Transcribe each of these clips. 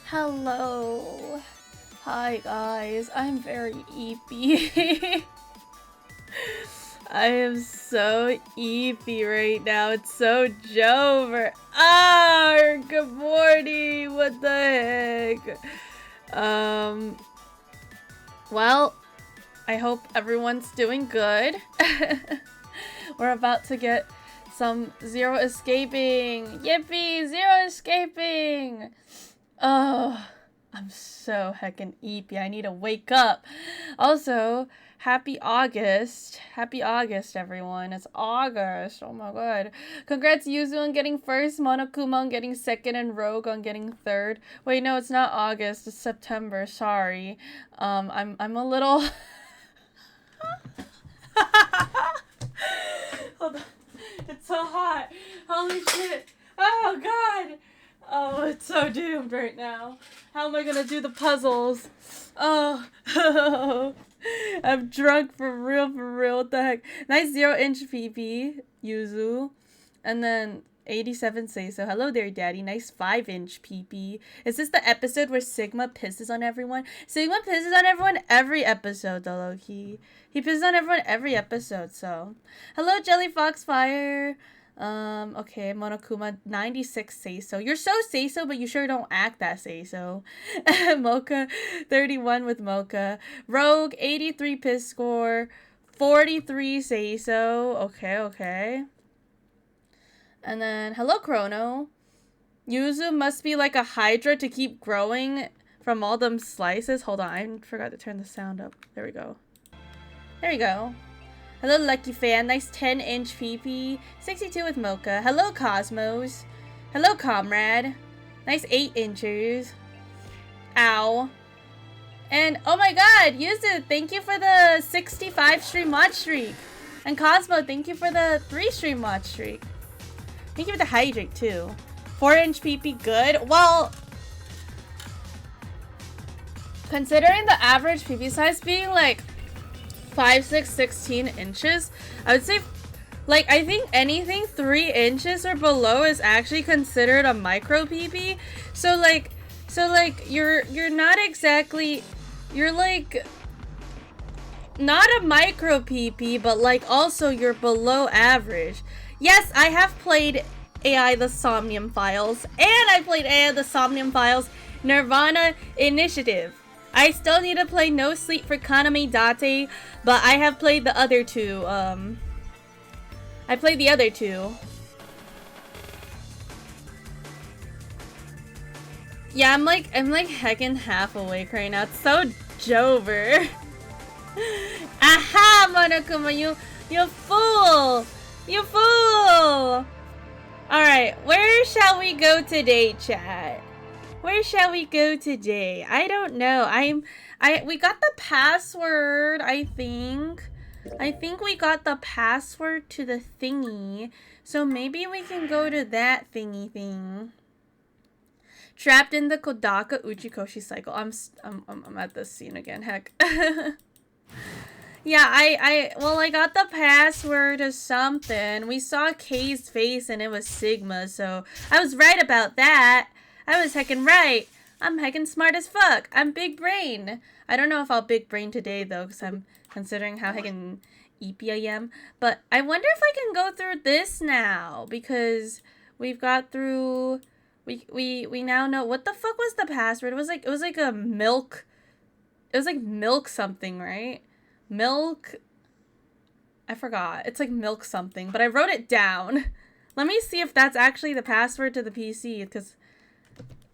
Hello. Hi guys, I'm very eepy. I am so eepy right now. It's so Jover. Ah, good morning. What the heck? Well, I hope everyone's doing good. We're about to get some zero escaping. Yippee, zero escaping. Oh, I'm so heckin' eepy. I need to wake up. Also, happy August. Happy August, everyone. It's August. Oh my god. Congrats, Yuzu, on getting first. Monokuma on getting second. And Rogue on getting third. Wait, no, it's not August. It's September. Sorry. I'm a little... Hold on. It's so hot. Holy shit. Oh god. Oh, it's so doomed right now. How am I gonna do the puzzles? Oh, I'm drunk for real, for real. What the heck? Nice 0-inch PP, Yuzu. And then 87 say so. Hello there, daddy. Nice 5-inch PP. Is this the episode where Sigma pisses on everyone? Sigma pisses on everyone every episode, though, low-key. He pisses on everyone every episode, so. Hello, Jelly Foxfire. Okay, Monokuma, 96 say so. You're so say so, but you sure don't act that say so. Mocha, 31 with Mocha. Rogue, 83 piss score. 43 say so. Okay, okay. And then, hello, Chrono. Yuzu must be like a Hydra to keep growing from all them slices. Hold on, I forgot to turn the sound up. There we go. There we go. Hello, Lucky Fan. Nice 10-inch PP. 62 with Mocha. Hello, Cosmos. Hello, Comrade. Nice 8 inches. Ow. And, oh my god, Yuzu, thank you for the 65 stream watch streak. And Cosmo, thank you for the 3 stream watch streak. Thank you for the hydrate, too. 4-inch PP, good. Well, considering the average PP size being like 5, 6, 16 inches, I would say, like, I think anything 3 inches or below is actually considered a micro PP. So like you're not exactly, you're like not a micro PP, but like also you're below average. Yes, I have played AI the Somnium Files, and I played AI the Somnium Files Nirvana Initiative. I still need to play No Sleep for Kaname Date, but I have played the other two. I played the other two. Yeah, I'm like heckin' half awake right now. It's so Jover. Aha, Monokuma, you fool! You fool! Alright, where shall we go today, chat? Where shall we go today? I don't know. We got the password, I think. I think we got the password to the thingy. So maybe we can go to that thingy thing. Trapped in the Kodaka Uchikoshi cycle. I'm at this scene again, heck. Yeah, I got the password to something. We saw Kay's face and it was Sigma, so I was right about that. I was heckin' right. I'm heckin' smart as fuck. I'm big brain. I don't know if I'll big brain today though, because I'm considering how heckin' eepy I am. But I wonder if I can go through this now, because we've got through. We now know what the fuck was the password. It was like a milk. It was like milk something, right? Milk. I forgot. It's like milk something, but I wrote it down. Let me see if that's actually the password to the PC, because.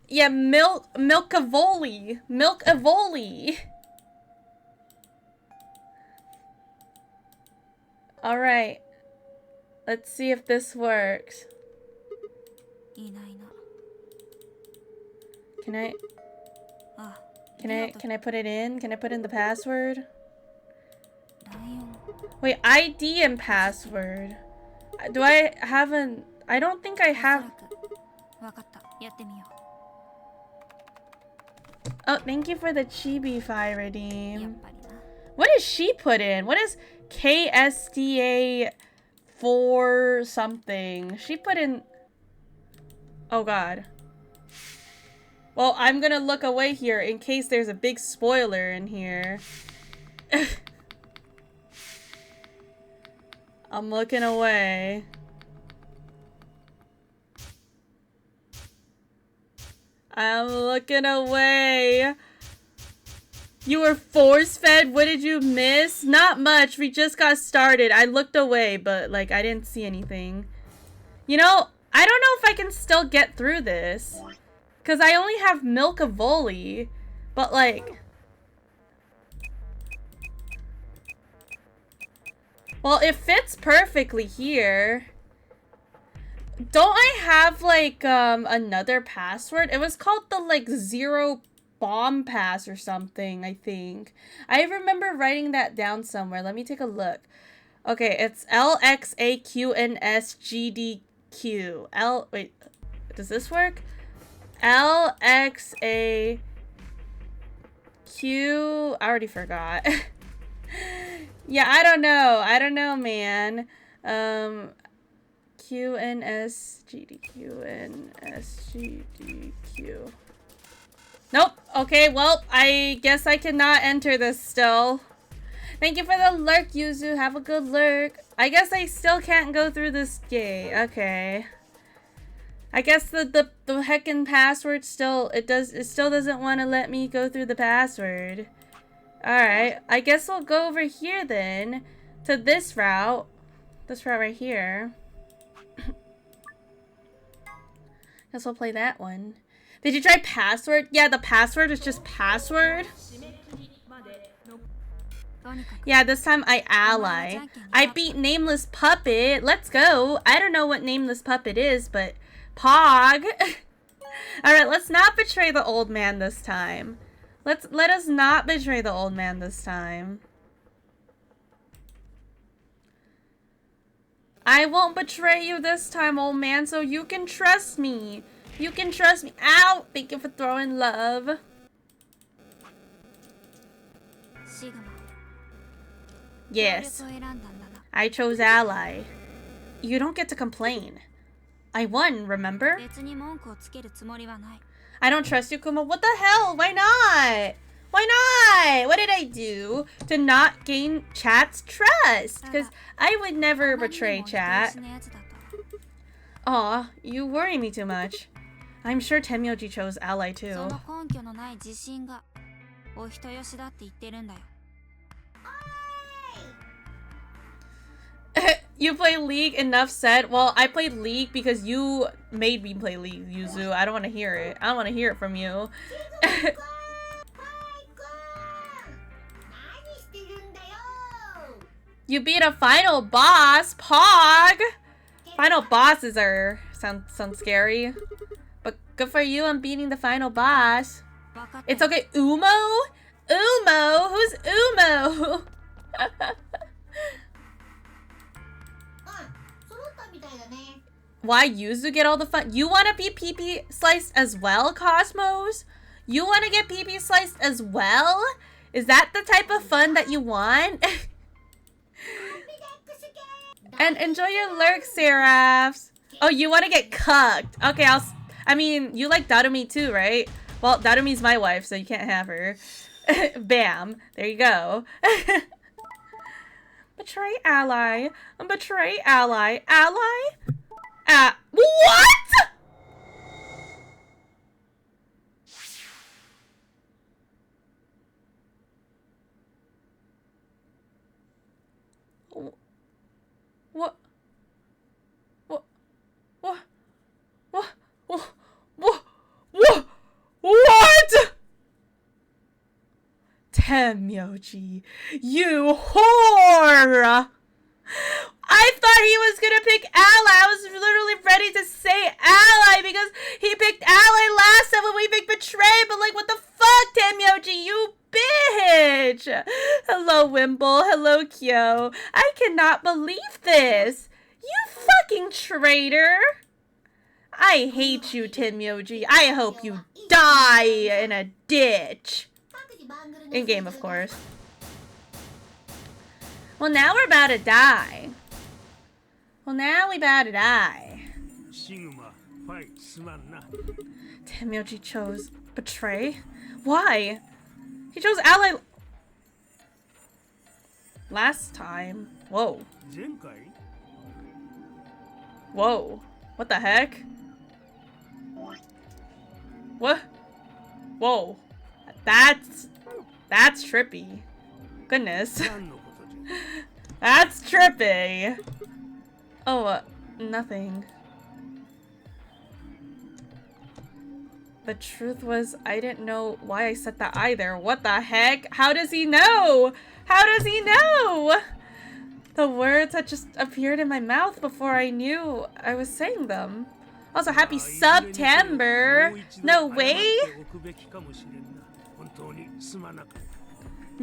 Yeah, Milkavoli. Alright. Let's see if this works. Can I put it in? Can I put in the password? Wait, ID and password. Do I have an... I don't think I have... Oh, thank you for the Chibi-Fi redeem. What does she put in? What is KSDA 4 something? She put in... Oh god. Well, I'm gonna look away here in case there's a big spoiler in here. I'm looking away. I'm looking away. You were force-fed? What did you miss? Not much. We just got started. I looked away, but, like, I didn't see anything. You know, I don't know if I can still get through this. Because I only have Milk of Volley. But, like... Well, it fits perfectly here. Don't I have, like, another password? It was called the, like, Zero Bomb Pass or something, I think. I remember writing that down somewhere. Let me take a look. Okay, it's LXAQNSGDQ. Wait, does this work? LXAQ... I already forgot. Yeah, I don't know. I don't know, man. QNSGDQ. Nope. Okay, well, I guess I cannot enter this still. Thank you for the lurk, Yuzu. Have a good lurk. I guess I still can't go through this gate. Okay. I guess the heckin' password still still doesn't want to let me go through the password. Alright, I guess we'll go over here then to this route. This route right here. Guess we'll play that one. Did you try password? Yeah, the password is just password. Yeah, this time I ally. I beat Nameless Puppet. Let's go. I don't know what Nameless Puppet is, but Pog. Alright, let's not betray the old man this time. Let us not betray the old man this time. I won't betray you this time, old man, so you can trust me. You can trust me. Ow! Thank you for throwing love. Yes. I chose ally. You don't get to complain. I won, remember? I don't trust you, Kuma. What the hell? Why not? Why not? What did I do to not gain chat's trust? Because I would never betray chat. Aw, you worry me too much. I'm sure Tenmyoji chose ally too. You play League, enough said. Well, I played League because you made me play League, Yuzu. I don't want to hear it. I don't want to hear it from you. You beat a final boss, Pog! Final bosses sound scary. But good for you, I'm beating the final boss. It's okay. Umo? Umo? Who's Umo? Why Yuzu get all the fun? You want to be pee-pee sliced as well, Cosmos? You want to get pee-pee sliced as well? Is that the type of fun that you want? And enjoy your lurk, Seraphs. Oh, you want to get cucked. Okay, I mean, you like Darumi too, right? Well, Darumi's my wife, so you can't have her. Bam. There you go. Betray ally. Betray ally. Ally? What? What? What? What? What? What? What? Tenmyoji, you whore! I thought he was gonna pick ally. I was literally ready to say ally because he picked ally last time when we picked betray. But like, what the fuck, Tenmyoji, you bitch! Hello, Wimble. Hello, Kyo. I cannot believe this. You fucking traitor. I hate you, Tenmyoji. I hope you die in a ditch. In game, of course. Well, now we're about to die. Well, now we about to die. Tenmyoji chose Betray? Why? He chose ally last time. Whoa. Whoa. What the heck? What? Whoa. That's trippy. Goodness. That's trippy. Oh, nothing. The truth was, I didn't know why I said that either. What the heck? How does he know? How does he know? The words had just appeared in my mouth before I knew I was saying them. Also, happy September. No way.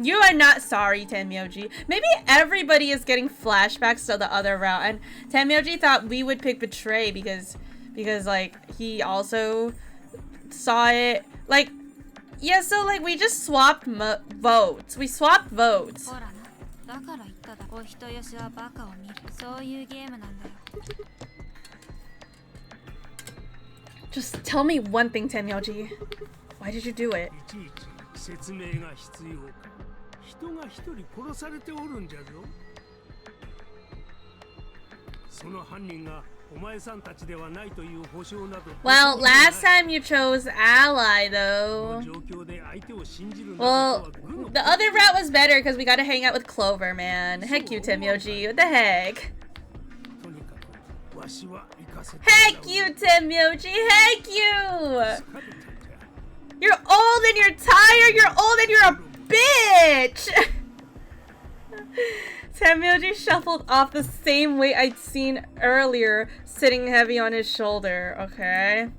You are not sorry, Tenmyoji. Maybe everybody is getting flashbacks to the other route, and Tenmyoji thought we would pick Betray because like he also saw it. Like, yeah, so like we just swapped votes. We swapped votes. Just tell me one thing, Tenmyoji. Why did you do it? Well, last time you chose ally, though. Well, the other route was better because we got to hang out with Clover, man. Heck you, Tenmyoji. What the heck? Heck you, Tenmyoji. Heck you. You're old and you're tired. You're old and you're a bitch. Tenmyoji shuffled off the same way I'd seen earlier, sitting heavy on his shoulder, okay?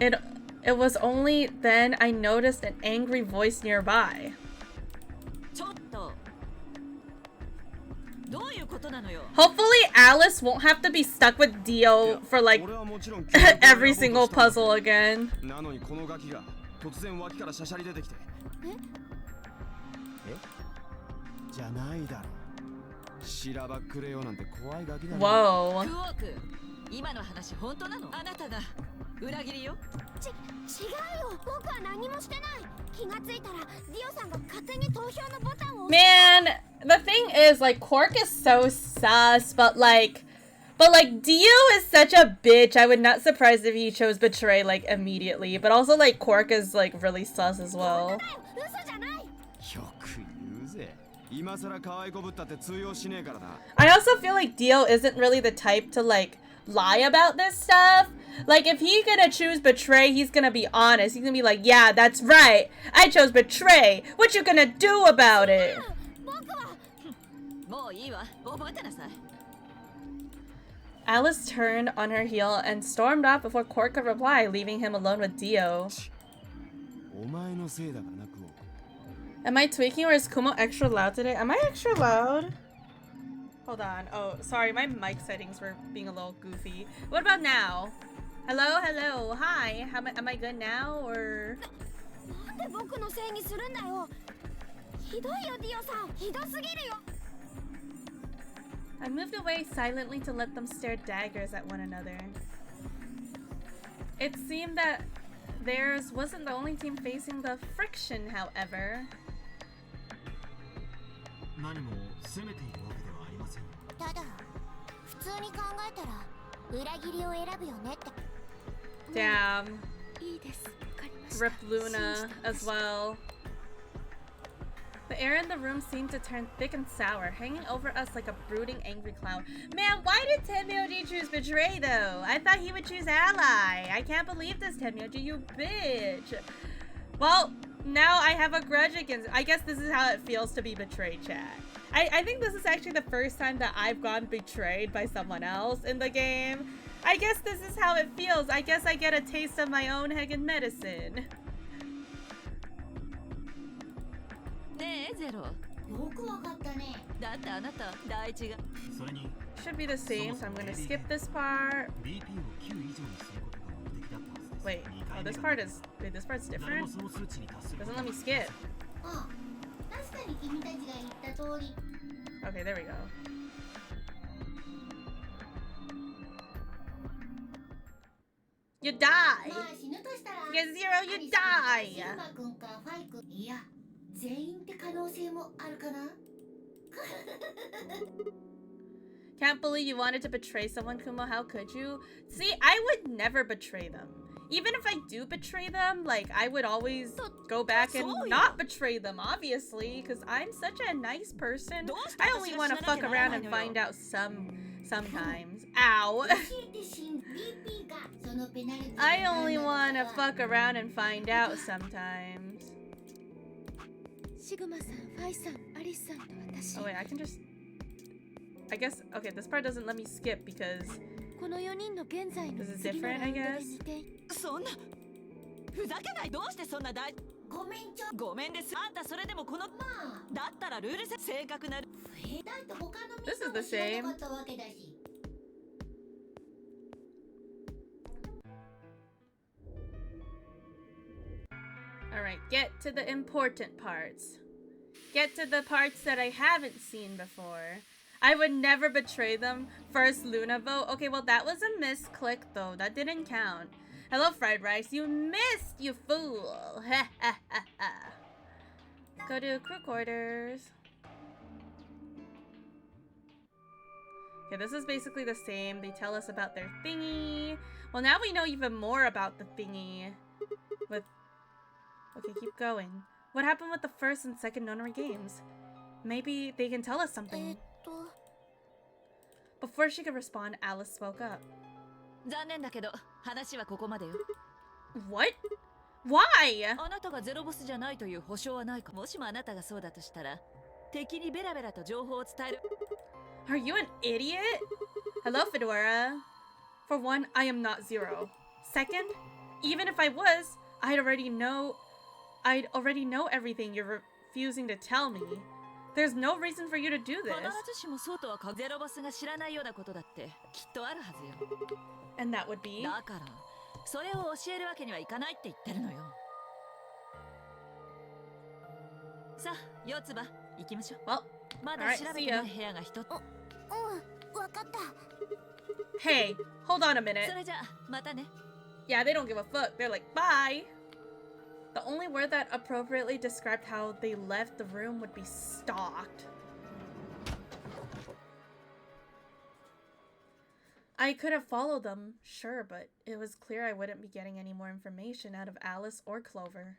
It was only then I noticed an angry voice nearby. Hopefully Alice won't have to be stuck with Dio for like every single puzzle again. Whoa. Man, the thing is, like, Quark is so sus, but like Dio is such a bitch. I would not surprised if he chose Betray like immediately, but also like Quark is like really sus as well. I also feel like Dio isn't really the type to like lie about this stuff. Like if he's gonna choose Betray, he's gonna be honest. He's gonna be like, yeah, that's right. I chose Betray. What you gonna do about it? Alice turned on her heel and stormed off before Quark could reply, leaving him alone with Dio. Am I tweaking or is Kumo extra loud today? Am I extra loud? Hold on. Oh, sorry. My mic settings were being a little goofy. What about now? Hello? Hello? Hi. Am I good now or... I moved away silently to let them stare daggers at one another. It seemed that theirs wasn't the only team facing the friction, however. Damn. Rip Luna as well. The air in the room seemed to turn thick and sour, hanging over us like a brooding, angry cloud. Man, why did Tenmyoji choose Betray, though? I thought he would choose Ally. I can't believe this, Tenmyoji, you bitch. Well, now I have a grudge against... I guess this is how it feels to be betrayed, chat. I think this is actually the first time that I've gone betrayed by someone else in the game. I guess this is how it feels. I guess I get a taste of my own Hagen medicine. Should be the same, so I'm gonna skip this part. Wait, oh, this part is... Wait, this part's different? Doesn't let me skip. Okay, there we go. You die. You get 0, you die. Can't believe you wanted to betray someone, Kumo. How could you? See, I would never betray them. Even if I do betray them, like, I would always go back and not betray them, obviously, because I'm such a nice person. I only want to fuck around and find out sometimes. Ow. I only want to fuck around and find out sometimes. Oh wait, I can just... I guess, okay, this part doesn't let me skip because this is different, I guess. This is the same. Alright, get to the important parts. Get to the parts that I haven't seen before. I would never betray them. First Luna vote. Okay, well that was a misclick though. That didn't count. Hello, fried rice. You missed, you fool. Go to crew quarters. Okay, this is basically the same. They tell us about their thingy. Well, now we know even more about the thingy. With... Okay, keep going. What happened with the first and second nunnery games? Maybe they can tell us something. Before she could respond, Alice spoke up. What? Why? Are you an idiot? Hello, Fedora. For one, I am not 0. Second, even if I was, I'd already know everything you're refusing to tell me. There's no reason for you to do this. And that would be? Well, alright, see ya. Hey, hold on a minute. Yeah, they don't give a fuck. They're like, bye. The only word that appropriately described how they left the room would be stalked. I could have followed them, sure, but it was clear I wouldn't be getting any more information out of Alice or Clover.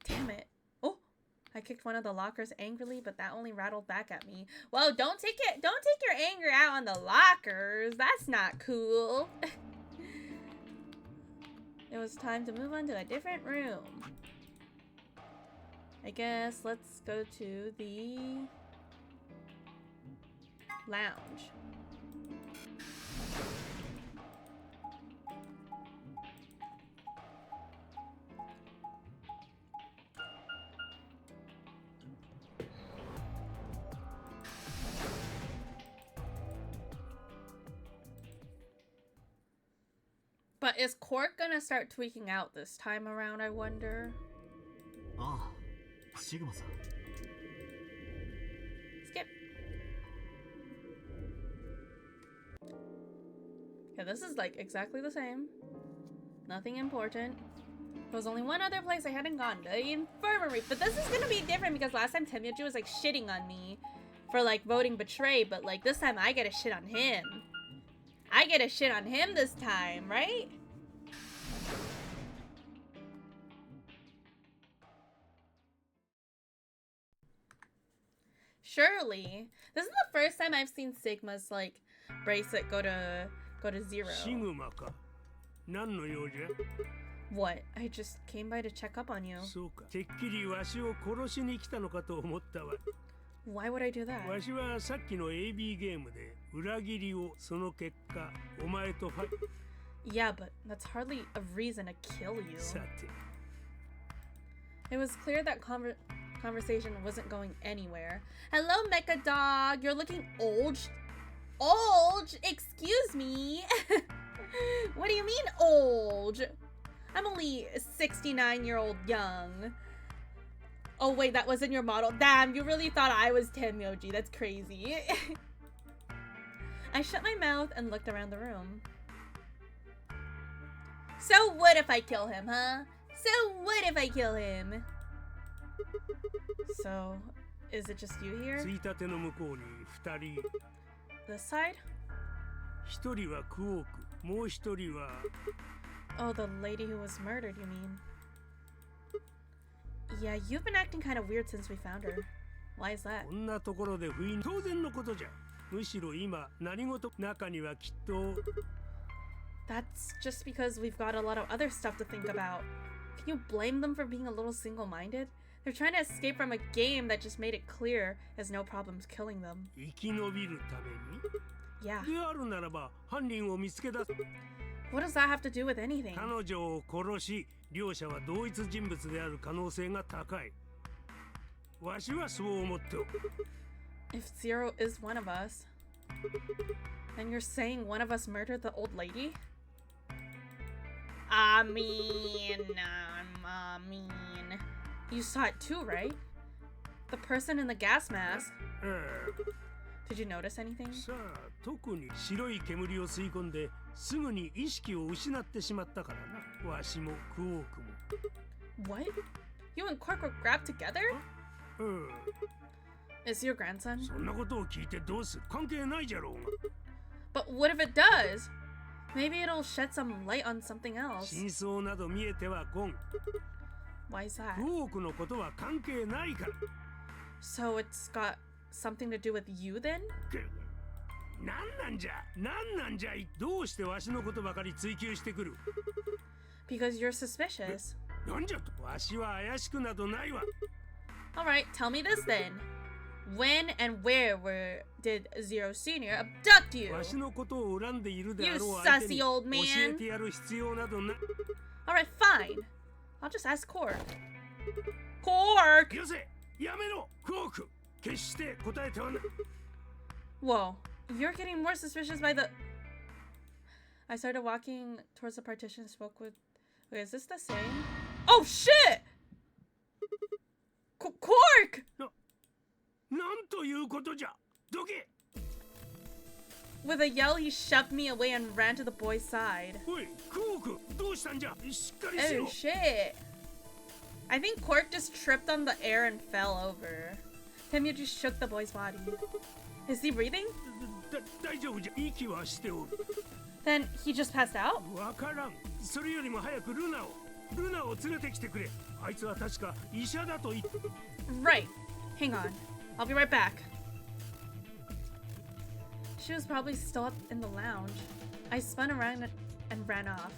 Damn it. Oh, I kicked one of the lockers angrily, but that only rattled back at me. Well, don't take your anger out on the lockers. That's not cool. It was time to move on to a different room. I guess let's go to the lounge. But is Cork gonna start tweaking out this time around, I wonder? Ah, Sigma-san. Skip. Yeah, this is like exactly the same. Nothing important. There was only one other place I hadn't gone, the infirmary. But this is gonna be different because last time Temyoji was like shitting on me for like voting betray, but like this time I get a shit on him. I get a shit on him this time, right? Surely. This is the first time I've seen Sigma's like bracelet go to 0. What? I just came by to check up on you. Why would I do that? Yeah, but that's hardly a reason to kill you. It was clear that conversation wasn't going anywhere. Hello, Mecha Dog. You're looking old. Old? Excuse me. What do you mean old? I'm only 69-year-old young. Oh wait, that wasn't your model. Damn, you really thought I was Temyoji. That's crazy. I shut my mouth and looked around the room. So what if I kill him, huh? So what if I kill him? So, is it just you here? ついたての向こうに2人 This side? 1人はクオークもう1人は Oh, the lady who was murdered, you mean? Yeah, you've been acting kind of weird since we found her. Why is that? こんなところで不意に当然のことじゃむしろ今何事中にはきっと That's just because we've got a lot of other stuff to think about. Can you blame them for being a little single-minded? They're trying to escape from a game that just made it clear there's no problems killing them. 生き延びるために Yeah. であるならば犯人を見つけ出す What does that have to do with anything? 彼女を殺し両者は同一人物である可能性が高いわしはそう思っておる If Zero is one of us, then you're saying one of us murdered the old lady? I mean... You saw it too, right? The person in the gas mask. あ Did you notice anything? あさあ特に白い煙を吸い込んですぐに意識を失ってしまったからなわしもクオークも What? You and Quark were grabbed together? うん Is your grandson? そんなことを聞いてどうする関係ないじゃろうが But what if it does? Maybe it'll shed some light on something else. 真相など見えてはこん Why is that? クオークのことは関係ないから So it's got something to do with you then? なんなんじゃいどうしてわしのことばかり追求してくる Because you're suspicious. なんじゃとわしは怪しくなどないわ Alright, tell me this then. When and where did Zero Senior abduct you? わしのことを恨んでいるであろう You 相手 sussy に old 教 man. えてやる必要などな Alright, fine. I'll just ask Quark. Quark! よせやめろクオーク決して答えてはな Whoa, you're getting more suspicious by the... I started walking towards the partition and spoke with... Wait, is this the same? Oh, shit! Quark! なんということじゃどけ With a yell, he shoved me away and ran to the boy's side. おいクオークどうしたんじゃしっかりし Oh, ろ shit. I think Quark just tripped on the air and fell over. Temyu just shook the boy's body. Is he breathing? 大丈夫じゃ息はしておる Then he just passed out? わからんそれよりも早くルナを連れてきてくれあいつは確か医者だと言って Right. Hang on. I'll be right back. She was probably still up in the lounge. I spun around and ran off.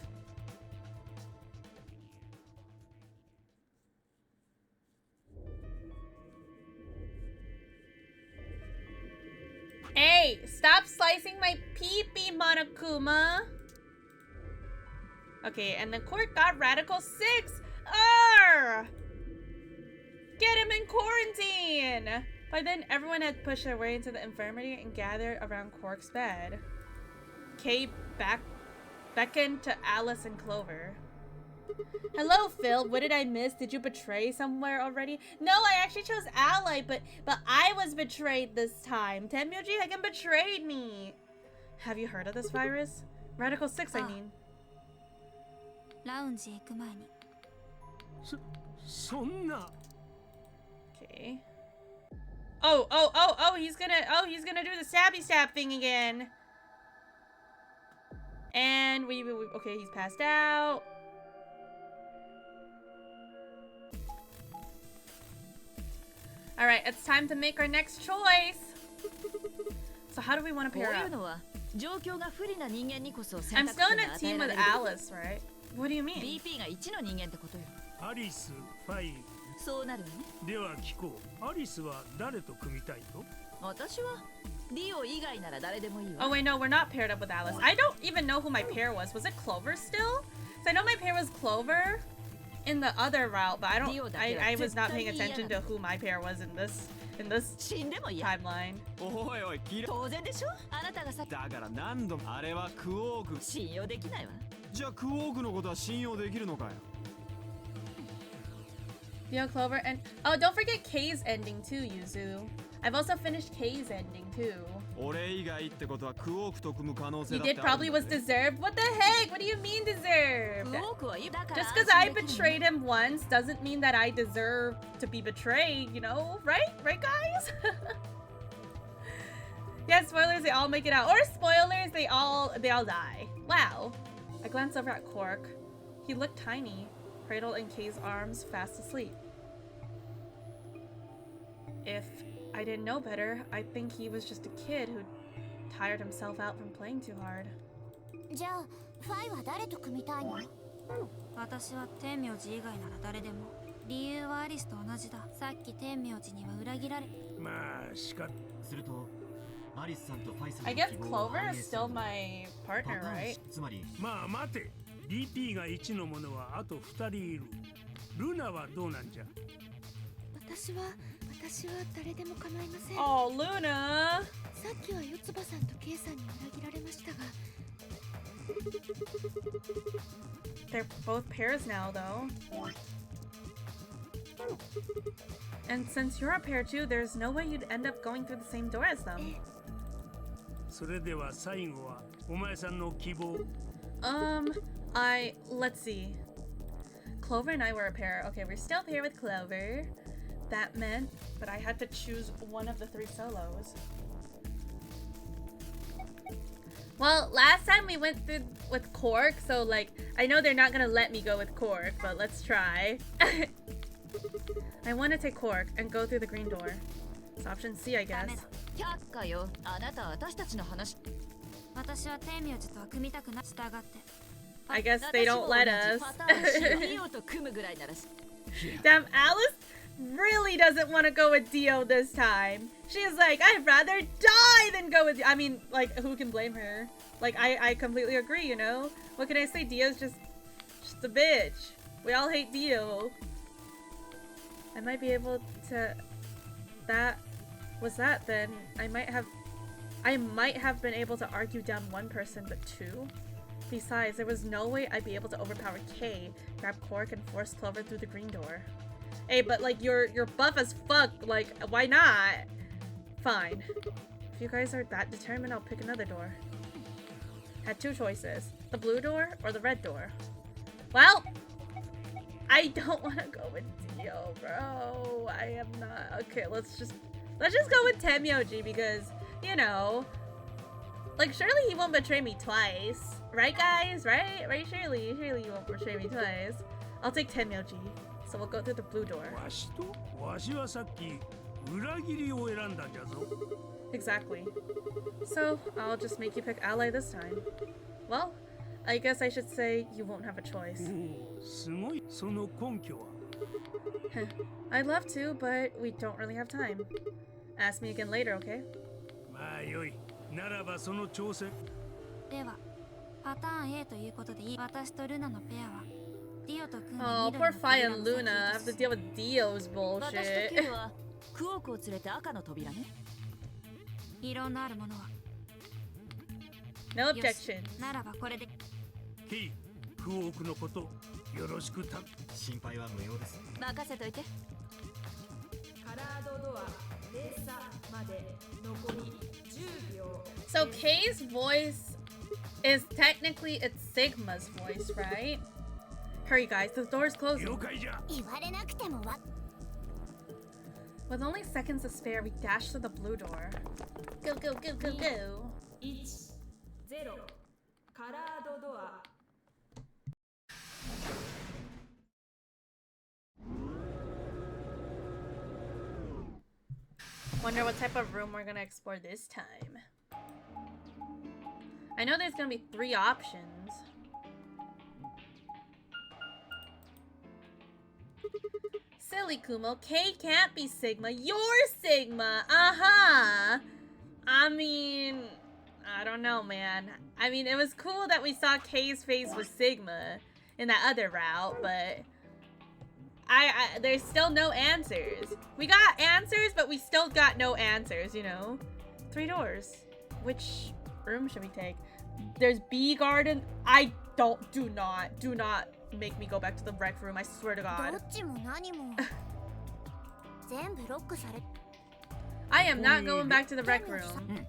Hey, stop slicing my pee-pee, Monokuma! Okay, and then Quark got Radical 6! Arr! Get him in quarantine! By then, everyone had pushed their way into the infirmary and gathered around Quark's bed. Kay beckoned to Alice and Clover. Hello, Phil. What did I miss? Did you betray somewhere already? No, I actually chose Ally, but I was betrayed this time. Tenmyuji Hagen betrayed me. Have you heard of this virus? Radical 6, I mean. ラウンジへ行く前に。そんな Okay. Oh, he's gonna do the stabby stab thing again. And okay, he's passed out. Alright, it's time to make our next choice. So how do we want to pair up? I'm still in a team with Alice, right? What do you mean? BP が1の人間ってことよ。アリスファイそうなるわね。では聞こうアリスは誰と組みたいと私はリオ以外なら誰でもいいわ。 Oh wait, no, we're not paired up with Alice. I don't even know who my pair was. Was it Clover still? So I know my pair was Clover in the other route, but I was not paying attention to who my pair was in this 死んでもいいや。 timeline. おいおいキラ当然でしょ。あなたがさだから何度もあれはクオーク信用できないわ。じゃあクオークのことは信用できるのかよ Leo, Clover, and oh, don't forget Kay's ending too, Yuzu. I've also finished Kay's ending too. 俺以外ってことはクオークと組む可能 He 性だって did ある probably んだ was ぜ deserved. What the heck? What do you mean ク deserved? オークはいいだから Just because I betrayed him once doesn't mean that I deserve to be betrayed, you know? Right? Right, guys? Yeah, spoilers, they all make it out. Or spoilers, they all die. Wow. I glanced over at Cork. He looked tiny, cradled in Kay's arms, fast asleep. If I didn't know better, I'd think he was just a kid who tired himself out from playing too hard. じゃあファイは誰と組みたいの？私は天明寺以外なら誰でも。理由はアリスと同じだ。さっき天明寺には裏切られ。まあしかするとアリスさんとファイさん I の guess 希望を Clover 反映 is する still my partner, パターン right? つまりまあ待て DP が1の者はあと2人いるルナはどうなんじゃ私は誰でも構いません。 Oh, Luna! さっきは四つ葉さんとケイさんに裏切られましたが。 They're both pairs now, though. And since you're a pair too, there's no way you'd end up going through the same door as them. それでは最後はお前さんの希望 Let's see. Clover and I were a pair. Okay, we're still a pair with Clover. That meant, but I had to choose one of the 3 solos. Well, last time we went through with Cork, so like, I know they're not gonna let me go with Cork, but let's try. I want to take Cork and go through the green door. It's option C, I guess. 却下よあなたは私たちの話私は天明寺とは組みたくな。従って。 I guess they don't let 私 us. も同じパターンしようディオと組むぐらいならし Damn, Alice really doesn't want to go with Dio this time. She's like, I'd rather die than go with you. I mean, like, who can blame her? Like, I completely agree, you know? What can I say? Dio's just a bitch. We all hate Dio. I might be able to... That was that then. I might have been able to argue down one person, but 2? Besides, there was no way I'd be able to overpower Kay, grab Cork, and force Clover through the green door. Hey, but like you're buff as fuck. Like, why not? Fine. If you guys are that determined, I'll pick another door. Had 2 choices: the blue door or the red door. Well, I don't want to go with Dio, bro. I am not. Okay, let's just go with Temyoji because, you know, like surely he won't betray me twice. Right, guys? Right? Right, surely you won't betray me twice. I'll take Temyoji. So we'll go through the blue door. わしとわしはさっき裏切りを選んだんじゃぞ Exactly. So I'll just make you pick ally this time. Well, I guess I should say you won't have a choice. おおすごいその根拠は I'd love to, but we don't really have time. Ask me again later, okay? まあよいならばその挑戦では、パターン A ということでいい。私とルナのペアはディオと組んで Oh, 緑 poor の Fi 扉 and の Luna 先 have を to deal with Dio's 私と bullshit. ケイはクオークを連れて赤の扉ね異論のあるものは No よし objections. ならばこれで。ケイクオークのことよろしくた心配は無用です任せといてカラードドア閉鎖まで残り10秒 So Kay's voice is technically it's Sigma's voice, right? Hurry, guys, the door's closing. 了解じゃ言われなくてもわ。 With only seconds to spare, we dash to the blue door. Go, go, go, go, go. 1 0カラードドア Wonder what type of room we're gonna explore this time. I know there's gonna be 3 options. Silly Kumo, Kay can't be Sigma. You're Sigma! Uh-huh! I mean, I don't know, man. I mean, it was cool that we saw Kay's face was Sigma in that other route, but... there's still no answers. We got answers, but we still got no answers, you know? 3 doors. Which room should we take? There's B garden. Do not make me go back to the rec room, I swear to ど God. っちも何も全部ロックされ。 I am not going back to the rec room.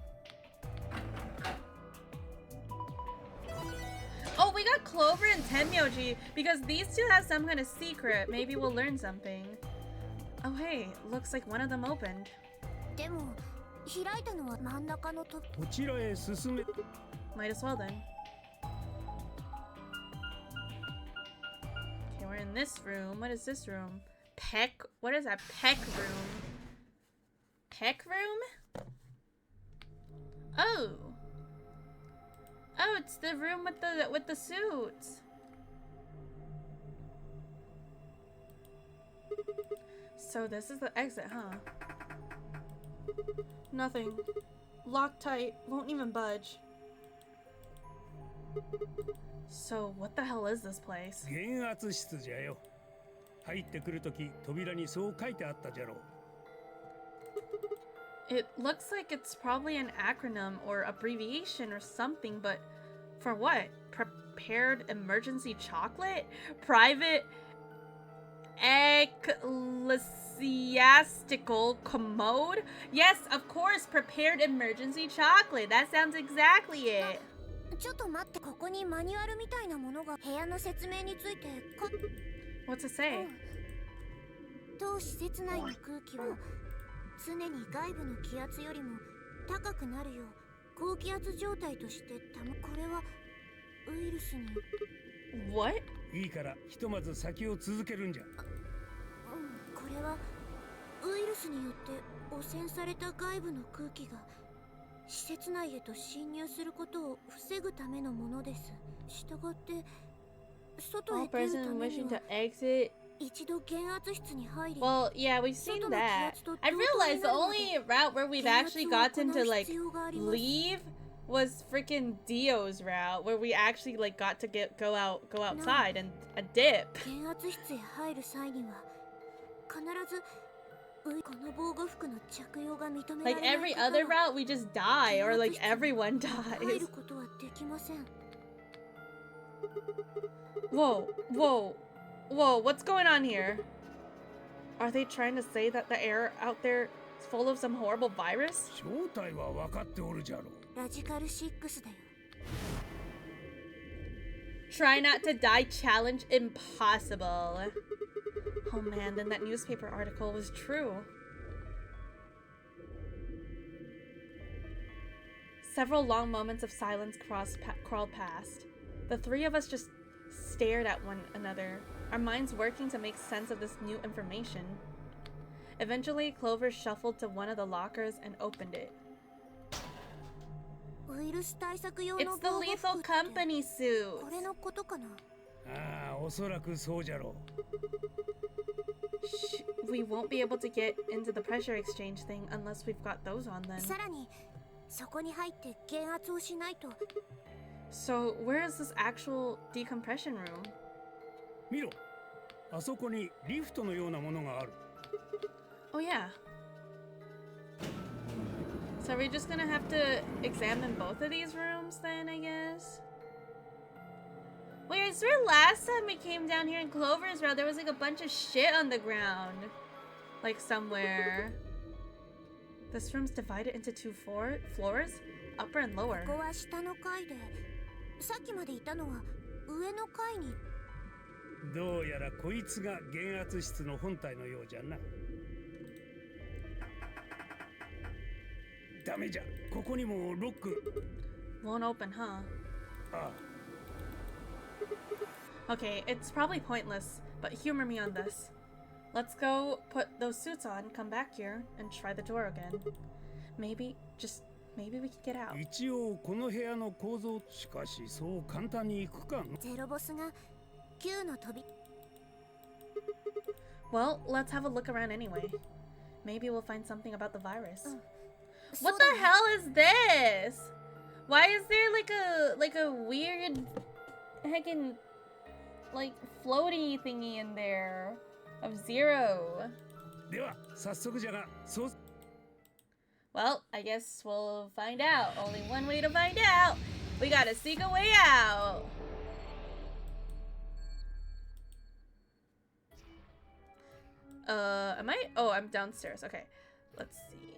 we got Clover and Tenmyoji because these two have some kind of secret. Maybe we'll learn something. Oh hey, looks like one of them opened. でも開いたのは真ん中のと。こちらへ進め。 Might as well then. Okay, we're in this room. What is this room? Peck? What is that? Peck room? Peck room? Oh. Oh, it's the room with the suits. So this is the exit, huh? Nothing. Locked tight. Won't even budge. So what the hell is this place? 減圧室じゃよ。入ってくるとき扉にそう書いてあったじゃろう。 It looks like it's probably an acronym or abbreviation or something, but for what? Prepared emergency chocolate? Private ecclesiastical commode? Yes, of course, prepared emergency chocolate. That sounds exactly it. ちょっと待って、ここにマニュアルみたいなものが。部屋の説明についてか。 What's it say? 当施設内の空気は常に外部の気圧よりも高くなるよう高気圧状態としてこれはウイルスに。 What? いいからひとまず先を続けるんじゃ。これはウイルスによって汚染された外部の空気が施設内へと侵入することを防ぐためのものです。したがって外へ All 出るた persons めに wishing は to exit. 一度減圧室に入り。 Well, yeah, we've seen that. I realized the only route where we've actually gotten to like leave was freaking Dio's route, where we actually like got to go outside and a dip. 減圧室へ入る際には必ずこの防護服の着用が認めら Like れない every 方は other route, we just die, or like everyone 入 dies. ることはできません。 Whoa, whoa, whoa! What's going on here? Are they trying to say that the air out there is full of some horrible virus? 正体は分かっておるじゃろう。ラジカル6だよ。 Try not to die challenge impossible. Oh man, then that newspaper article was true. Several long moments of silence crawled past. The three of us just stared at one another, our minds working to make sense of this new information. Eventually, Clover shuffled to one of the lockers and opened it. ウイルス対策用 It's の the 防護 Lethal 服って Company suit. これのことかな。ああ、おそらくそうじゃろう。 We won't be able to get into the pressure exchange thing unless we've got those on then. さらにそこに入って減圧をしないと。 So, where is this actual decompression room? 見ろ、あそこにリフトのようなものがある。 Oh yeah. So are we just gonna have to examine both of these rooms then, I guess? Wait, I swear last time we came down here in Clover's route, there was like a bunch of shit on the ground. Like somewhere. This room's divided into two floors? Upper and lower. ここは下の階で、さっきまでいたのは上の階に。どうやらこいつが減圧室の本体のようじゃな。ダメじゃ、ここにもロック。 Won't open, huh? ああ。 Okay, it's probably pointless, but humor me on this. Let's go put those suits on, come back here, and try the door again. Maybe we can get out. 一応この部屋の構造、しかしそう簡単にいくか。ゼロボスが9の飛び。 Well, let's have a look around anyway. Maybe we'll find something about the virus. そ What うだ the ね hell is this? Why is there like a weird heckin' like floaty thingy in there of Zero? では早速じゃが、そう。 Well, I guess we'll find out. Only one way to find out. We gotta seek a way out. Am I? Oh, I'm downstairs. Okay. Let's see.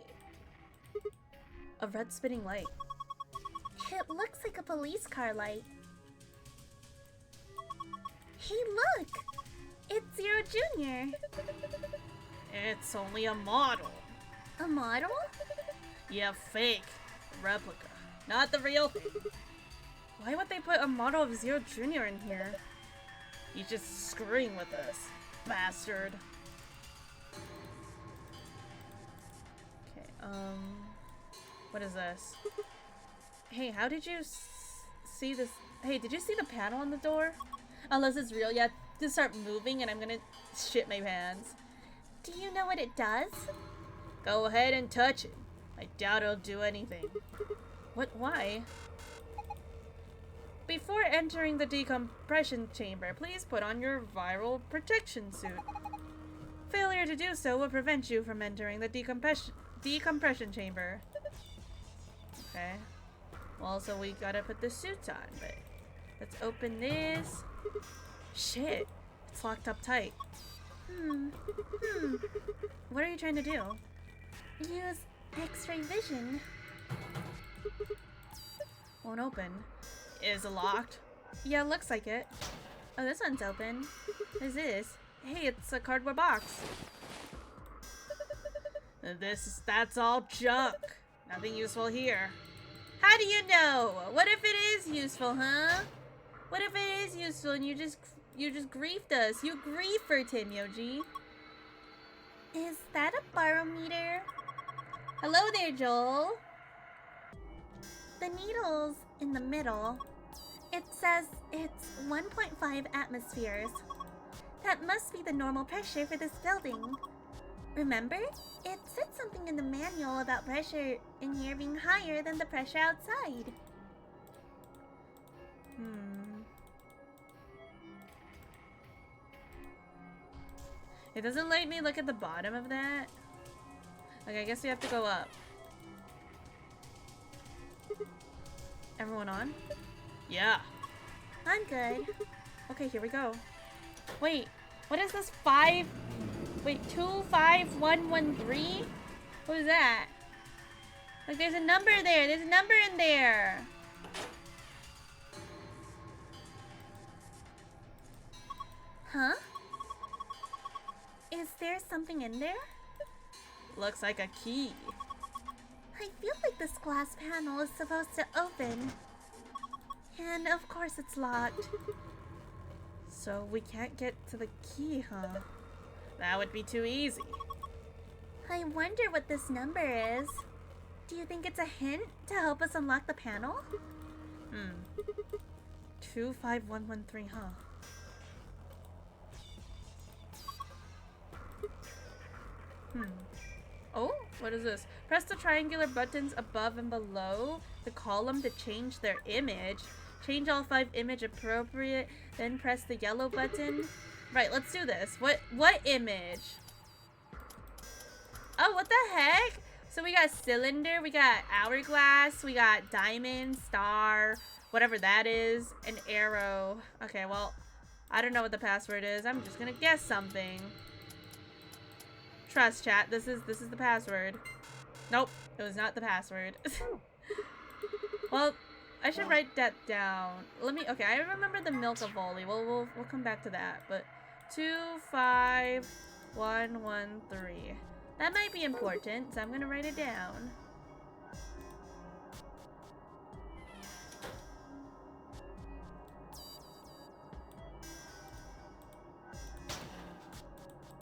A red spinning light. It looks like a police car light. Hey, look! It's Zero Jr. It's only a model. A model? Yeah, fake. Replica. Not the real thing. Why would they put a model of Zero Jr. in here? He's just screwing with us. Bastard. Okay, what is this? Hey, how did you see this? Hey, did you see the panel on the door? Unless it's real, yeah, just start moving and I'm gonna shit my pants. Do you know what it does? Go ahead and touch it. I doubt it'll do anything. What? Why? Before entering the decompression chamber, please put on your viral protection suit. Failure to do so will prevent you from entering the decompression chamber. Okay. Well, so we gotta put the suits on, but let's open this. Shit. It's locked up tight. What are you trying to do? Use X-ray vision. Won't open. Is it locked? Yeah, looks like it. Oh, this one's open. What is this? Hey, it's a cardboard box. That's all junk. Nothing useful here. How do you know? What if it is useful, huh? What if it is useful and you just griefed us? You griefer, Timyoji. Is that a barometer? Hello there, Joel. The needle's in the middle. It says it's 1.5 atmospheres. That must be the normal pressure for this building. Remember? It said something in the manual about pressure in here being higher than the pressure outside. It doesn't let me look at the bottom of that. Okay, I guess we have to go up. Everyone on? Yeah. I'm good. Okay, here we go. Wait, what is this? 25113? What is that? Like, there's a number there. There's a number in there. Huh? Is there something in there? Looks like a key. I feel like this glass panel is supposed to open. And of course it's locked. So we can't get to the key, huh? That would be too easy. I wonder what this number is. Do you think it's a hint to help us unlock the panel? 25113, huh? Oh, what is this? Press the triangular buttons above and below the column to change their image. Change all 5 image appropriate, then press the yellow button. Right, let's do this. What image? Oh, what the heck? So we got cylinder, we got hourglass, we got diamond, star, whatever that is, an arrow. Okay, well, I don't know what the password is. I'm just gonna guess something. Trust, chat. This is the password. Nope, it was not the password. Well, I should write that down. Okay, I remember the milk of volley. We'll come back to that. But 25113. That might be important, so I'm gonna write it down.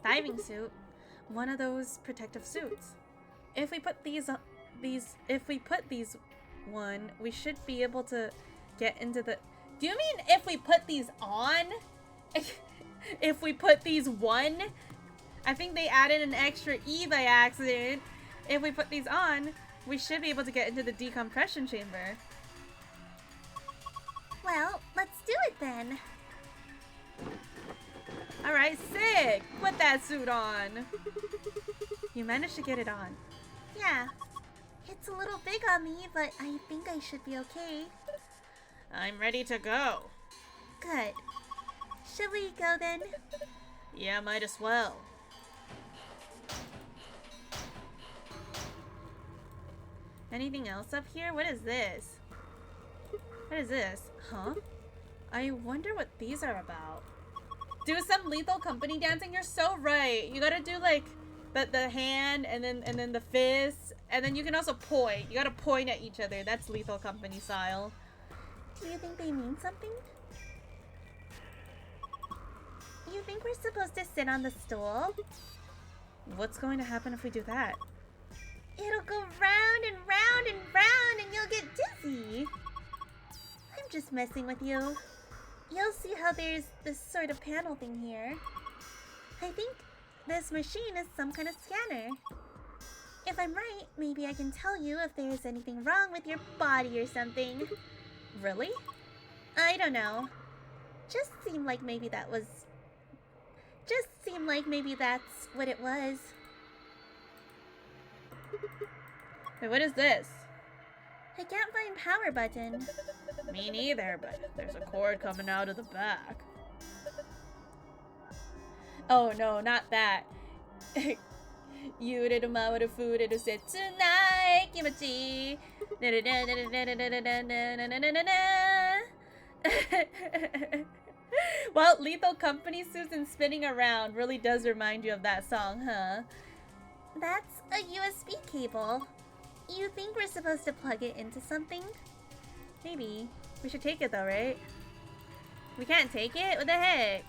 Diving suit. One of those protective suits. If we put these one, we should be able to get into the... Do you mean if we put these on? If we put these one? I think they added an extra E by accident. If we put these on, we should be able to get into the decompression chamber. Well, let's do it then. Alright, sick! Put that suit on! You managed to get it on. Yeah. It's a little big on me, but I think I should be okay. I'm ready to go. Good. Should we go then? Yeah, might as well. Anything else up here? What is this? What is this? Huh? I wonder what these are about. Do some Lethal Company dancing. You're so right. You gotta do like the hand and then the fist, and then you can also point. You gotta point at each other. That's Lethal Company style. Do you think they mean something? You think we're supposed to sit on the stool? What's going to happen if we do that? It'll go round and round and round and you'll get dizzy. I'm just messing with you. You'll see how there's this sort of panel thing here. I think this machine is some kind of scanner. If I'm right, maybe I can tell you if there's anything wrong with your body or something. Really? I don't know. Just seemed like maybe that's what it was. Wait, what is this? I can't find power button. Me neither, but there's a cord coming out of the back. Oh no, not that. Yureru mawaru fureru setsunai kimachi. Well, Lethal Company Susan spinning around really does remind you of that song, huh? That's a USB cable. You think we're supposed to plug it into something? Maybe. We should take it though, right? We can't take it? What the heck?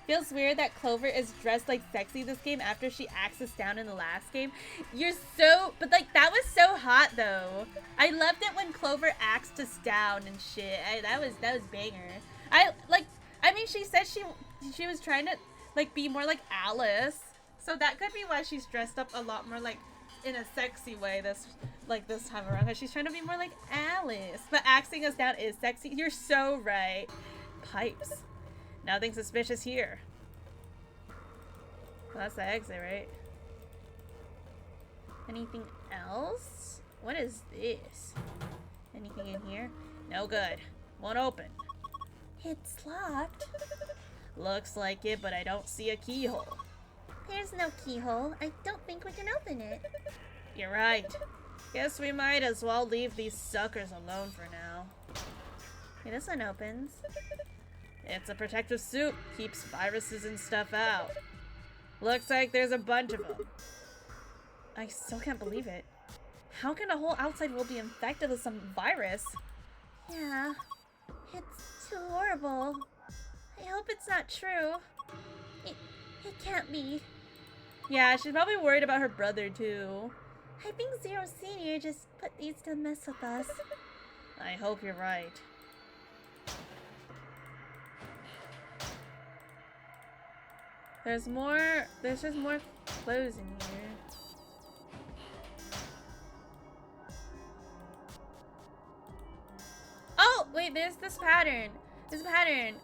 Feels weird that Clover is dressed like sexy this game after she axed us down in the last game. You're so... But like, that was so hot though. I loved it when Clover axed us down and shit. That was banger. I mean, she said she was trying to like be more like Alice. So that could be why she's dressed up a lot more like in a sexy way this time around. Because she's trying to be more like Alice. But axing us down is sexy. You're so right. Pipes. Nothing suspicious here. Well, that's the exit, right? Anything else? What is this? Anything in here? No good. Won't open. It's locked. Looks like it, but I don't see a keyhole. There's no keyhole. I don't think we can open it. You're right. Guess we might as well leave these suckers alone for now. Okay, this one opens. It's a protective suit. Keeps viruses and stuff out. Looks like there's a bunch of them. I still can't believe it. How can a whole outside world be infected with some virus? Yeah. It's too horrible. I hope it's not true. It can't be. Yeah, she's probably worried about her brother too. I think Zero Senior just put these to mess with us. I hope you're right. There's just more clothes in here. Oh, wait, there's this pattern. This pattern.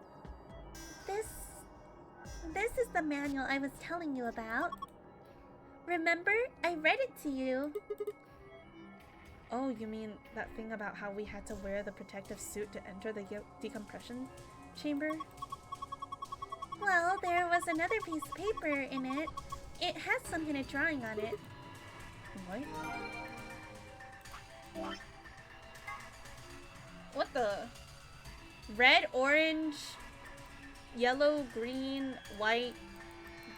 This is the manual I was telling you about. Remember? I read it to you. Oh, you mean that thing about how we had to wear the protective suit to enter the decompression chamber? Well, there was another piece of paper in it. It has some kind of drawing on it. What? What the? Red, orange, yellow, green, white,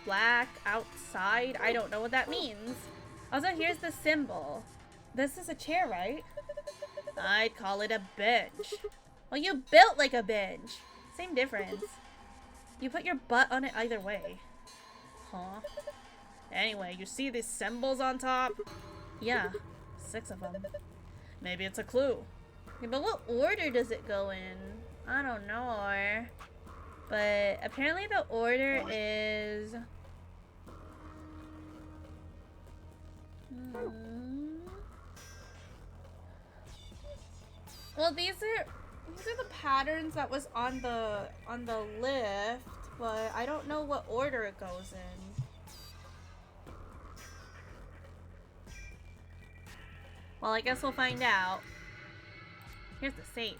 black, outside. I don't know what that means. Also, here's the symbol. This is a chair, right? I'd call it a bench. Well, you built like a bench. Same difference. You put your butt on it either way. Huh? Anyway, you see these symbols on top? Yeah, 6 of them. Maybe it's a clue. Okay, but what order does it go in? I don't know. But apparently the order is... Well, these are the patterns that was on the lift, but I don't know what order it goes in. Well, I guess we'll find out. Here's the safe.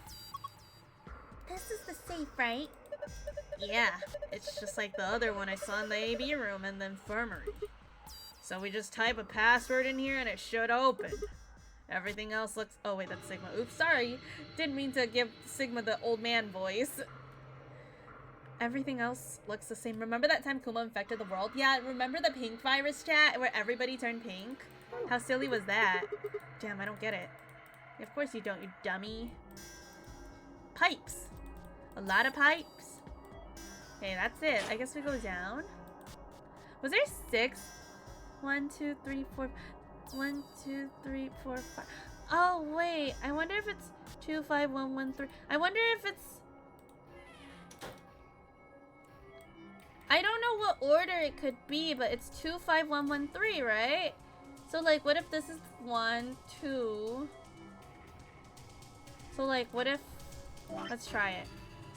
This is the safe, right? Yeah, it's just like the other one I saw in the AB room in the infirmary. So we just type a password in here and it should open. Everything else looks... Oh wait, that's Sigma. Oops, sorry. Didn't mean to give Sigma the old man voice. Everything else looks the same. Remember that time Kuma infected the world? Yeah, remember the pink virus chat where everybody turned pink? How silly was that? Damn, I don't get it. Of course you don't, you dummy. Pipes. A lot of pipes. Okay, that's it. I guess we go down. Was there 6? 1, 2, 3, 4. 1, 2, 3, 4, 5. Oh, wait. I wonder if it's 2, 5, 1, 1, 3. I wonder if it's... I don't know what order it could be, but it's 2, 5, 1, 1, 3, right? So, like, what if this is 1, 2? So, like, what if... Let's try it.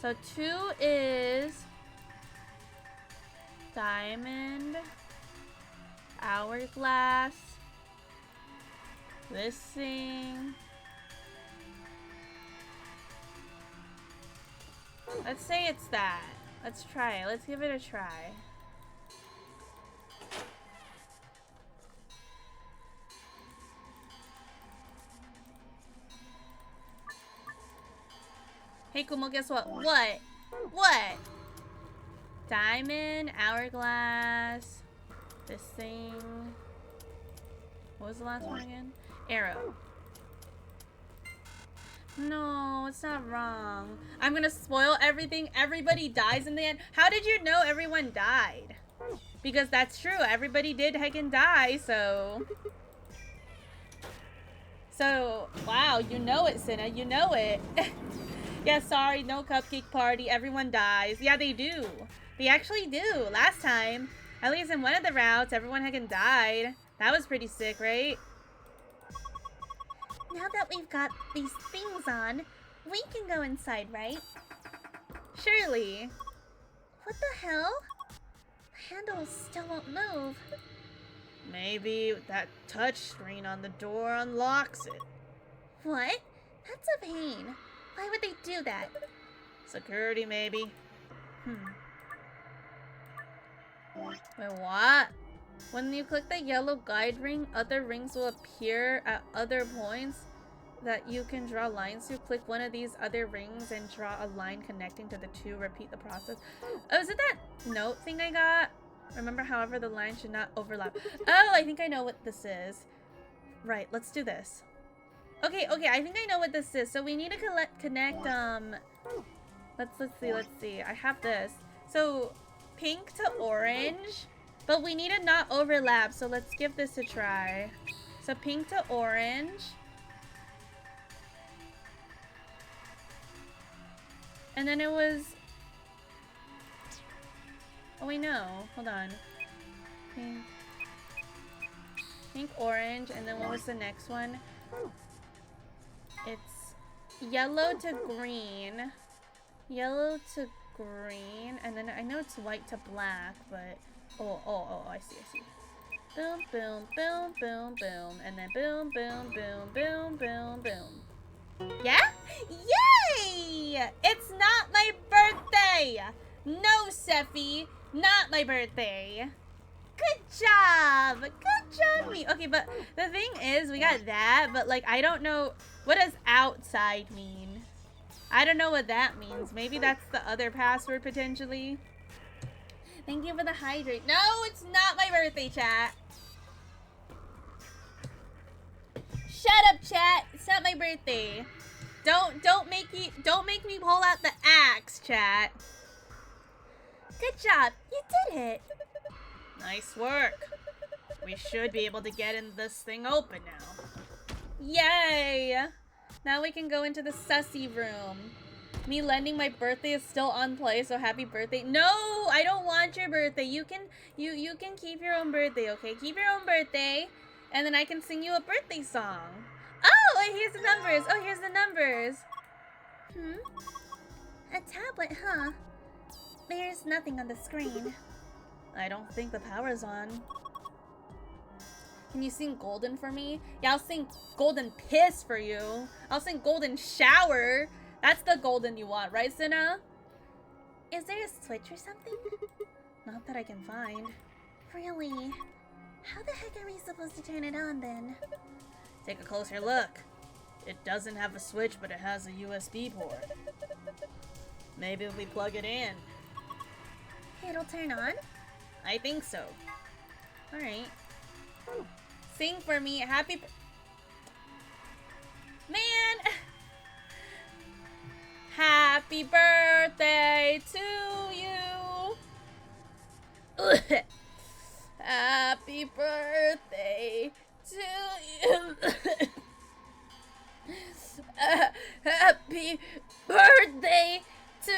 So, 2 is... Diamond. Hourglass. This thing. Let's say it's that. Let's try it. Let's give it a try. Hey Kumo, guess what? What? What? Diamond, hourglass, this thing. What was the last one again? Arrow. No, it's not wrong. I'm gonna spoil everything. Everybody dies in the end. How did you know everyone died? Because that's true. Everybody did heckin' die, so... So, wow, you know it, Cinna. You know it. Yeah, sorry, no cupcake party. Everyone dies. Yeah, they do. They actually do. Last time, at least in one of the routes, everyone heckin' died. That was pretty sick, right? Now that we've got these things on, we can go inside, right? Surely. What the hell? The handle still won't move. Maybe that touch screen on the door unlocks it. What? That's a pain. Why would they do that? Security, maybe. Wait, what? When you click the yellow guide ring, other rings will appear at other points that you can draw lines to. Click one of these other rings and draw a line connecting to the two. Repeat the process. Oh, is it that note thing I got? Remember, however, the line should not overlap. Oh, I think I know what this is. Right, let's do this. Okay, I think I know what this is. So we need to connect, let's see. I have this. So, pink to orange. But we need to not overlap, so let's give this a try. So pink to orange. And then it was... Oh wait, no. Hold on. Pink, orange, and then what was the next one? It's yellow to green. Yellow to green, and then I know it's white to black, but... Oh, I see. Boom, boom, boom, boom, boom. And then boom, boom, boom, boom, boom, boom. Yeah? Yay! It's not my birthday! No, Sephi. Not my birthday. Good job! Good job, me. Okay, but the thing is, we got that, but like, I don't know. What does outside mean? I don't know what that means. Maybe that's the other password, potentially. Thank you for the hydrate. No, it's not my birthday, chat. Shut up, chat. It's not my birthday. Don't make me pull out the axe, chat. Good job. You did it. Nice work. We should be able to get in this thing open now. Yay! Now we can go into the sussy room. Me lending my birthday is still on play, so happy birthday. No, I don't want your birthday. You can keep your own birthday, okay? Keep your own birthday, and then I can sing you a birthday song. Oh, and here's the numbers. Oh, here's the numbers. A tablet, huh? There's nothing on the screen. I don't think the power's on. Can you sing Golden for me? Yeah, I'll sing Golden Piss for you. I'll sing Golden Shower. That's the golden you want, right, Cinna? Is there a switch or something? Not that I can find. Really? How the heck are we supposed to turn it on, then? Take a closer look. It doesn't have a switch, but it has a USB port. Maybe if we plug it in. it'll turn on? I think so. Alright. Sing for me. Happy... Man! Happy birthday to you! Happy birthday to you! Happy birthday to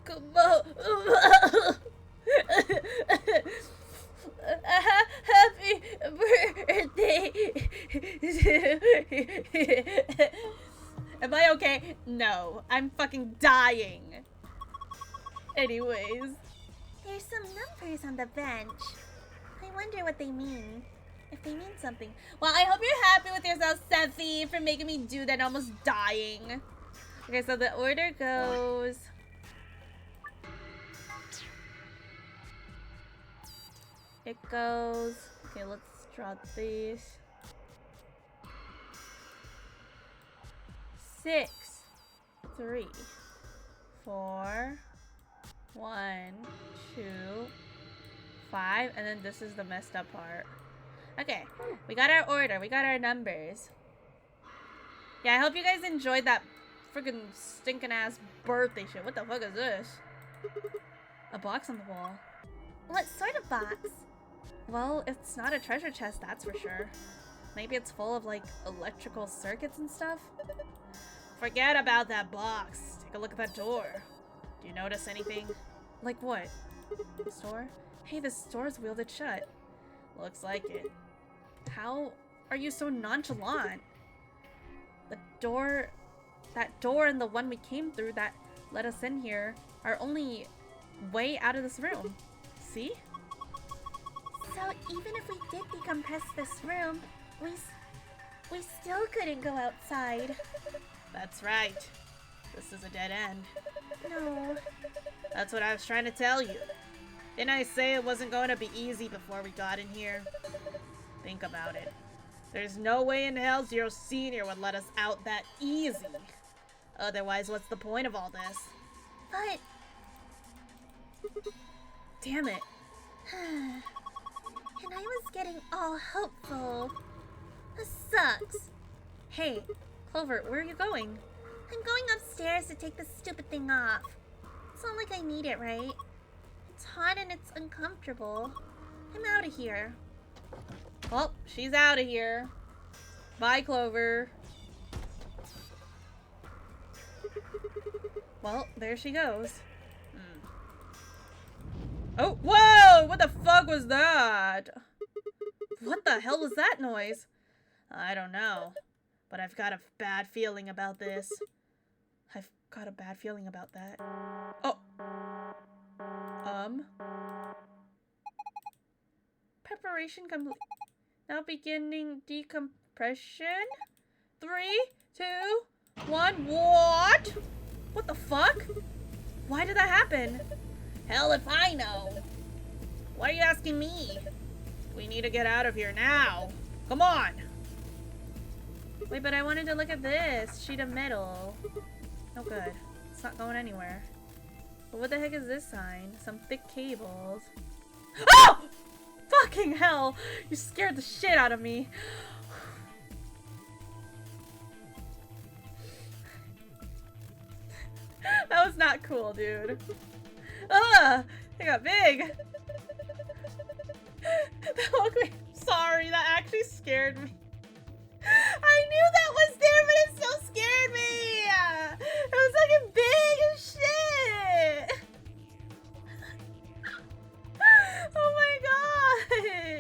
Kumo. Happy birthday. Am I okay? No, I'm fucking dying. Anyways. There's some numbers on the bench. I wonder what they mean. If they mean something. Well, I hope you're happy with yourself, Sephi, for making me do that, almost dying. Okay, so the order goes... It goes... Okay, let's draw these. 6, 3, 4, 1, 2, 5, and then this is the messed up part. Okay, we got our order, we got our numbers. Yeah, I hope you guys enjoyed that freaking stinking ass birthday shit. What the fuck is this? A box on the wall. What sort of box? Well, it's not a treasure chest, that's for sure. Maybe it's full of like electrical circuits and stuff. Forget about that box. Take a look at that door. Do you notice anything? Like what? This door? Hey, this door's wielded shut. Looks like it. How are you so nonchalant? The door... That door and the one we came through that let us in here are only way out of this room. See? So even if we did decompress this room, we still couldn't go outside. That's right. This is a dead end. No. That's what I was trying to tell you. Didn't I say it wasn't going to be easy before we got in here? Think about it. There's no way in hell your senior would let us out that easy. Otherwise, what's the point of all this? But... Damn it. And I was getting all hopeful. This sucks. Hey, Clover, where are you going? I'm going upstairs to take this stupid thing off. It's not like I need it, right? It's hot and it's uncomfortable. I'm out of here. Well, she's out of here. Bye, Clover. Well, there she goes. Oh, whoa! What the fuck was that? What the hell was that noise? I don't know. But I've got a bad feeling about this. I've got a bad feeling about that. Oh. Preparation complete. Now beginning decompression. 3, 2, 1. What? What the fuck? Why did that happen? Hell if I know. Why are you asking me? We need to get out of here now. Come on. Wait, but I wanted to look at this sheet of metal. Oh good. It's not going anywhere. But what the heck is this sign? Some thick cables. Oh! Fucking hell! You scared the shit out of me. That was not cool, dude. Ugh! They got big. Sorry, that actually scared me. I knew that was there, but it still scared me. It was fucking big as shit. Oh my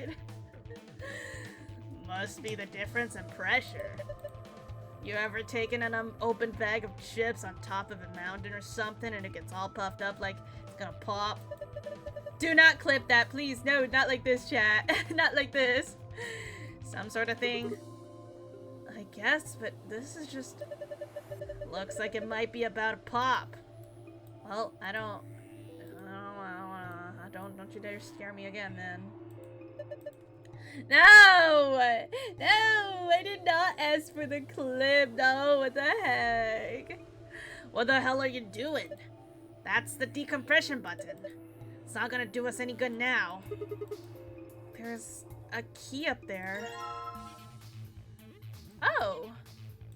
god. Must be the difference in pressure. You ever taken an open bag of chips on top of a mountain or something and it gets all puffed up like it's gonna pop? Do not clip that, please. No, not like this, chat. Not like this. Some sort of thing. I guess, but this is just... Looks like it might be about to pop. Well, don't you dare scare me again, then. No! No! I did not ask for the clip. No, what the heck? What the hell are you doing? That's the decompression button. It's not gonna do us any good now. There's a key up there. Oh!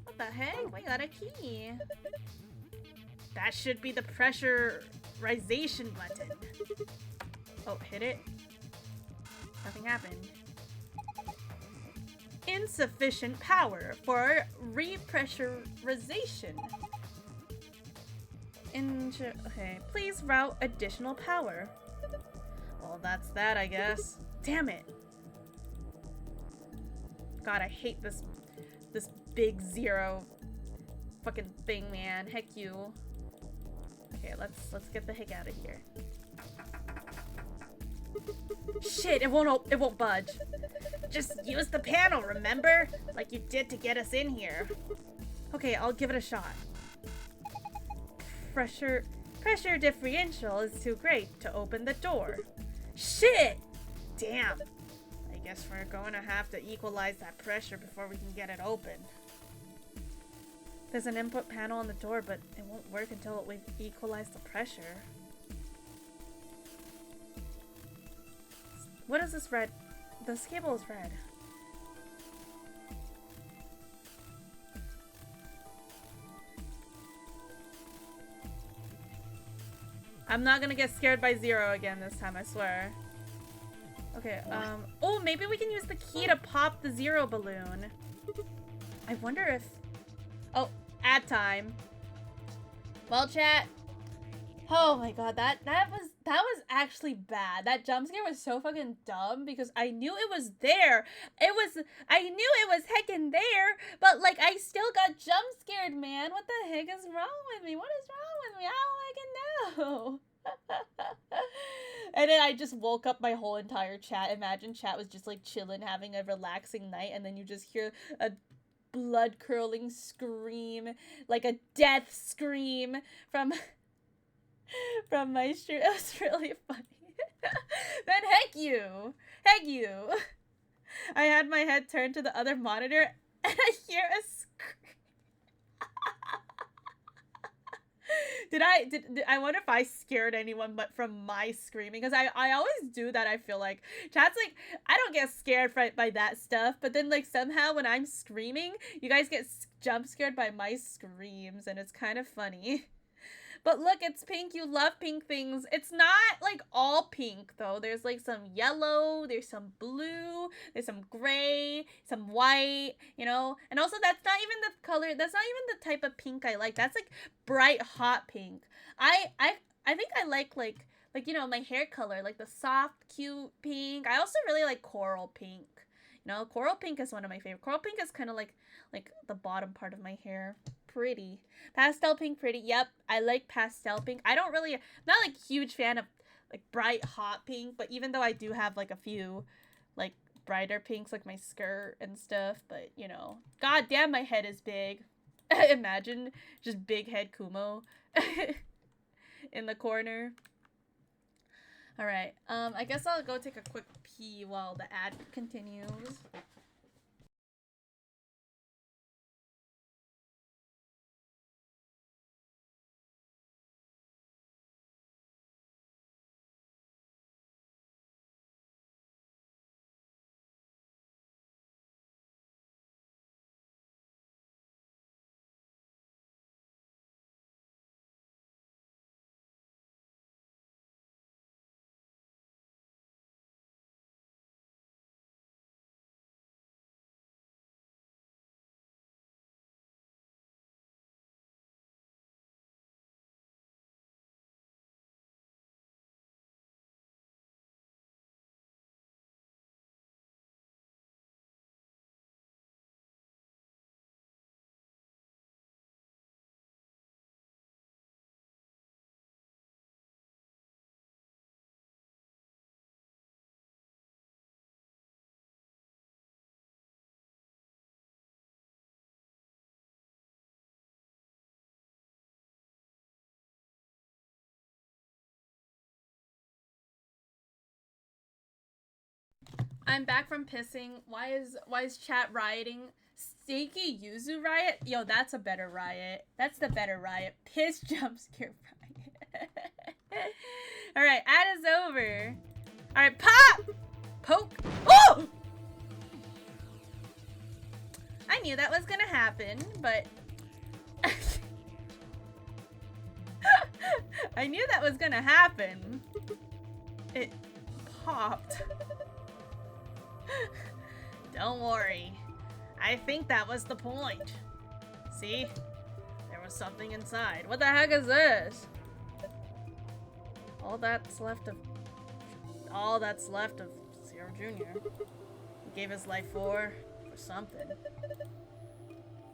What the heck? We got a key. That should be the pressurization button. Oh, hit it. Nothing happened. Insufficient power for repressurization. Okay, please route additional power. Well, that's that, I guess. Damn it. God, I hate this big zero fucking thing, man. Heck you. Okay, let's get the heck out of here. Shit, it won't budge. Just use the panel, remember? Like you did to get us in here. Okay, I'll give it a shot. Pressure differential is too great to open the door. Shit! Damn. I guess we're going to have to equalize that pressure before we can get it open. There's an input panel on the door, but it won't work until we've equalized the pressure. What is this red? This cable is red. I'm not gonna get scared by zero again this time, I swear. Okay, oh, maybe we can use the key to pop the zero balloon. I wonder if... Oh, ad time. Well, chat. Oh my god, that was actually bad. That jump scare was so fucking dumb because I knew it was there. I knew it was heckin' there, but like I still got jump scared, man. What the heck is wrong with me? What is wrong with me? I don't know. And then I just woke up my whole entire chat. Imagine chat was just like chilling, having a relaxing night, and then you just hear a blood-curdling scream, like a death scream from my stream. It was really funny. Then heck you. I had my head turned to the other monitor and I hear a scream. I wonder if I scared anyone but from my screaming, because I always do that. I feel like chat's like, I don't get scared by that stuff, but then like somehow when I'm screaming, you guys get jump scared by my screams, and it's kind of funny. But look, it's pink. You love pink things. It's not like all pink though. There's like some yellow, there's some blue, there's some gray, some white, you know? And also that's not even the color, that's not even the type of pink I like. That's like bright hot pink. I think I like you know, my hair color, like the soft, cute pink. I also really like coral pink. You know, coral pink is one of my favorite. Coral pink is kind of like the bottom part of my hair. Pretty. Pastel pink, pretty. Yep, I like pastel pink. I don't really, not like huge fan of like bright hot pink, but even though I do have like a few like brighter pinks, like my skirt and stuff, but you know, god damn, my head is big. Imagine just big head Kumo in the corner. All right, I guess I'll go take a quick pee while the ad continues. I'm back from pissing. Why is chat rioting? Stinky Yuzu riot? Yo, that's a better riot. That's the better riot. Piss jump scare riot. Alright, ad is over. Alright, pop! Poke. Oh! I knew that was gonna happen, but... I knew that was gonna happen. It popped. Don't worry. I think that was the point. See? There was something inside. What the heck is this? All that's left of Zero Jr. He gave his life for something.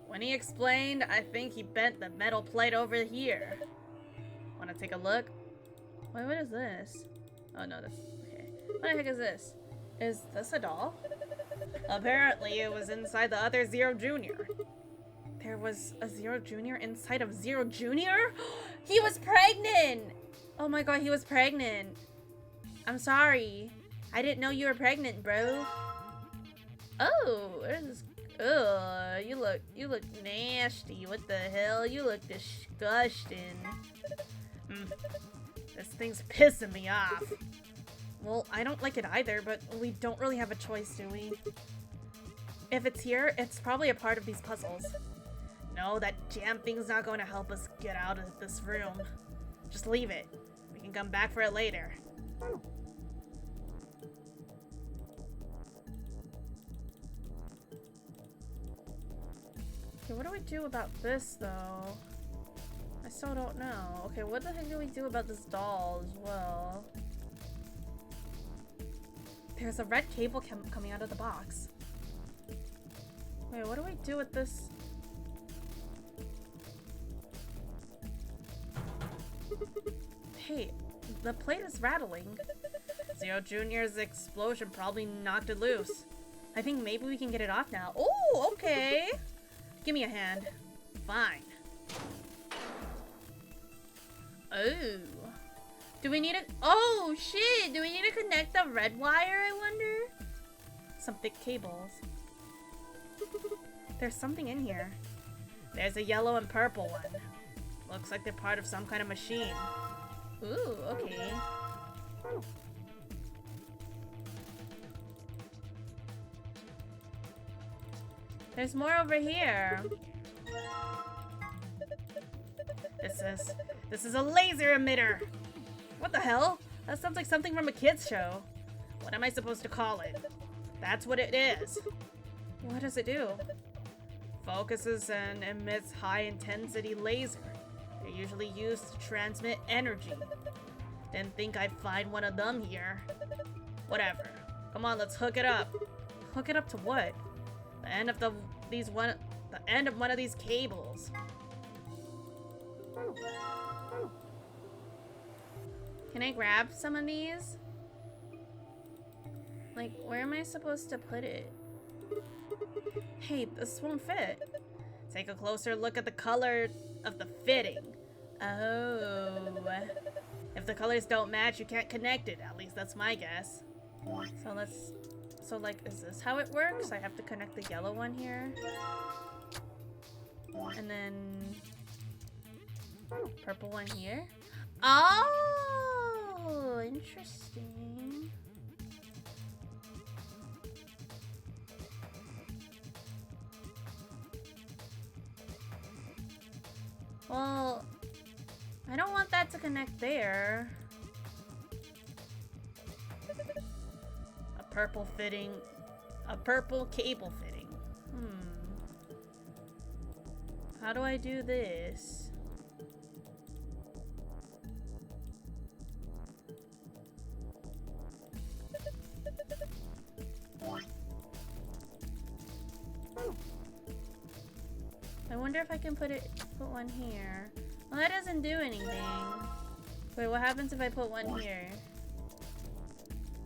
When he explained, I think he bent the metal plate over here. Wanna take a look? Wait, what is this? Oh no, that's okay. What the heck is this? Is this a doll? Apparently it was inside the other Zero Jr. There was a Zero Jr. inside of Zero Jr.? He was pregnant! Oh my god, he was pregnant. I'm sorry. I didn't know you were pregnant, bro. Oh, what is this? Ugh, you look nasty. What the hell? You look disgusting. This thing's pissing me off. Well, I don't like it either, but we don't really have a choice, do we? If it's here, it's probably a part of these puzzles. No, that damn thing's not going to help us get out of this room. Just leave it. We can come back for it later. Okay, what do we do about this, though? I still don't know. Okay, what the heck do we do about this doll as well? There's a red cable coming out of the box. Wait, what do we do with this? Hey, the plate is rattling. Zero Jr.'s explosion probably knocked it loose. I think maybe we can get it off now. Oh, okay. Give me a hand. Fine. Oh. Do we need a- Oh, shit! Do we need to connect the red wire, I wonder? Some thick cables. There's something in here. There's a yellow and purple one. Looks like they're part of some kind of machine. Ooh, okay. There's more over here. This is a laser emitter. What the hell? That sounds like something from a kid's show. What am I supposed to call it? That's what it is. What does it do? Focuses and emits high-intensity laser. They're usually used to transmit energy. Didn't think I'd find one of them here. Whatever. Come on, let's hook it up. Hook it up to what? The end of one of these cables. Can I grab some of these? Like, where am I supposed to put it? Hey, this won't fit. Take a closer look at the color of the fitting. Oh. If the colors don't match, you can't connect it. At least that's my guess. So like, is this how it works? I have to connect the yellow one here. And then purple one here. Oh, interesting. Well, I don't want that to connect there. A purple cable fitting. How do I do this? I wonder if I can put one here. Well, that doesn't do anything. Wait, what happens if I put one here?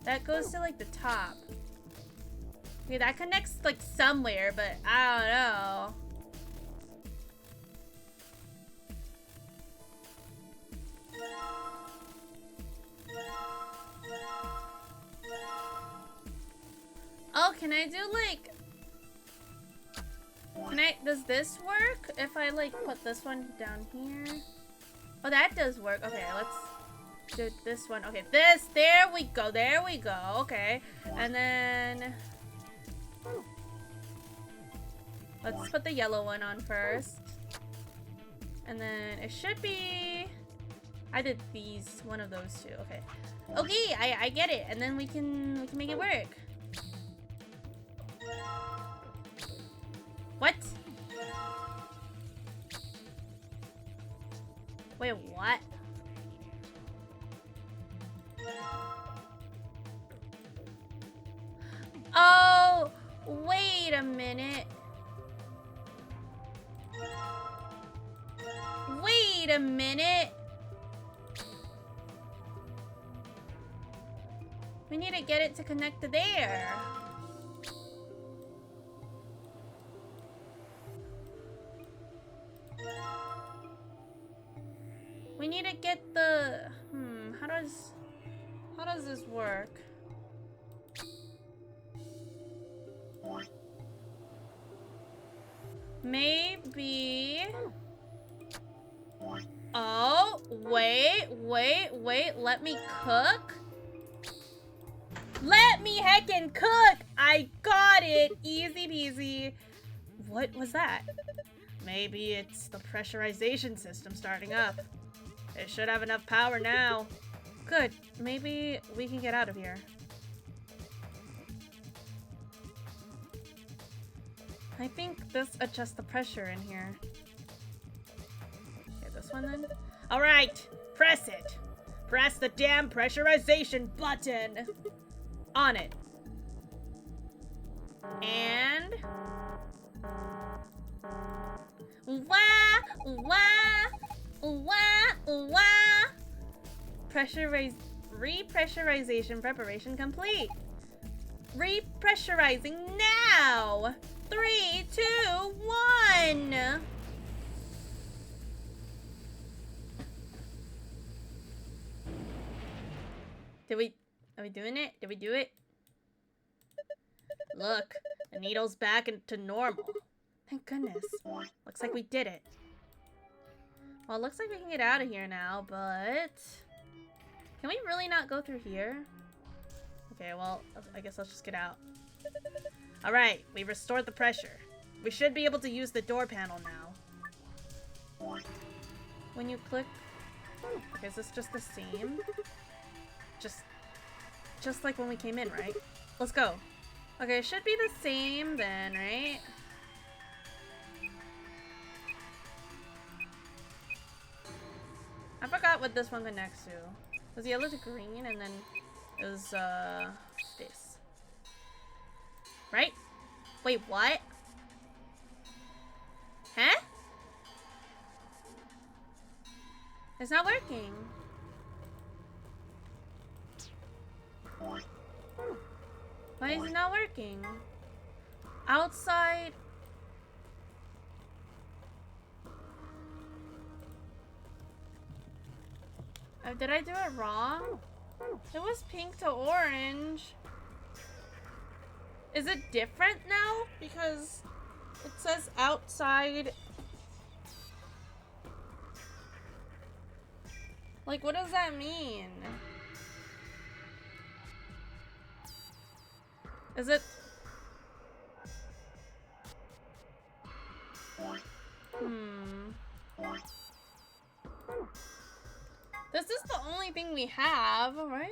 That goes to like the top. Okay, that connects like somewhere, but I don't know. Oh, can I do like... Does this work? If I like put this one down here? Oh, that does work. Okay, let's do this one. Okay, there we go, okay. And then let's put the yellow one on first. And then it should be, I did these, one of those two, okay. Okay, I get it, and then we can make it work. What? Wait, what? Oh, wait a minute. Wait a minute. We need to get it to connect to there. We need to get the how does this work? Maybe. Oh, wait, let me cook. Let me heckin' cook! I got it! Easy peasy. What was that? Maybe it's the pressurization system starting up. It should have enough power now. Good. Maybe we can get out of here. I think this adjusts the pressure in here. Okay, this one then. Alright! Press it! Press the damn pressurization button! On it. And repressurization preparation complete. Repressurizing now. 3, 2, 1. Are we doing it? Did we do it? Look, the needle's back into normal. Thank goodness. Looks like we did it. Well, it looks like we can get out of here now, but can we really not go through here? Okay, well, I guess let's just get out. Alright, we restored the pressure. We should be able to use the door panel now. When you click... Okay, is this just the same? Just like when we came in, right? Let's go. Okay, it should be the same then, right? I forgot what this one connects to. It was yellow to green, and then it was, this. Right? Wait, what? Huh? It's not working. Why is it not working? Outside. Did I do it wrong? It was pink to orange. Is it different now? Because it says outside. Like, what does that mean? Is it? This is the only thing we have, right?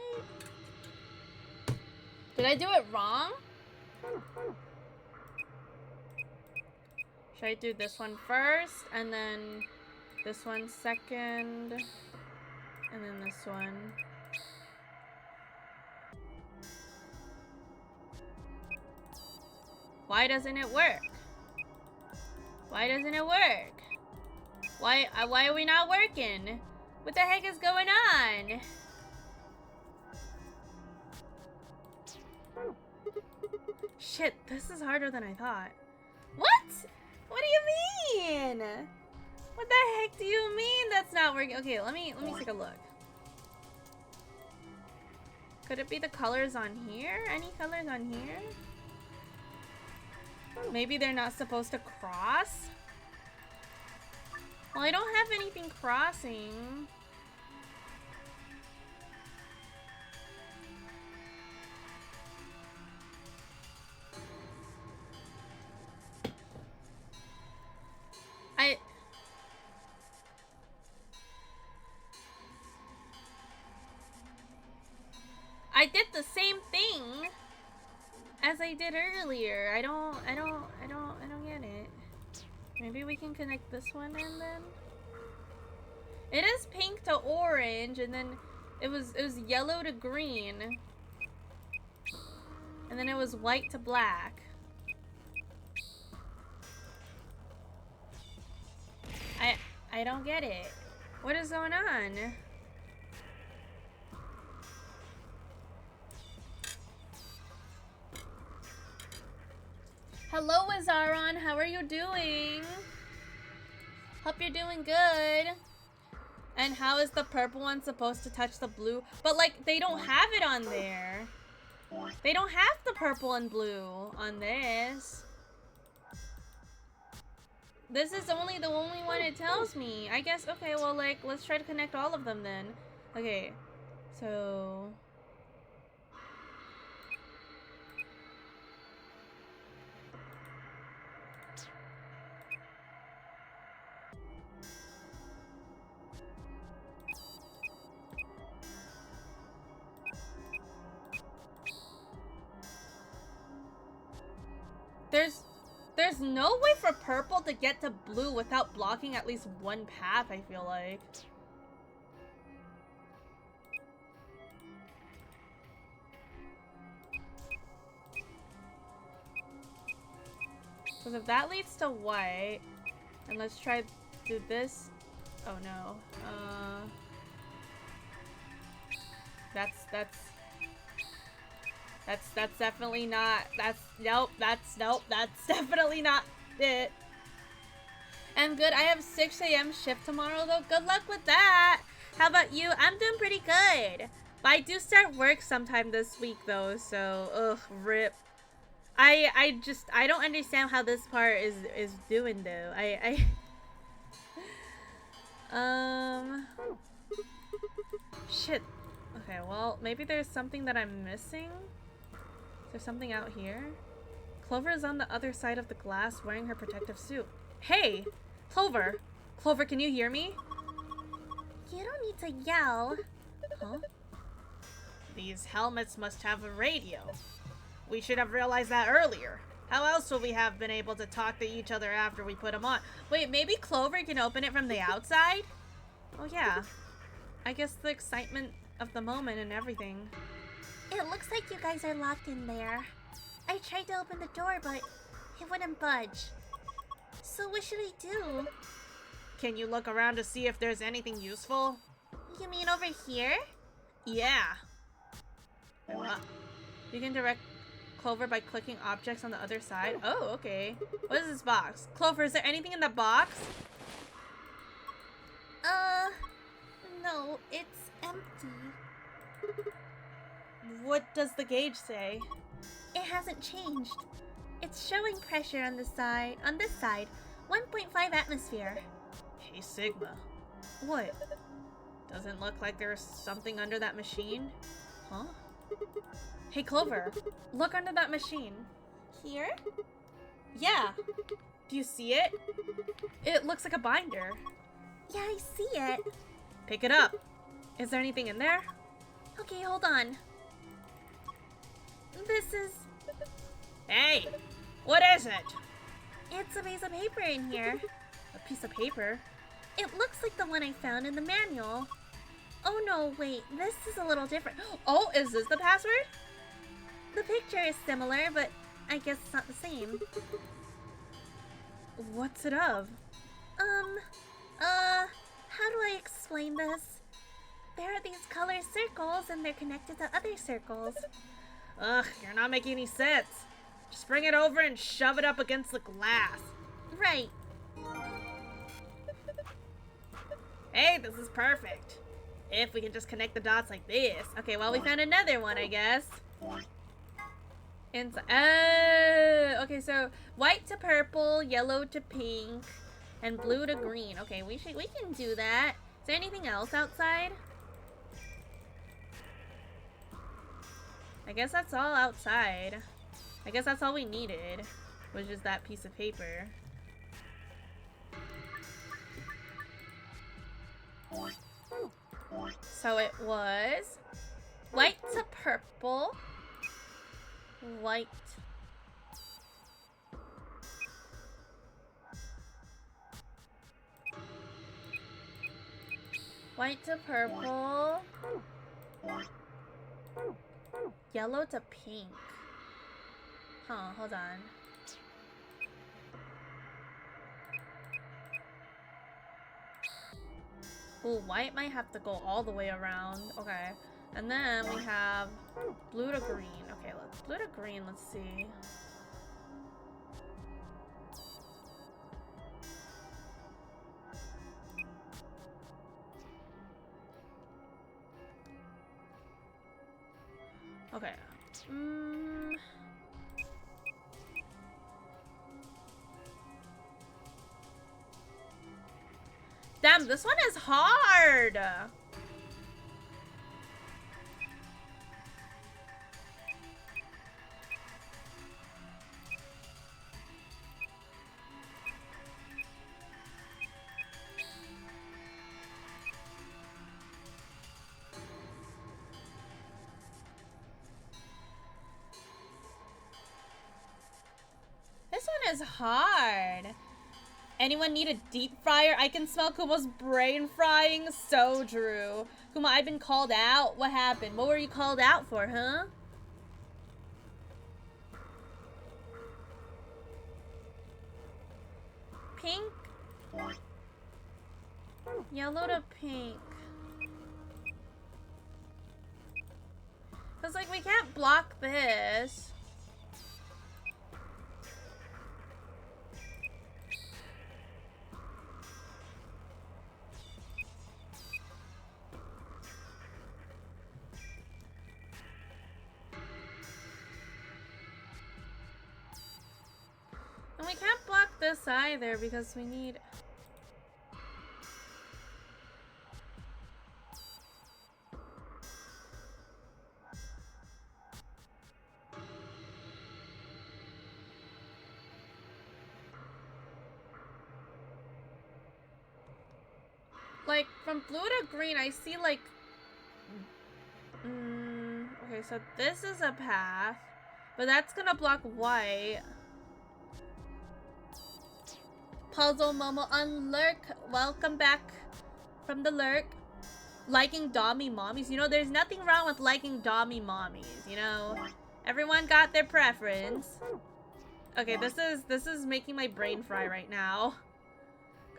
Did I do it wrong? Should I do this one first, and then this one second, and then this one? Why doesn't it work? Why doesn't it work? Why are we not working? What the heck is going on? Shit, this is harder than I thought. What? What do you mean? What the heck do you mean that's not working? Okay, let me take a look. Could it be the colors on here? Any colors on here? Maybe they're not supposed to cross? Well, I don't have anything crossing. I did the same thing as I did earlier. I don't get it. Maybe we can connect this one and then it is pink to orange, and then it was yellow to green, and then it was white to black. I don't get it. What is going on? Hello, Azaron. How are you doing? Hope you're doing good. And how is the purple one supposed to touch the blue? But like, they don't have it on there. They don't have the purple and blue on this. This is only the only one it tells me. I guess, okay, well, like, let's try to connect all of them then. Okay, so... There's no way for purple to get to blue without blocking at least one path, I feel like. Because if that leads to white, and let's try do this. Oh no. That's definitely not, that's definitely not it. I'm good. I have 6 a.m. shift tomorrow though. Good luck with that. How about you? I'm doing pretty good. But I do start work sometime this week though, so ugh, rip. I don't understand how this part is doing though. Shit. Okay, well, maybe there's something that I'm missing. Is there something out here? Clover is on the other side of the glass wearing her protective suit. Hey! Clover! Clover, can you hear me? You don't need to yell. Huh? These helmets must have a radio. We should have realized that earlier. How else would we have been able to talk to each other after we put them on? Wait, maybe Clover can open it from the outside? Oh yeah. I guess the excitement of the moment and everything. It looks like you guys are locked in there. I tried to open the door, but it wouldn't budge. So what should I do? Can you look around to see if there's anything useful? You mean over here? Yeah. Wait, what? You can direct Clover by clicking objects on the other side. Oh, okay. What is this box? Clover, is there anything in the box? No, it's empty. What does the gauge say? It hasn't changed. It's showing pressure on the side, on this side, 1.5 atmosphere. Hey, Sigma. What? Doesn't look like there's something under that machine. Huh? Hey, Clover, look under that machine. Here? Yeah. Do you see it? It looks like a binder. Yeah, I see it. Pick it up. Is there anything in there? Okay, hold on. This is... Hey! What is it? It's a piece of paper in here. A piece of paper? It looks like the one I found in the manual. Oh no, wait, this is a little different. Oh, is this the password? The picture is similar, but I guess it's not the same. What's it of? How do I explain this? There are these color circles and they're connected to other circles. Ugh, you're not making any sense. Just bring it over and shove it up against the glass. Right. Hey, this is perfect. If we can just connect the dots like this. Okay, well, we found another one, I guess. Inside. Oh, okay, so white to purple, yellow to pink, and blue to green. Okay, we can do that. Is there anything else outside? I guess that's all outside. I guess that's all we needed, was just that piece of paper. So it was white to purple, white, white to purple, yellow to pink. Huh, hold on. Ooh, white might have to go all the way around. Okay. And then we have blue to green. Okay, let's blue to green, let's see. Okay. Damn, this one is hard. This one is hard. Anyone need a deep fryer? I can smell Kuma's brain frying. So true. Kuma, I've been called out. What happened? What were you called out for, huh? Pink? Yellow to pink. Cause like we can't block this. And we can't block this either because we need... Like, from blue to green, I see like... okay, so this is a path. But that's gonna block white. Puzzle Momo on Lurk. Welcome back from the Lurk. Liking Dommy Mommies. You know, there's nothing wrong with liking Dommy Mommies, you know? Everyone got their preference. Okay, this is making my brain fry right now.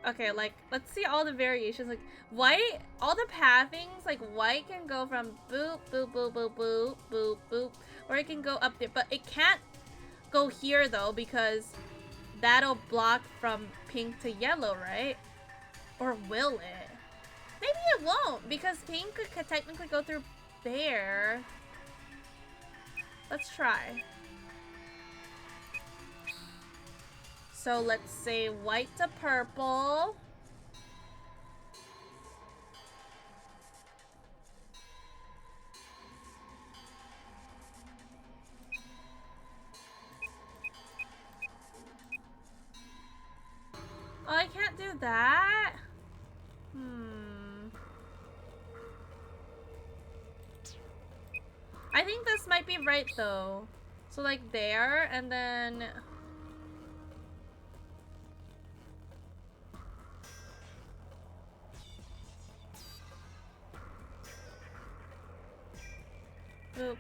Okay, like, let's see all the variations. Like, white, all the pathings, like, white can go from boop, boop, boop, boop, boop, boop, boop. Or it can go up there. But it can't go here, though, because that'll block from pink to yellow, right? Or will it? Maybe it won't, because pink could technically go through there. Let's try. So let's say white to purple. Oh, I can't do that? I think this might be right though. So like there, and then... Boop.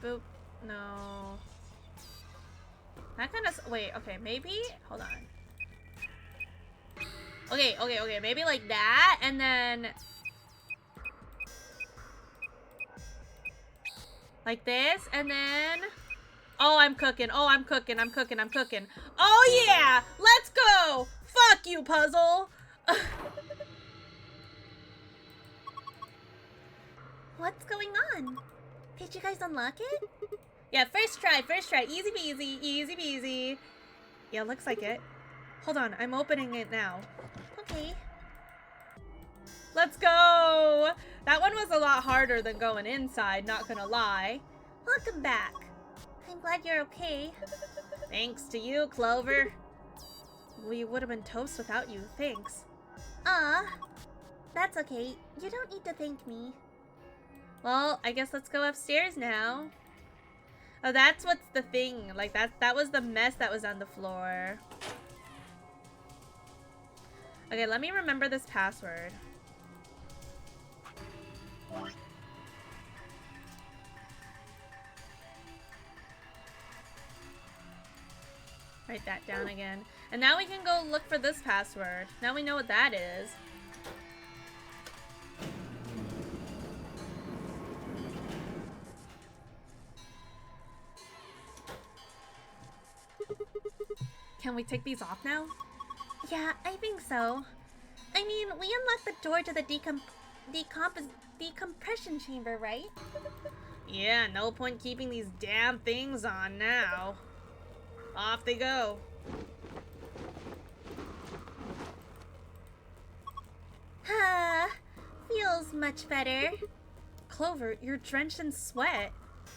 Boop. No. That kind of... Wait, okay, maybe? Hold on. Okay, maybe like that, and then... Like this, and then... Oh, I'm cooking. Oh, I'm cooking. Oh, yeah! Let's go! Fuck you, puzzle! What's going on? Did you guys unlock it? Yeah, first try, first try. Easy peasy, easy peasy. Yeah, looks like it. Hold on, I'm opening it now. Okay. Let's go! That one was a lot harder than going inside, not gonna lie. Welcome back. I'm glad you're okay. Thanks to you, Clover. We would have been toast without you, thanks. That's okay. You don't need to thank me. Well, I guess let's go upstairs now. Oh, that's what's the thing. Like, that was the mess that was on the floor. Okay, let me remember this password. Write that down again. And now we can go look for this password. Now we know what that is. Can we take these off now? Yeah, I think so. I mean, we unlocked the door to the decompression chamber, right? Yeah, no point keeping these damn things on now. Off they go. Feels much better. Clover, you're drenched in sweat.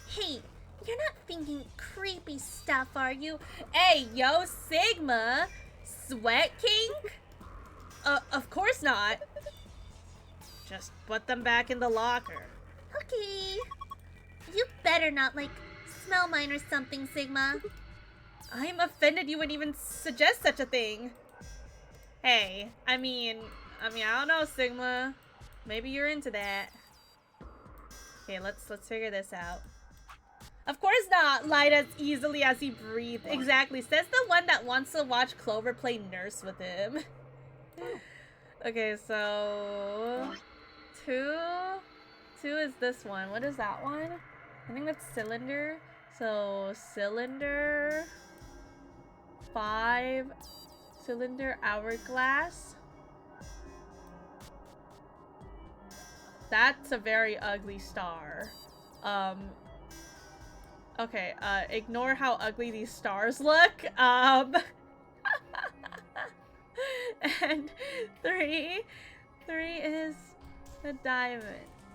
Hey, you're not thinking creepy stuff, are you? Hey, yo, Sigma! Sweat kink? Of course not. Just put them back in the locker. Okay. You better not, like, smell mine or something, Sigma. I'm offended you would even suggest such a thing. Hey, I mean, I don't know, Sigma. Maybe you're into that. Okay, let's figure this out. Of course not, lied as easily as he breathed. Exactly, says the one that wants to watch Clover play nurse with him. Okay, so... Two is this one. What is that one? I think that's cylinder. So, cylinder... 5... Cylinder hourglass. That's a very ugly star. Okay, ignore how ugly these stars look. And 3 is a diamond.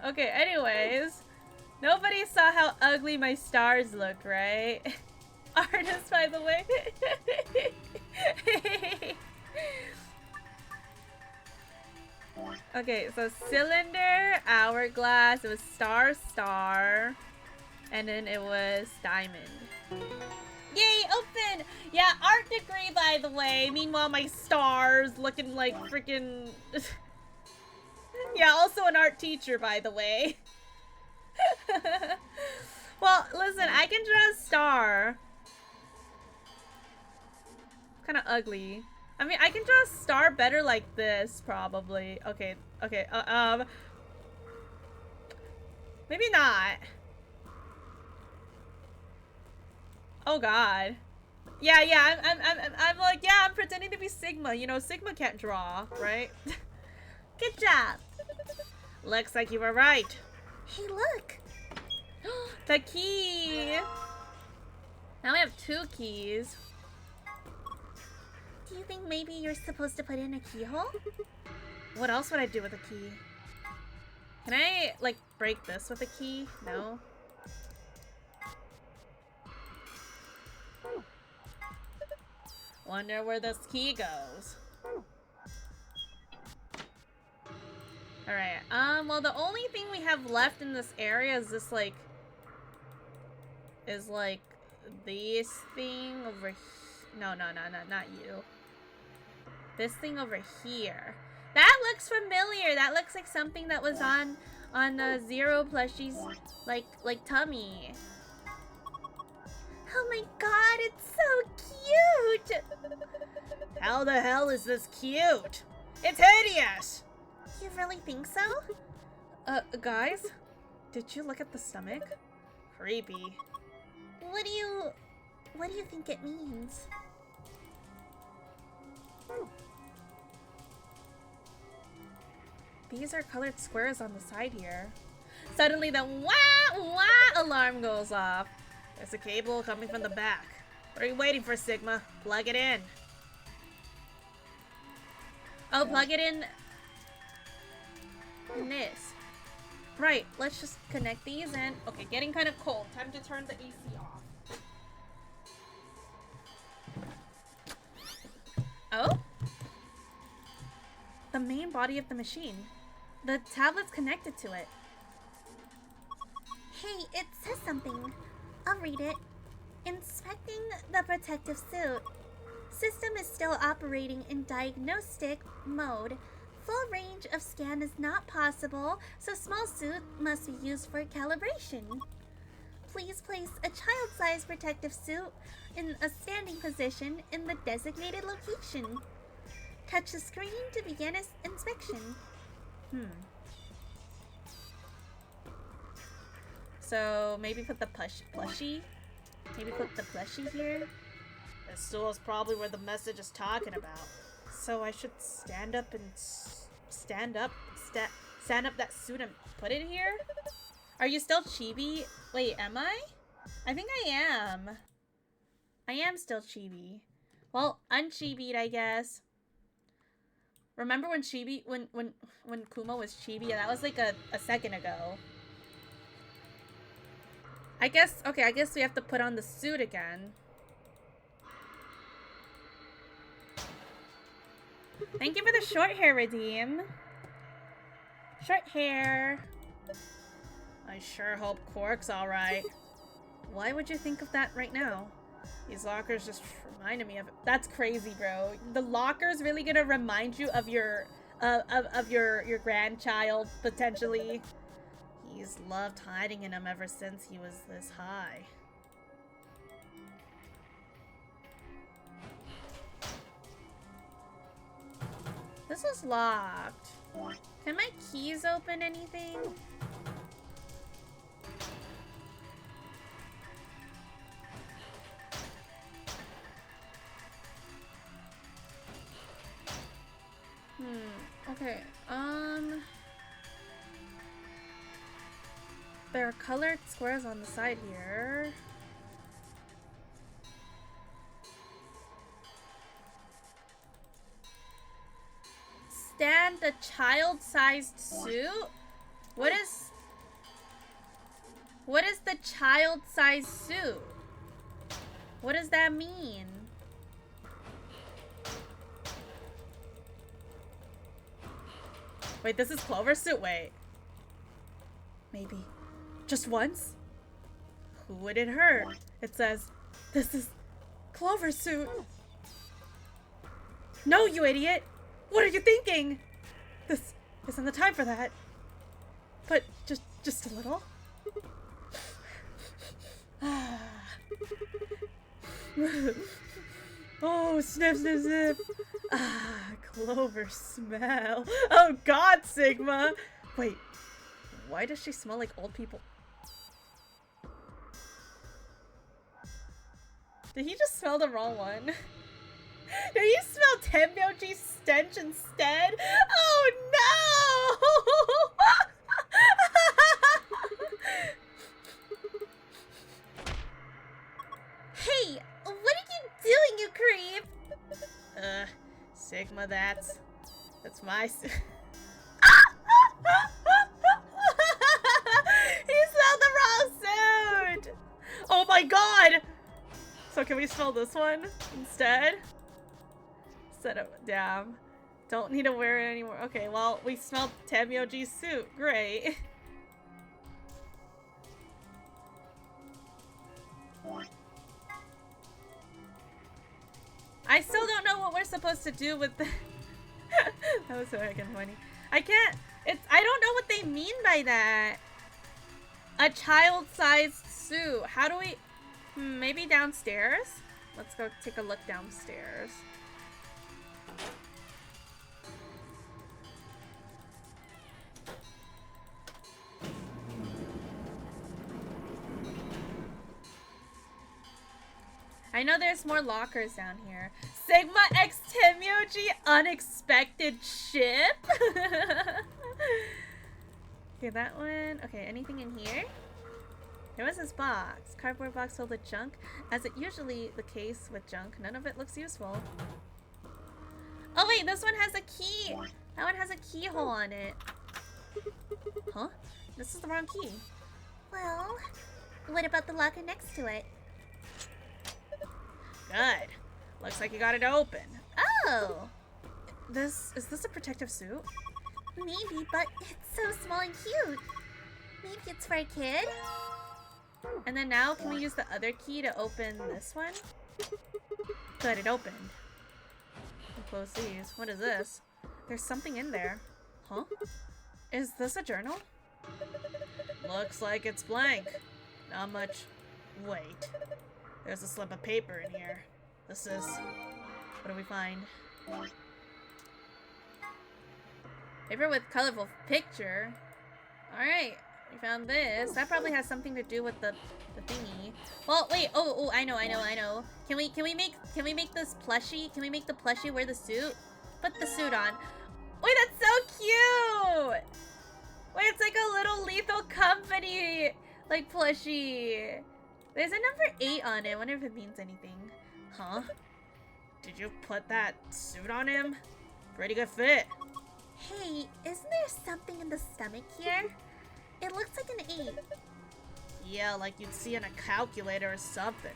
Okay, anyways. Nobody saw how ugly my stars looked, right? Artist, by the way. Okay, so cylinder, hourglass, it was star, and then it was diamond. Yay, open! Yeah, art degree, by the way. Meanwhile, my stars looking like freaking... Yeah, also an art teacher, by the way. Well, listen, I can draw a star. Kind of ugly. I mean, I can draw a star better like this, probably. Okay, maybe not. Oh god. Yeah, I'm like, yeah, I'm pretending to be Sigma. You know, Sigma can't draw, right? Good job. Looks like you were right. Hey, look. The key. Now we have 2 keys. Do you think maybe you're supposed to put in a keyhole? What else would I do with a key? Can I, like, break this with a key? No? Wonder where this key goes. Alright, well, the only thing we have left in this area is this, like... Is, like, this thing over here. No, not you. This thing over here. That looks familiar. That looks like something that was on Zero Plushie's, like tummy. Oh my god, it's so cute! How the hell is this cute? It's hideous! You really think so? Guys? Did you look at the stomach? Creepy. What do you think it means? These are colored squares on the side here. Suddenly the wah wah alarm goes off. There's a cable coming from the back. What are you waiting for, Sigma? Plug it in. Oh, plug it in this. Right, let's just connect these in. Okay, getting kind of cold. Time to turn the AC off. Oh? The main body of the machine. The tablet's connected to it. Hey, it says something. I'll read it. Inspecting the protective suit. System is still operating in diagnostic mode. Full range of scan is not possible, so small suit must be used for calibration. Please place a child-sized protective suit in a standing position in the designated location. Touch the screen to begin inspection. So maybe put the plushie. Maybe put the plushie here. This stool is probably where the message is talking about. So I should stand up that suit and put it here? Are you still chibi? Wait, am I? I think I am. I am still chibi. Well, unchibied, I guess. Remember when chibi, when Kuma was chibi? Yeah, that was like a second ago. I guess, okay, I guess we have to put on the suit again. Thank you for the short hair, Redeem. Short hair. I sure hope Quark's alright. Why would you think of that right now? These lockers just reminded me of it. That's crazy, bro. The locker's really gonna remind you of your grandchild, potentially. He's loved hiding in them ever since he was this high. This is locked. Can my keys open anything? Okay, there are colored squares on the side here. Stand a child-sized suit? What is the child-sized suit? What does that mean? Wait, this is Clover's suit? Wait. Maybe. Just once? Who would it hurt? It says, this is Clover's suit. No, you idiot! What are you thinking? This isn't the time for that. But just a little. Oh, snip, snip, snip. Ah, Clover smell. Oh God, Sigma. Wait, why does she smell like old people? Did he just smell the wrong one? Did he smell Tenmyoji's stench instead? Oh no! Hey, what are you doing, you creep? Sigma, that's my He smelled the wrong suit! Oh my God! So can we smell this one instead? Set up, damn. Don't need to wear it anymore. Okay, well, we smelled Tenmyoji's suit. Great. I still don't know what we're supposed to do with the that was so freaking funny. I don't know what they mean by that. A child-sized suit. How do we... maybe downstairs? Let's go take a look downstairs. I know there's more lockers down here. Sigma X Tenmyoji unexpected ship? Okay, that one. Okay, anything in here? There was this box. Cardboard box filled with junk. As it usually the case with junk, none of it looks useful. Oh wait, this one has a key! That one has a keyhole on it. Huh? This is the wrong key. Well, what about the locker next to it? Good. Looks like you got it open. Oh! Is this a protective suit? Maybe, but it's so small and cute. Maybe it's for a kid? And then now, can we use the other key to open this one? Good, it opened. We'll close these. What is this? There's something in there. Huh? Is this a journal? Looks like it's blank. Not much. Wait. There's a slip of paper in here. This is... What do we find? Paper with colorful picture. Alright. We found this. That probably has something to do with the thingy. Well, wait. Oh, I know. Can we make this plushie? Can we make the plushie wear the suit? Put the suit on. Wait, that's so cute! Wait, it's like a little Lethal Company like plushie. There's a number 8 on it. I wonder if it means anything. Huh? Did you put that suit on him? Pretty good fit. Hey, isn't there something in the stomach here? It looks like an 8. Yeah, like you'd see in a calculator or something.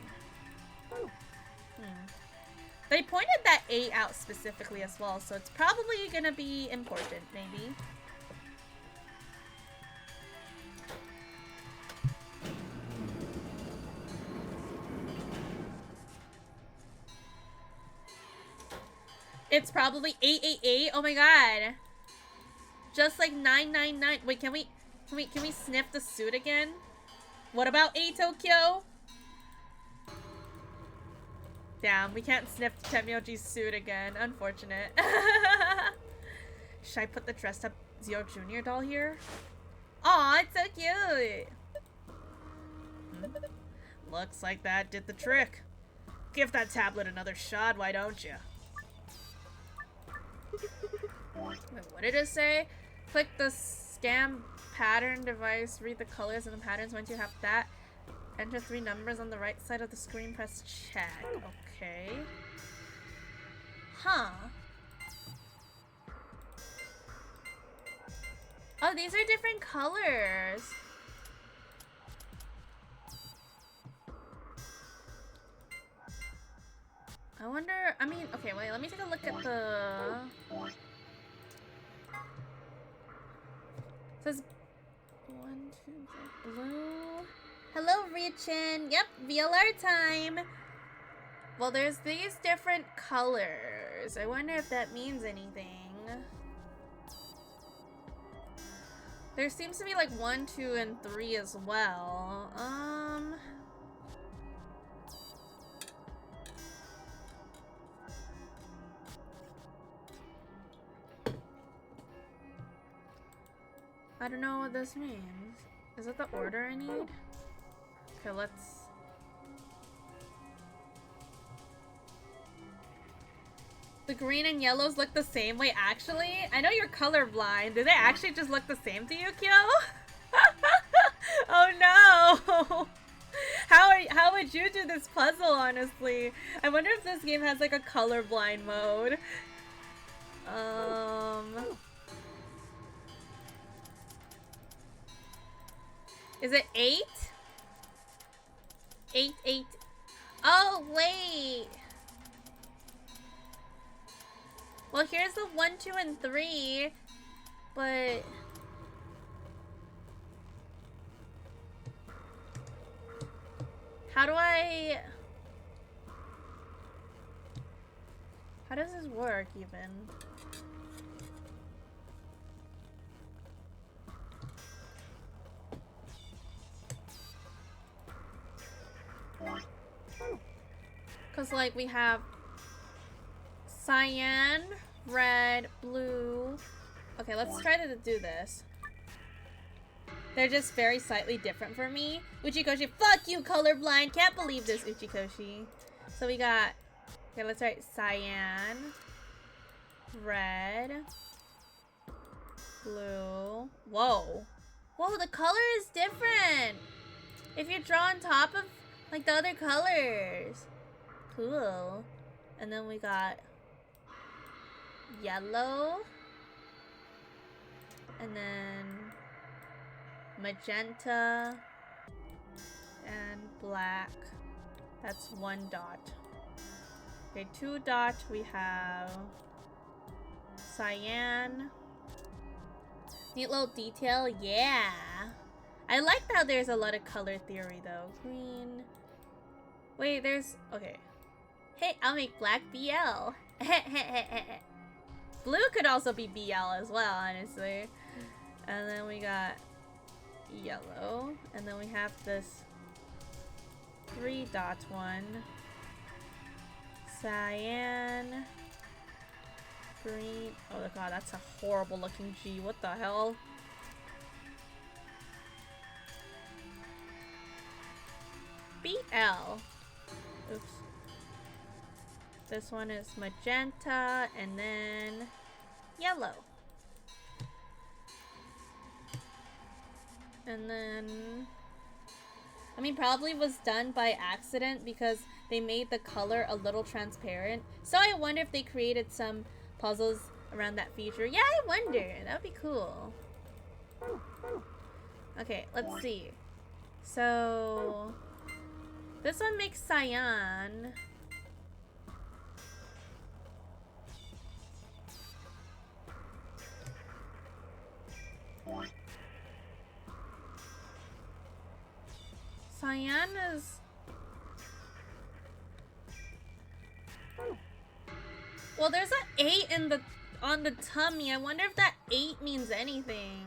They pointed that 8 out specifically as well, so it's probably gonna be important, maybe. It's probably 888. Oh my god. Just like 999. Wait, can we sniff the suit again? What about A Tokyo? Damn, we can't sniff Temyoji's suit again. Unfortunate. Should I put the dressed up Zero Jr. doll here? Aw, it's so cute. Looks like that did the trick. Give that tablet another shot, why don't you? Wait, what did it say? Click the scan pattern device, read the colors and the patterns. Once you have that, enter 3 numbers on the right side of the screen, press check. Okay. Huh. Oh, these are different colors. I wonder, I mean, okay, wait, let me take a look at the... It says 1, 2, 3, blue. Hello, Richin. Yep, VLR time. Well, there's these different colors. I wonder if that means anything. There seems to be like 1, 2, and 3 as well. I don't know what this means. Is it the order I need? Okay, let's... The green and yellows look the same. Wait, actually? I know you're colorblind. Do they actually just look the same to you, Kyo? Oh no! How would you do this puzzle, honestly? I wonder if this game has like a colorblind mode. Is it 8? 8, 8. Oh, wait. Well, here's the 1, 2, and 3. But... How do I... How does this work, even? Because, like, we have cyan, red, blue. Okay, let's try to do this. They're just very slightly different for me. Uchikoshi, fuck you, colorblind. Can't believe this, Uchikoshi. So we got... Okay, let's write cyan, red, blue. Whoa. Whoa, the color is different. If you draw on top of like the other colors. Cool. And then we got yellow. And then magenta and black. That's 1 dot. Okay, 2 dot we have cyan. Neat little detail, yeah. I like how there's a lot of color theory though. Green. Wait, there's okay. Hey, I'll make black BL. Blue could also be BL as well, honestly. And then we got yellow. And then we have this 3 dot one. Cyan. Green. Oh god, that's a horrible looking G. What the hell? BL. Oops. This one is magenta and then yellow. And then I mean probably was done by accident because they made the color a little transparent. So I wonder if they created some puzzles around that feature. Yeah, I wonder. That would be cool. Okay, let's see. So this one makes cyan. Cyan is... Well, there's an 8 in the on the tummy. I wonder if that 8 means anything.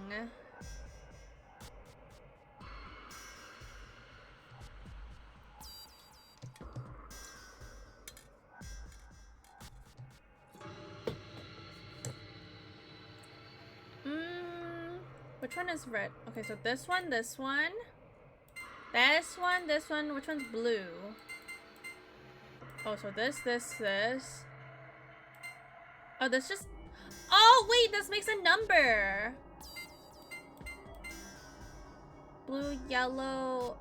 Which one is red? Okay, so this one, this one. This one, this one. Which one's blue? Oh, so this. Oh, this just... Oh, wait, this makes a number. Blue, yellow.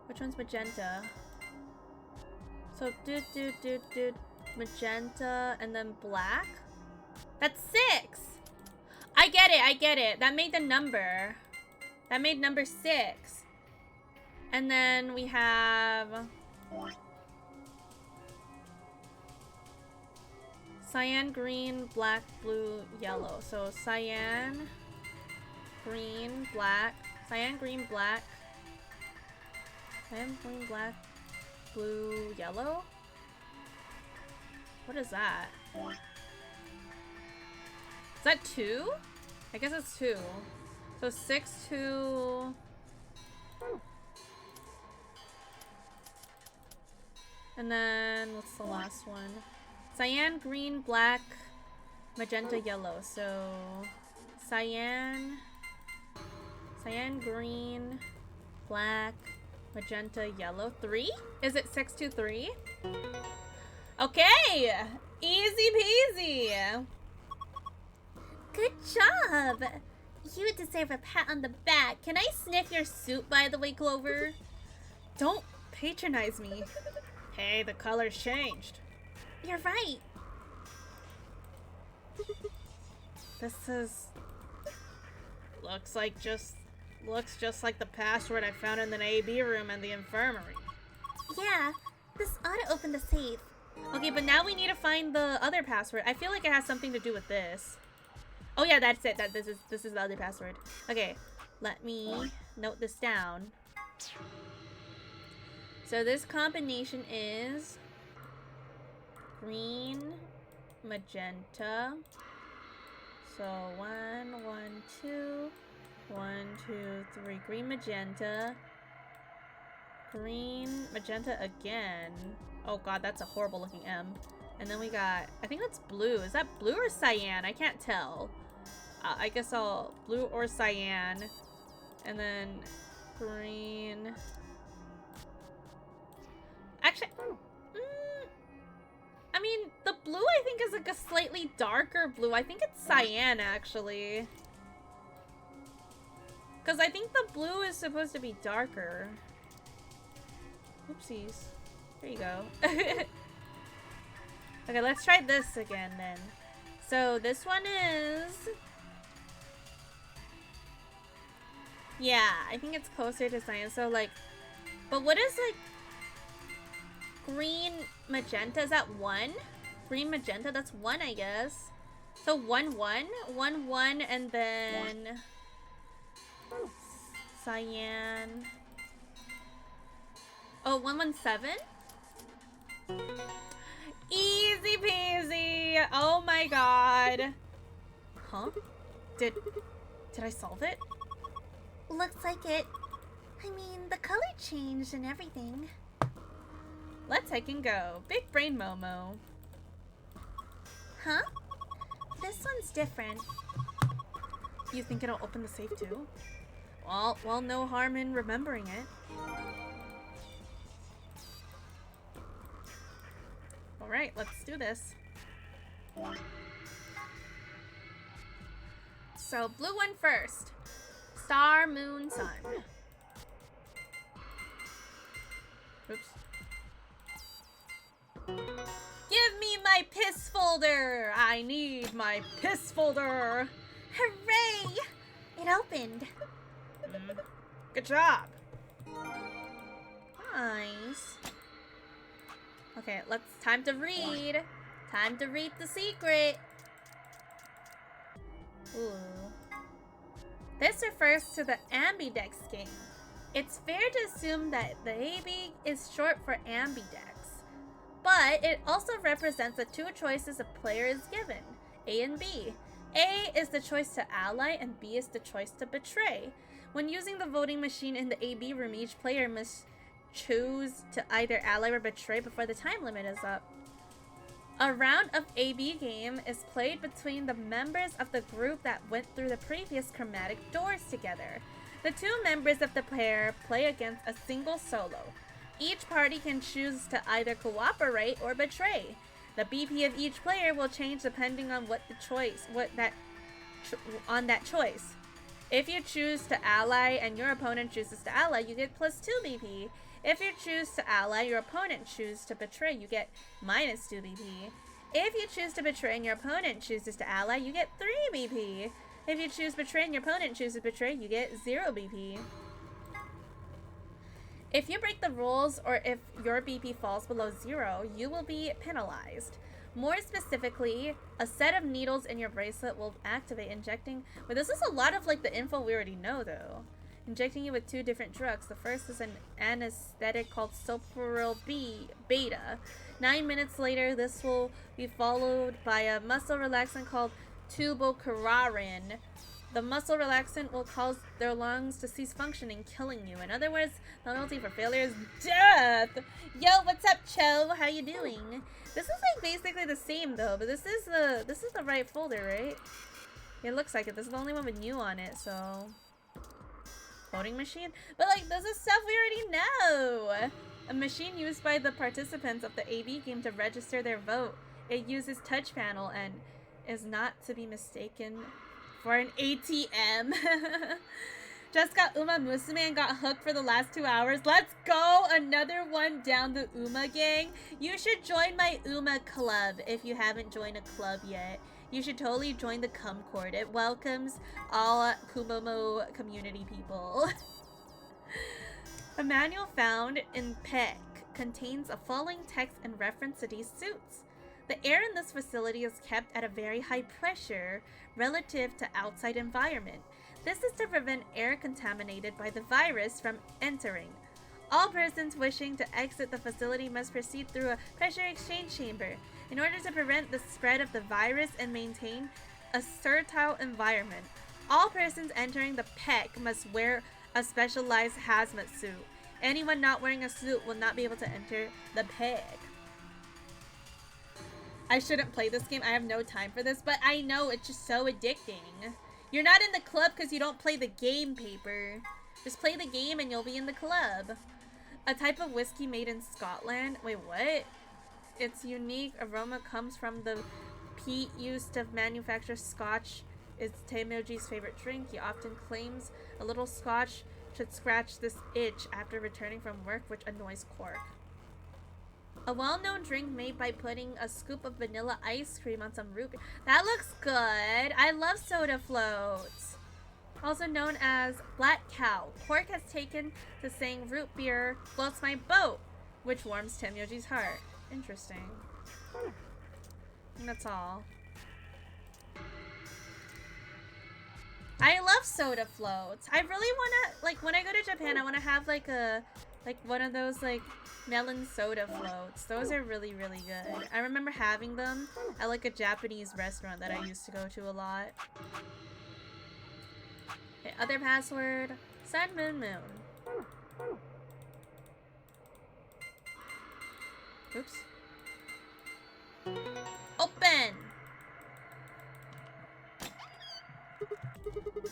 Which one's magenta? So, magenta, and then black? That's 6! I get it. That made the number. That made number 6. And then we have... Cyan, green, black, blue, yellow. So cyan, green, black. Cyan, green, black. Cyan, green, black, blue, yellow? What is that? Is that 2? I guess it's 2. So 6, 2... And then, what's the last one? Cyan, green, black, magenta, yellow. So, cyan, green, black, magenta, yellow. 3? Is it 6, 2, 3? Okay! Easy peasy! Good job! You deserve a pat on the back. Can I sniff your soup, by the way, Clover? Don't patronize me. Hey, the color's changed. You're right. This is... Looks just like the password I found in the AB room in the infirmary. Yeah, this ought to open the safe. Okay, but now we need to find the other password. I feel like it has something to do with this. Oh yeah, that's it. This is the other password. Okay, let me note this down. So this combination is green, magenta. So 1, 1, 2, 1, 2, 3. Green, magenta. Green, magenta again. Oh god, that's a horrible looking M. And then we got, I think that's blue. Is that blue or cyan? I can't tell. I guess I'll blue or cyan. And then green. Actually, I mean, the blue I think is like a slightly darker blue. I think it's cyan actually. Because I think the blue is supposed to be darker. Oopsies. There you go. Okay, let's try this again then. So this one is... Yeah, I think it's closer to science. So like... But what is like... Green magenta? Is that 1? Green magenta? That's 1, I guess. So 1, 1. 1, 1, and then... Cyan... Oh, 1, 1, 7? Easy peasy! Oh my god. Huh? Did I solve it? Looks like it. I mean, the color changed and everything. Let's take and go. Big brain Momo. Huh? This one's different. You think it'll open the safe too? Well, no harm in remembering it. Alright, let's do this. So, blue one first. Star, moon, sun. Oops. Give me my piss folder! I need my piss folder! Hooray! It opened. Good job! Nice. Okay, time to read. Time to read the secret. Ooh. This refers to the ambidex game. It's fair to assume that the AB is short for ambidex, but it also represents the two choices a player is given, A and B. A is the choice to ally and B is the choice to betray. When using the voting machine in the AB room, each player must choose to either ally or betray before the time limit is up. A round of AB game is played between the members of the group that went through the previous chromatic doors together. The two members of the pair play against a single solo. Each party can choose to either cooperate or betray. The BP of each player will change depending on that choice. If you choose to ally and your opponent chooses to ally, you get +2 BP. If you choose to ally, your opponent chooses to betray, you get -2 BP. If you choose to betray and your opponent chooses to ally, you get 3 BP. If you choose betray and your opponent chooses to betray, you get 0 BP. If you break the rules or if your BP falls below 0, you will be penalized. More specifically, a set of needles in your bracelet will activate, injecting... But this is a lot of like the info we already know though. Injecting you with 2 different drugs. The first is an anesthetic called sulfonyl beta. 9 minutes later, this will be followed by a muscle relaxant called tubocurarin. The muscle relaxant will cause their lungs to cease functioning, killing you. In other words, the penalty for failure is death. Yo, what's up, Cho? How you doing? This is like basically the same though, but this is the right folder, right? It looks like it. This is the only one with new on it, so voting machine. But like, this is stuff we already know. A machine used by the participants of the AB game to register their vote. It uses touch panel and is not to be mistaken for an ATM. Just got Uma Musume and got hooked for the last 2 hours. Let's go! Another one down the Uma gang. You should join my Uma club if you haven't joined a club yet. You should totally join the Kumcord. It welcomes all Kumomo community people. A manual found in PEC contains a following text in reference to these suits. The air in this facility is kept at a very high pressure relative to outside environment. This is to prevent air contaminated by the virus from entering. All persons wishing to exit the facility must proceed through a pressure exchange chamber. In order to prevent the spread of the virus and maintain a sterile environment, all persons entering the PEC must wear a specialized hazmat suit. Anyone not wearing a suit will not be able to enter the PEC. I shouldn't play this game. I have no time for this, but I know it's just so addicting. You're not in the club because you don't play the game, Paper. Just play the game and you'll be in the club. A type of whiskey made in Scotland. Wait, what? Its unique aroma comes from the peat used to manufacture scotch. It's Temoji's favorite drink. He often claims a little scotch should scratch this itch after returning from work, which annoys Quark. A well-known drink made by putting a scoop of vanilla ice cream on some root beer. That looks good. I love soda floats. Also known as Black Cow. Quark has taken to saying root beer floats my boat, which warms Tenyoji's heart. Interesting. I think that's all. I love soda floats. I really wanna, like, when I go to Japan, I wanna have like one of those like melon soda floats. Those are really, really good. I remember having them at like a Japanese restaurant that I used to go to a lot. Okay, other password. Sun, moon, moon. Oops. Open!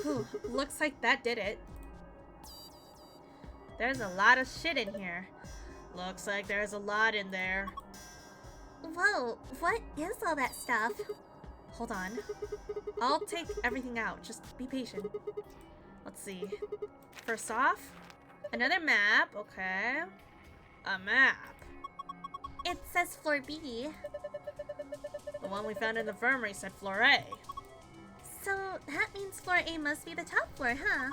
Whew, looks like that did it. There's a lot of shit in here. Looks like there's a lot in there. Whoa, what is all that stuff? Hold on. I'll take everything out. Just be patient. Let's see. First off, another map. Okay. A map. It says floor B. The one we found in the infirmary said floor A. So that means floor A must be the top floor, huh?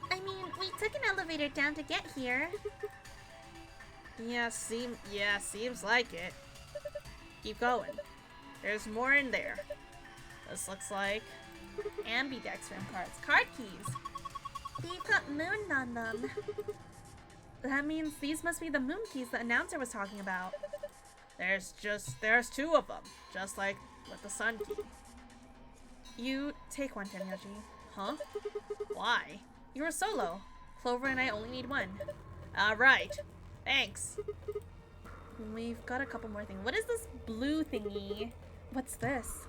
I mean, we took an elevator down to get here. Yeah, seems like it. Keep going. There's more in there. This looks like ambidextrous cards. Card keys. They've got moon on them. That means these must be the moon keys the announcer was talking about. There's two of them, just like with the sun key. You take one, Tenyoji. Huh? Why? You were solo. Clover and I only need one. Right. Thanks. We've got a couple more things. What is this blue thingy? What's this?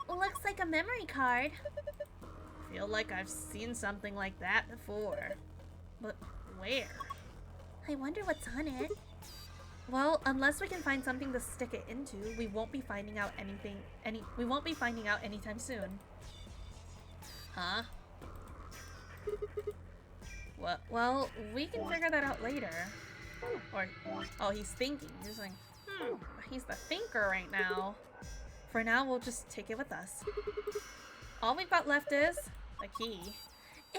Looks like a memory card. Feel like I've seen something like that before. But where? I wonder what's on it. Well, unless we can find something to stick it into, we won't be finding out anytime soon. Huh? Well, we can figure that out later. Or, oh, he's thinking. He's like, he's the thinker right now. For now, we'll just take it with us. All we've got left is the key.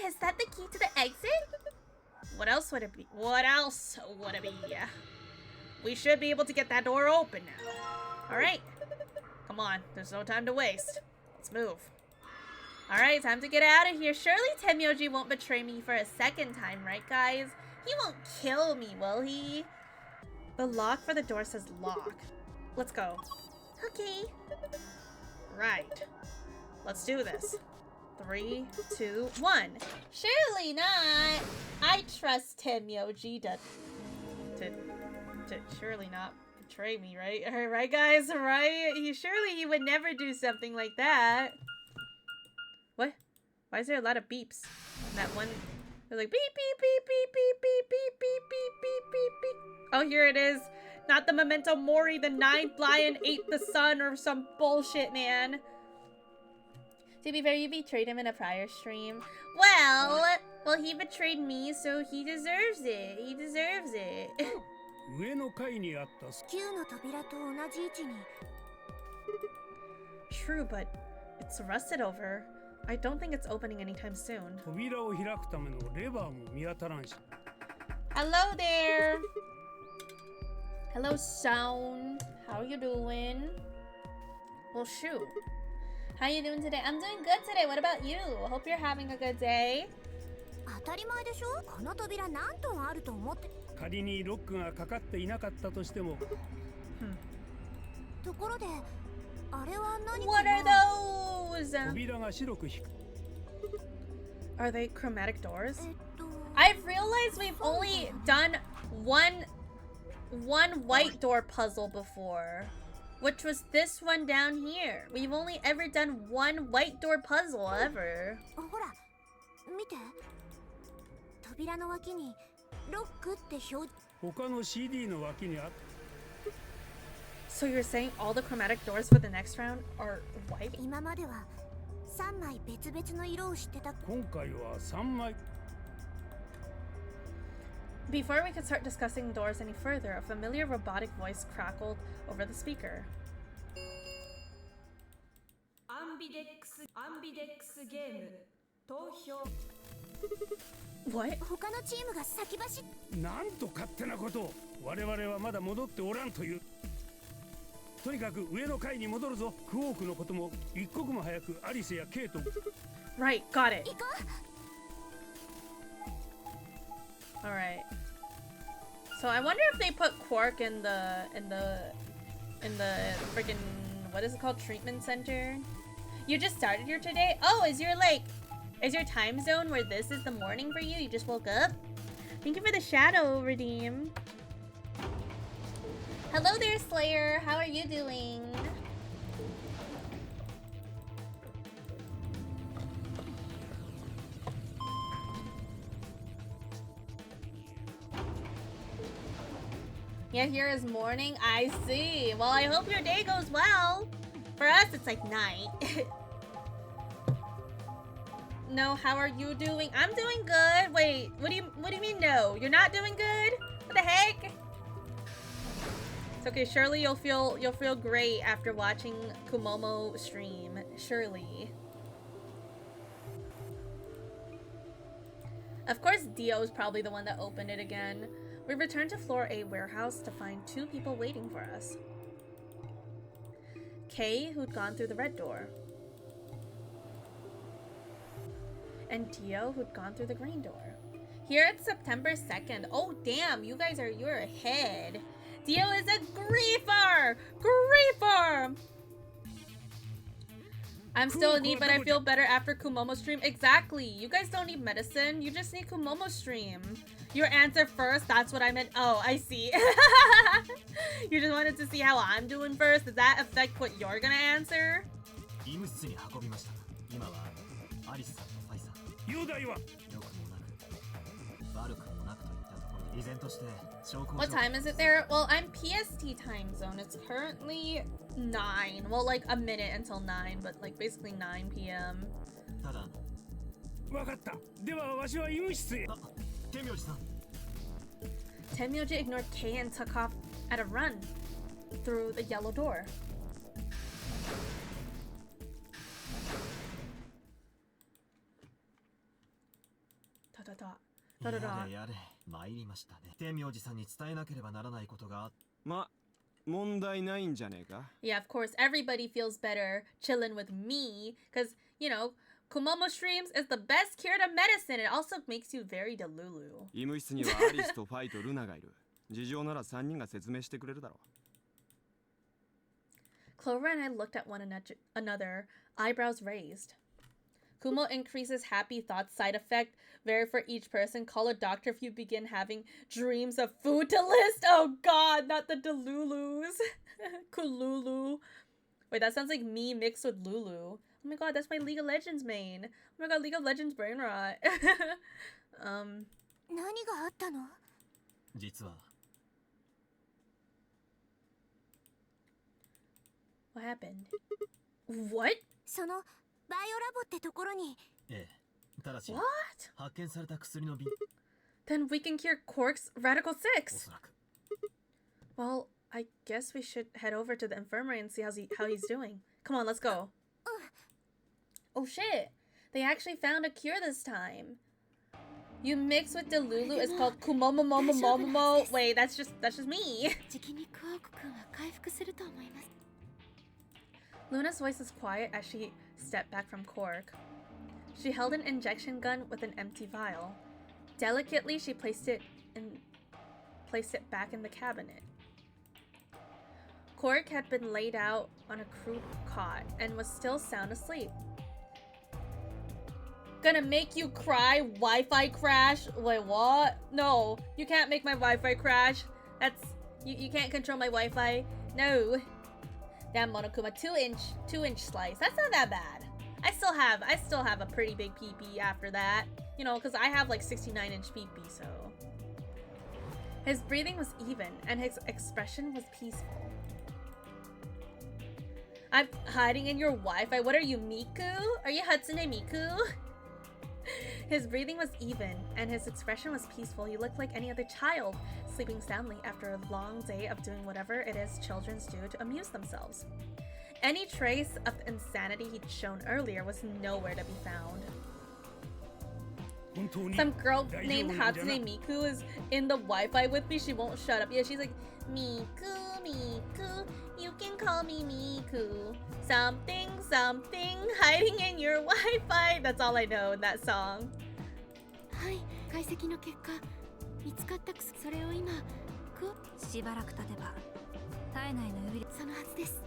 Is that the key to the exit? What else would it be? What else would it be? We should be able to get that door open now. Alright. Come on, there's no time to waste. Let's move. Alright, time to get out of here. Surely Tenyoji won't betray me for a second time, right guys? He won't kill me, will he? The lock for the door says lock. Let's go. Okay. Right. Let's do this. 3, 2, 1. Surely not. I trust Tenyoji to surely not betray me, right? Right, guys? Right? Surely he would never do something like that. What? Why is there a lot of beeps? And that one, they're like beep, beep, beep, beep, beep, beep, beep, beep, beep, beep, beep, beep. Oh, here it is. Not the Memento Mori, the 9th lion ate the sun or some bullshit, man. To be fair, you betrayed him in a prior stream. Well, he betrayed me, so he deserves it. He deserves it. 上の階にあった Q の扉と同じ位置に True, but it's rusted over. I don't think it's opening anytime soon. 扉を開くためのレバーも見当たらんし Hello there. Hello, Sound. How are you doing? Well, shoot. How you doing today? I'm doing good today. What about you? Hope you're having a good day. 当たり前でしょこの扉何トンあると思って仮にロックがかかっていなかったとしてもところであれは何か What are な those? 扉が白く光る Are they chromatic doors? I've realized we've only done one white door puzzle before, which was this one down here. We've only ever done one white door puzzle ever. ほら見て扉の脇にロックって表他の CD の脇にあった So you're saying all the chromatic doors for the next round are white? 今までは3枚別々の色を知ってた。今回は3枚。 Before we could start discussing doors any further, a familiar robotic voice crackled over the speaker. アンビデックスゲーム投票。 What? 他のチームが先走っ。なんと勝手なことを。我々はまだ戻っておらんという。とにかく上の階に戻るぞ。クオークのことも一刻も早くアリスやケイト。 Right, got it. 行こう。 Alright. So I wonder if they put Quark in the freaking, what is it called, treatment center? You just started here today? Oh, is your time zone where this is the morning for you? You just woke up? Thank you for the shadow redeem. Hello there, Slayer. How are you doing? Yeah, here is morning. I see. Well, I hope your day goes well. For us, it's like night. No, how are you doing? I'm doing good. Wait, what do you mean no? You're not doing good? What the heck? It's okay, surely you'll feel great after watching Kumomo stream. Surely. Of course, Dio is probably the one that opened it again. We returned to floor A warehouse to find 2 people waiting for us. Kay, who'd gone through the red door. And Dio, who'd gone through the green door. Here it's September 2nd. Oh damn, you're ahead. Dio is a griefer! Griefer! I'm still in need, but I feel better after Kumomo stream. Exactly. You guys don't need medicine. You just need Kumomo stream. Your answer first, that's what I meant. Oh, I see. You just wanted to see how I'm doing first. Does that affect what you're gonna answer? 医務室に運びました。今はアリスさんとファイさん。雄大は良くもなく、悪くもなくといったところ。依然として証拠。 What time is it there? Well, I'm PST time zone. It's currently 9. Well, like a minute until 9, but like basically 9 p.m. ただ、分かった。ではわしは医務室へ。天明寺さん。Tenmyoji ignored Kay and took off at a run through the yellow door. Da da da. やれやれ、参りましたね。天明寺さんに伝えなければならないことが。ま、問題ないんじゃねえか。 Yeah, of course, everybody feels better chilling with me, because, you know, Kumomo streams is the best cure to medicine. It also makes you very delulu. 医務室にはアリスとファイとルナがいる。事情なら3人が説明してくれるだろう。 Clover and I looked at one another, eyebrows raised. Kumo increases happy thoughts side effect. Vary for each person. Call a doctor if you begin having dreams of food to list. Oh god, not the delulus. Kululu. Wait, that sounds like me mixed with Lulu. Oh my god, that's my League of Legends main. Oh my god, League of Legends brain rot. 何があったの？実は。What happened? What? そのバイオラボってところに。ええ。ただし、 What? 発見された薬の瓶。 Then we can cure Quark's Radical お 6. そらく。 Well, I guess we should head over to the infirmary and see how he's doing. Come on, let's go. Oh shit! They actually found a cure this time. You mix with Delulu. It's called Kumomomomomomo. Wait, that's just me. じきにクオーク君は回復すると思います。 Luna's voice is quiet as she stepped back from Quark. She held an injection gun with an empty vial. Delicately, she placed it back in the cabinet. Quark had been laid out on a crude cot and was still sound asleep. Gonna make you cry? Wi-Fi crash? Wait, what? No, you can't make my Wi-Fi crash. That's you can't control my Wi-Fi. No. Damn, Monokuma, 2-inch slice. That's not that bad. I still have a pretty big PP after that. You know, because I have like 69-inch PP, so. His breathing was even, and his expression was peaceful. I'm hiding in your Wi-Fi. What are you, Miku? Are you Hatsune Miku? His breathing was even, and his expression was peaceful. He looked like any other child, sleeping soundly after a long day of doing whatever it is children do to amuse themselves. Any trace of the insanity he'd shown earlier was nowhere to be found. Some girl named Hatsune Miku is in the Wi-Fi with me. She won't shut up. Yeah, she's like, Miku, Miku, you can call me Miku. Something, something, hiding in your Wi-Fi. That's all I know in that song. はい、解析の結果、見つかった薬、それを今、しばらく経てば、体内のウイルス、そのはずです。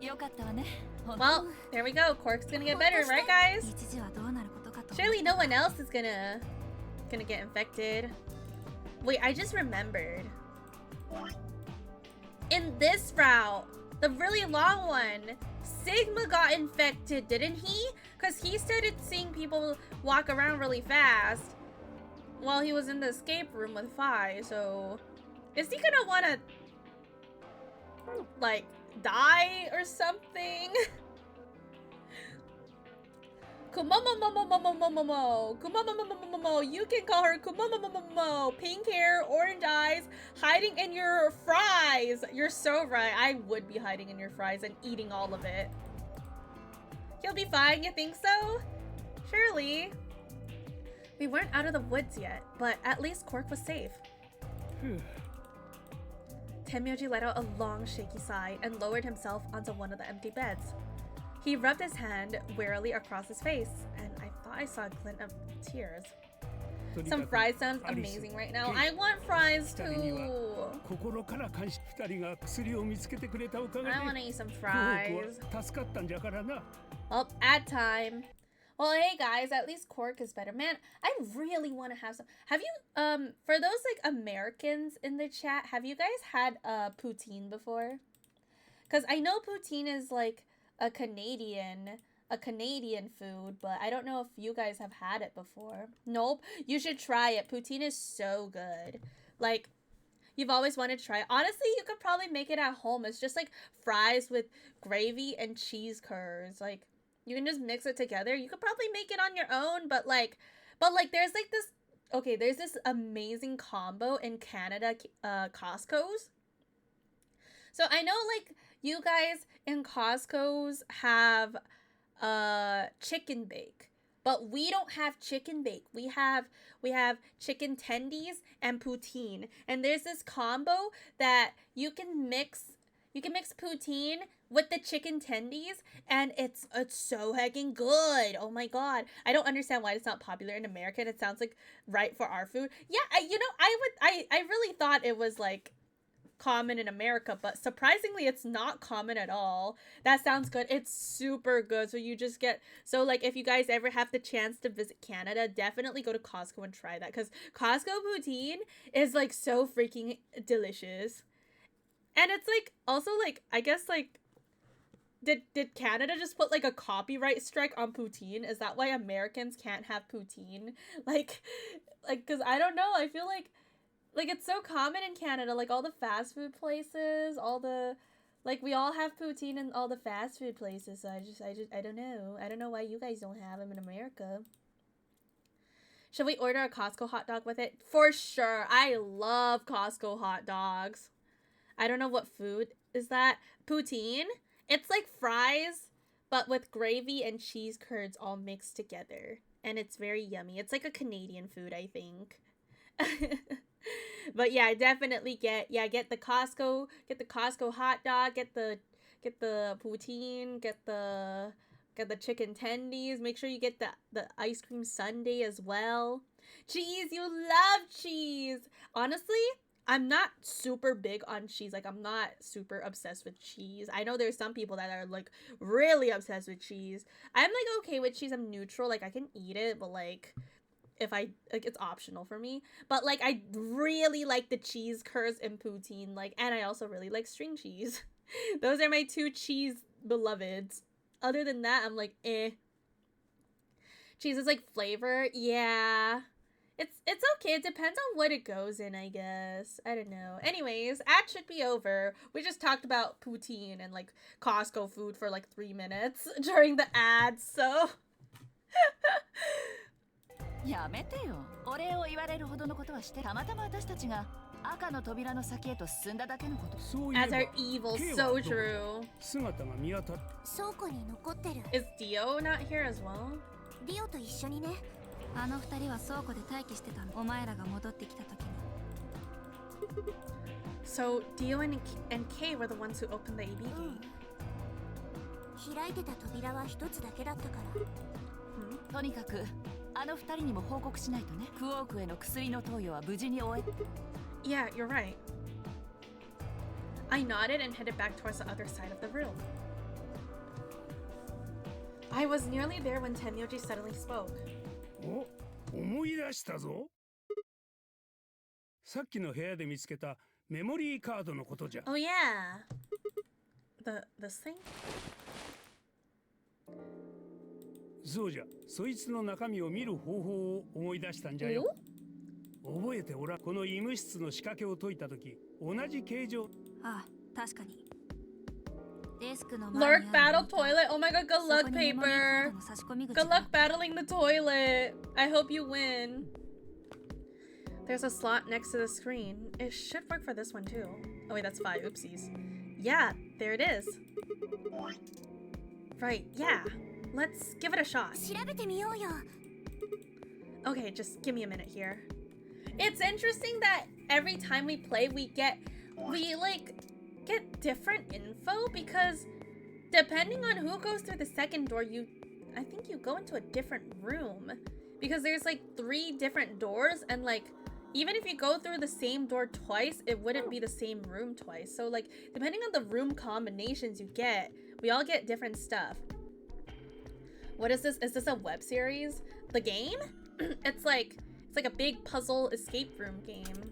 よかったわね。Well, there we go. Cork's gonna get better, right, guys? 一時はどうなることかと。 Surely no one else is gonna get infected. Wait, I just remembered. In this route, the really long one, Sigma got infected, didn't he? Because he started seeing people walk around really fast while he was in the escape room with Fi. So, is he gonna want to, like, die or something? Kumomomomomomomomomo. Kumomomomomomo. You can call her Kumomomomomo. Pink hair, orange eyes, hiding in your fries. You're so right. I would be hiding in your fries and eating all of it. He'll be fine, you think so? Surely. We weren't out of the woods yet, but at least Cork was safe. Tenmyoji let out a long, shaky sigh and lowered himself onto one of the empty beds. He rubbed his hand wearily across his face, and I thought I saw a glint of tears. Some fries sounds amazing right now. I want fries too. I want to eat some fries. Well, ad time. Well, hey guys, at least Cork is better. Man, I really want to have some. Have you, for those like Americans in the chat, have you guys had poutine before? Because I know poutine is like a Canadian food, but I don't know if you guys have had it before. Nope, you should try it. Poutine is so good. Like, you've always wanted to try it. Honestly, you could probably make it at home. It's just like fries with gravy and cheese curds. Like, you can just mix it together. You could probably make it on your own, but there's like this, okay, there's this amazing combo in Canada, Costco's. So I know like you guys in Costco's have chicken bake, but we don't have chicken bake. We have chicken tendies and poutine. And there's this combo that you can mix poutine with the chicken tendies, and it's so heckin' good. Oh my god. I don't understand why it's not popular in America. It sounds like right for our food. Yeah, I really thought it was like common in America, but surprisingly it's not common at all. That sounds good. It's super good. So you just get, so like if you guys ever have the chance to visit Canada, definitely go to Costco and try that, because Costco poutine is like so freaking delicious. And it's like also like, I guess like, did Canada just put like a copyright strike on poutine? Is that why Americans can't have poutine? Like because I don't know, I feel like it's so common in Canada, like all the fast food places, all the, like we all have poutine in all the fast food places. So I don't know why you guys don't have them in America. Should we order a Costco hot dog with it? For sure. I love Costco hot dogs. I don't know what food is that. Poutine? It's like fries, but with gravy and cheese curds all mixed together. And it's very yummy. It's like a Canadian food, I think. But yeah, definitely get the Costco hot dog, get the poutine, get the chicken tendies. Make sure you get the ice cream sundae as well. Cheese, you love cheese. Honestly, I'm not super big on cheese. Like, I'm not super obsessed with cheese. I know there's some people that are like really obsessed with cheese. I'm like okay with cheese. I'm neutral. Like, I can eat it, but like if I like, it's optional for me. But like, I really like the cheese curds and poutine. Like, and I also really like string cheese. Those are my two cheese beloveds. Other than that, I'm like, eh. Cheese is like flavor. Yeah. It's okay. It depends on what it goes in, I guess. I don't know. Anyways, ad should be over. We just talked about poutine and like Costco food for like 3 minutes during the ads, so やめてよ。お礼を言われるほどのことはして、たまたま私たちが赤の扉の先へと進んだだけのこと。そういえ as ば our evil, ケイは so どこ true. 姿が見当たっ倉庫に残ってる。 Is Dio not here as well? ディオと一緒にね。あの二人は倉庫で待機してたの。お前らが戻ってきた時に。 So Dio and Kay were the ones who opened the AB gate. 開いてた扉は一つだけだったから。とにかくあの二人にも報告しないとね。クオークへの薬の投与は無事に終え。Yeah, you're right. I nodded and headed back towards the other side of the room. I was nearly there when Tenmyoji suddenly spoke. お、思い出したぞ。さっきの部屋で見つけたメモリーカードのことじゃ。 Oh yeah. This thing? そうじゃ、そいつの中身を見る方法を思い出したんじゃよ。覚えておら、この医務室の仕掛けを解いたとき、同じ形状。ああ、確かに。デスクの前 Lurk にある battle toilet. Oh my god, good そ luck, こにメモリーカー paper. ドの差し込み口 Good が luck battling the toilet. I hope you win. There's a slot next to the screen. It should work for this one too. Oh wait, that's 5. Oopsies. Yeah, there it is. Right, yeah. Let's give it a shot. 調べてみようよ。 Okay, just give me a minute here. It's interesting that every time we play, we get different info because depending on who goes through the second door, I think you go into a different room because there's like 3 different doors and like even if you go through the same door twice, it wouldn't be the same room twice. So like depending on the room combinations you get, we all get different stuff. What is this? Is this a web series? The game? It's like a big puzzle escape room game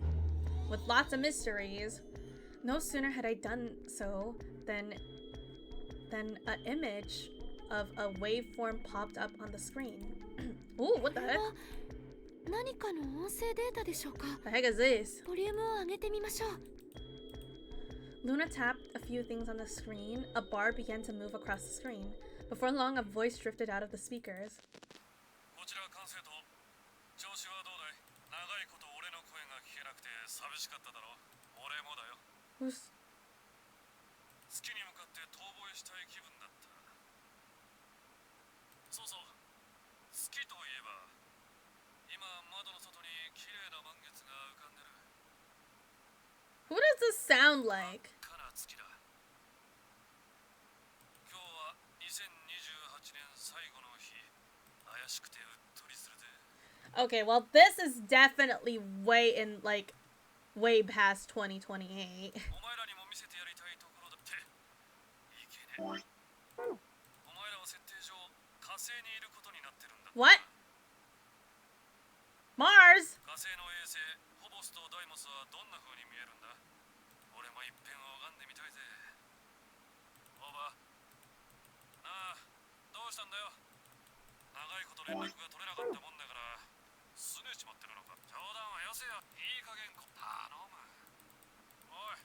with lots of mysteries. No sooner had I done so than an image of a waveform popped up on the screen. Ooh, what the heck? 何かの音声データでしょうか。 The heck is this? ボリュームを上げてみましょう。 Luna tapped a few things on the screen. A bar began to move across the screen. Before long, a voice drifted out of the speakers. こちら管制塔。調子はどうだい？長いこと俺の声が聞けなくて寂しかっただろう。俺もだよ。 Who's... 月に向かって遠吠えしたい気分だった。そうそう。月といえば、今窓の外に綺麗な満月が浮かんでる。 Who does this sound like? 真っ赤な月だ。今日は2028年最後の日。怪しくてうっとりするぜ。 Okay, well, this is definitely way past 2028. お前らにも見せてやりたいところだって。いけね。お前らは設定上火星にいることになってるんだ。 What? Mars? 火星の衛星ホボスとダイモスはどんな風に見えるんだ？俺も一遍拝んでみたいぜ。オーバー。なあ、どうしたんだよ。長いこと連絡が取れなかったもんだから拗ねちまってるのか。冗談はよせよ。いい加減頼む。おい、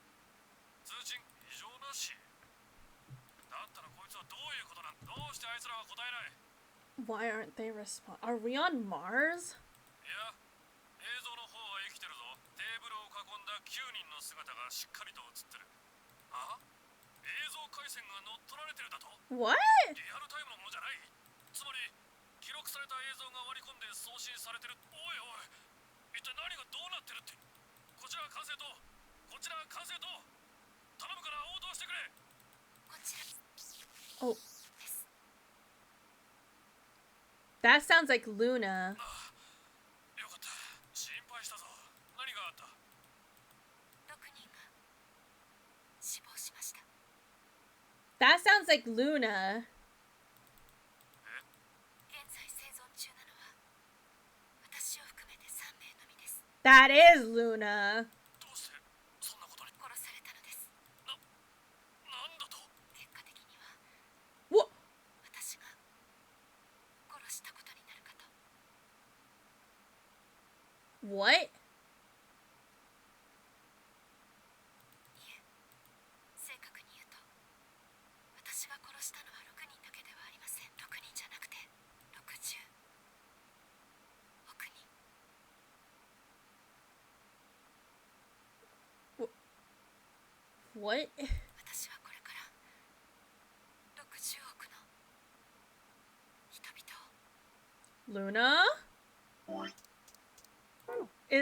通信異常なし。だったらこいつはどういうことなん？どうしてあいつらは答えない？ Why aren't they respond? Are we on Mars? いや、映像の方は生きてるぞ。テーブルを囲んだ9人の姿がしっかりと映ってる。あ？映像回線が乗っ取られてるだと？ What? リアルタイムのものじゃない。つまり記録された映像が割り込んで送信されてる。おいおい、一体何がどうなってるって。こちら管制塔、こちら管制塔、頼むから応答してくれ。こちら。 Oh. That sounds like Luna. よかった、心配したぞ。何があった？ 6人が死亡しました。 That sounds like Luna. 現在生存中なのは私を含めて3名のみです。 That is Luna. どうしてそんなことに？殺されたのです。なんだと？結果的には What? 私が殺したことになるかと。What? 正確に言うと私が殺したのは6人だけではありません。6人じゃなくて60億人。 What? 私はこれから60億の人々を Luna?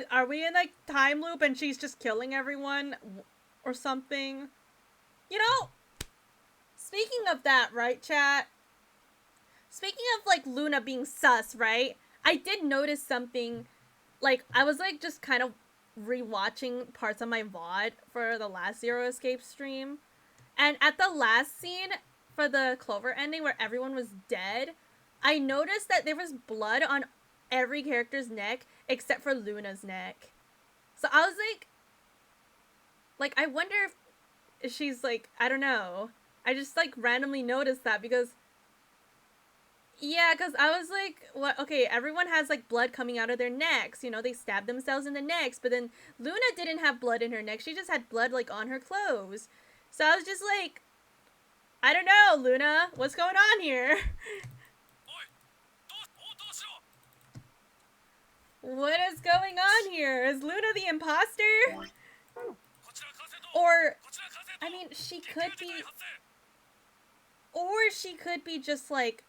Are we in like time loop and she's just killing everyone or something? You know, speaking of that, right, chat? Speaking of like Luna being sus, right? I did notice something. Like, I was like just kind of rewatching parts of my VOD for the last Zero Escape stream. And at the last scene for the Clover ending where everyone was dead, I noticed that there was blood on every character's neck except for Luna's neck. So I was like, I wonder if she's like, I don't know. I just like randomly noticed that because, yeah, because I was like, what? Okay, everyone has like blood coming out of their necks. You know, they stab themselves in the necks, but then Luna didn't have blood in her neck. She just had blood like on her clothes. So I was just like, I don't know, Luna, what's going on here? What is going on here? Is Luna the imposter? Or, I mean, she could be, or she could be just like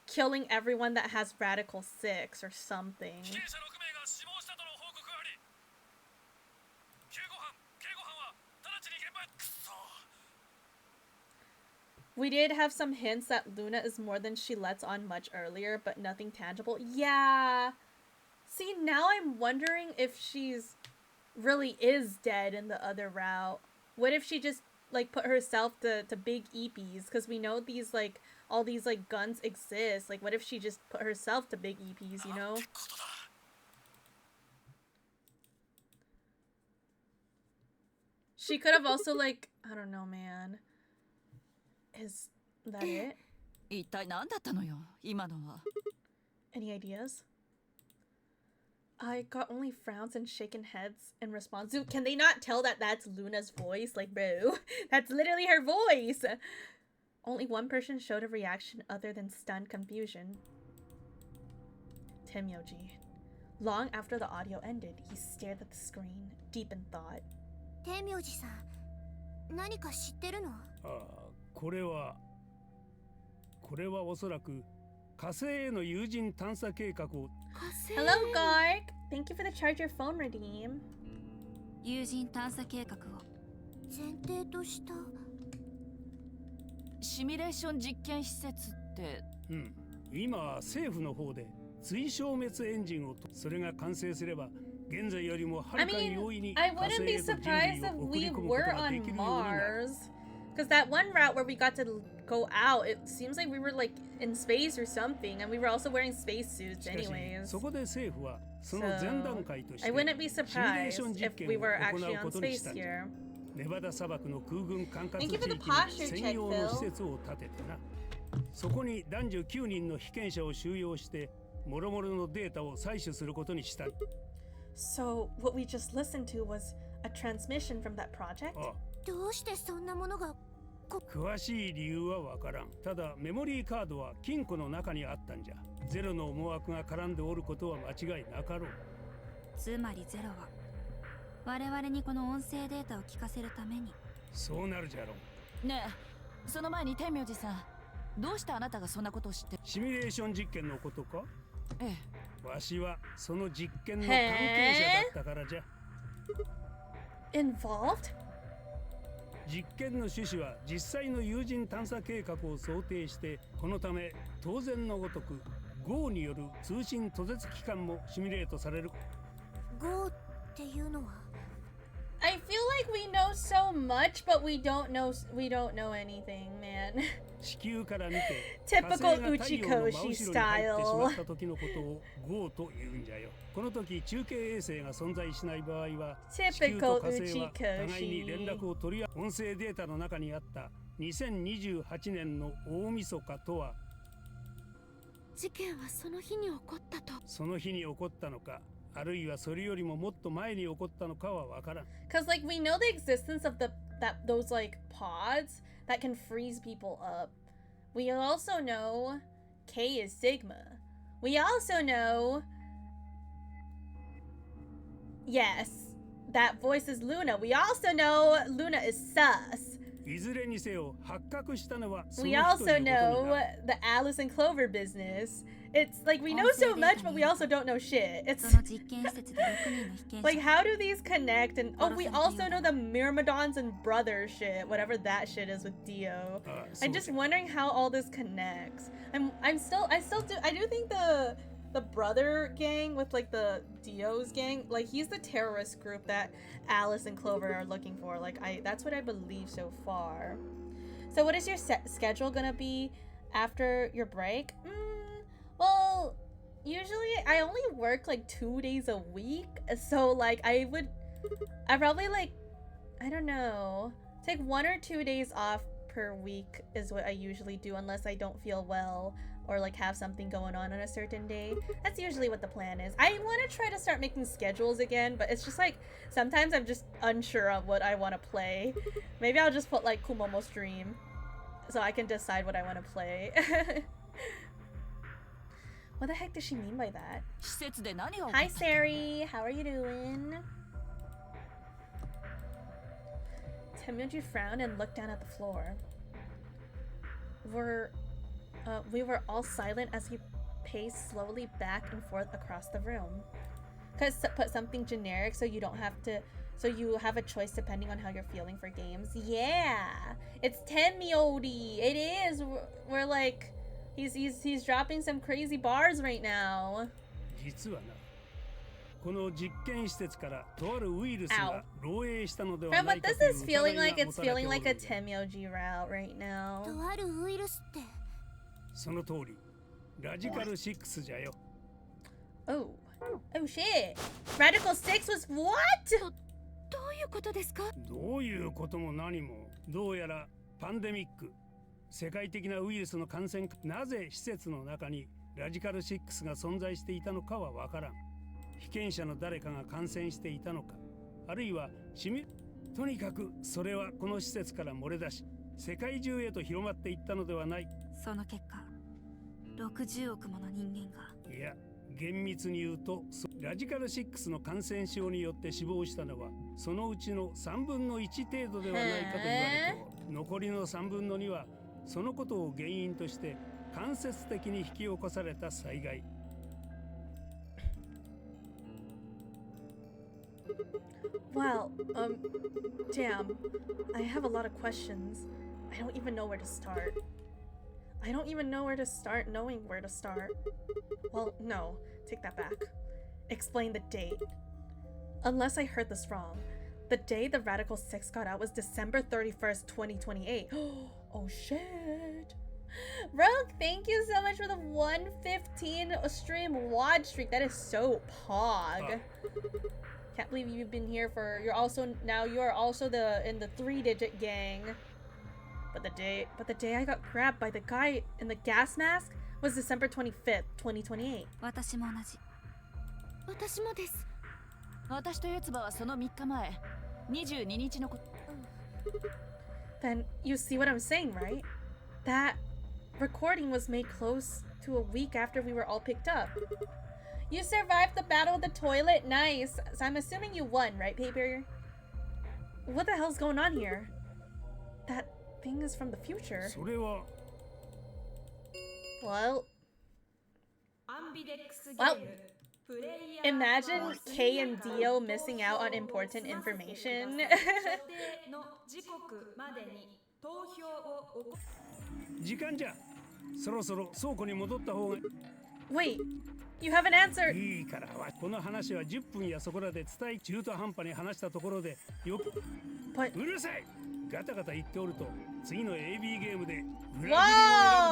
killing everyone that has Radical 6 or something. We did have some hints that Luna is more than she lets on much earlier, but nothing tangible. Yeah. See, now I'm wondering if she's really is dead in the other route. What if she just like put herself to big EPs? Because we know these like all these like guns exist. Like, what if she just put herself to big EPs, you know? She could have also like, I don't know, man. Is that it? 一体何だったのよ今のは。 Any ideas? I got only frowns and shaken heads in response. Dude, can they not tell that that's Luna's voice? Like, bro, that's literally her voice. Only one person showed a reaction other than stunned confusion. Temyoji. Long after the audio ended, he stared at the screen, deep in thought. 天明寺さん、何か知ってるの？ああ、これはおそらく火星への有人探査計画を。Hello, Garg. Thank you for the charge your phone redeem. 有人探査計画を前提とした。シミュレーション実験施設って。うん。今政府の方で追消滅エンジンをと、それが完成すれば現在よりもはるかに容易に火 I 星 wouldn't be へと人 surprised 類を if 送り we 込むこと were がで on きるようになる。 Mars. Because that one route where we got to go out, it seems like we were like in space or something, and we were also wearing spacesuits しかし anyways. そこで政府はその前段階とし I て wouldn't be シミュレー surprised ション実 if 験 we を were 行 actually う on ことにし space たんじゃ。 here. ネバダ砂漠の空軍管轄 Thank 地 you for 域 the に posture 専 check, 用の Phil. 施設を建ててな。そこに男女9人の被験者を収容して諸々のデータを採取することにした。 So what we just listened to was a transmission from that project? ああ、どうしてそんなものが？詳しい理由はわからん。ただメモリーカードは金庫の中にあったんじゃ。ゼロの思惑が絡んでおることは間違いなかろう。つまりゼロは我々にこの音声データを聞かせるために。そうなるじゃろう。ねえ、その前に天明寺さん、どうしてあなたがそんなことを知って。シミュレーション実験のことか？ええ。わしはその実験の関係者だったからじゃ。Involved? 実験の趣旨は実際の有人探査計画を想定して、このため当然のごとく GO による通信途絶期間もシミュレートされる。 GO っていうのは？ I feel like we know so much, but we don't know anything, man. 地球から見て Typical 火星が太陽の真後ろに入ってし Uchikoshi ま style. った時のことを GO と言うんじゃよ。この時中継衛星が存在しない場合は地球と火星は互いに連絡を取り合う。音声データの中にあった2028年の大晦日とは、事件はその日に起こったと。その日に起こったのか、あるいはそれよりももっと前に起こったのかはわからん。 Cause like we know the existence of those like pods that can freeze people up. We also know K is Sigma. We also know, yes, that voice is Luna. We also know Luna is sus. いずれにせよ発覚したのはその We 日ということ also にな know る。 the Alice and Clover business. It's like we know so much, but we also don't know shit. It's その実験施設で6人の被験者 like, how do these connect? And oh, we also know the Myrmidons and brothers shit, whatever that shit is with Dio. ああ I'm just wondering how all this connects. I do think the brother gang with like the Dio's gang, like he's the terrorist group that Alice and Clover are looking for. Like that's what I believe so far. So what is your schedule gonna be after your break? Well, usually I only work like 2 days a week, so like I probably like, I don't know, take 1 or 2 days off per week is what I usually do, unless I don't feel well or like have something going on a certain day. That's usually what the plan is. I want to try to start making schedules again, but it's just like sometimes I'm just unsure of what I want to play. Maybe I'll just put like Kumomo stream so I can decide what I want to play. What the heck does she mean by that? Hi, Sari. How are you doing? Temyoji frowned and looked down at the floor. We were all silent as he paced slowly back and forth across the room. Put something generic so you have a choice depending on how you're feeling for games. Yeah, it's Temyoji. It is. We're like. He's dropping some crazy bars right now. 実はな、この実験施設からとあるウイルスが漏洩したのでは From ない what か this という is 疑 feeling い like, が it's 持たれてお feeling る like a んだ。 Temyoji route right now. とあるウイルスって。その通り、ラジカル6じゃよ。Oh shit! Radical 6 was what? どういうことですか？どういうことも何も、どうやらパンデミック、世界的なウイルスの感染、なぜ施設の中にラジカル6が存在していたのかはわからん。被験者の誰かが感染していたのか、あるいはとにかくそれはこの施設から漏れ出し、世界中へと広まっていったのではない。その結果60億もの人間が。いや、厳密に言うとラジカル6の感染症によって死亡したのはそのうちの1/3程度ではないかと言われておる。残りの2/3はそのことを原因として間接的に引き起こされた災害。Wow, damn. I have a lot of questions. I don't even know where to start. I don't even know where to start knowing where to start. Well, no, take that back. Explain the date. Unless I heard this wrong, the day the Radical 6 got out was December 31st, 2028. Oh shit. Rogue, thank you so much for the 115 stream watch streak. That is so pog. Can't believe you've been here for. You're also in the 3-digit gang. But the day I got grabbed by the guy in the gas mask was December 25th, 2028. 私も同じ。私もです。私と四つ葉はその3日前、22日のこと。Then you see what I'm saying, right? That recording was made close to a week after we were all picked up. You survived the battle of the toilet? Nice. So I'm assuming you won, right, Paper? What the hell's going on here? That thing is from the future. それは Well, アンビデックスゲームプレイヤー imagine Kay and Dio missing out on important information. 所定の時刻までに投票を行う。時間じゃ。そろそろ倉庫に戻った方が。 Wait, you haven't answered. いいから、この話は10分やそこらで伝え、中途半端に話したところでよく。 But うるさい。ガタガタ言っておると次の AB ゲームで裏切りを選ぶ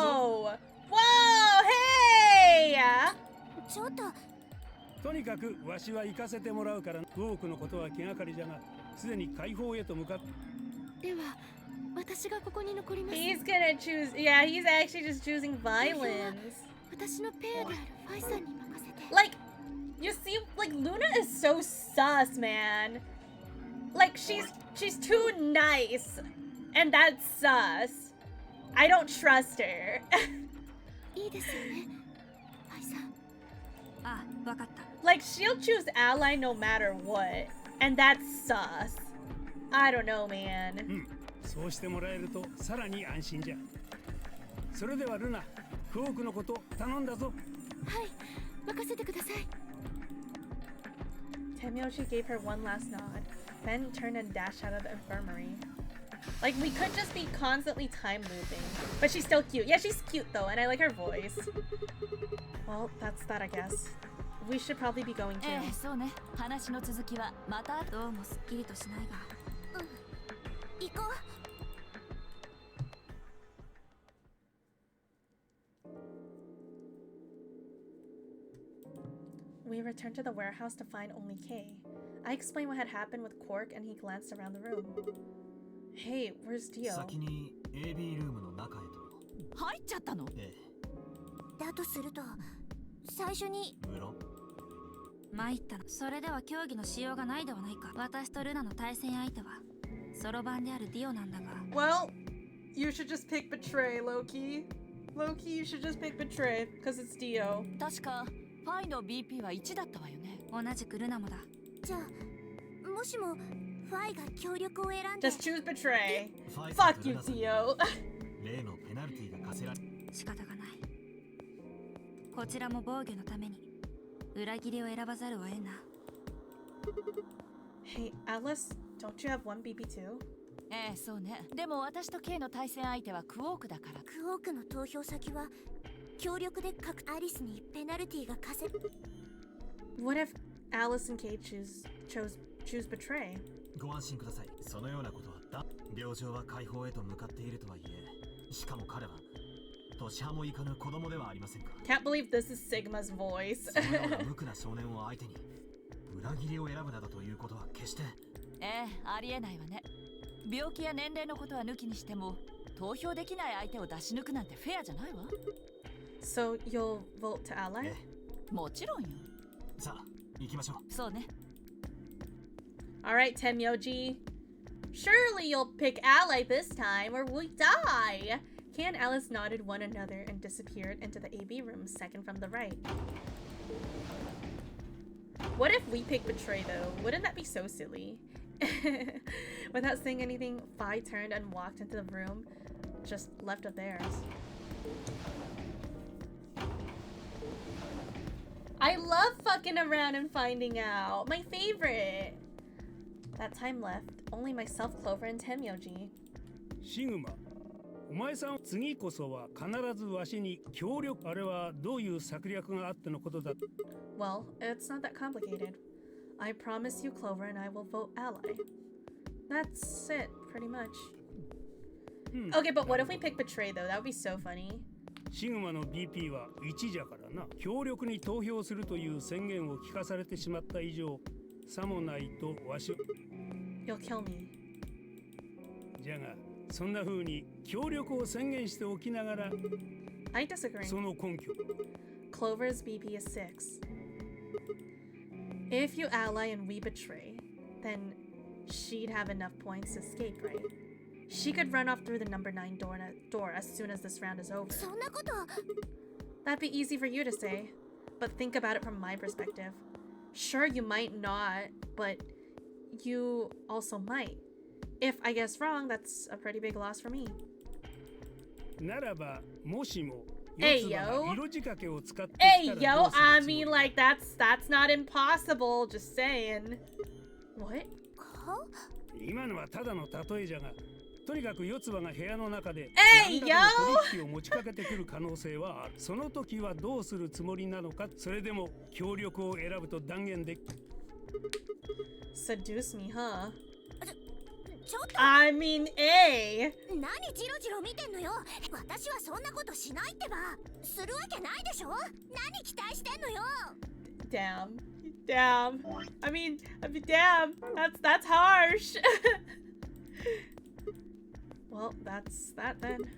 ぞ。 Whoa! Whoa! Hey! ちょっと。とにかくわしは行かせてもらうから、多くのことは気がかりじゃが、すでに解放へと向かって。では、私がここに残ります。 He's gonna choose. Yeah, he's actually just choosing violence. 私のペアであるファイさんに任せて。Like, You see, like, Luna is so sus, man. Like, she's too nice. And that's sus. I don't trust her. Like, she'll choose ally no matter what. And that's sus. I don't know, man. そうしてもらえるとさらに安心じゃ。それではルナ、クオークのこと頼んだぞ。はい、任せてください。Temyoshi gave her one last nod, then turned and dashed out of the infirmary. Like, we could just be constantly time looping, but she's still cute. Yeah, she's cute though, and I like her voice. Well, that's that, I guess. We should probably be going too. そうね。話の続きはまたどうもすっきりとしないが。行こう。We returned to the warehouse to find only Kay. I explained what had happened with Quark, and he glanced around the room. Hey, where's Dio? 先に AB ルームの中へと。入っちゃったの？ええ。だとすると、最初に。無論。参ったの。それでは競技のしようがないではないか。私とルナの対戦相手はソロ版であるディオなんだが。Well, you should just pick Betray, Loki. Loki, you should just pick Betray, because it's Dio. 確かファイの BP は1だったわよね。同じくルナもだ。じゃあ、もしもファイが協力を選んで。Just choose Betray. Fuck you, Dio. 例のペナルティが課せられ。仕方がない。こちらも防御のために裏切りを選ばざるを得んな。Hey, Alice, don't you have one BP too? そうね。でも私と K の対戦相手はクオークだから。クオークの投票先は協力でアリスにペナルティが課せ。What if Alice and Kay choose Betray? ご安心ください。そのようなことはあった。病状は解放へと向かっているとはいえ、しかも彼は年派もいかぬ子供ではありませんか。Can't believe this is Sigma's voice. そのような無垢な少年を相手に裏切りを選ぶなどということは決して。ありえないわね。病気や年齢のことは抜きにしても、投票できない相手を出し抜くなんてフェアじゃないわ。So you'll vote to ally? もちろんよ。さあ、行きましょう。そうね。Alright, Temyoji. Surely you'll pick ally this time or we die! Kay and Alice nodded one another and disappeared into the AB room second from the right. What if we pick Betray though? Wouldn't that be so silly? Without saying anything, Fi turned and walked into the room just left of theirs. I love fucking around and finding out. My favorite. That time left, only myself, Clover, and Temyoji. シグマ、お前さん次こそは必ずわしに協力。あれはどういう策略があってのことだ。Well, it's not that complicated. I promise you, Clover, and I will vote ally. That's it, pretty much. Okay, but what if we pick Betray though? That would be so funny. シグマの BP は1じゃからな。協力に投票するという宣言を聞かされてしまった以上、さもないとわし。You'll kill me. じゃが、そんな風に協力を宣言しておきながら。I disagree. その根拠。Clover's BP is 6. If you ally and we betray, then she'd have enough points to escape, right? She could run off through the number 9 door as soon as this round is over. That'd be easy for you to say, but think about it from my perspective. Sure, you might not, but you also might. If I guess wrong, that's a pretty big loss for me. ならば、もしも Hey yo, I mean like that's not impossible, just saying. What? 今のはただの例えじゃが、とにかく四つ葉が部屋の中で何らかの取引を持ちかけてくる可能性はある。その時はどうするつもりなのか、それでも協力を選ぶと断言でき。Seduce me, huh? ちょっと I mean, A! 何ジロジロ見てんのよ。私はそんなことしないってば。するわけないでしょ。何期待してんのよ。Damn. Damn. I mean, damn. That's harsh. Well, that's that then.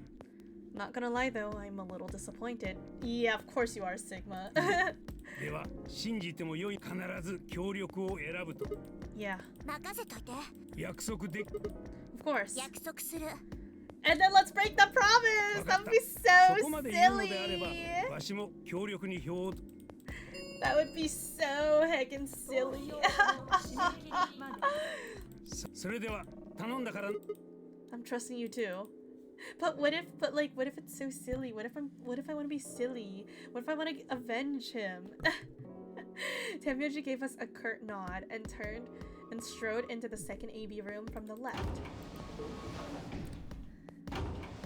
Not gonna lie though, I'm a little disappointed. Yeah, of course you are, Sigma. では信じてもよい、必ず協力を選ぶと。 Yeah. 任せといて。約束で。 Of course. 約束する。 And then let's break the promise. That would be so そこまで言うのであれ silly. ば、わしも協力に票を。 That would be so heckin' silly. それでは頼んだから。 I'm trusting you too. But what if it's so silly? What if I want to be silly? What if I want to avenge him? Tamyoji gave us a curt nod and turned and strode into the second AB room from the left.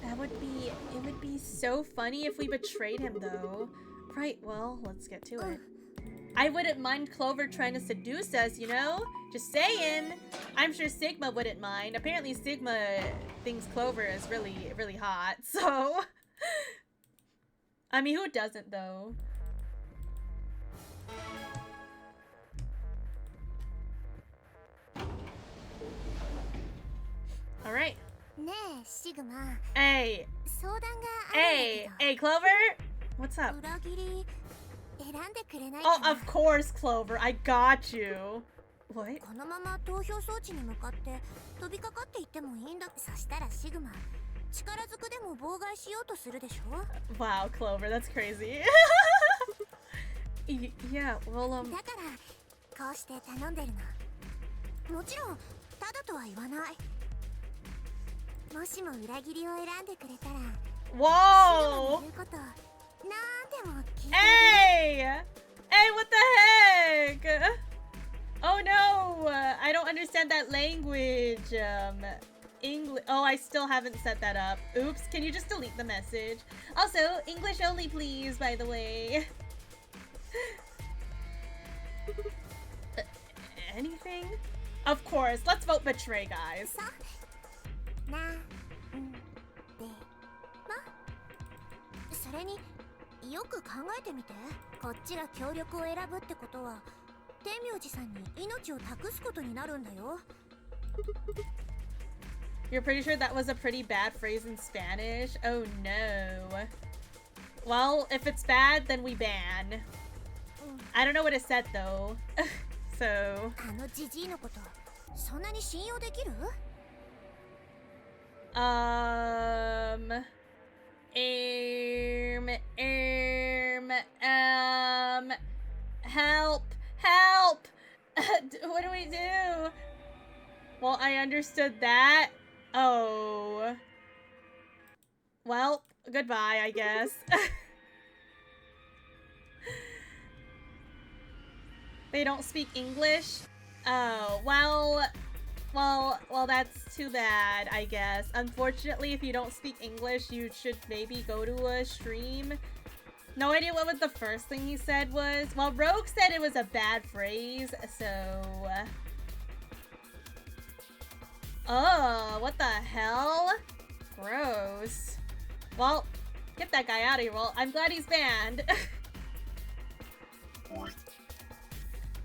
It would be so funny if we betrayed him though. Right, well, let's get to it. I wouldn't mind Clover trying to seduce us, you know? Just saying. I'm sure Sigma wouldn't mind. Apparently Sigma thinks Clover is really, really hot, so... I mean, who doesn't, though? Alright. ねえ、シグマ。 Hey. 相談があるんだけど。 Hey, hey, Clover? What's up? 裏切り選んでくれないか Oh, な。 of course, Clover. I got you. What? このまま投票装置に向かって飛びかかっていってもいいんだ。そしたらシグマ、力ずくでも妨害しようとするでしょ。 Wow, Clover, that's crazy. Yeah, well, だからこうして頼んでるの。もちろんただとは言わない。もしも裏切りを選んでくれたら、 Whoa! シグマの言うことなんでも聞いて。 Hey! Hey, what the heck? Oh no! I don't understand that language. English. Oh, I still haven't set that up. Oops, can you just delete the message? Also, English only, please, by the way. Anything? Of course, let's vote betray, guys. なんでもそれによく考えてみて。こっちが協力を選ぶってことは天明寺さんに命を託すことになるんだよ。 You're pretty sure that was a pretty bad phrase in Spanish? Oh no. Well, if it's bad, then we ban. I don't know what it said though. So... あのジジイのことそんなに信用できる？ Help! Help! What do we do? Well, I understood that. Oh. Well, goodbye, I guess. They don't speak English? Oh, well, that's too bad, I guess. Unfortunately, if you don't speak English, you should maybe go to a stream. No idea what the first thing he said was. Well, Rogue said it was a bad phrase, so... Oh, what the hell? Gross. Well, get that guy out of here. Well, I'm glad he's banned.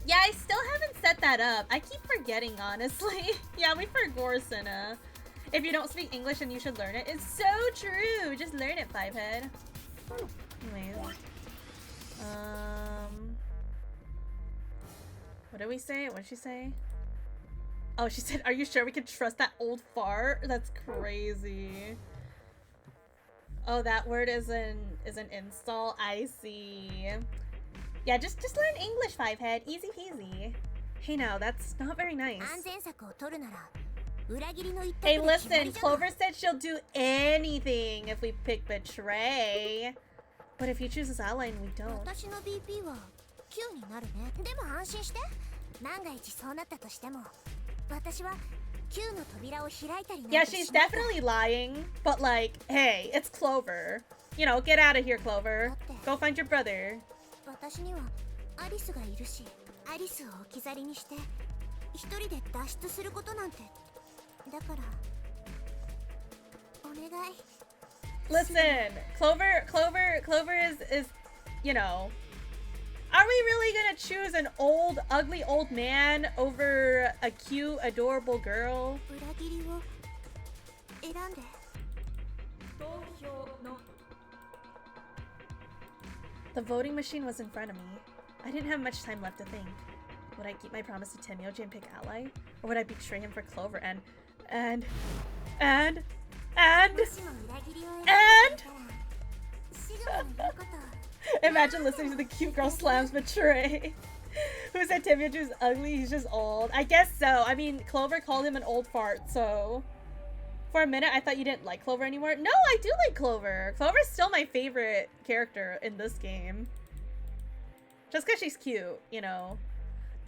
Yeah, I still haven't set that up. I keep forgetting, honestly. Yeah, we forgot Gorsenna. If you don't speak English, then you should learn it. It's so true. Just learn it, Fivehead. Anyways. What did we say? What did she say? Oh, she said, are you sure we can trust that old fart? That's crazy. Oh, that word is an install. I see. Yeah, just learn English, Fivehead. Easy peasy. Hey, now, that's not very nice. Hey, listen, Clover said she'll do anything if we pick betray. But if he chooses ally and we don't. Yeah, she's definitely lying. But like, hey, it's Clover. You know, get out of here, Clover. Go find your brother. 私にはアリスがいるし、アリスを置き去りにして一人で脱出することなんて。だからお願い。 Listen, Clover is, you know, are we really gonna choose an old, ugly old man over a cute, adorable girl? 裏切りを選んで。投票の The voting machine was in front of me. I didn't have much time left to think. Would I keep my promise to Temyoji and pick ally? Or would I betray him for Clover and imagine listening to the cute girl slams betray. Who said Temyoji was ugly? He's just old. I guess so. I mean, Clover called him an old fart, so... For a minute, I thought you didn't like Clover anymore. No, I do like Clover. Clover's still my favorite character in this game. Just because she's cute, you know.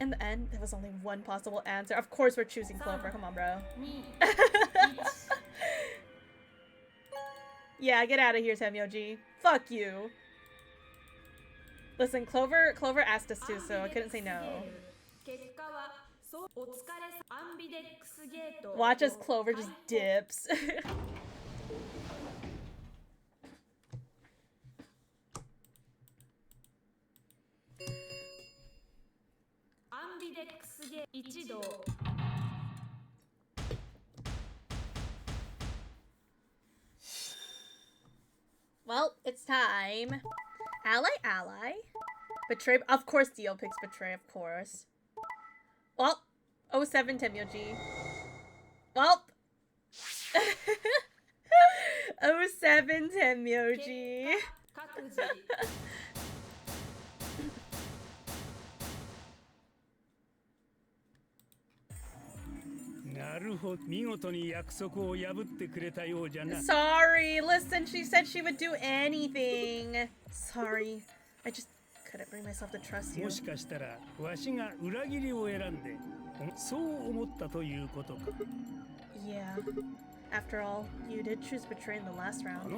In the end, there was only one possible answer. Of course we're choosing Clover. Come on, bro. Yeah, get out of here, Temyoji. Fuck you. Listen, Clover asked us to, so I couldn't say no. Watch as Clover just dips. Well, it's time. Ally. Betray. Of course Dio picks Betray, of course. Well, 07 Temyoji. Well. 07 Temyoji. Sorry, listen, she said she would do anything. Sorry, I just couldn't bring myself to trust you. Yeah, after all, you did choose Betray in the last round.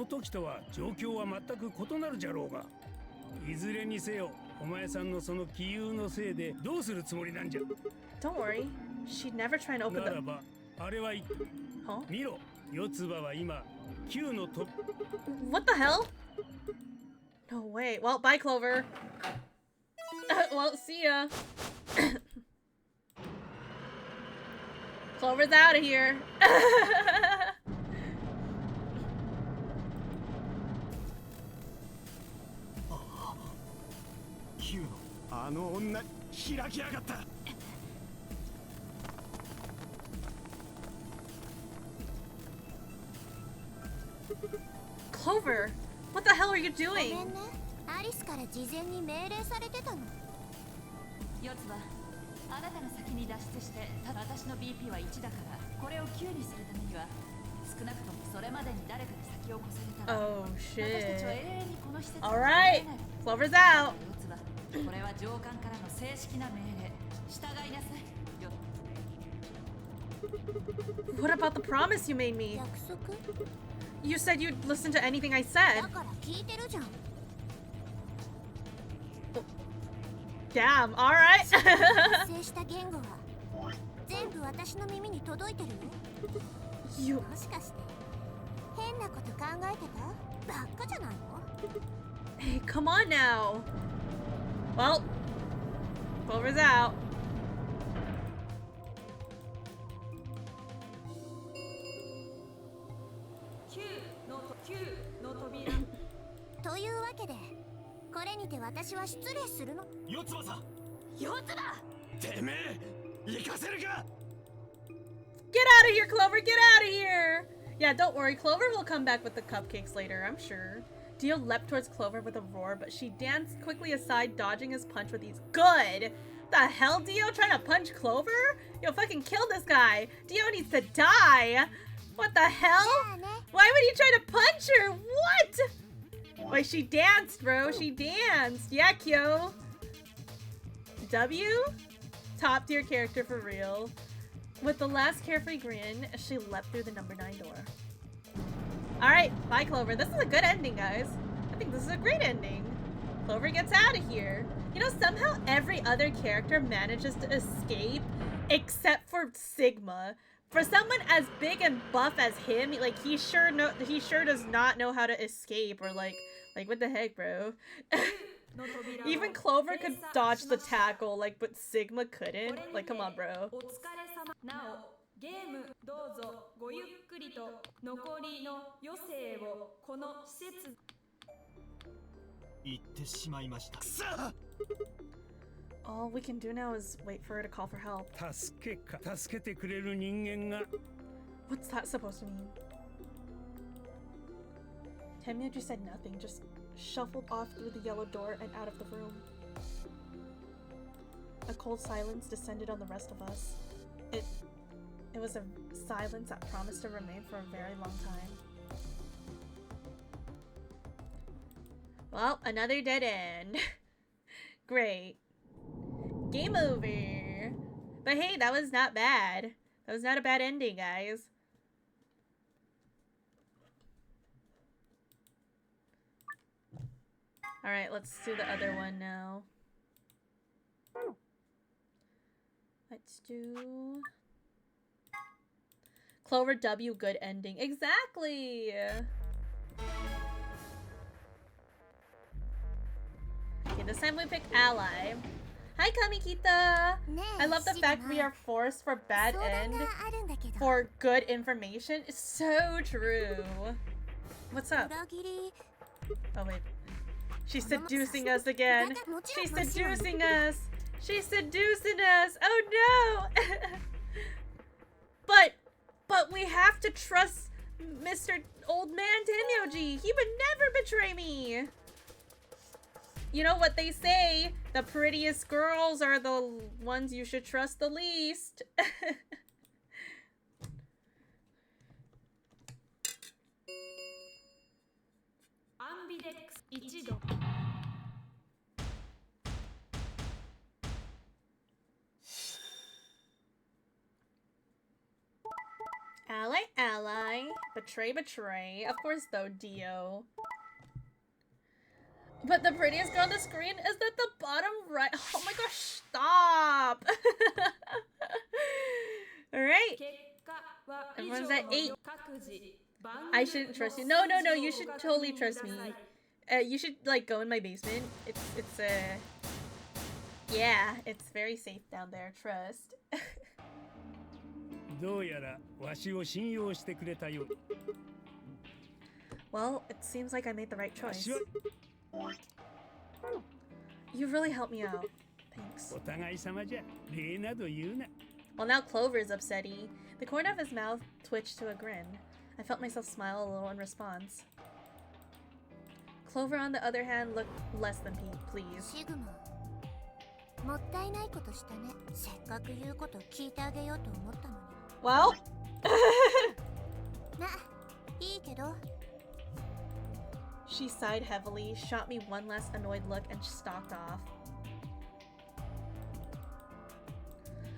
Don't worry, she'd never try and open the... Huh? What the hell? No way. Well, bye, Clover. Well, see ya. Clover's out of here. Clover, what the hell are you doing? アリスから事前に命令されてたの。四つ葉、あなたが先に脱出して、私の BP は1だから、これを9にするためには、少なくともそれまでに誰かに先を越されたら、Oh 私たちは shit. 永遠にこの施設に Alright, Clover's out. 四つ葉、これは上官からの正式な命令。従いなさい。What about the promise you made me? 約束？ You said you'd listen to anything I said. だから聞いてるじゃん。Damn, alright. 発生した言語は全部私の耳に届いてるよ。You... もしかして変なこと考えてた？ばっかじゃないの？ Hey, come on now. Well, Clover's out. というわけで、これにて私は失礼するの。四つ葉さん。四つ葉。てめえ、行かせるか。Get out of here, Clover! Get out of here! Yeah, don't worry. Clover will come back with the cupcakes later, I'm sure. Dio leapt towards Clover with a roar, but she danced quickly aside, dodging his punch with ease. Good! The hell, Dio? Trying to punch Clover? Yo, fucking kill this guy. Dio needs to die. What the hell? Why would he try to punch her? What? Wait, she danced, bro. She danced. Yeah, Kyo. W? Top tier character for real. With the last carefree grin, she leapt through the number 9 door. Alright, bye Clover. This is a good ending, guys. I think this is a great ending. Clover gets out of here. You know, somehow every other character manages to escape except for Sigma. For someone as big and buff as him, like he sure does not know how to escape, or like what the heck, bro? Even Clover could dodge the tackle, like, but Sigma couldn't. Like, come on, bro. ゲームどうぞごゆっくりと残りの余生をこの施設行ってしまいました。くそ All we can do now is wait for her to call for help. What's that supposed to mean? Temyoji said nothing, just shuffled off through the yellow door and out of the room. A cold silence descended on the rest of us. It was a silence that promised to remain for a very long time. Well, another dead end. Great. Game over. But hey, that was not bad. That was not a bad ending, guys. Alright, let's do the other one now. Let's do... Clover W, good ending. Exactly! Okay, this time we pick Ally. Hi, Kamikita! I love the fact we are forced for bad end for good information. It's so true. What's up? Oh, wait. She's seducing us again. She's seducing us. She's seducing us. Oh, no! But we have to trust Mr. Old Man Temyoji. He would never betray me. You know what they say, the prettiest girls are the ones you should trust the least. Ally, ally. Betray, betray. Of course, though, Dio. But the prettiest girl on the screen is at the bottom right. Oh my gosh, stop! Alright. Everyone's at 8. I shouldn't trust you. No, you should totally trust me. You should, like, go in my basement. Yeah, it's very safe down there. Trust. Well, it seems like I made the right choice. You really helped me out. Thanks. Well, now Clover is upsetty. The corner of his mouth twitched to a grin. I felt myself smile a little in response. Clover, on the other hand, looked less than pleased. Well? She sighed heavily, shot me one last annoyed look, and stalked off.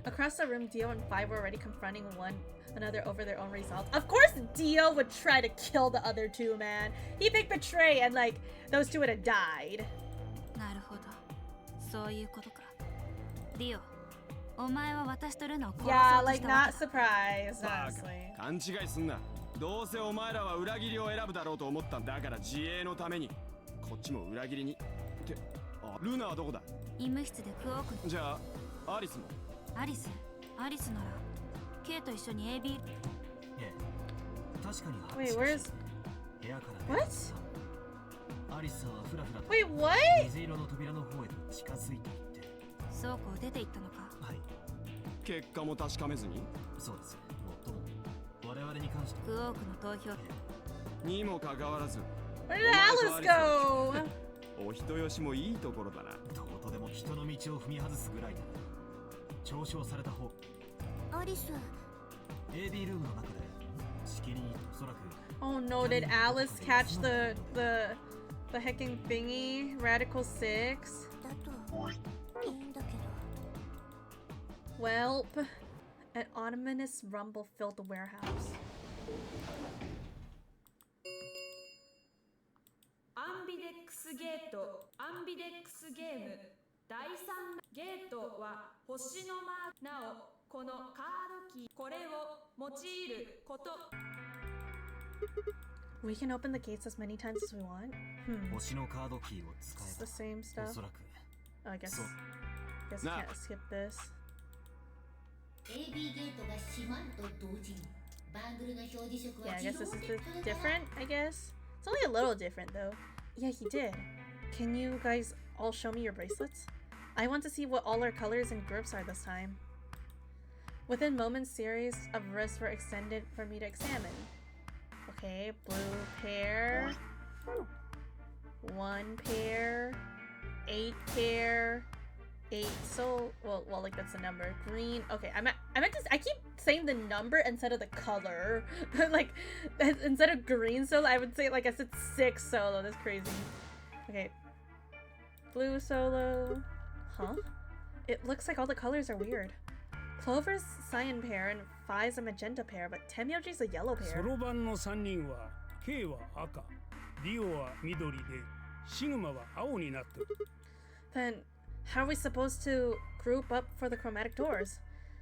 Across the room, Dio and Five were already confronting one another over their own results. Of course Dio would try to kill the other two, man. He picked Betray, and like, those two would have died. Yeah, like, not surprised, honestly. どうせお前らは裏切りを選ぶだろうと思ったんだから自衛のためにこっちも裏切りにってルナはどこだ医務室でクオークじゃあアリスもアリスなら K と一緒に AB 確かに Wait, where's 部屋から What? アリスはフラフラ Wait, what? 水色の扉の方へと近づいていって倉庫を出て行ったのかはい結果も確かめずにそうですもっとも我々に関してクオークの投票にもかかわらず Where did Alice go? お人よしもいいところだなどことでも人の道を踏み外すぐらいだ嘲笑された方アリス AB ルームの中でしきりにおそらく Oh no, did Alice catch the hecking thingy? Radical 6? だといいんだけど Welp. An ominous rumble filled the warehouse. アンビデックスゲートアンビデックスゲーム第3ゲートは星のマークなおこのカードキーこれを用いること We can open the gates as many times as we want. 星のカードキーを使 It's え the same ば stuff. おそらく Oh, I guess we can't skip this. AB ゲートが閉まると同時にバングルの表示色 Yeah, は I 自 guess 動 this で is different, I guess. It's only a little different though. Yeah, he did. Can you guys all show me your bracelets? I want to see what all our colors and groups are this time. Within moments, series of risks were extended for me to examine. Okay, blue pair, 1 pair, 8 pair, 8 well like that's the number. Green. Okay, I keep saying the number instead of the color. Like instead of green solo, I would say like I said 6 solo. That's crazy. Okay. Blue solo. Huh? It looks like all the colors are weird. Clover's cyan pair and Phi's a magenta pair, but Temyoji's a yellow pair. そろばんの3人は K は赤、ディオは緑で、シグマは青になってる。 Then how are we supposed to group up for the chromatic doors?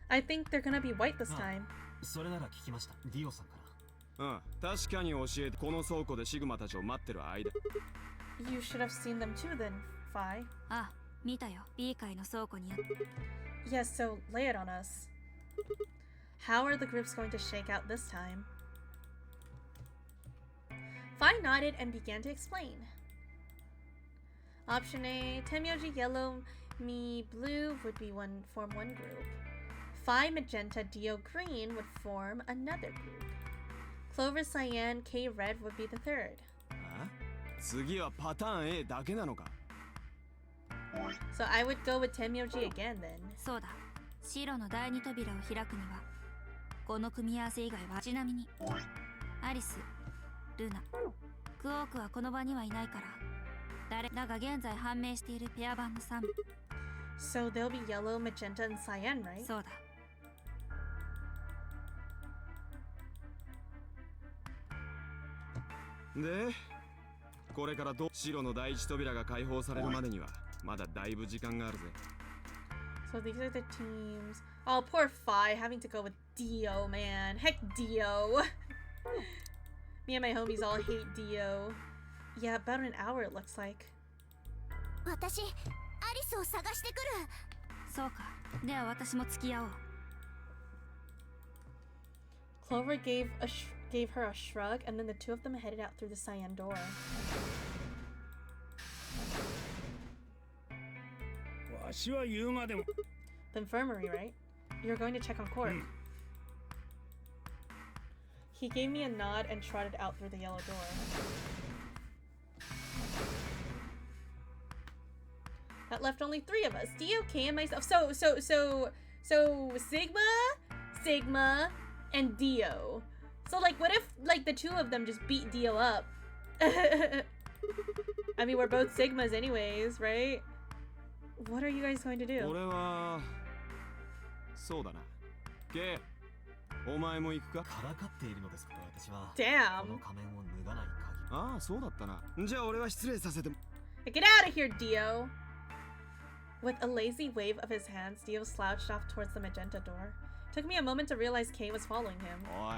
I think they're gonna be white this time. それなら聞きました。ディオさんから。うん、確かに教えて。この倉庫でシグマたちを待ってる間。You should have seen them too then, Phi. あ、見たよ。B 階の倉庫にあった。 Yes, so lay it on us. How are the groups going to shake out this time? Phi nodded and began to explain. Option A, Temyoji yellow, me blue would be form one group. Phi magenta, Dio green would form another group. Clover cyan, K red would be the third. 次はパターン A だけなのか。 So I would go with Temyoji again then. そうだ。白の第二扉を開くにはこの組み合わせ以外は。ちなみにアリス、ルナ、クオークはこの場にはいないからだが現在判明しているペア版の3。 So they'll be yellow, magenta, and cyan, right? そうだ。で、これから白の第一扉が開放されるまでにはまだだいぶ時間があるぜ。 So these are the teams. Oh, poor Phi having to go with Dio, man. Heck, Dio. Me and my homies all hate Dio. Yeah, about an hour it looks like. 私、アリスを探してくる。そうか。では私も付き合おう。 Clover gave her a shrug, and then the two of them headed out through the cyan door. The infirmary, right? You're going to check on Cork. He gave me a nod and trotted out through the yellow door. That left only 3 of us. Dio, K, and myself. So Sigma, and Dio. So like, what if like the 2 of them just beat Dio up? I mean, we're both Sigmas anyways, right? What are you guys going to do? 俺はそうだな。K、お前も行くか？からかっているのですか、私は。Damn. この仮面を脱がない限り。ああ、そうだったな。じゃあ俺は失礼させて。 Get out of here, Dio! With a lazy wave of his hands, Dio slouched off towards the magenta door. Took me a moment to realize Kay was following him. おい、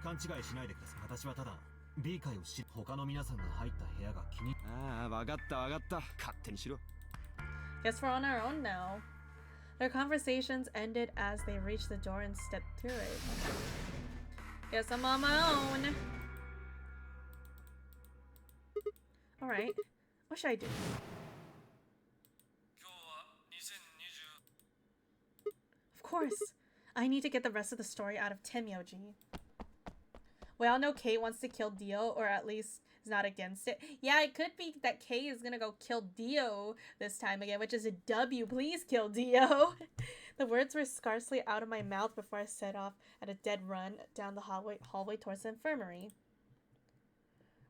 勘違いしないでください。私はただ B 階を知る他の皆さんが入った部屋が気に。ああ、わかったわかった。勝手にしろ。 Guess we're on our own now. Their conversations ended as they reached the door and stepped through it. Guess I'm on my own. Alright, what should I do? Of course! I need to get the rest of the story out of Temyoji. We all know Kay wants to kill Dio, or at least is not against it. Yeah, it could be that Kay is gonna go kill Dio this time again, which is a W. Please kill Dio. The words were scarcely out of my mouth before I set off at a dead run down the hallway towards the infirmary.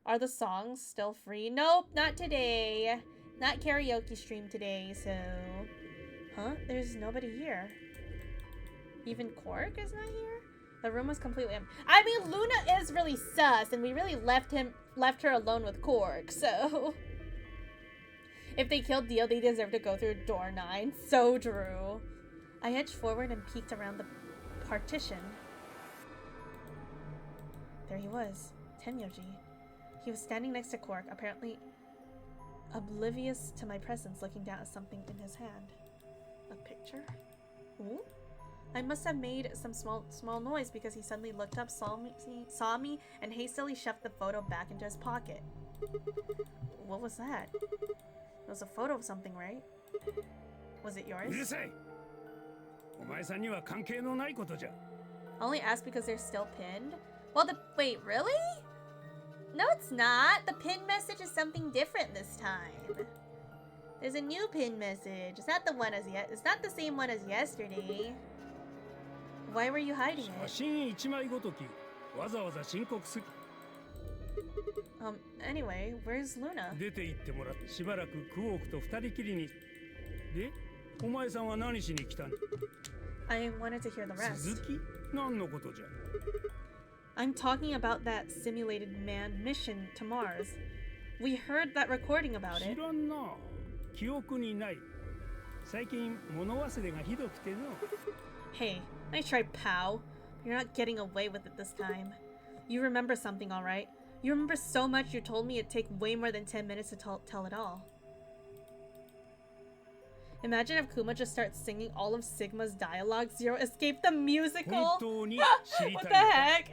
Are the songs still free? Nope, not today. Not karaoke stream today, so... Huh? There's nobody here. Even Cork is not here? The room was completely empty. I mean, Luna is really sus, and we really left her alone with Cork, so... If they killed Dio, they deserve to go through door 9. So true. I edged forward and peeked around the partition. There he was, Temyoji. He was standing next to Cork, apparently oblivious to my presence, looking down at something in his hand. A picture? Ooh? I must have made some small noise because he suddenly looked up, saw me, and hastily shoved the photo back into his pocket. What was that? It was a photo of something, right? Was it yours? うるさい。お前さんには関係のないことじゃ。 Only asked because they're still pinned? Well, wait, really? No, it's not. The pin message is something different this time. There's a new pin message. It's not the one as yet. It's not the same one as yesterday. Why were you hiding it? 写真一枚ごときわざわざ申告する。 Anyway, where's Luna? 出て行ってもらってしばらくクオークと二人きりに。で、お前さんは何しに来たんだ。 I wanted to hear the rest. 続き？何のことじゃ。 I'm talking about that simulated manned mission to Mars. We heard that recording about 知 it. らんな。記憶にない。最近物忘れがひどくての。 Hey, nice try, pal. You're not getting away with it this time. You remember something, all right? You remember so much you told me it'd take way more than 10 minutes to tell it all. Imagine if Kuma just starts singing all of Sigma's dialogue. Zero Escape the musical. What the heck?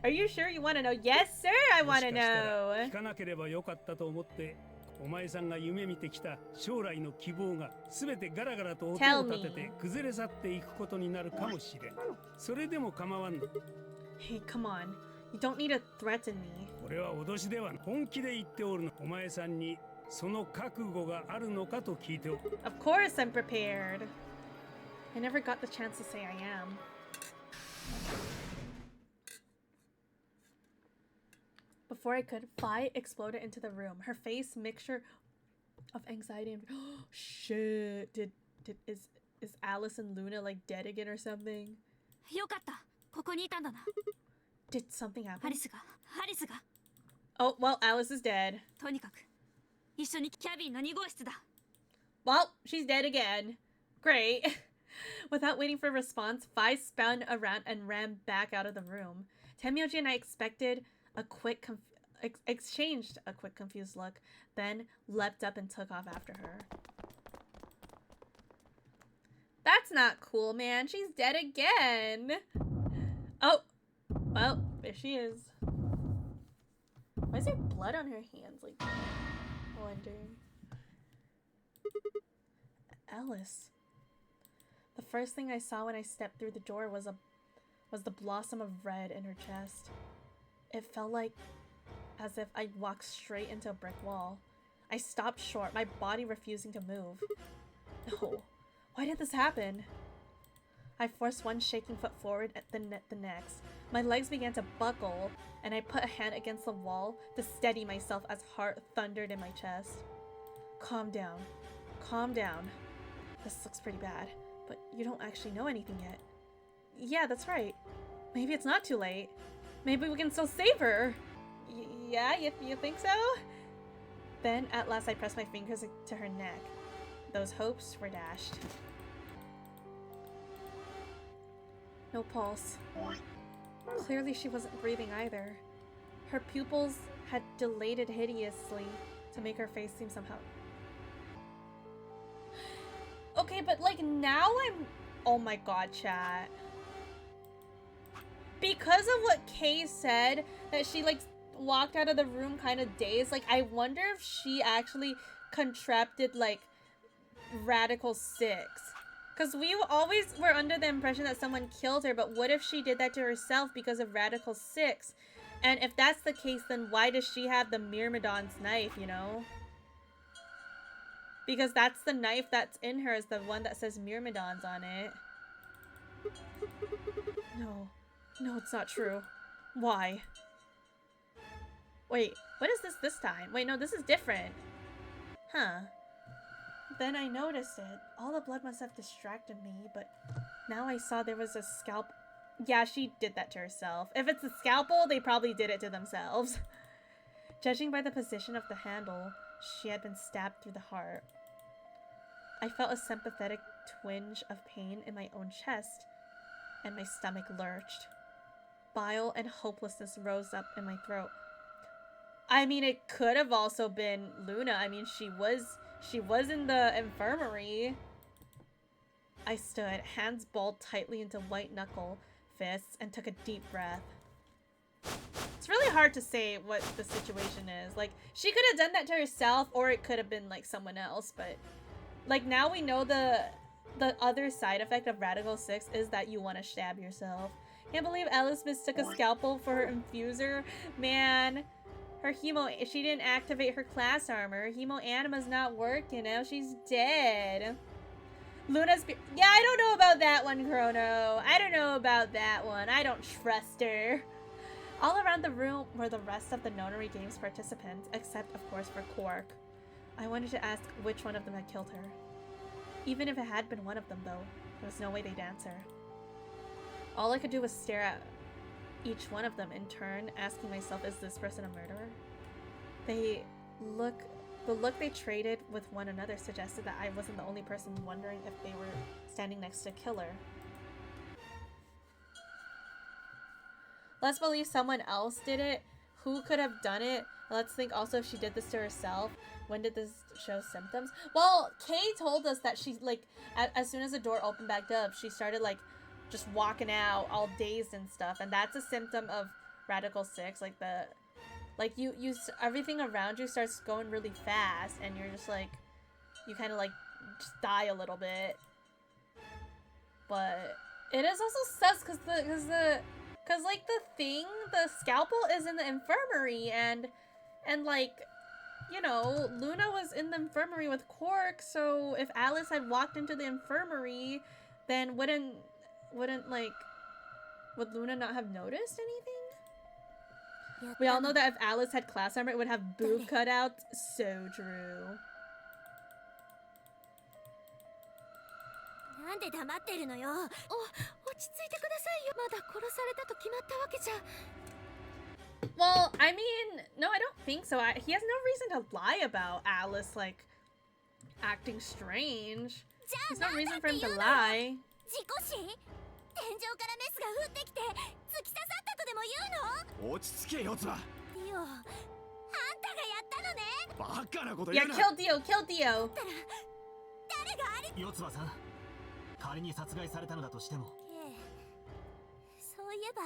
Are you sure you want to know? Yes, sir, I want to know. 聞かなければよかったと思って。お前さんが夢見てきた将来の希望がすべてガラガラと音を立てて崩れ去っていくことになるかもしれん。それでも構わんの。 Hey, come on. You don't need to threaten me. これは脅しでは本気で言っておるの。お前さんにその覚悟があるのかと聞いておる。 Of course I'm prepared. I never got the chance to say I am. Before I could, Fi exploded into the room. Her face mixture of anxiety and shit. Is Alice and Luna like dead again or something? よかった。ここにいたんだな。 Did something ア happen? リスが。 Oh, well, Alice is dead. とにかく一緒にキャビンの2号室だ。 Well, she's dead again. Great. Without waiting for a response, Fi spun around and ran back out of the room. Temyoji and I exchanged a quick confused look, then leapt up and took off after her. That's not cool, man. She's dead again. Oh, well, there she is. Why is there blood on her hands like that? I wonder. Alice. The first thing I saw when I stepped through the door was the blossom of red in her chest. It felt like as if I walked straight into a brick wall. I stopped short, my body refusing to move. No. Why did this happen? I forced one shaking foot forward at the next. My legs began to buckle, and I put a hand against the wall to steady myself as heart thundered in my chest. Calm down. Calm down. This looks pretty bad, but you don't actually know anything yet. Yeah, that's right. Maybe it's not too late. Maybe we can still save her. Yeah, you think so? Then, at last, I pressed my fingers to her neck. Those hopes were dashed. No pulse. Clearly she wasn't breathing either. Her pupils had dilated hideously to make her face seem somehow... Okay, but like now I'm... Oh my god, chat. Because of what Kay said, that she like walked out of the room kind of dazed, like I wonder if she actually contracted like Radical 6. Because we always were under the impression that someone killed her, but what if she did that to herself because of Radical 6? And if that's the case, then why does she have the Myrmidon's knife, you know? Because that's the knife that's in her, is the one that says Myrmidons on it. No, it's not true. Why? Wait, what is this time? Wait, no, this is different. Huh. Then I noticed it. All the blood must have distracted me, but now I saw there was a scalp. Yeah, she did that to herself. If it's a scalpel, they probably did it to themselves. Judging by the position of the handle, she had been stabbed through the heart. I felt a sympathetic twinge of pain in my own chest, and my stomach lurched. Bile and hopelessness rose up in my throat. I mean, it could have also been Luna. I mean, she was in the infirmary. I stood, hands balled tightly into white knuckle fists, and took a deep breath. It's really hard to say what the situation is. Like, she could have done that to herself, or it could have been like someone else, but Like, now we know the other side effect of Radical 6 is that you want to stab yourself. Can't believe Alice mistook a scalpel for her infuser. Man, her she didn't activate her class armor. Hemo anima's not working. Now she's dead. Luna's yeah, I don't know about that one, Chrono. I don't know about that one. I don't trust her. All around the room were the rest of the Nonary Games participants, except, of course, for Quark. I wanted to ask which one of them had killed her. Even if it had been one of them, though, there was no way they'd answer. All I could do was stare at each one of them in turn, asking myself, is this person a murderer? The look they traded with one another suggested that I wasn't the only person wondering if they were standing next to a killer. Let's believe someone else did it. Who could have done it? Let's think also if she did this to herself. When did this show symptoms? Well, Kay told us that she, like, as soon as the door opened back up, she started, like, just walking out all dazed and stuff. And that's a symptom of Radical 6. Like, everything around you starts going really fast. And you're just, like, you kind of, like, just die a little bit. But it is also sus because like, the scalpel is in the infirmary, and like, you know, Luna was in the infirmary with Quark, so if Alice had walked into the infirmary, then wouldn't like, would Luna not have noticed anything? We all know that if Alice had class armor, it would have boob cutouts. So true. なんで黙ってるのよ。落ち着いてくださいよ。まだ殺されたと決まったわけじゃ。Well, I mean, no, I don't think so. He has no reason to lie about Alice, like, acting strange. There's no reason for him to lie. 事故死？天井からメスが降ってきて突き刺さったとでも言うの？落ち着けよつば。ディオ、あんたがやったのね。バカなこと言うな。Yeah, kill Dio, kill Dio. 誰があれ？よつばさん、仮に殺害されたのだとしても。そういえば。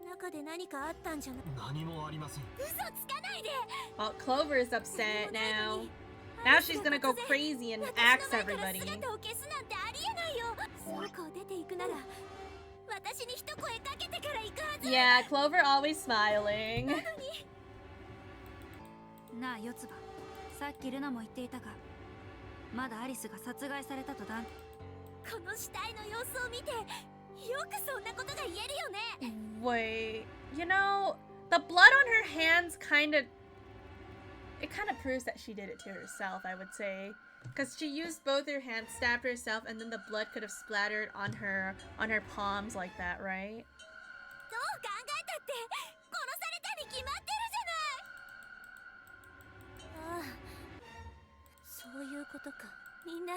中で何かあったんじゃない？何もありません。嘘つかないで。 Well, Clover is upset now. Now she's gonna go crazy and axe everybody. 姿を消すなんてありえないよ。倉庫を出ていくなら、私に一声かけてから行くはず。Yeah, Clover always smiling. なあ、四つ葉。さっきルナも言っていたが、まだアリスが殺害されたとだ。この死体の様子を見て。 Wait, you know, the blood on her hands kind of proves that she did it to herself, I would say. Because she used both her hands, stabbed herself, and then the blood could have splattered on her palms like that, right? そういうことか。みんな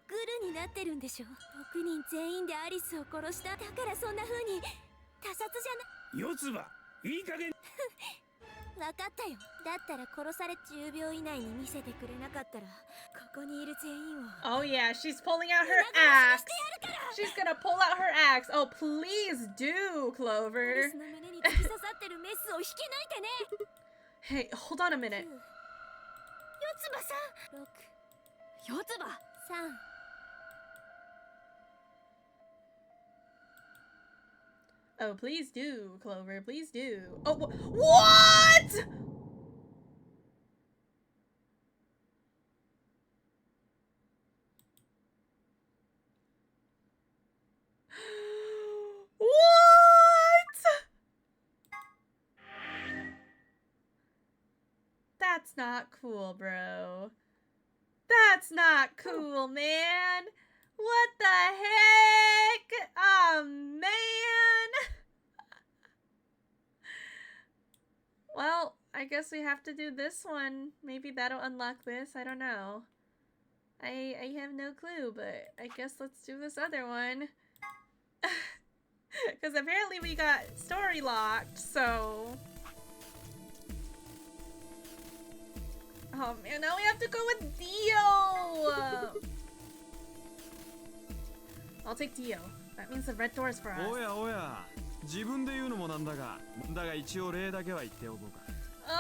グルになってるんでしょ。6人全員でアリスを殺した。だからそんな風に他殺じゃな。四つ葉、いい加減。わかったよ。だったら殺され10秒以内に見せてくれなかったら、ここにいる全員を。Oh yeah, she's pulling out her axe. She's gonna pull out her axe. Oh please do, Clover. アリスの胸に突き刺さってるメスを引き抜いてね。Hey, hold on a minute. 四つ葉さん。6。四つ葉。3。 Oh, please do, Clover. Please do. Oh, what? What? That's not cool, bro. That's not cool, man. What the heck? Oh, man. Well, I guess we have to do this one. Maybe that'll unlock this. I don't know. I have no clue, but I guess let's do this other one. Because apparently we got story locked, so... Oh man, now we have to go with Dio! I'll take Dio. That means the red door is for us. Oh yeah. 自分で言うのもなんだが一応例だけは言っておこうか。Oh,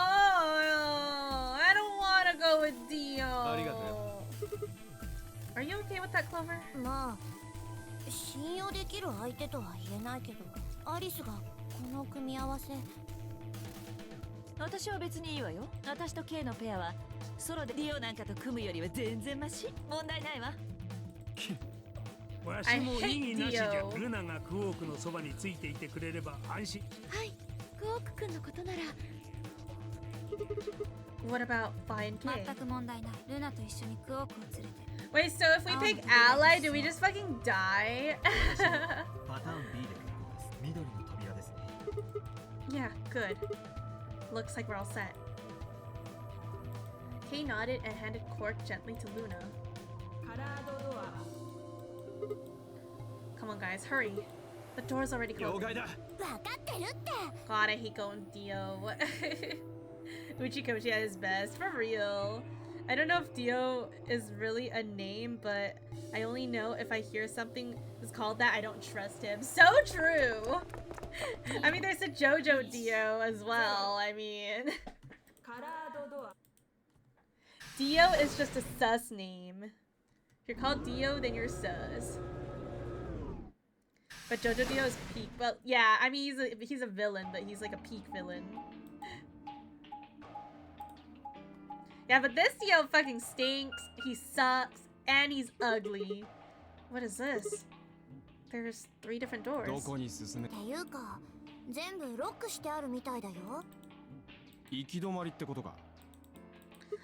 I don't want to go with Dio. ありがとうよ。Are you okay with that, Clover? まあ信用できる相手とは言えないけど、アリスがこの組み合わせ。私は別にいいわよ。私と K のペアはソロでディオなんかと組むよりは全然マシ。問題ないわ。わしも異議なしじゃ。ルナがクオークのそばについていてくれれば安心。はい、クオーク君のことなら。What about Vi and K? 全く問題ない。ルナと一緒にクオークを連れて。Wait, so if we pick ally, do we just fucking die? パターン B で結構です。緑の扉ですね。Yeah, good. Looks like we're all set. Kay nodded and handed cork gently to Luna. カラードドア。 Come on, guys, hurry. The door's already closed. 了解だ。分かってるって。 God, I hate going Dio. Uchikoshi at his best, for real. I don't know if Dio is really a name, but I only know if I hear something is called that, I don't trust him. So true! I mean, there's a JoJo Dio as well, I mean. カラードドア。 Dio is just a sus name. If you're called Dio, then you're sus. But JoJo Dio is peak. Well, yeah, I mean, he's a villain, but he's like a peak villain. Yeah, but this Dio fucking stinks. He sucks, and he's ugly. What is this? There's 3 different doors. どこに進め。っていうか、全部ロックしてあるみたいだよ。行き止まりってことか。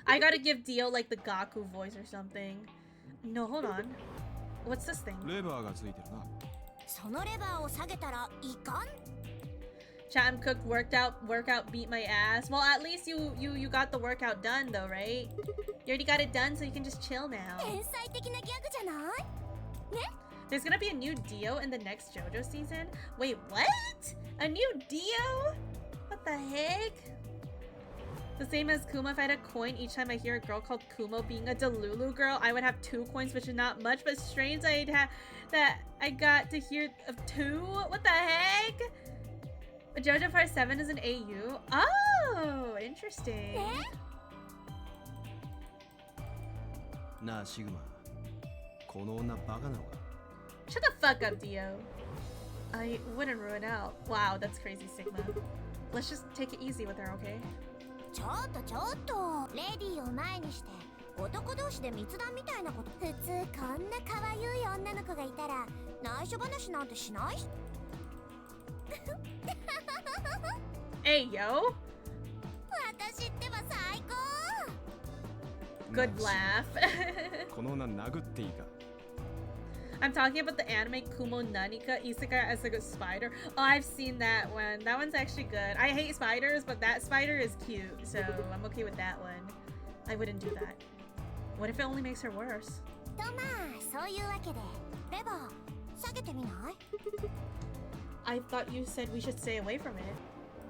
I gotta give Dio like the Gaku voice or something. No, hold on. What's this thing? レバーがついてるな。そのレバーを下げたらいかん。Chatham Cook workout beat my ass. Well, at least you got the workout done though, right? You already got it done, so you can just chill now. 天才的なギャグじゃない？ね？ There's gonna be a new Dio in the next JoJo season. Wait, what? A new Dio? What the heck? The same as Kuma. If I had a coin each time I hear a girl called Kumo being a Delulu girl, I would have 2 coins, which is not much, but strange that I got to hear of 2. What the heck? JoJo Part 7 is an AU. Oh, interesting. なあシグマ、この女バカなのか。 Shut the fuck up, Dio. I wouldn't ruin out. Wow, that's crazy, Sigma. Let's just take it easy with her, okay? ちょっとちょっと。レディーを前にして男同士で密談みたいなこと。普通こんな可愛い女の子がいたら内緒話なんてしないし。Hey, yo. 私ってば最高。 Good laugh. この女殴っていいか。 I'm talking about the anime Kumo Nanika Isekai as like a spider. Oh, I've seen that one. That one's actually good. I hate spiders, but that spider is cute, so I'm okay with that one. I wouldn't do that. What if it only makes her worse? とまあそういうわけでレバー下げてみない？ I thought you said we should stay away from it.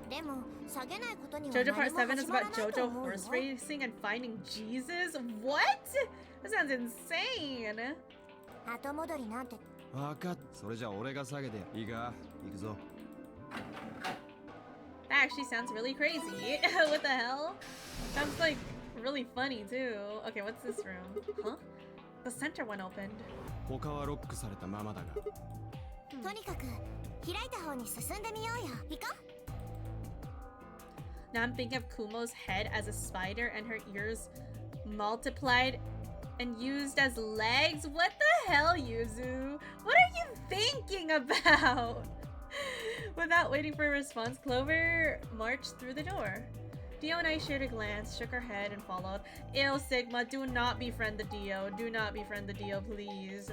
でも下げないことには JoJo 何 Part 7も is 始まら about ないと JoJo 思うよ。 horse racing and finding Jesus? What? That sounds insane. 後戻りなんて。わかっ。それじゃあ俺が下げていいか。行くぞ。 That actually sounds really crazy. What the hell? Sounds like really funny too. Okay, what's this room? Huh? The center one opened. 他はロックされたままだが。とにかく開いた方に進んでみようよ。行こう。 Now I'm thinking of Kumo's head as a spider and her ears multiplied and used as legs. What the hell, Yuzu? What are you thinking about? Without waiting for a response, Clover marched through the door. Dio and I shared a glance, shook our head, and followed. Ew, Sigma, do not befriend the Dio. Do not befriend the Dio, please.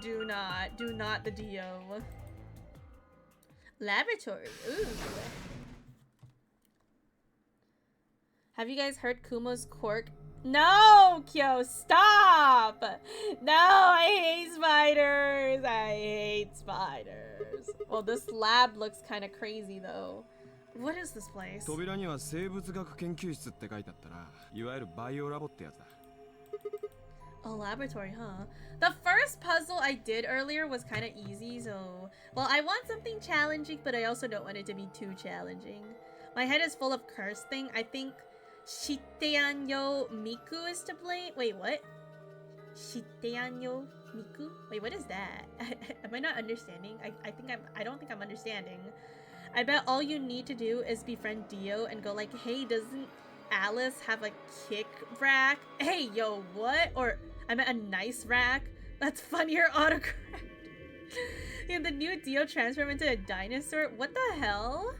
Do not the Dio. Laboratory. Ooh. Have you guys heard Kumo's quirk? No, Kyo, stop! No, I hate spiders. I hate spiders. Well, this lab looks kind of crazy though. What is this place? 扉には生物学研究室って書いてあったな。いわゆるバイオラボってやつだ。 A laboratory, huh? The first puzzle I did earlier was kind of easy, so... Well, I want something challenging, but I also don't want it to be too challenging. My head is full of cursed thing. I think Shiteanyo Miku is to blame. Wait, what? Shiteanyo Miku? Wait, what is that? Am I not understanding? I don't think I'm understanding. I bet all you need to do is befriend Dio and go like, hey, doesn't Alice have a kick rack? Hey, yo, what? Or I meant a nice rack? That's funnier autocorrect. Yeah, the new Dio transform into a dinosaur? What the hell?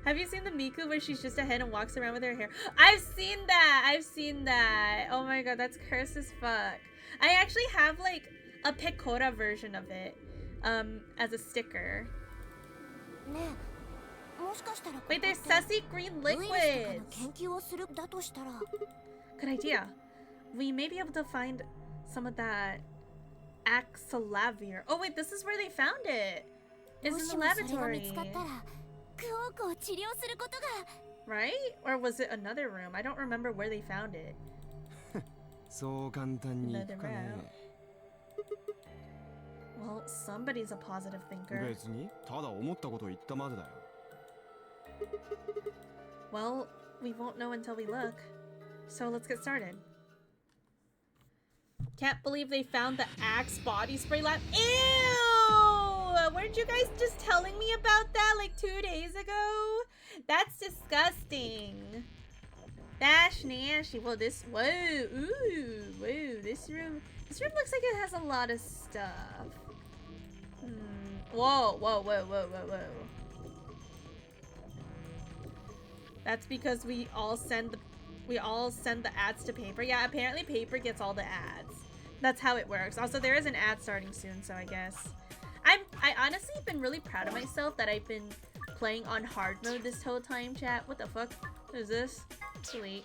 Have you seen the Miku where she's just a head and walks around with her hair? I've seen that! I've seen that! Oh my god, that's cursed as fuck. I actually have like a Pecora version of it as a sticker. Wait, there's sussy green liquids! Good idea. We may be able to find some of that Axelavir. Oh wait, this is where they found it! It's in the laboratory. Right? Or was it another room? I don't remember where they found it. Another room. Well, somebody's a positive thinker. Well, we won't know until we look. So let's get started. Can't believe they found the Axe body spray lab. Ew! Weren't you guys just telling me about that like 2 days ago? That's disgusting. That's nasty. Well, this, whoa, ooh, whoa, this room looks like it has a lot of stuff. Whoa, whoa, whoa, whoa, whoa, whoa. That's because we all send the ads to paper. Yeah, apparently paper gets all the ads. That's how it works. Also, there is an ad starting soon, so I guess. I honestly have been really proud of myself that I've been playing on hard mode this whole time, chat. What the fuck? What is this? Sweet.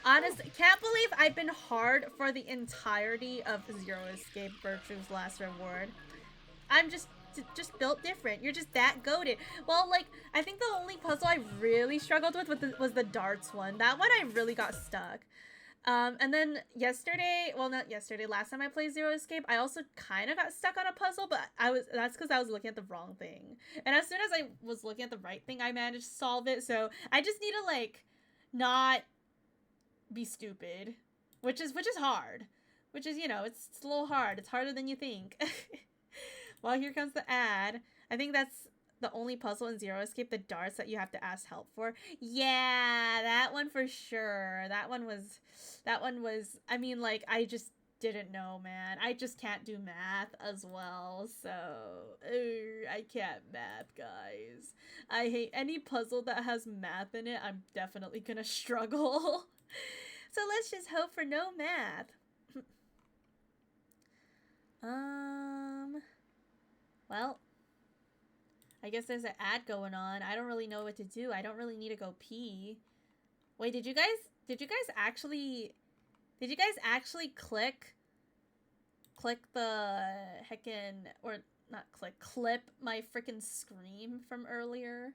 Honestly, can't believe I've been hard for the entirety of Zero Escape Virtue's Last Reward. I'm just built different. You're just that goated. Well, like, I think the only puzzle I really struggled with was the darts one. That one I really got stuck. And then yesterday, well, not yesterday, last time I played Zero Escape, I also kind of got stuck on a puzzle, but that's because I was looking at the wrong thing. And as soon as I was looking at the right thing, I managed to solve it. So I just need to, like, not be stupid, which is hard. Which is, you know, it's a little hard. It's harder than you think. Well, here comes the ad. I think that's the only puzzle in Zero Escape, the darts that you have to ask help for. Yeah, that one for sure. That one was, I mean, like, I just didn't know, man. I just can't do math as well, so I can't math, guys. I hate any puzzle that has math in it. I'm definitely gonna struggle. So let's just hope for no math. Well, I guess there's an ad going on. I don't really know what to do. I don't really need to go pee. Wait, did you guys actually click the heckin', or not clip my frickin' scream from earlier?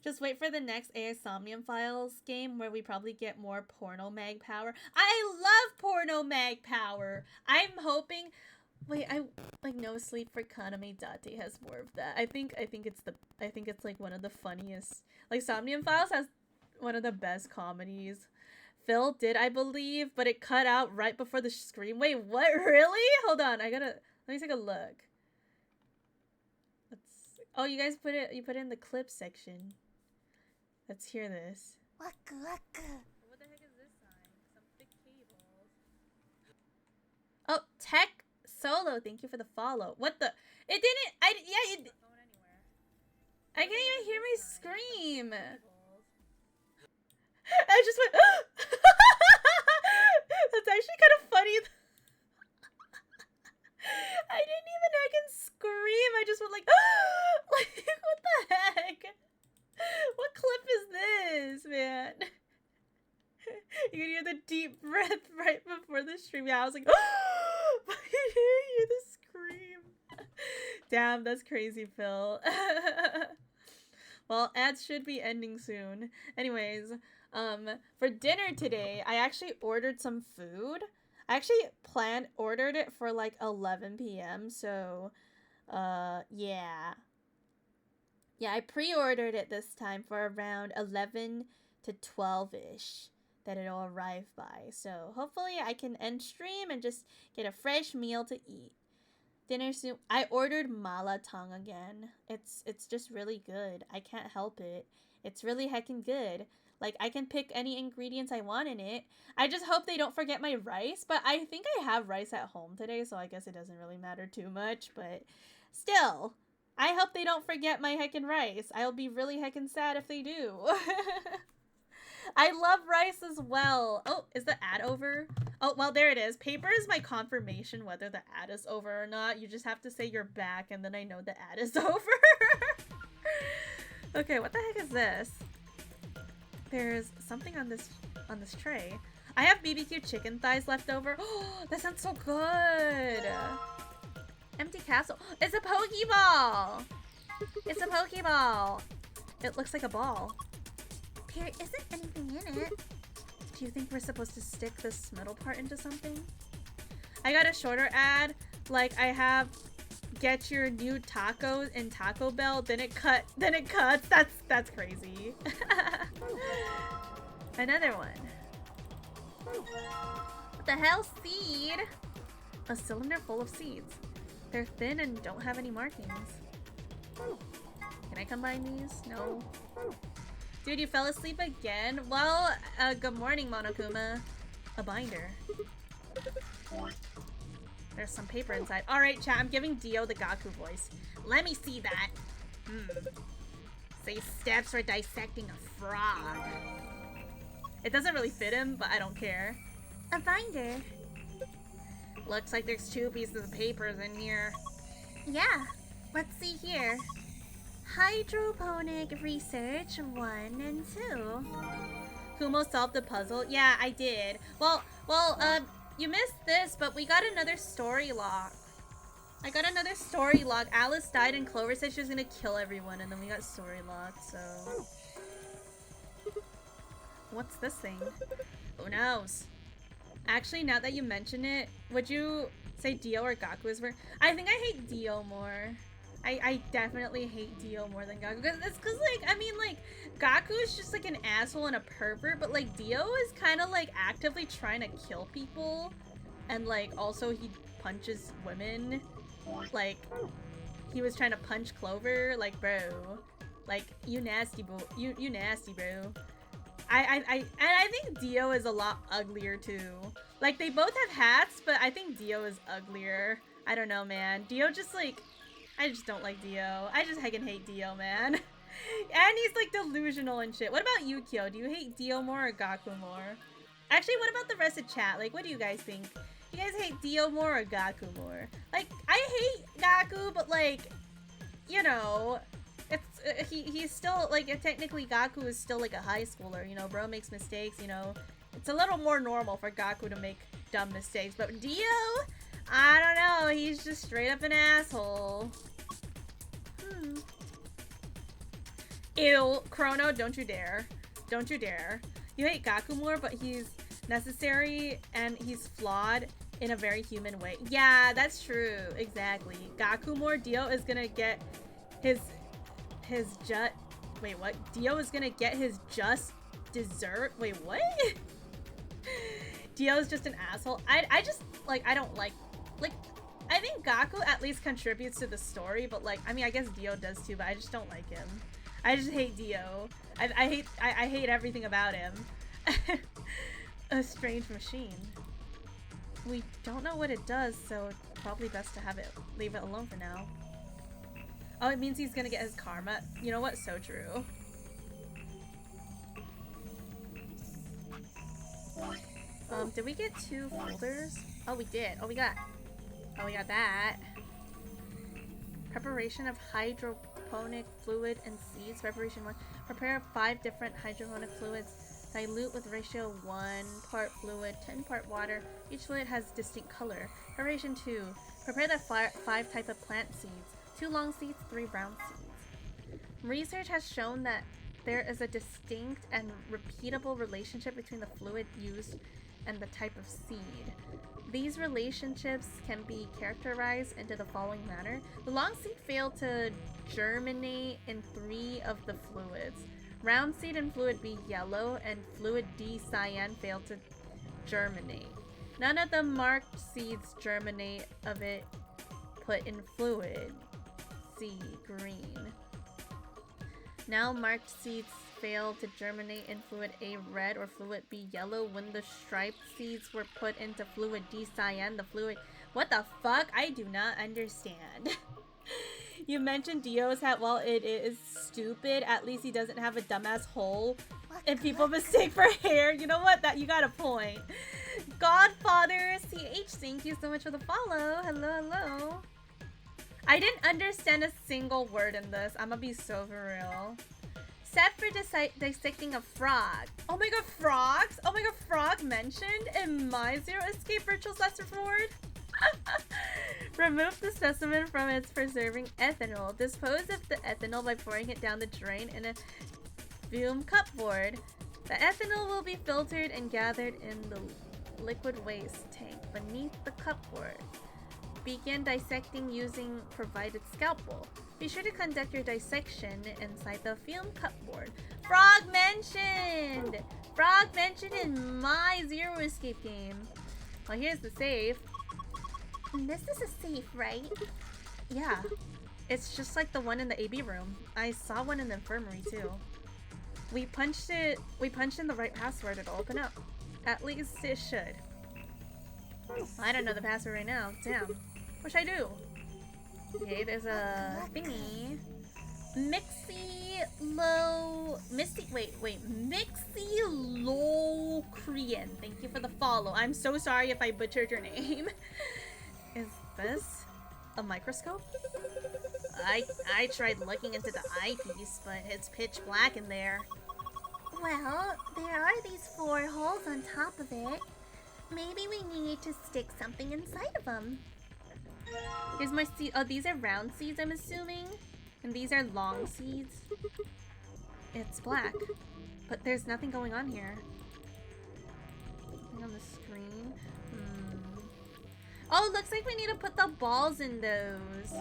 Just wait for the next Asomnium Files game where we probably get more Porno Mag Power. I love Porno Mag Power! I'm hoping... Wait, No Sleep for Kaname Date has more of that. I think it's like one of the funniest. Like, Somnium Files has one of the best comedies. Phil did, I believe, but it cut out right before the scream. Wait, what? Really? Hold on, let me take a look. Oh, you guys put it in the clip section. Let's hear this. What the heck is this sign? Some thick cables. Oh, Tech Solo, thank you for the follow. What the? It didn't. I can't even hear me scream. I just went. That's actually kind of funny. I didn't even heckin' scream. I just went like, like, what the heck? What clip is this, man? You can hear the deep breath right before the stream. Yeah, I was like, I didn't hear the scream. Damn, that's crazy, Phil. Well, ads should be ending soon. Anyways, for dinner today, I actually ordered some food. I actually ordered it for like 11 p.m. So, yeah. Yeah, I pre-ordered it this time for around 11 to 12-ish. that it'll arrive by. So hopefully I can end stream and just get a fresh meal to eat. Dinner soon. I ordered mala tang again. It's just really good. I can't help it. It's really heckin' good. Like, I can pick any ingredients I want in it. I just hope they don't forget my rice, but I think I have rice at home today, so I guess it doesn't really matter too much, but still, I hope they don't forget my heckin' rice. I'll be really heckin' sad if they do. I love rice as well. Oh, is the ad over? Oh, well, there it is. Paper is my confirmation whether the ad is over or not. You just have to say you're back, and then I know the ad is over. Okay, what the heck is this? There's something on this tray. I have BBQ chicken thighs left over. Oh, that sounds so good. Empty castle. It's a Pokeball. It's a Pokeball. It looks like a ball. There isn't anything in it. Do you think we're supposed to stick this middle part into something? I got a shorter ad. Like, I have get your new tacos in Taco Bell, then it cuts. That's crazy. Another one. What the hell? Seed? A cylinder full of seeds. They're thin and don't have any markings. Can I combine these? No. Dude, you fell asleep again? Well, good morning, Monokuma. A binder. There's some paper inside. Alright, chat, I'm giving Dio the Gaku voice. Let me see that. Say steps for dissecting a frog. It doesn't really fit him, but I don't care. A binder. Looks like there's 2 pieces of papers in here. Yeah, let's see here. Hydroponic research 1 and 2. Kumo solved the puzzle? Yeah, I did. Well, you missed this, but we got another story log. I got another story log. Alice died and Clover said she was gonna kill everyone, and then we got story log, so... What's this thing? Who knows? Actually, now that you mention it, would you say Dio or Gaku is worse? I think I hate Dio more. I definitely hate Dio more than Gaku. It's cause like, I mean like, Gaku is just like an asshole and a pervert, but like Dio is kind of like actively trying to kill people. And like, also he punches women. Like, he was trying to punch Clover. Like, bro. Like, you nasty, bro. You nasty, bro. And I think Dio is a lot uglier too. Like, they both have hats, but I think Dio is uglier. I don't know, man. Dio just like... I just don't like Dio. I just heckin' hate Dio, man. And he's like delusional and shit. What about you, Kyo? Do you hate Dio more or Gaku more? Actually, what about the rest of chat? Like, what do you guys think? You guys hate Dio more or Gaku more? Like, I hate Gaku, but like, you know, it's he's still like, technically Gaku is still like a high schooler. You know, bro makes mistakes. You know, it's a little more normal for Gaku to make dumb mistakes. But Dio, I don't know. He's just straight up an asshole. Ew, Chrono, don't you dare. Don't you dare. You hate Gaku more, but he's necessary and he's flawed in a very human way. Yeah, that's true. Exactly. Gaku more, Dio is gonna get his wait, what? Dio is gonna get his just dessert? Wait, what? Dio is just an asshole. I just, like, I don't like, I think Gaku at least contributes to the story, but like, I mean, I guess Dio does too, but I just don't like him. I just hate Dio. I hate everything about him. A strange machine. We don't know what it does, so it's probably best to leave it alone for now. Oh, it means he's gonna get his karma. You know what? So true. Did we get 2 folders? Oh, we did. Oh, we got that. Preparation of hydroponic fluid and seeds. Preparation 1. Prepare 5 different hydroponic fluids. Dilute with ratio 1 part fluid, 10 part water. Each fluid has distinct color. Preparation 2. Prepare the 5 type of plant seeds. 2 long seeds, 3 brown seeds. Research has shown that there is a distinct and repeatable relationship between the fluid used and the type of seed. These relationships can be characterized into the following manner. The long seed failed to germinate in 3 of the fluids. Round seed and fluid B yellow and fluid D cyan fail to germinate. None of the marked seeds germinate of it put in fluid C green. Now marked seeds fail to germinate in fluid A red or fluid B yellow when the striped seeds were put into fluid D cyan. The fluid... What the fuck? I do not understand. You mentioned Dio's hat. While it is stupid, at least he doesn't have a dumbass hole and people mistake for hair. You know what? That you got a point. Godfather CH, thank you so much for the follow. Hello, hello. I didn't understand a single word in this. I'm gonna be so for real. Set for dissecting a frog. Oh my god, frogs? Oh my god, frog mentioned in my Zero Escape Virtual Lesson Reward? Remove the specimen from its preserving ethanol. Dispose of the ethanol by pouring it down the drain in a fume cupboard. The ethanol will be filtered and gathered in the liquid waste tank beneath the cupboard. Begin dissecting using provided scalpel. Be sure to conduct your dissection inside the fume cupboard. Frog mentioned! Frog mentioned in my Zero Escape game. Well, here's the safe. This is a safe, right? Yeah. It's just like the one in the AB room. I saw one in the infirmary too. We punched in the right password, it'll open up. At least it should. I don't know the password right now. Damn. Wish I do. Okay, there's a thingy. Mixie Locrian. Thank you for the follow. I'm so sorry if I butchered your name. Is this a microscope? I tried looking into the eyepiece, but it's pitch black in there. Well, there are these 4 holes on top of it. Maybe we need to stick something inside of them. Here's my seed. Oh, these are round seeds, I'm assuming. And these are long seeds. It's black. But there's nothing going on here. Nothing on the screen. Oh, looks like we need to put the balls in those.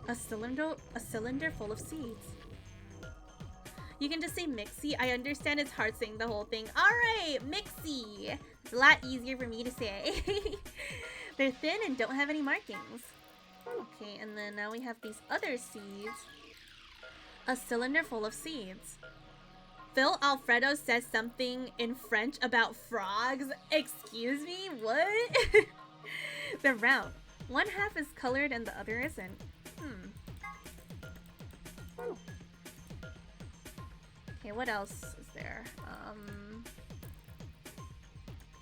A cylinder full of seeds. You can just say Mixie. I understand it's hard saying the whole thing. Alright, Mixie. It's a lot easier for me to say. They're thin and don't have any markings. Okay, and then now we have these other seeds. A cylinder full of seeds. Phil Alfredo says something in French about frogs. Excuse me? What? They're round. One half is colored and the other isn't. Okay, what else is there?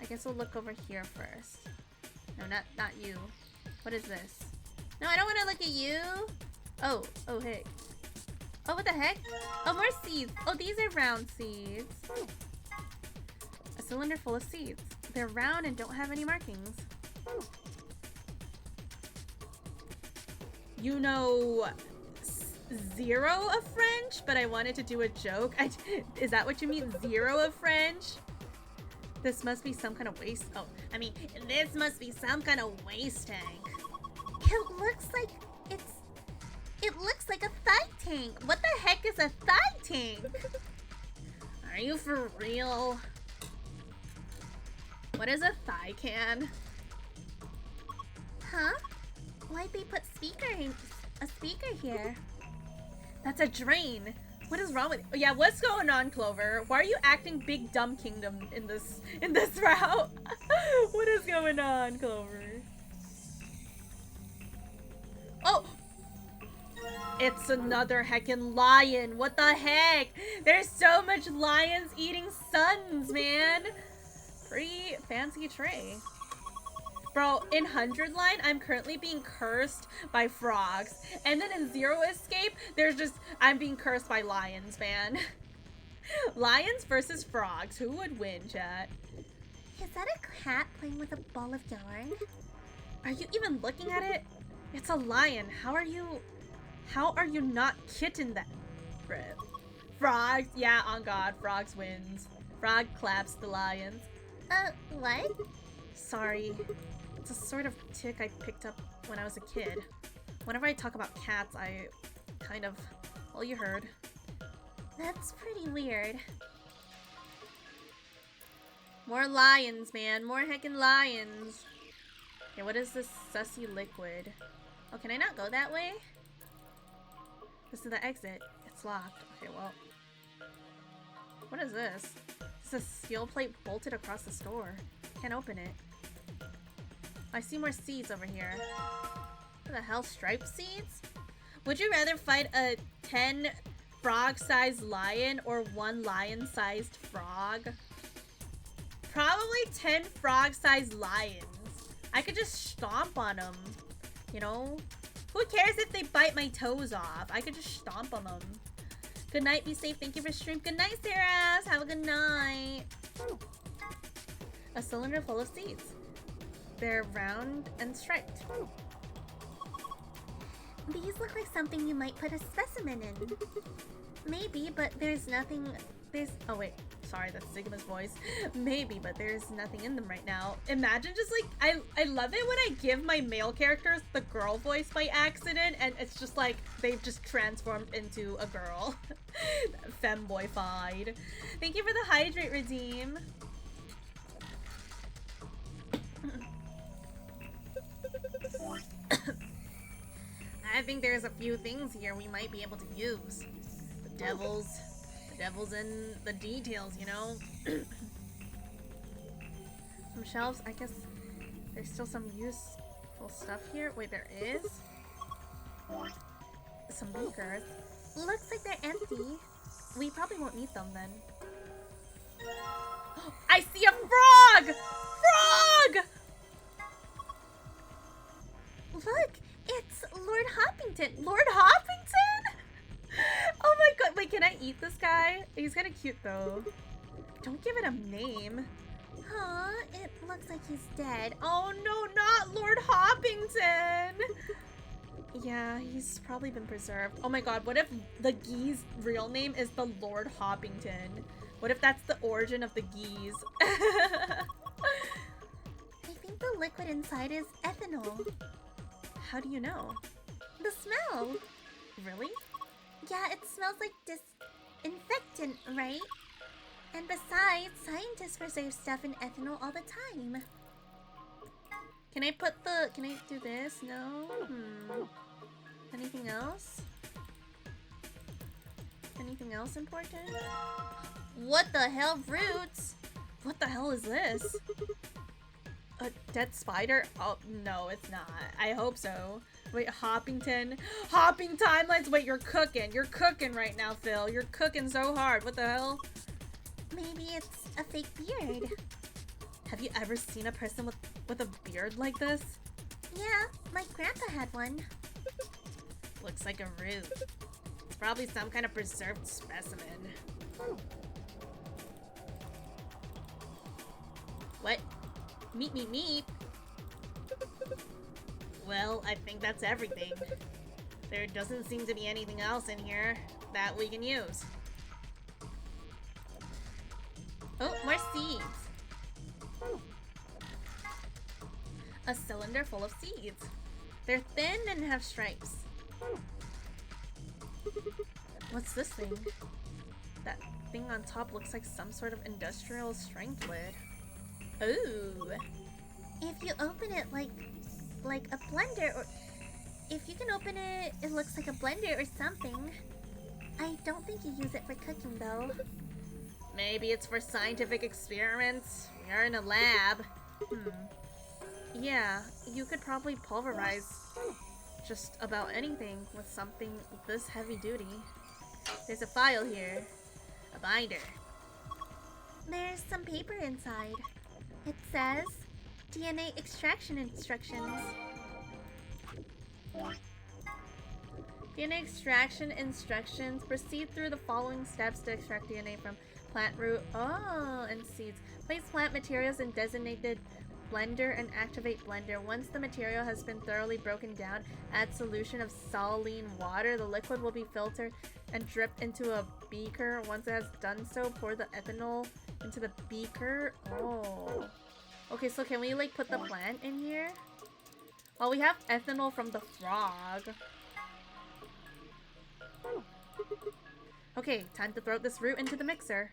I guess we'll look over here first. No, not you. What is this? No, I don't want to look at you. Oh, hey. Oh, what the heck? Oh, more seeds. Oh, these are round seeds. A cylinder full of seeds. They're round and don't have any markings. You know zero of French, but I wanted to do a joke. Is that what you mean? Zero of French? This must be some kind of waste. Oh, I mean, this must be some kind of waste tank. It looks like a thigh tank. What the heck is a thigh tank? Are you for real? What is a thigh can? Huh? Why'd they put a speaker here? That's a drain. What is wrong with you? Yeah, what's going on, Clover? Why are you acting big dumb kingdom in this route? What is going on, Clover? Oh! It's another heckin' lion. What the heck? There's so much lions eating suns, man. Pretty fancy tray. Bro, in 100 line, I'm currently being cursed by frogs. And then in Zero Escape, I'm being cursed by lions, man. Lions versus frogs. Who would win, chat? Is that a cat playing with a ball of yarn? Are you even looking at it? It's a lion. How are you not kitten that? Frogs. Yeah, on God. Frogs wins. Frog claps the lions. What? Sorry. It's a sort of tick I picked up when I was a kid. Whenever I talk about cats, I kind of... Well, you heard. That's pretty weird. More lions, man. More heckin' lions. Okay, what is this sussy liquid? Oh, can I not go that way? This is the exit. It's locked. Okay, well. What is this? It's a steel plate bolted across the store. Can't open it. I see more seeds over here. What the hell? Striped seeds? Would you rather fight a 10 frog-sized lion or 1 lion-sized frog? Probably 10 frog-sized lions. I could just stomp on them. You know? Who cares if they bite my toes off? I could just stomp on them. Good night, be safe. Thank you for stream. Good night, Sarah. Have a good night. A cylinder full of seeds. They're round and striped. These look like something you might put a specimen in. Maybe, but there's nothing... Oh wait, sorry, that's Sigma's voice. Maybe, but there's nothing in them right now. Imagine just like... I love it when I give my male characters the girl voice by accident, and it's just like they've just transformed into a girl. Femboy-fied. Thank you for the hydrate redeem. I think there's a few things here we might be able to use. The devil's in the details, you know? Some shelves, I guess there's still some useful stuff here. Wait, there is? Some beakers. Looks like they're empty. We probably won't need them then. I see a frog! Frog! Look, it's Lord Hoppington. Lord Hoppington? Oh my god. Wait, can I eat this guy? He's kind of cute though. Don't give it a name. Aw, it looks like he's dead. Oh no, not Lord Hoppington! Yeah, he's probably been preserved. Oh my god, what if the gee's real name is the Lord Hoppington? What if that's the origin of the geese? I think the liquid inside is ethanol. How do you know? The smell. Really? Yeah, it smells like disinfectant, right? And besides, scientists preserve stuff in ethanol all the time. Can I do this? No? Anything else? Anything else important? What the hell, roots? What the hell is this? A dead spider? Oh, no, it's not. I hope so. Wait, Hoppington? Hopping timelines? Wait, you're cooking. You're cooking right now, Phil. You're cooking so hard. What the hell? Maybe it's a fake beard. Have you ever seen a person with a beard like this? Yeah, my grandpa had one. Looks like a root. It's probably some kind of preserved specimen. What? Meat, meat, meat. Well, I think that's everything. There doesn't seem to be anything else in here that we can use. Oh, more seeds. A cylinder full of seeds. They're thin and have stripes. What's this thing? That thing on top looks like some sort of industrial strength lid. Ooh. If you open it like a blender, or if you can open it, it looks like a blender or something. I don't think you use it for cooking though. Maybe it's for scientific experiments. We are in a lab. Yeah, you could probably pulverize just about anything with something this heavy duty. There's a file here. A binder. There's some paper inside. It says DNA extraction instructions. DNA extraction instructions. Proceed through the following steps to extract DNA from plant root and seeds. Place plant materials in designated blender and activate blender. Once the material has been thoroughly broken down, add solution of saline water. The liquid will be filtered and dripped into a beaker. Once it has done so, pour the ethanol into the beaker. Oh. Okay, so can we like put the plant in here? Well, we have ethanol from the frog. Okay, time to throw this root into the mixer.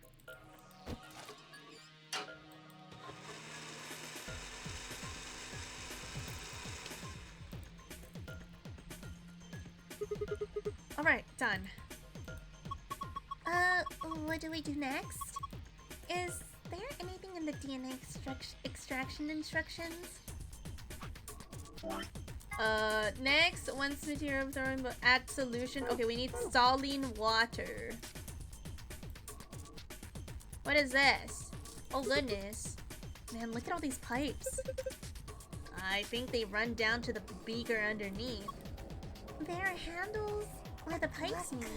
Alright, done. What do we do next? Is there anything in the DNA extraction instructions? Next, once material throwing, add solution. Okay, we need saline water. What is this? Oh goodness. Man, look at all these pipes. I think they run down to the beaker underneath. There are handles where the pipes meet.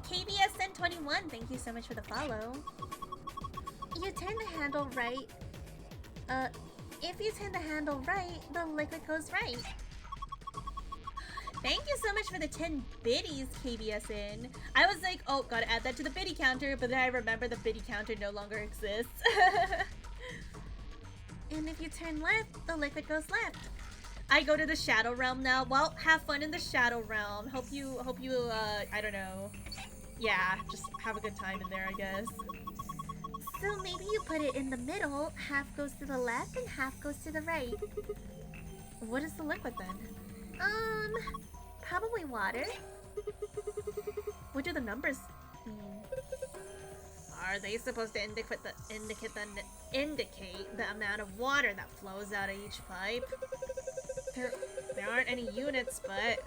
KBSN21, thank you so much for the follow. You turn the handle right. If you turn the handle right, the liquid goes right. Thank you so much for the 10 biddies, KBSN. I was like, oh, gotta add that to the biddy counter, but then I remember the biddy counter no longer exists. And if you turn left, the liquid goes left. I go to the Shadow Realm now. Well, have fun in the Shadow Realm. Hope you, I don't know. Yeah, just have a good time in there, I guess. So maybe you put it in the middle, half goes to the left and half goes to the right. What is the liquid then? Probably water. What do the numbers mean? Are they supposed to indicate the amount of water that flows out of each pipe? There aren't any units, but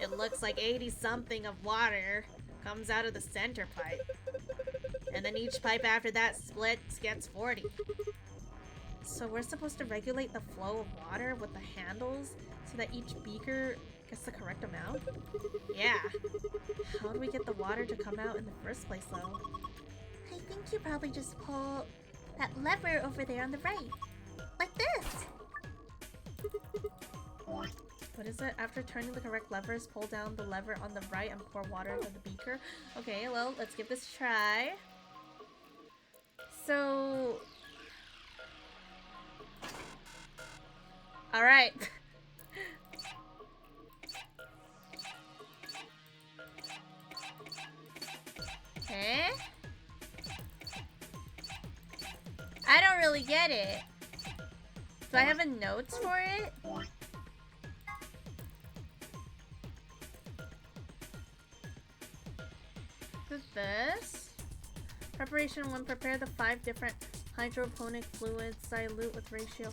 it looks like 80-something of water comes out of the center pipe. And then each pipe after that splits gets 40. So we're supposed to regulate the flow of water with the handles so that each beaker gets the correct amount? Yeah. How do we get the water to come out in the first place, though? I think you probably just pull that lever over there on the right. Like this! What is it? After turning the correct levers, pull down the lever on the right and pour water into the beaker. Okay, well, let's give this a try. So... Alright. Eh? I don't really get it. Do I have a notes for it? This? Preparation 1. Prepare the 5 different hydroponic fluids. Dilute with ratio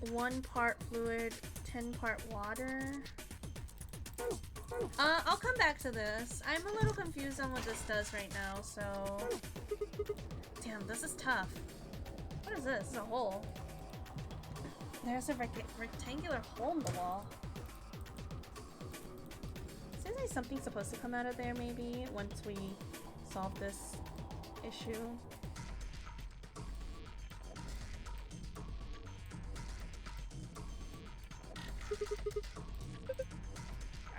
1 part fluid, 10 part water. I'll come back to this. I'm a little confused on what this does right now, so... Damn, this is tough. What is this? This is a hole. There's a rectangular hole in the wall. Seems like something's supposed to come out of there, maybe, once we solve this issue.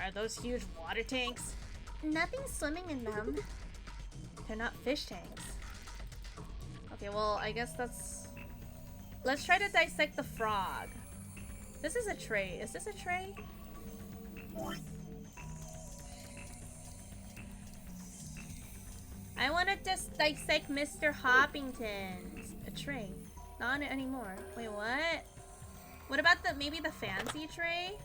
Are those huge water tanks? Nothing's swimming in them. They're not fish tanks. Okay, well, I guess that's... Let's try to dissect the frog. This is a tray. Is this a tray? I want to just dissect Mr. Hoppington's. A tray. Not on it anymore. Wait, what? What about maybe the fancy tray?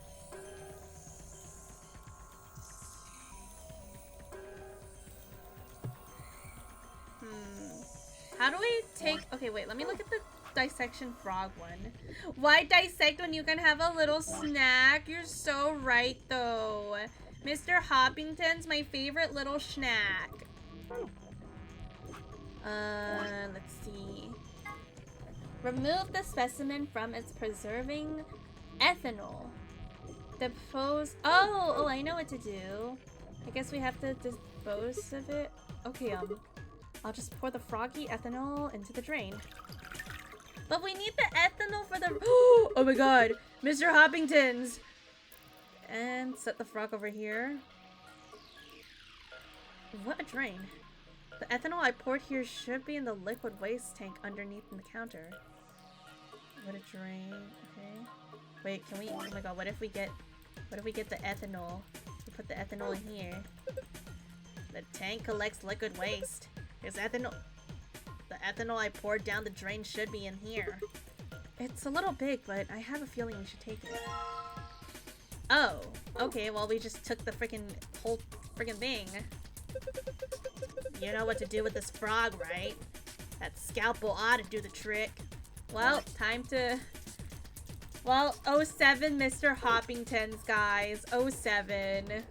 How do we take... Okay, wait. Let me look at the dissection frog one. Why dissect when you can have a little snack? You're so right, though. Mr. Hoppington's my favorite little snack. Let's see. Remove the specimen from its preserving ethanol. Dispose... Oh, I know what to do. I guess we have to dispose of it. Okay, I'll just pour the froggy ethanol into the drain. But we need the ethanol for the... Oh my god! Mr. Hoppington's! And set the frog over here. What a drain. The ethanol I poured here should be in the liquid waste tank underneath in the counter. What a drain. Okay. Wait, can we... Oh my god, what if we get the ethanol? We put the ethanol in here. The tank collects liquid waste. There's ethanol. The ethanol I poured down the drain should be in here. It's a little big, but I have a feeling we should take it. Oh, okay, well we just took the whole freaking thing. You know what to do with this frog, right? That scalpel ought to do the trick. Well, time to... Well, 07 Mr. Hoppingtons, guys. 07.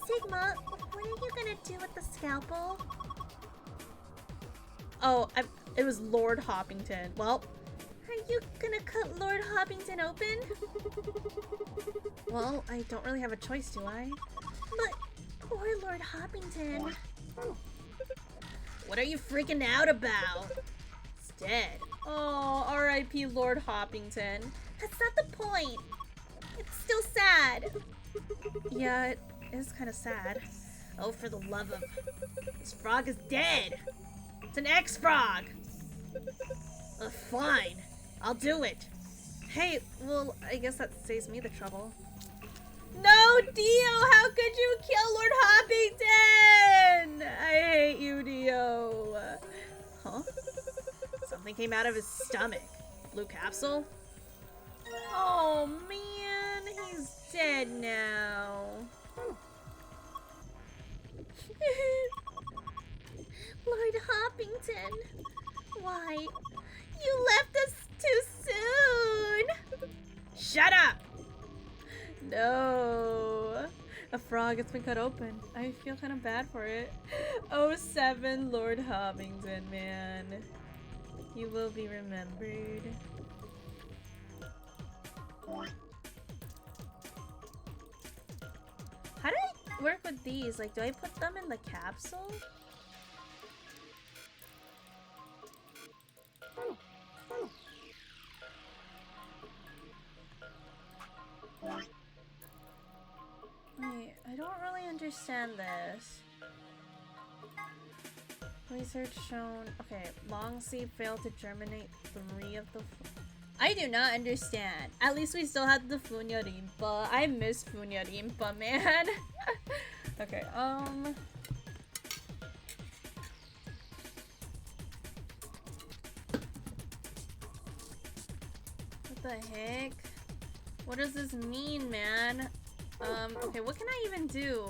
Sigma, what are you gonna do with the scalpel? Oh, it was Lord Hoppington. Well... Are you gonna cut Lord Hoppington open? Well, I don't really have a choice, do I? But poor Lord Hoppington. What are you freaking out about? It's dead. Oh, R.I.P. Lord Hoppington. That's not the point. It's still sad. Yeah, it is kind of sad. Oh, for the love of... This frog is dead. It's an X-Frog. Fine. I'll do it. Hey, well, I guess that saves me the trouble. No, Dio! How could you kill Lord Hoppington? I hate you, Dio. Huh? Something came out of his stomach. Blue capsule? Oh, man. He's dead now. Lord Hoppington. Why? You left us too soon! Shut up! No. A frog has been cut open. I feel kind of bad for it. 07 Lord Hoppington, man. You will be remembered. How do I work with these? Like, do I put them in the capsule? Wait, I don't really understand this. Research shown... Okay, long seed failed to germinate 3 of the... I do not understand. At least we still had the Funyarimpa. I miss Funyarimpa, man. Okay, What the heck? What does this mean, man? Okay, what can I even do?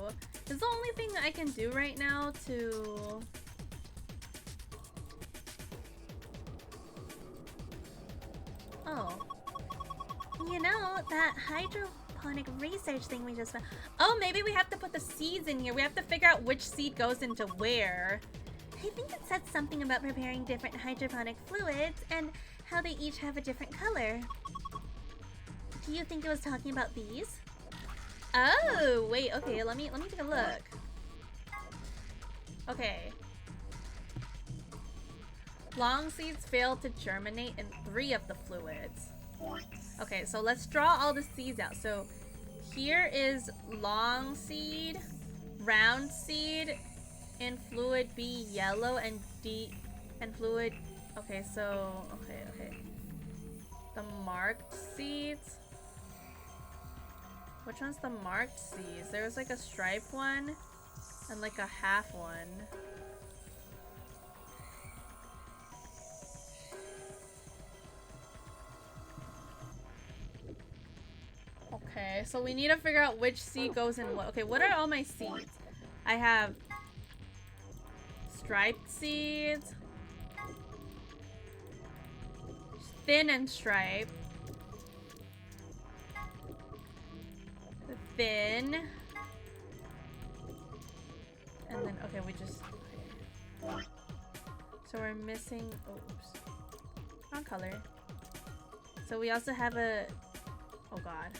This is the only thing I can do right now to... Oh. You know, that hydroponic research thing we just found. Oh, maybe we have to put the seeds in here. We have to figure out which seed goes into where. I think it said something about preparing different hydroponic fluids and how they each have a different color. Do you think it was talking about these? Oh, wait, okay, let me take a look. Okay. Long seeds failed to germinate in 3 of the fluids. Okay, so let's draw all the seeds out. So here is long seed, round seed, in fluid B yellow, and D and fluid. Okay, so okay. The marked seeds. Which one's the marked seeds? There was like a stripe one and like a half one. Okay, so we need to figure out which seed goes in what. Okay, what are all my seeds? I have striped seeds, thin and striped, thin, and then, okay, we just, okay. So we're missing, oh, oops, wrong color. So we also have a, oh god.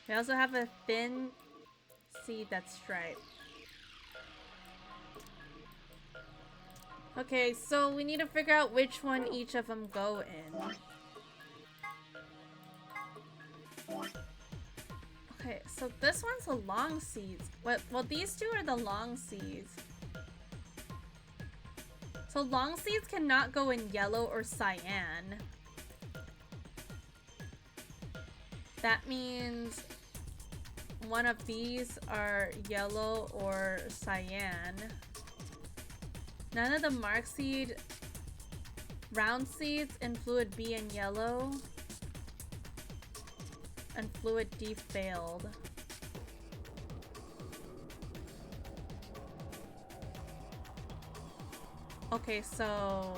We also have a thin seed that's striped. Okay, so we need to figure out which one each of them go in. Okay, so this one's the long seeds. Well, these two are the long seeds. So long seeds cannot go in yellow or cyan. That means one of these are yellow or cyan. None of the mark seed round seeds in fluid B and yellow. And fluid D failed. Okay, so...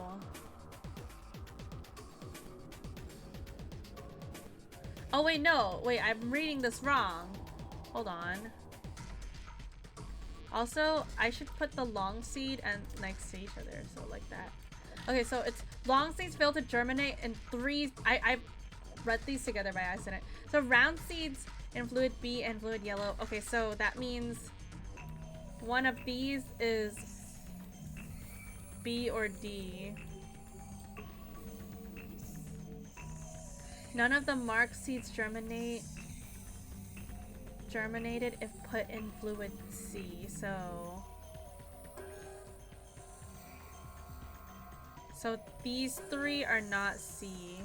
Oh wait, no. Wait, I'm reading this wrong. Hold on. Also, I should put the long seed and next to each other, so like that. Okay, so it's long seeds fail to germinate in 3... I read these together by accident. So round seeds in fluid B and fluid yellow. Okay, so that means one of these is B or D. None of the marked seeds germinated if put in fluid C. So these 3 are not C.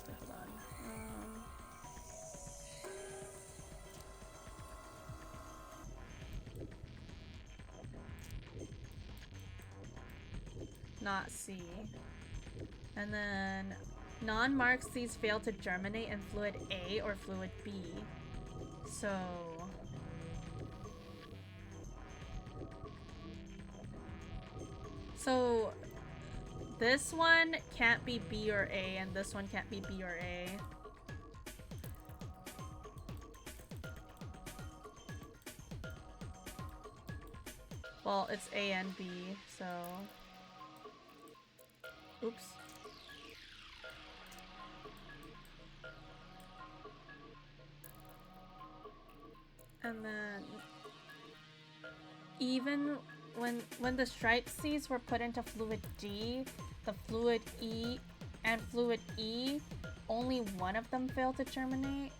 Hold on. Not C. And then non-marked seeds fail to germinate in fluid A or fluid B. So this one can't be B or A, and this one can't be B or A. Well, it's A and B, so... Oops. And then even when the striped seeds were put into fluid D, the fluid E and fluid E, only one of them failed to germinate.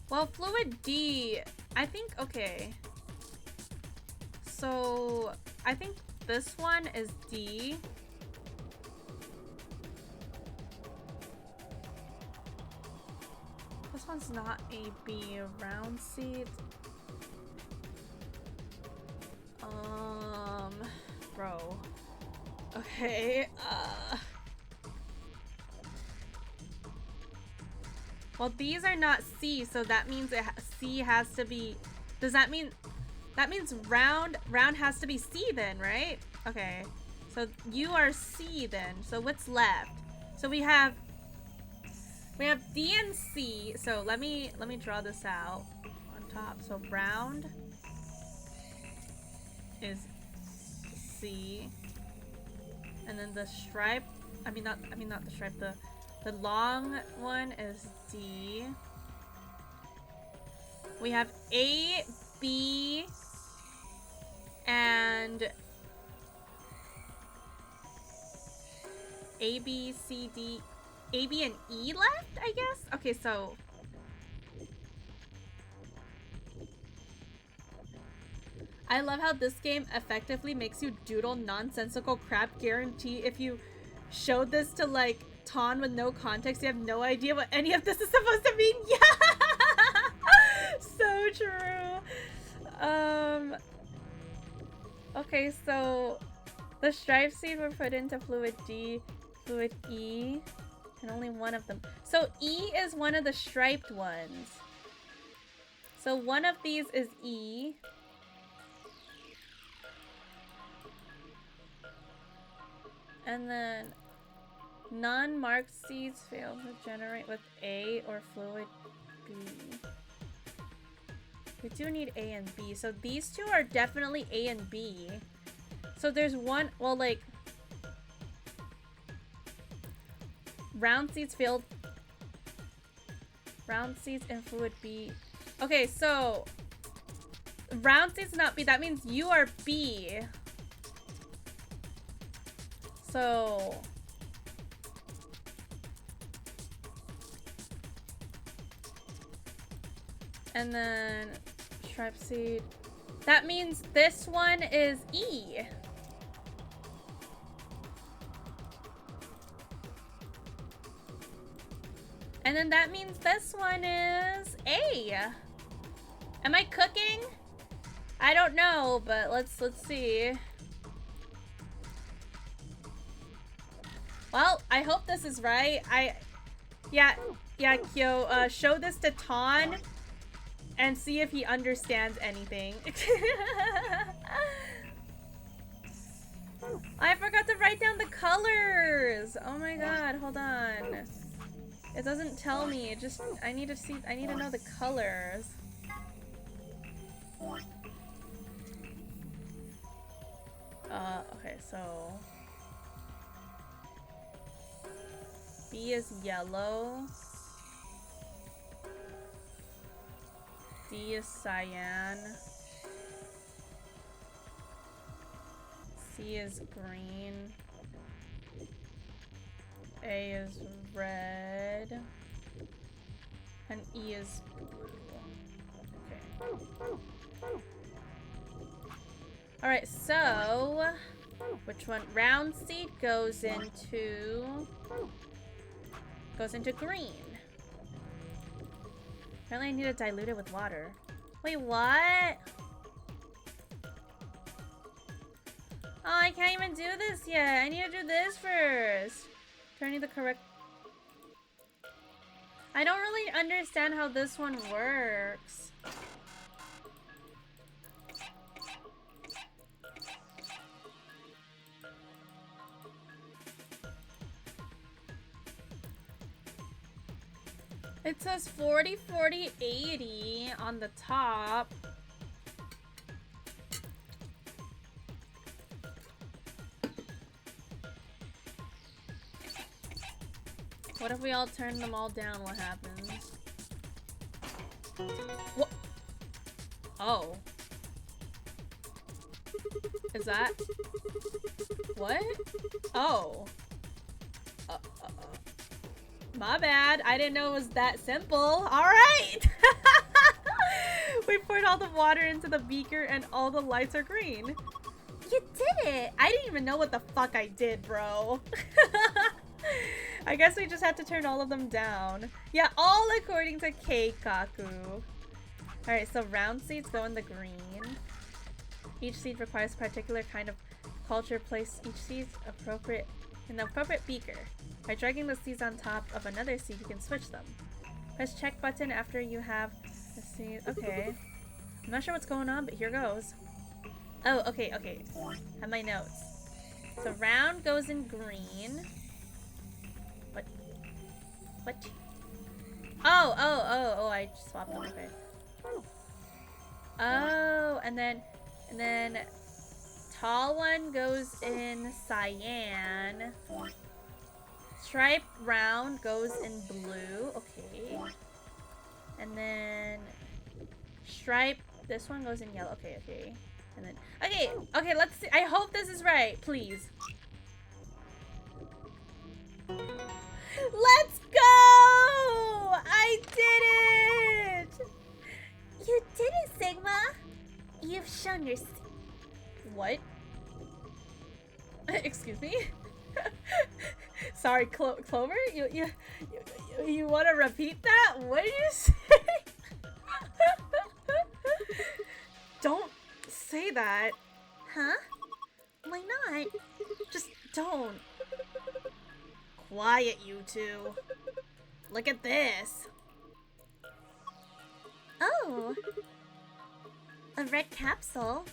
Well, fluid D, I think, okay. So, I think this one is D. This one's not a B, round seed. Bro. Okay, well, these are not C, so that means C has to be... Does that mean... That means round has to be C then, right? Okay. So you are C then. So what's left? So we have D and C. So let me draw this out on top. So round is C. And then the stripe, not the stripe, the long one is D. We have A, B, and A, B, C, D, A, B, and E left, I guess? Okay, so... I love how this game effectively makes you doodle nonsensical crap. Guarantee if you showed this to, like, Ton with no context, you have no idea what any of this is supposed to mean. Yeah! So true. Okay, so the striped seed were put into fluid D, fluid E, and only one of them. So E is one of the striped ones. So one of these is E. And then non-marked seeds fail to generate with A or fluid B. We do need A and B. So these two are definitely A and B. So there's one, well, like, round seeds failed. Round seeds and fluid B. Okay, so round seeds not B. That means you are B. And then stripe seed. That means this one is E. And then that means this one is A. Am I cooking? I don't know, but let's see. Well, I hope this is right. Yeah, Kyo, show this to Ton and see if he understands anything. I forgot to write down the colors. Oh my god, hold on. It doesn't tell me. It just I need to know the colors. Okay, so B is yellow. D is cyan. C is green. A is red. And E is blue. Okay. Alright, so which one? Round seed goes into green. Apparently I need to dilute it with water. Wait, what? Oh, I can't even do this yet. I need to do this first. Turning the correct... I don't really understand how this one works. It says 40, 40, 80 on the top. What if we all turn them all down? What happens? What? Oh. Is that? What? Oh. My bad. I didn't know it was that simple. Alright! We poured all the water into the beaker and all the lights are green. You did it! I didn't even know what the fuck I did, bro. I guess we just had to turn all of them down. Yeah, all according to Keikaku. Alright, so round seeds go in the green. Each seed requires a particular kind of culture. Place each seed in the appropriate beaker. By dragging the seeds on top of another seed, you can switch them. Press check button after you have the seed. Okay. I'm not sure what's going on, but here goes. Oh, okay. Have my notes. So round goes in green. What? Oh, I just swapped them. Okay. Oh, and then tall one goes in cyan. Stripe round goes in blue. Okay. And then stripe, this one goes in yellow. Okay. And then okay, let's see. I hope this is right, please. Let's go! I did it! You did it, Sigma! You've shown your... What? Excuse me? Sorry, Clover? You want to repeat that? What did you say? Don't say that. Huh? Why not? Just don't. Quiet, you two. Look at this. Oh. A red capsule.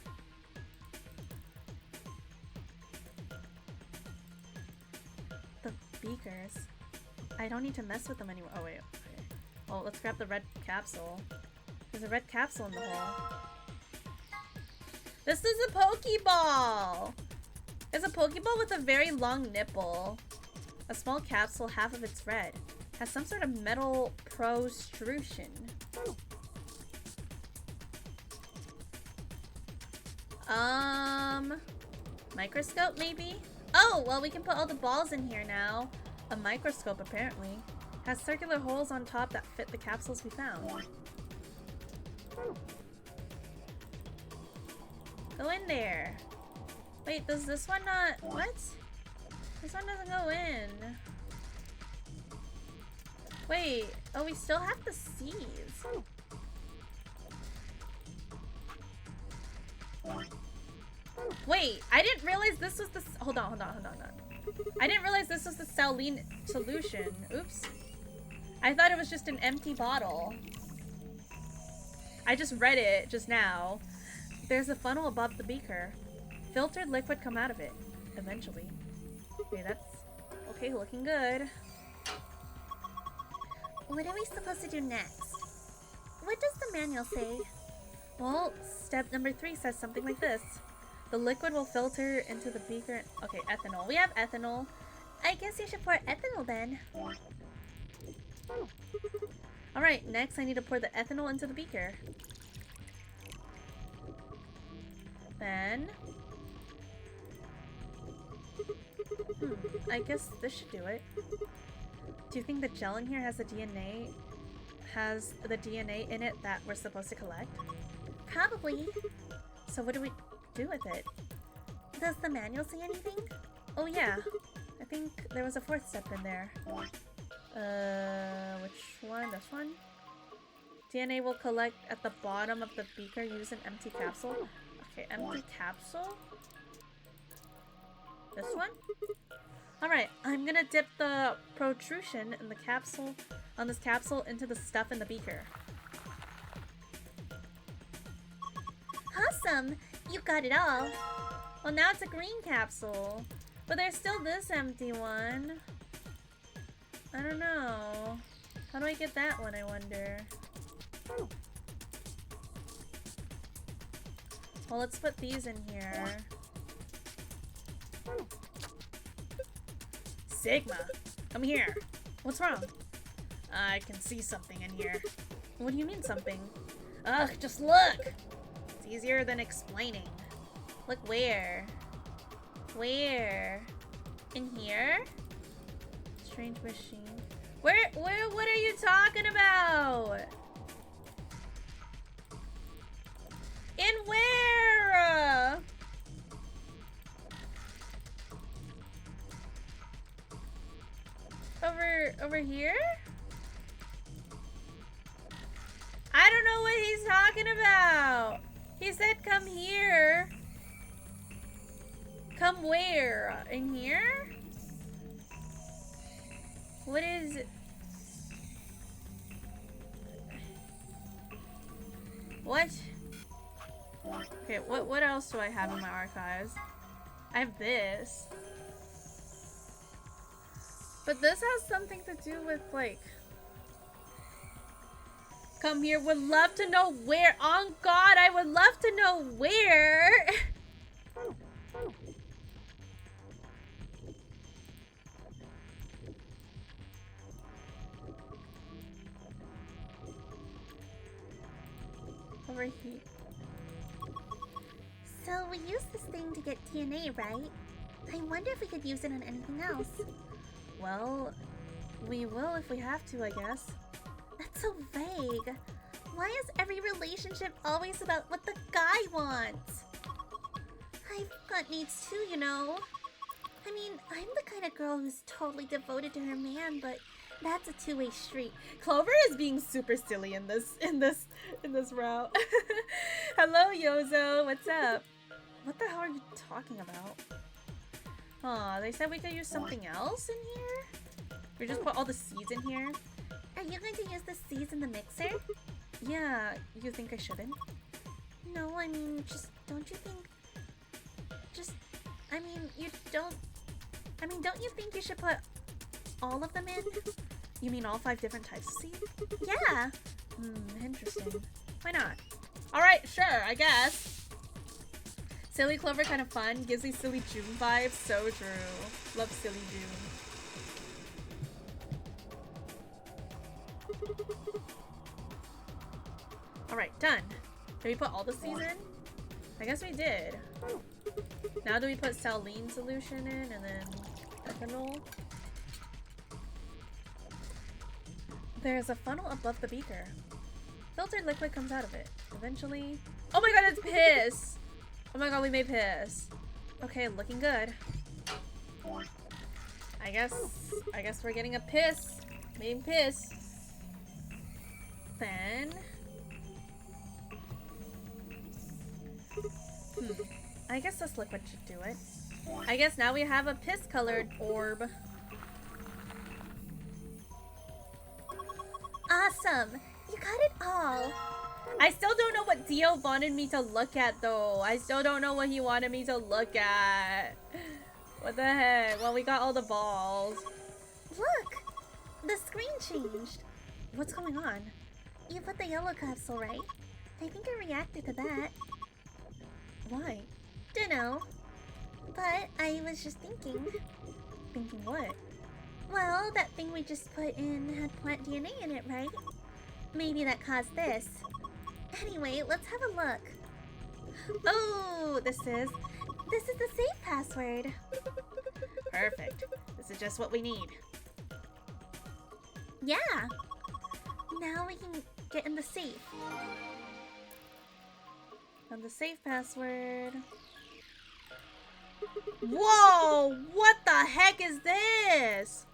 The beakers. I don't need to mess with them anymore. Oh, wait. Okay. Well, let's grab the red capsule. There's a red capsule in the hole. This is a Pokeball! It's a Pokeball with a very long nipple. A small capsule, half of it's red. Has some sort of metal protrusion. Microscope maybe? Oh, well we can put all the balls in here now. A microscope apparently. Has circular holes on top that fit the capsules we found. Go in there. Wait, does this one not... What? This one doesn't go in. Wait. Oh, we still have the C's. Wait, I didn't realize this was the... Hold on. I didn't realize this was the saline solution. Oops. I thought it was just an empty bottle. I just read it just now. There's a funnel above the beaker. Filtered liquid come out of it. Eventually. Okay, that's... Okay, looking good. What are we supposed to do next? What does the manual say? Well, step number 3 says something like this. The liquid will filter into the beaker. Okay, ethanol. We have ethanol. I guess you should pour ethanol then. Alright, next I need to pour the ethanol into the beaker. Then... I guess this should do it. Do you think the gel in here has the DNA in it that we're supposed to collect? Probably. So what do we do with it? Does the manual say anything? Oh yeah. I think there was a 4th step in there. Which one? This one? DNA will collect at the bottom of the beaker. Use an empty capsule. Okay, empty capsule? This one? Alright, I'm gonna dip the protrusion in the capsule, on this capsule, into the stuff in the beaker. Awesome! You got it all. Well, now it's a green capsule. But there's still this empty one. I don't know. How do I get that one, I wonder? Well, let's put these in here. Sigma, come here. What's wrong? I can see something in here. What do you mean something? Ugh, just look! It's easier than explaining. Look where? Where? In here? Strange machine. Where, what are you talking about? In where? Over here? I don't know what he's talking about. He said come here. Come where? In here? What is it? What? Okay, what else do I have in my archives? I have this. But this has something to do with, like... Come here, would love to know where. On God, I would love to know where. Over here. So we use this thing to get DNA, right? I wonder if we could use it on anything else. Well, we will if we have to, I guess. That's so vague. Why is every relationship always about what the guy wants? I've got needs too, you know. I mean, I'm the kind of girl who's totally devoted to her man, but that's a two-way street. Clover is being super silly in this route. Hello, Yozo. What's up? What the hell are you talking about? Aw, they said we could use something else in here? We just put all the seeds in here? Are you going to use the seeds in the mixer? Yeah, you think I shouldn't? No, I mean, just don't you think... don't you think you should put all of them in? You mean all 5 different types of seeds? Yeah! Interesting. Why not? Alright, sure, I guess. Silly Clover kind of fun. Gives me Silly June vibes. So true. Love Silly June. Alright, done. Did we put all the seeds in? I guess we did. Now do we put saline solution in and then ethanol? There's a funnel above the beaker. Filtered liquid comes out of it. Eventually. Oh my god, it's piss! Oh my god, we made piss. Okay, looking good. I guess we're getting a piss. Made piss. Then I guess this liquid should do it. I guess now we have a piss-colored orb. Awesome! You got it all! I still don't know what Dio wanted me to look at, though. I still don't know what he wanted me to look at. What the heck? Well, we got all the balls. Look! The screen changed. What's going on? You put the yellow capsule, right? I think I reacted to that. Why? Dunno. But I was just thinking. Thinking what? Well, that thing we just put in had plant DNA in it, right? Maybe that caused this. Anyway, let's have a look. Oh, this is the safe password. perfect. This is just what we need. Yeah. Now we can get in the safe. And the safe password. Whoa! What the heck is this?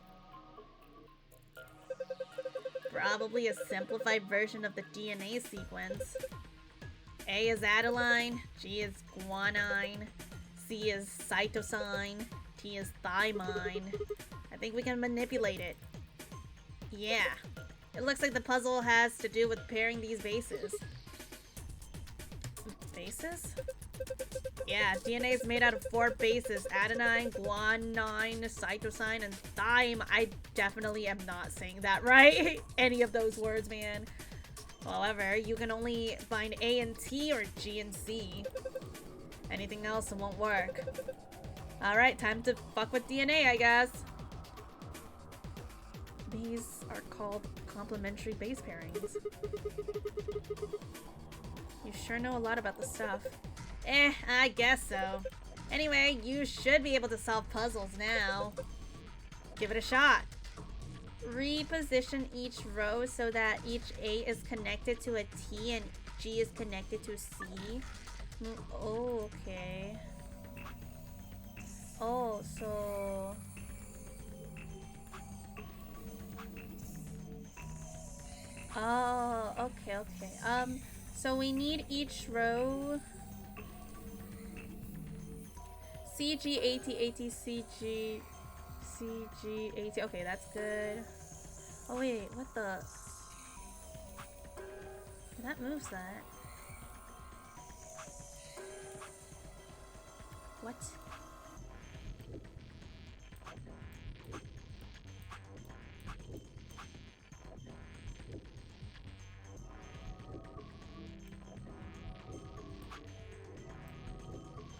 Probably a simplified version of the DNA sequence. A is adeline, G is guanine, C is cytosine, T is thymine. I think we can manipulate it. Yeah. It looks like the puzzle has to do with pairing these bases. Bases? Yeah, DNA is made out of 4 bases: adenine, guanine, cytosine, and thyme. I definitely am not saying that right. Any of those words, man. However, you can only find A and T or G and C. Anything else won't work. Alright, time to fuck with DNA, I guess. These are called complementary base pairings. You sure know a lot about the stuff. I guess so. Anyway, you should be able to solve puzzles now. Give it a shot. Reposition each row so that each A is connected to a T and G is connected to C. Oh, okay. Oh, so... Oh, okay, okay. So we need each row... CG, AT, AT, CG, CG, AT. Okay, that's good. Oh wait, what the? That moves that. What?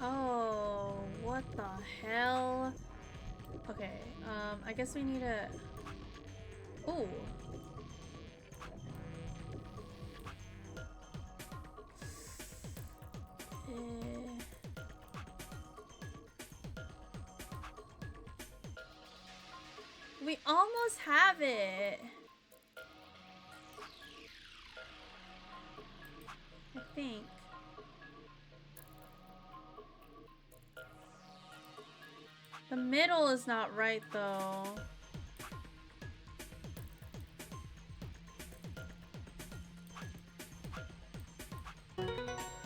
Oh, what the hell? Okay, I guess we need a... Ooh. We almost have it. I think. The middle is not right, though.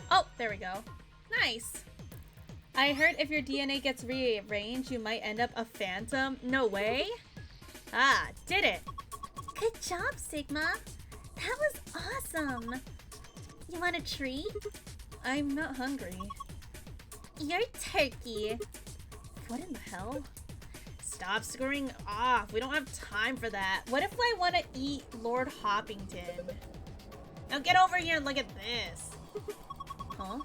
Oh, there we go. Nice. I heard if your DNA gets rearranged, you might end up a phantom. No way. Ah, did it. Good job, Sigma. That was awesome. You want a treat? I'm not hungry. You're turkey. What in the hell? Stop screwing off. We don't have time for that. What if I want to eat Lord Hoppington? Now get over here and look at this. Huh?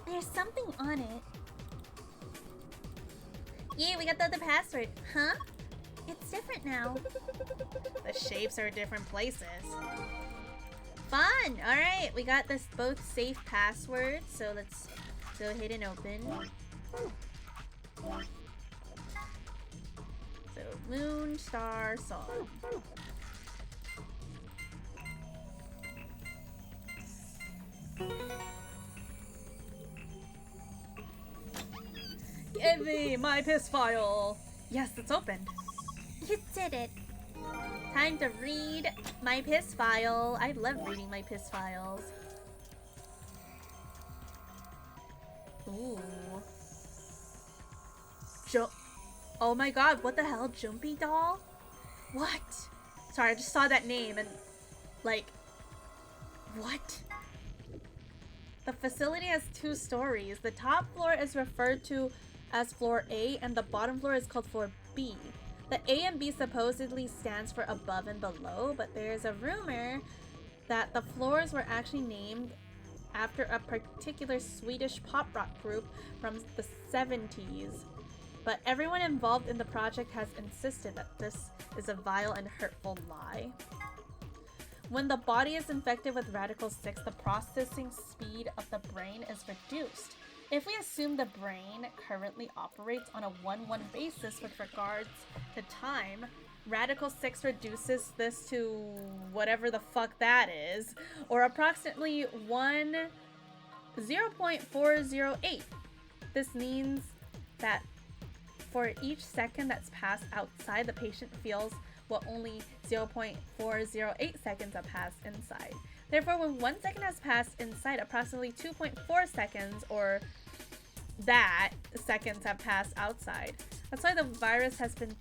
There's something on it. Yeah, we got the other password. Huh? It's different now. The shapes are different places. Fun! Alright, we got this both safe passwords, so let's go ahead and open. So, moon, star, sun. Give me my piss file. Yes, it's open. You did it. Time to read my piss file. I love reading my piss files. Ooh. Oh my god, what the hell? Jumpy doll? What? Sorry, I just saw that name and like, what? The facility has 2 stories. The top floor is referred to as floor A and the bottom floor is called floor B. The A and B supposedly stands for above and below, but there's a rumor that the floors were actually named after a particular Swedish pop rock group from the 70s. But everyone involved in the project has insisted that this is a vile and hurtful lie. When the body is infected with Radical 6, the processing speed of the brain is reduced. If we assume the brain currently operates on a 1-1 basis with regards to time, Radical 6 reduces this to whatever the fuck that is, or approximately 0.408. This means that for each second that's passed outside, the patient feels what only 0.408 seconds have passed inside. Therefore, when 1 second has passed inside, approximately 2.4 seconds, or that seconds, have passed outside. That's why the virus has been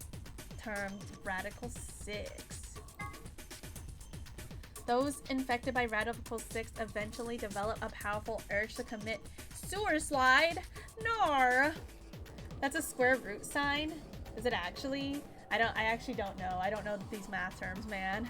termed Radical 6. Those infected by Radical 6 eventually develop a powerful urge to commit suicide. Nar! That's a square root sign? Is it actually? I actually don't know. I don't know these math terms, man.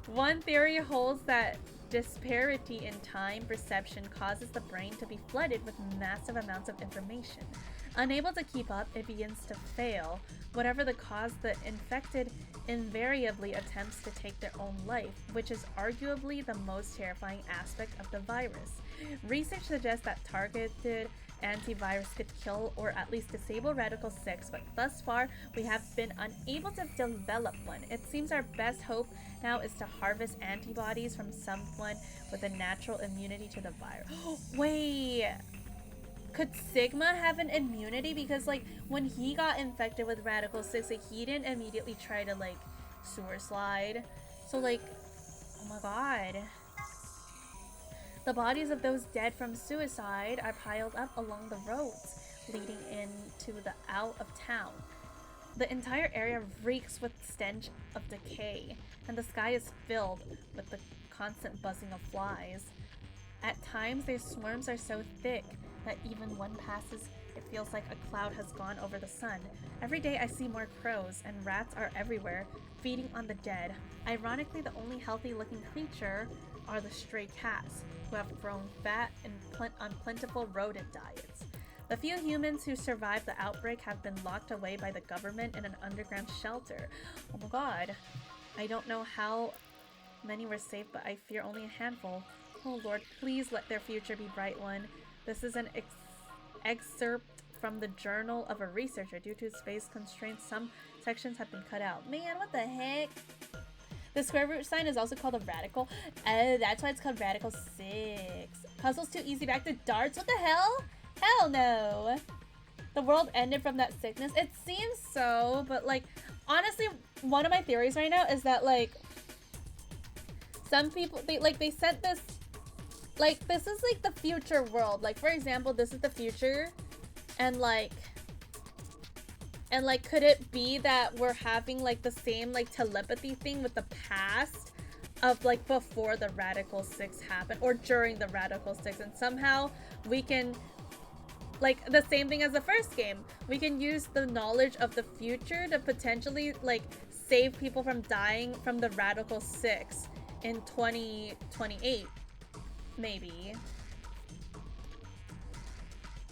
One theory holds that disparity in time perception causes the brain to be flooded with massive amounts of information. Unable to keep up, it begins to fail. Whatever the cause, the infected invariably attempts to take their own life, which is arguably the most terrifying aspect of the virus. Research suggests that targeted antivirus could kill or at least disable Radical 6, but thus far we have been unable to develop one. It seems our best hope now is to harvest antibodies from someone with a natural immunity to the virus. Wait, could Sigma have an immunity? Because like when he got infected with Radical 6, like he didn't immediately try to like sewer slide. So like, oh my god. The bodies of those dead from suicide are piled up along the roads leading into the out of town. The entire area reeks with stench of decay, and the sky is filled with the constant buzzing of flies. At times, their swarms are so thick that even when passes, it feels like a cloud has gone over the sun. Every day I see more crows, and rats are everywhere, feeding on the dead. Ironically, the only healthy-looking creature are the stray cats, who have grown fat and on plentiful rodent diets. The few humans who survived the outbreak have been locked away by the government in an underground shelter. Oh my god. I don't know how many were saved, but I fear only a handful. Oh Lord, please let their future be bright one. This is an excerpt from the journal of a researcher. Due to space constraints, some sections have been cut out. Man, what the heck? The square root sign is also called a radical. Oh, that's why it's called Radical 6. Puzzles too easy. Back to darts. What the hell? Hell no. The world ended from that sickness. It seems so, but like, honestly, one of my theories right now is that like, some people, they sent this, like, this is like the future world. Like, for example, this is the future, and like, could it be that we're having, like, the same, like, telepathy thing with the past of, like, before the Radical 6 happened, or during the Radical 6, and somehow we can, like, the same thing as the first game, we can use the knowledge of the future to potentially, like, save people from dying from the Radical 6 in 2028, maybe.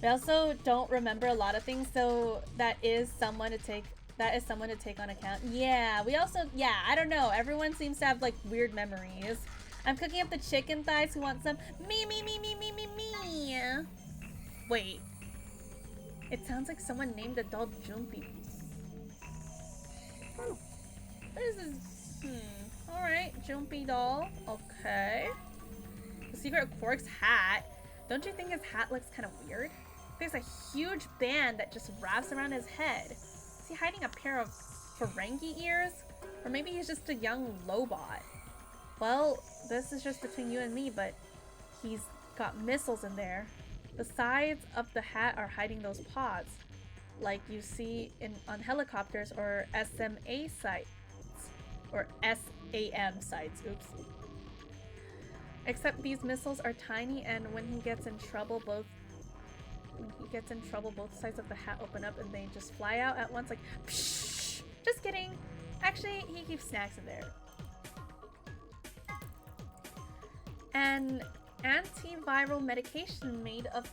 I also don't remember a lot of things, so that is someone to take on account. Yeah, I don't know. Everyone seems to have like weird memories. I'm cooking up the chicken thighs. Who wants some? Me. Wait. It sounds like someone named the doll Jumpy. This is alright, Jumpy doll. Okay. The secret of Quark's hat. Don't you think his hat looks kind of weird? There's a huge band that just wraps around his head. Is he hiding a pair of Ferengi ears? Or maybe he's just a young Lobot. Well, this is just between you and me, but he's got missiles in there. The sides of the hat are hiding those pods, like you see on helicopters or SMA sites. Or SAM sites, oops. Except these missiles are tiny, and when he gets in trouble, both sides of the hat open up and they just fly out at once like psh. Just kidding. Actually, he keeps snacks in there. An antiviral medication made to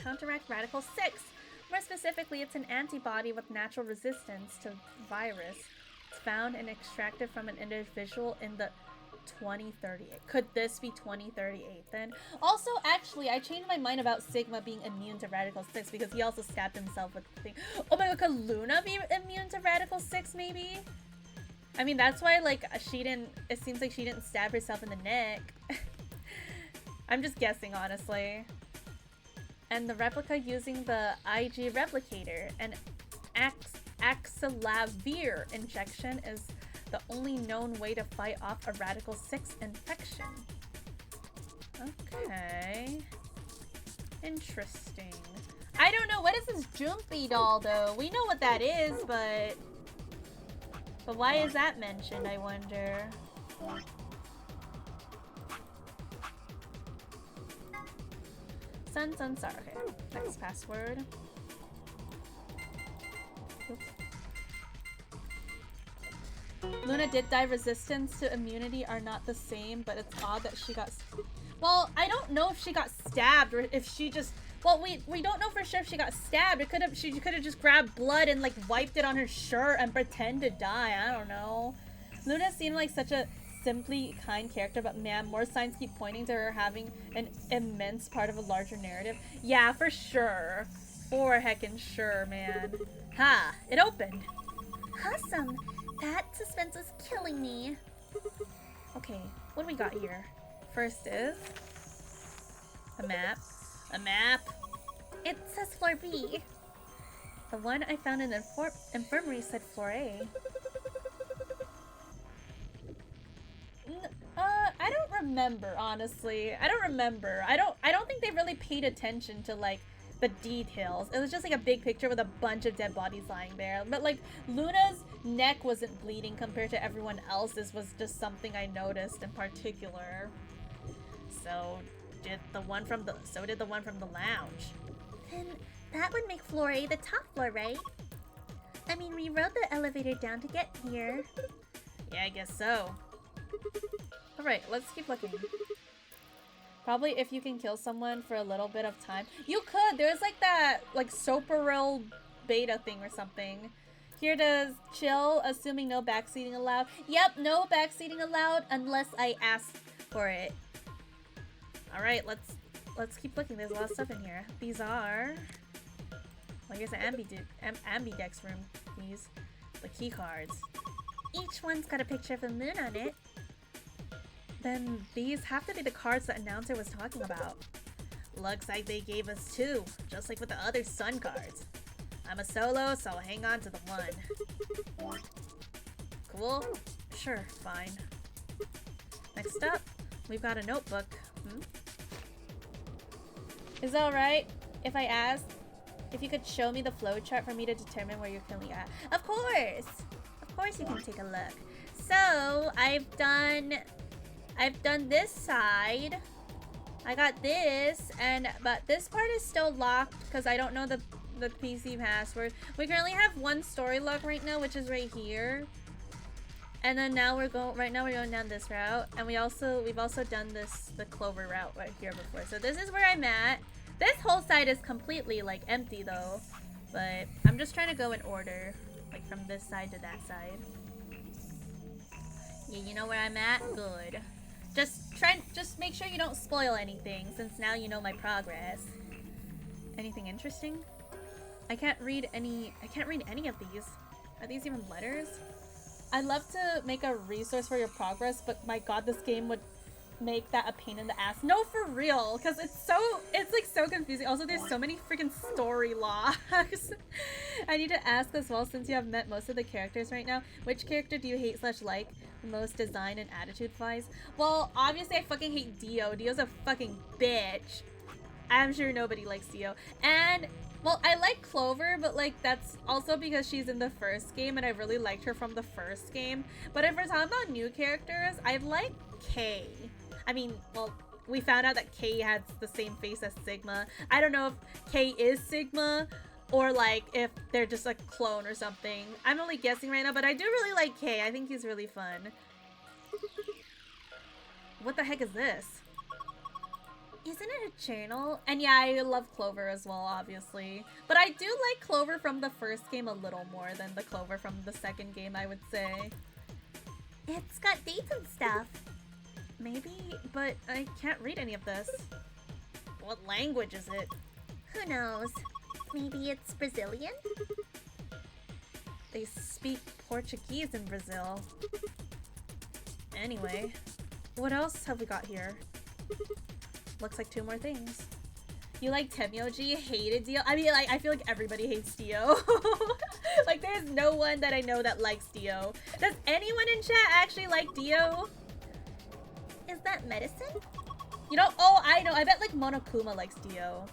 counteract Radical 6. More specifically, it's an antibody with natural resistance to virus. It's found and extracted from an individual in the 2038. Could this be 2038 then? Also, actually, I changed my mind about Sigma being immune to Radical 6 because he also stabbed himself with the thing. Oh my god, could Luna be immune to Radical 6 maybe? I mean, that's why, like, it seems like she didn't stab herself in the neck. I'm just guessing, honestly. And the replica using the IG replicator and Axelavir injection is the only known way to fight off a Radical 6 infection. Okay. Interesting. I don't know. What is this Jumpy doll, though? We know what that is, but why is that mentioned, I wonder? Sorry. Okay. Next password. Oops. Luna did die. Resistance to immunity are not the same, but it's odd that she got... Well, I don't know if she got stabbed or if she just... Well, we don't know for sure if she got stabbed. She could have just grabbed blood and like wiped it on her shirt and pretend to die. I don't know. Luna seemed like such a simply kind character, but man, more signs keep pointing to her having an immense part of a larger narrative. Yeah, for sure. For heckin' sure, man. Ha! It opened. Awesome. That suspense is killing me. Okay, what do we got here? First is a map. A map. It says floor B. The one I found in the infirmary said floor A. I don't remember, honestly. I don't remember. I don't think they really paid attention to like the details. It was just like a big picture with a bunch of dead bodies lying there. But like Luna's neck wasn't bleeding compared to everyone else's. Was just something I noticed in particular. So did the one from the lounge. Then that would make floor A the top floor, right? I mean, we rode the elevator down to get here. Yeah, I guess so. Alright, let's keep looking. Probably if you can kill someone for a little bit of time. You could! There's like that, like, Soparil beta thing or something. Here it is. Chill, assuming no backseating allowed. Yep, no backseating allowed unless I ask for it. Alright, let's keep looking. There's a lot of stuff in here. These are... Well, here's an ambidex room. These. The key cards. Each one's got a picture of the moon on it. Then these have to be the cards the announcer was talking about. Looks like they gave us two, just like with the other sun cards. I'm a solo, so I'll hang on to the one. Cool? Sure, fine. Next up, we've got a notebook. Is that alright if I ask if you could show me the flowchart for me to determine where you're currently at? Of course! Of course you can take a look. So, I've done this side. I got this, but this part is still locked because I don't know the PC password. We currently have one story log right now, which is right here. And then now we're going down this route, and we've also done the Clover route right here before. So this is where I'm at. This whole side is completely like empty though, but I'm just trying to go in order, like from this side to that side. Yeah, you know where I'm at? Good. Just make sure you don't spoil anything, since now you know my progress. Anything interesting? I can't read any of these. Are these even letters? I'd love to make a resource for your progress, but my god, this game would make that a pain in the ass. No, for real, because it's like so confusing. Also, there's so many freaking story logs. I need to ask as well, since you have met most of the characters right now, which character do you hate / like most design and attitude wise? Well, obviously I fucking hate Dio. Dio's a fucking bitch. I'm sure nobody likes Dio. And well, I like Clover, but like that's also because she's in the first game and I really liked her from the first game. But if we're talking about new characters, I like Kay. I mean, well, we found out that Kay has the same face as Sigma. I don't know if Kay is Sigma or like if they're just a clone or something. I'm only guessing right now, but I do really like Kay. I think he's really fun. What the heck is this? Isn't it a journal? And yeah, I love Clover as well, obviously. But I do like Clover from the first game a little more than the Clover from the second game, I would say. It's got dates and stuff. Maybe, but I can't read any of this. What language is it? Who knows? Maybe it's Brazilian? They speak Portuguese in Brazil. Anyway, what else have we got here? Looks like 2 more things. You like Temyoji? Hated Dio? I mean, like, I feel like everybody hates Dio. Like, there's no one that I know that likes Dio. Does anyone in chat actually like Dio? Is that medicine? You know, oh, I know. I bet, like, Monokuma likes Dio.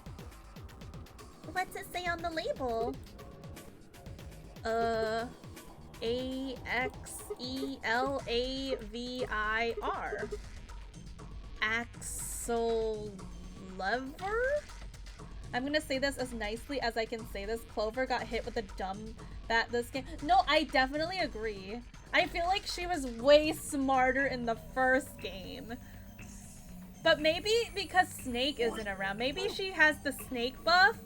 What's it say on the label? A-X-E-L-A-V-I-R. Axel Lever? I'm gonna say this as nicely as I can say this. Clover got hit with a dumb bat this game. No, I definitely agree. I feel like she was way smarter in the first game. But maybe because Snake isn't around. Maybe she has the Snake buff.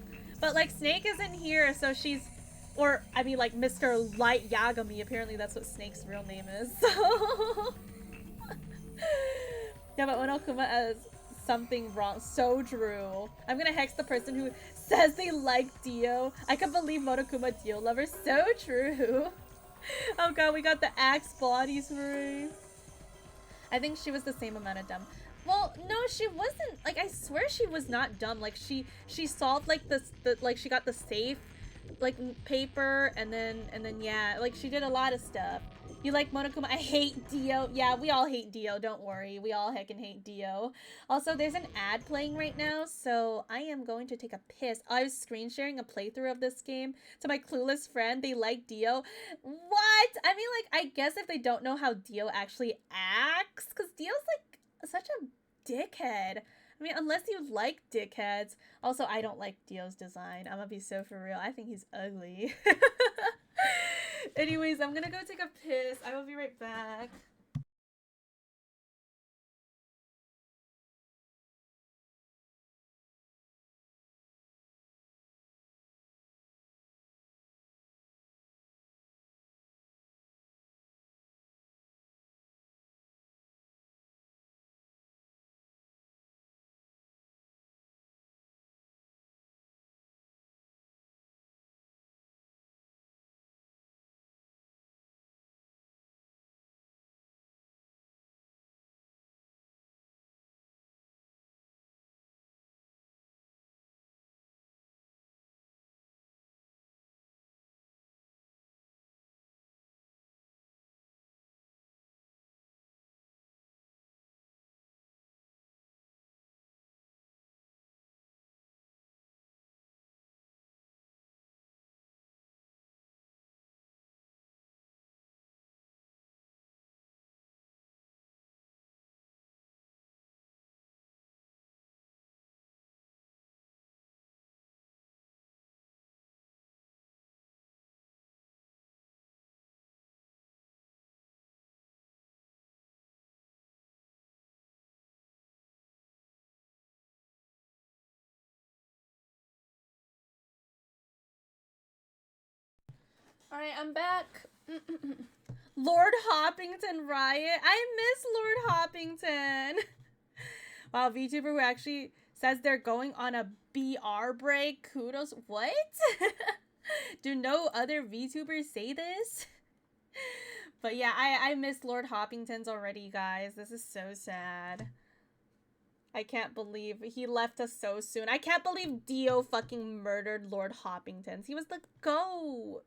But like Snake isn't here, so she's... Or, I mean like Mr. Light Yagami. Apparently that's what Snake's real name is. So... Yeah, but Monokuma has something wrong. So true. I'm gonna hex the person who says they like Dio. I can't believe Monokuma Dio lover. So true. Oh god, we got the axe bodies for her. I think she was the same amount of dumb. Well, no, she wasn't. Like, I swear she was not dumb. Like, she solved like like she got the safe like paper and then yeah, like she did a lot of stuff. You like Monokuma? I hate Dio. Yeah, we all hate Dio. Don't worry. We all heckin' hate Dio. Also, there's an ad playing right now, so I am going to take a piss. I was screen sharing a playthrough of this game to my clueless friend. They like Dio. What? I mean, like, I guess if they don't know how Dio actually acts, because Dio's, like, such a dickhead. I mean, unless you like dickheads. Also, I don't like Dio's design. I'm gonna be so for real. I think he's ugly. Anyways, I'm gonna go take a piss. I will be right back. Alright, I'm back. Lord Hoppington Riot. I miss Lord Hoppington. Wow, VTuber who actually says they're going on a BR break. Kudos. What? Do no other VTubers say this? But yeah, I miss Lord Hoppington's already, guys. This is so sad. I can't believe he left us so soon. I can't believe Dio fucking murdered Lord Hoppington. He was the GOAT.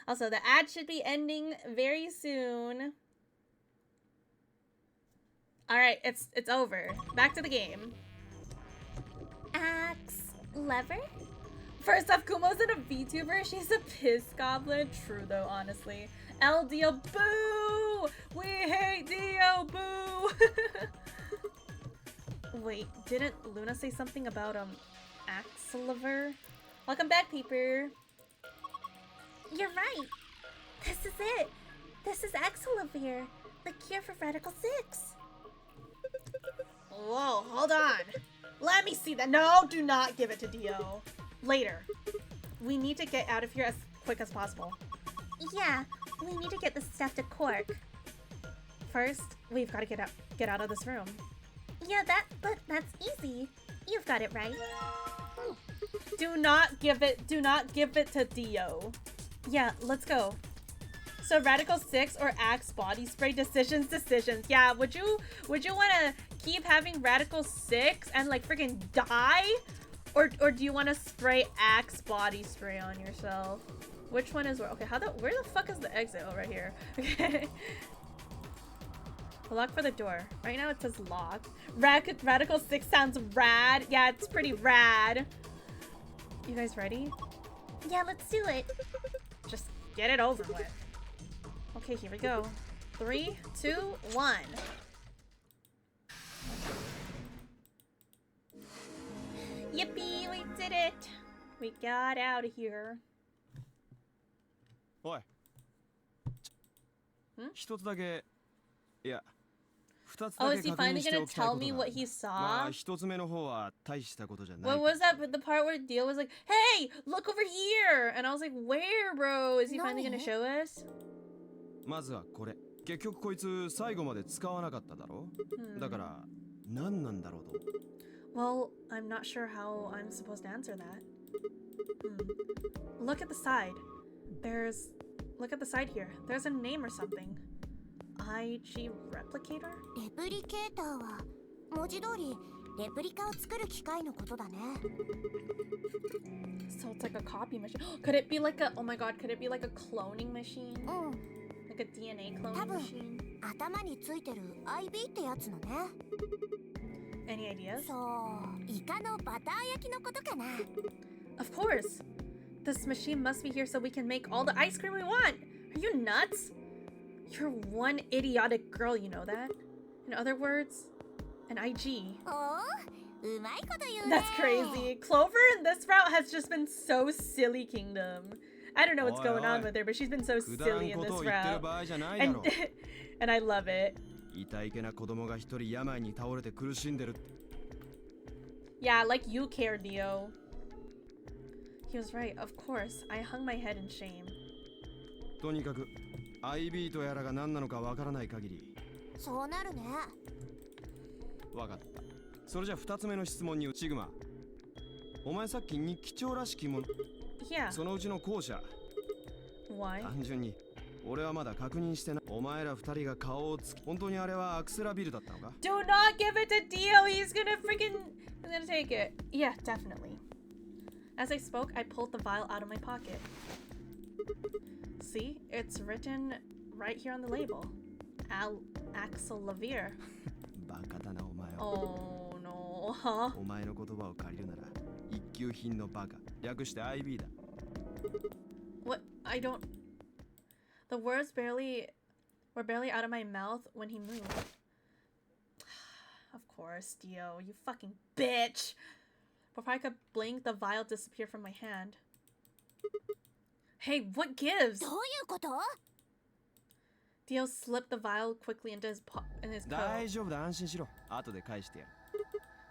Also, the ad should be ending very soon. Alright, it's over. Back to the game. Axe lever? First off, Kumo's in a VTuber. She's a piss goblin. True though, honestly. El Dio, boo! We hate Dio, boo! Wait, didn't Luna say something about axe lever? Welcome back, peeper. You're right. This is it. This is Axelavir, the cure for Radical 6. Whoa, hold on. Let me see that. No, do not give it to Dio. Later. We need to get out of here as quick as possible. Yeah, we need to get this stuff to Cork. First, we've got to get out of this room. Yeah, but that's easy. You've got it right. Do not give it to Dio. Yeah, let's go. So Radical 6 or Axe body spray, decisions. Yeah, would you want to keep having Radical 6 and like freaking die? Or do you want to spray Axe body spray on yourself? Which one is where? Okay, where the fuck is the exit? Oh, right here. Okay. Lock for the door. Right now it says lock. Radical 6 sounds rad. Yeah, it's pretty rad. You guys ready? Yeah, let's do it. Just get it over with. Okay, here we go. 3, 2, 1. Yippee, we did it. We got out of here. おい。一つだけ、いや、二つだ Oh, け is he 確認 finally して gonna おきたい tell こと me があ what る。 he saw? まあ、一つ目の方は大したことじゃない。 What was that? The part where Dio was like, "Hey, look over here," and I was like, "Where, bro? Is he finally gonna show us?" まずはこれ。結局こいつ最後まで使わなかっただろ。だから何なんだろうと。Well, I'm not sure how I'm supposed to answer that. Look at the side. Look at the side here. There's a name or something. IG Replicator? レプリケーターは文字通りレプリカを作る機械のことだね。 So it's like a copy machine. Could it be like a, oh my god, could it be like a cloning machine? Like a DNA cloning machine? 頭についてる IB ってやつのね。 Any ideas? そう、イカのバター焼きのことかな。 Of course! This machine must be here so we can make all the ice cream we want! Are you nuts? You're one idiotic girl, you know that? In other words, an IG. おー、うまいこと言うね。 That's crazy. Clover in this route has just been so silly, Kingdom. I don't know what's going on with her, but she's been so silly in this route. And I love it. 痛いけな子供が一人病に倒れて苦しんでる。 Yeah, like you care, Dio. He was right, of course. I hung my head in shame. とにかく IB とやらが何なのかわからない限り。そうなるね。わかった。それじゃ2つ目の質問にシグマ。お前さっき日記帳らしきもの。Yeah. そのうちの後者。Why? 単純に俺はまだ確認してない。お前ら2人が顔をつき、本当にあれはアクセラビルだったのか？ Do not give it to Dio. He's gonna take it. Yeah, definitely. As I spoke, I pulled the vial out of my pocket. See, it's written right here on the label. Axelavir. バカだなお前は。 Oh no, huh? お前の言葉を借りるなら一級品のバカ。略して IB だ。 What? I don't. The words were barely out of my mouth when he moved. Of course, Dio, you fucking bitch! Before I could blink, the vial disappeared from my hand. Hey, what gives? どういうこと？ Dio slipped the vial quickly into his coat. 大丈夫だ、安心しろ。後で返してやる。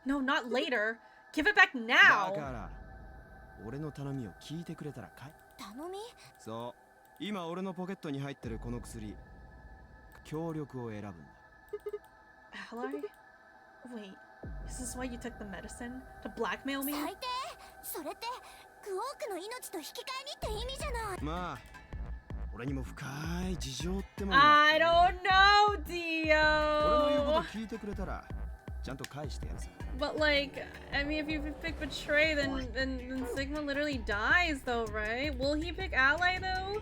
No, not later. Give it back だ now. から俺の頼みを聞いてくれたらかい？頼み？そう。今俺のポケットに入ってるこの薬、協力を選ぶんだ。Ally? Wait, is this why you took the medicine? To blackmail me? 最低！それってクオークの命と引き換えにって意味じゃない。まあ、俺にも深い事情ってものが。 I don't know, 俺の言うこと Dio. 聞いてくれたら But like, I mean, if you pick Betray, then Sigma literally dies though, right? Will he pick Ally though?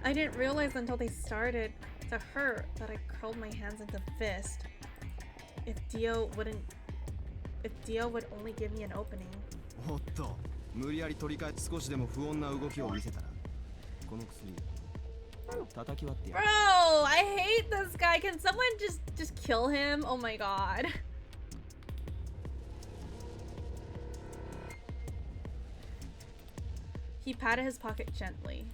I didn't realize until they started to hurt that I curled my hands into fist. If Dio would only give me an opening. Bro, I hate this guy. Can someone just kill him? Oh my god. He patted his pocket gently.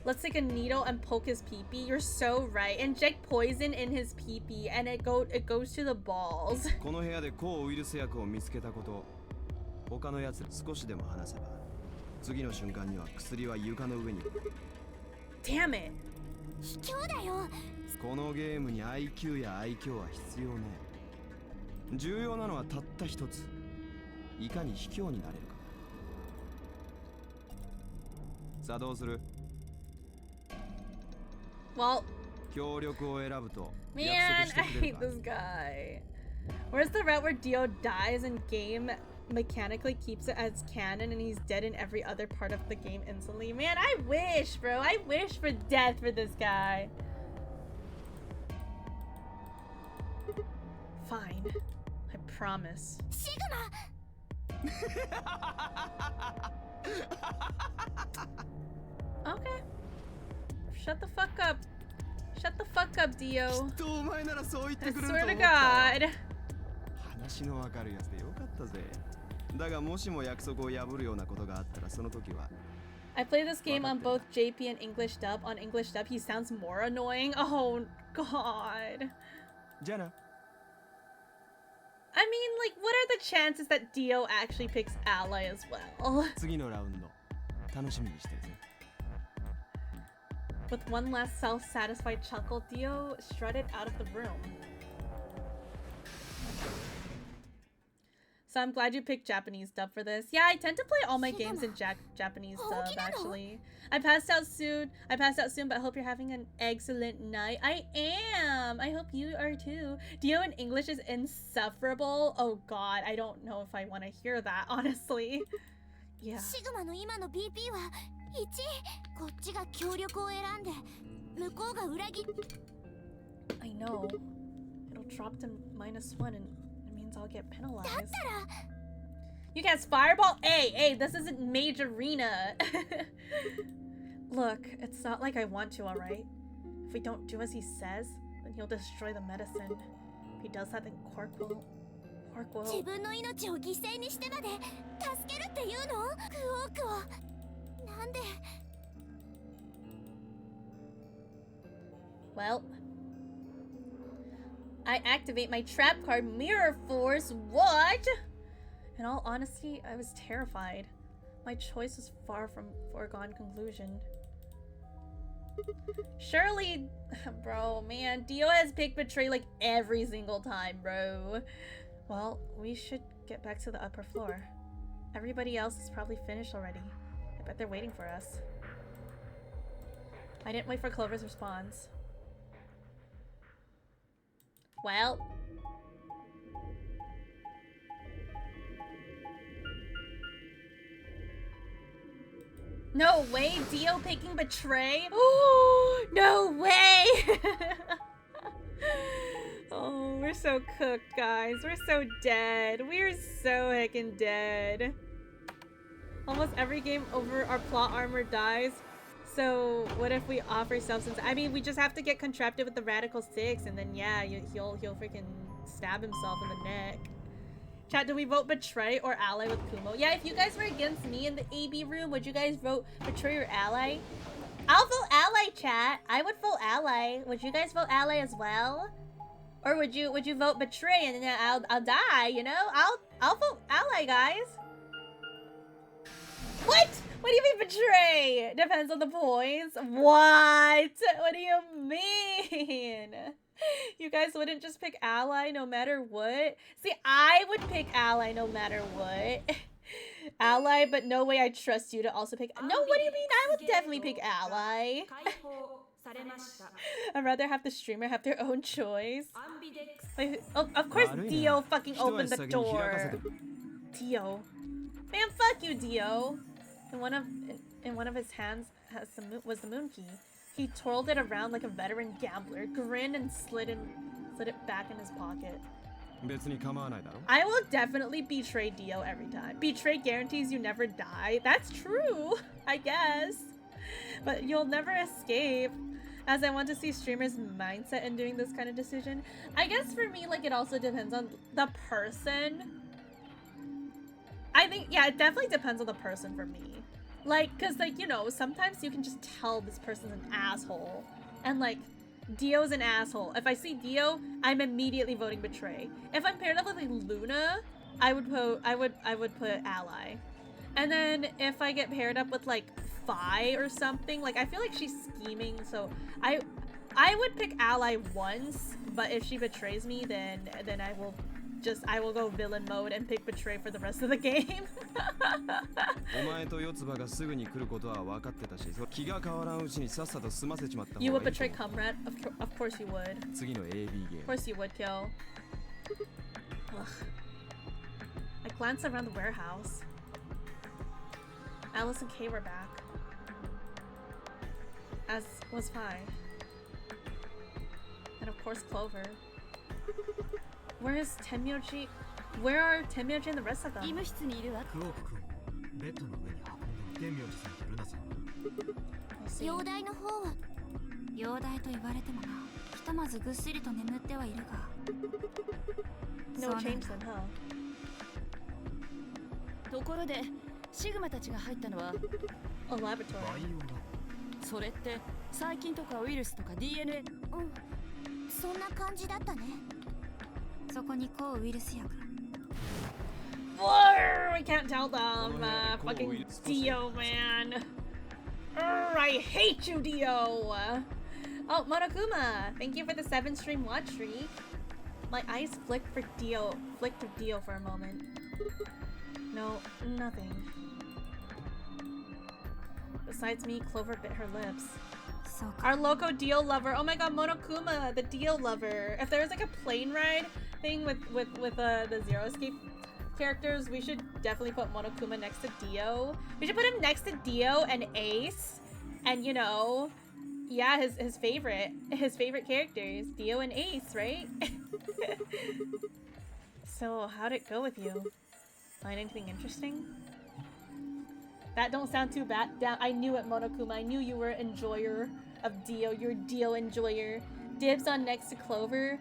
Let's take a needle and poke his pee-pee. You're so right. Inject poison in his pee-pee and it goes to the balls. Damn it. 卑怯だよ。このゲームに IQ や愛嬌は必要ね。重要なのはたった一つ。いかに卑怯になれるか。さあどうする？ Well, 協力を選ぶと。Man, I hate this guy. Where's the route where Dio dies and game mechanically keeps it as canon and he's dead in every other part of the game instantly? Man, I wish, bro. I wish for death for this guy. Fine. I promise. Sigma! Okay. Shut the fuck up. Shut the fuck up, Dio. I swear to God. I play this game on both JP and English dub. On English dub, he sounds more annoying. Oh, God. Jenna. I mean, like, what are the chances that Dio actually picks Ally as well? With one last self-satisfied chuckle, Dio strutted out of the room. So I'm glad you picked Japanese dub for this. Yeah, I tend to play all my games in Japanese dub, actually. I passed out soon, but I hope you're having an excellent night. I am! I hope you are too. Dio in English is insufferable. Oh god, I don't know if I want to hear that, honestly. Yeah. Sigma の今の BP は1。こっちが協力を選んで、向こうが裏切。I know. It'll drop to -1 and it means I'll get penalized. だったら You guys fireball? Hey, this isn't Mage Arena. Look, it's not like I want to, alright? If we don't do as he says, then he'll destroy the medicine. If he does that, then Quark will... 自分の命を犠牲にしてまで助けるっていうの？クオークをなんで？ Well, I activate my trap card Mirror Force. What? In all honesty, I was terrified. My choice was far from foregone conclusion. Surely, bro, man, Dio has picked Betray like every single time, bro. Well, we should get back to the upper floor. Everybody else is probably finished already. I bet they're waiting for us. I didn't wait for Clover's response. Well. No way, Dio picking Betray? Oh, no way! Oh, we're so cooked, guys. We're so dead. We're so heckin' dead. Almost every game over our plot armor dies. So what if we offer substance? I mean, we just have to get contrapted with the Radical 6 and then yeah, he'll freaking stab himself in the neck. Chat, do we vote Betray or Ally with Kumo? Yeah, if you guys were against me in the AB room, would you guys vote Betray or Ally? I'll vote Ally, chat. I would vote Ally. Would you guys vote Ally as well? Or would you vote Betray and then I'll die, you know? I'll vote Ally, guys. What? What do you mean Betray? Depends on the points. What? What do you mean? You guys wouldn't just pick Ally no matter what? See, I would pick Ally no matter what. Ally, but no way I trust you to also pick. No, what do you mean? I would definitely pick Ally. されました。 I'd rather have the streamer have their own choice. アンビデックス Like, of course Dio fucking opened the door. Dio. Man, fuck you, Dio. In one of his hands was the moon key. He twirled it around like a veteran gambler, grinned and slid it back in his pocket. I will definitely betray Dio every time. Betray guarantees you never die. That's true, I guess. But you'll never escape. As I want to see streamers' mindset in doing this kind of decision. I guess for me, like, it also depends on the person. I think, yeah, it definitely depends on the person for me. Like, cause like, you know, sometimes you can just tell this person's an asshole. And like, Dio's an asshole. If I see Dio, I'm immediately voting betray. If I'm paired up with like Luna, I would put ally. And then if I get paired up with like Fi or something, like I feel like she's scheming, so I would pick ally once, but if she betrays me, then I will go villain mode and pick betray for the rest of the game. You would betray comrade? Of course you would. Of course you would, Kill. Ugh. I glanced around the warehouse. Alice and Kay were back. As was Fi. And of course Clover. Where is Tenmyoji? Where are Tenmyoji and the rest of them? I see. No change then, huh? A laboratory. それって細菌とかウイルスとか DNA。 そんな感じだったね。そこに抗ウイルス薬。 I can't tell them. Fucking Dio, man. I hate you, Dio. Oh, Monokuma, thank you for the 7-stream watch streak. My eyes flicked to Dio for a moment. No, nothing. Besides me, Clover bit her lips. Our loco Dio lover. Oh my god, Monokuma, the Dio lover. If there was like a plane ride thing with the Zero Escape characters, we should definitely put Monokuma next to Dio. We should put him next to Dio and Ace. And you know, yeah, his favorite characters, Dio and Ace, right? So how'd it go with you? Find anything interesting? That don't sound too bad. I knew it, Monokuma. I knew you were an enjoyer of Dio. You're a Dio enjoyer. Dibs on next to Clover.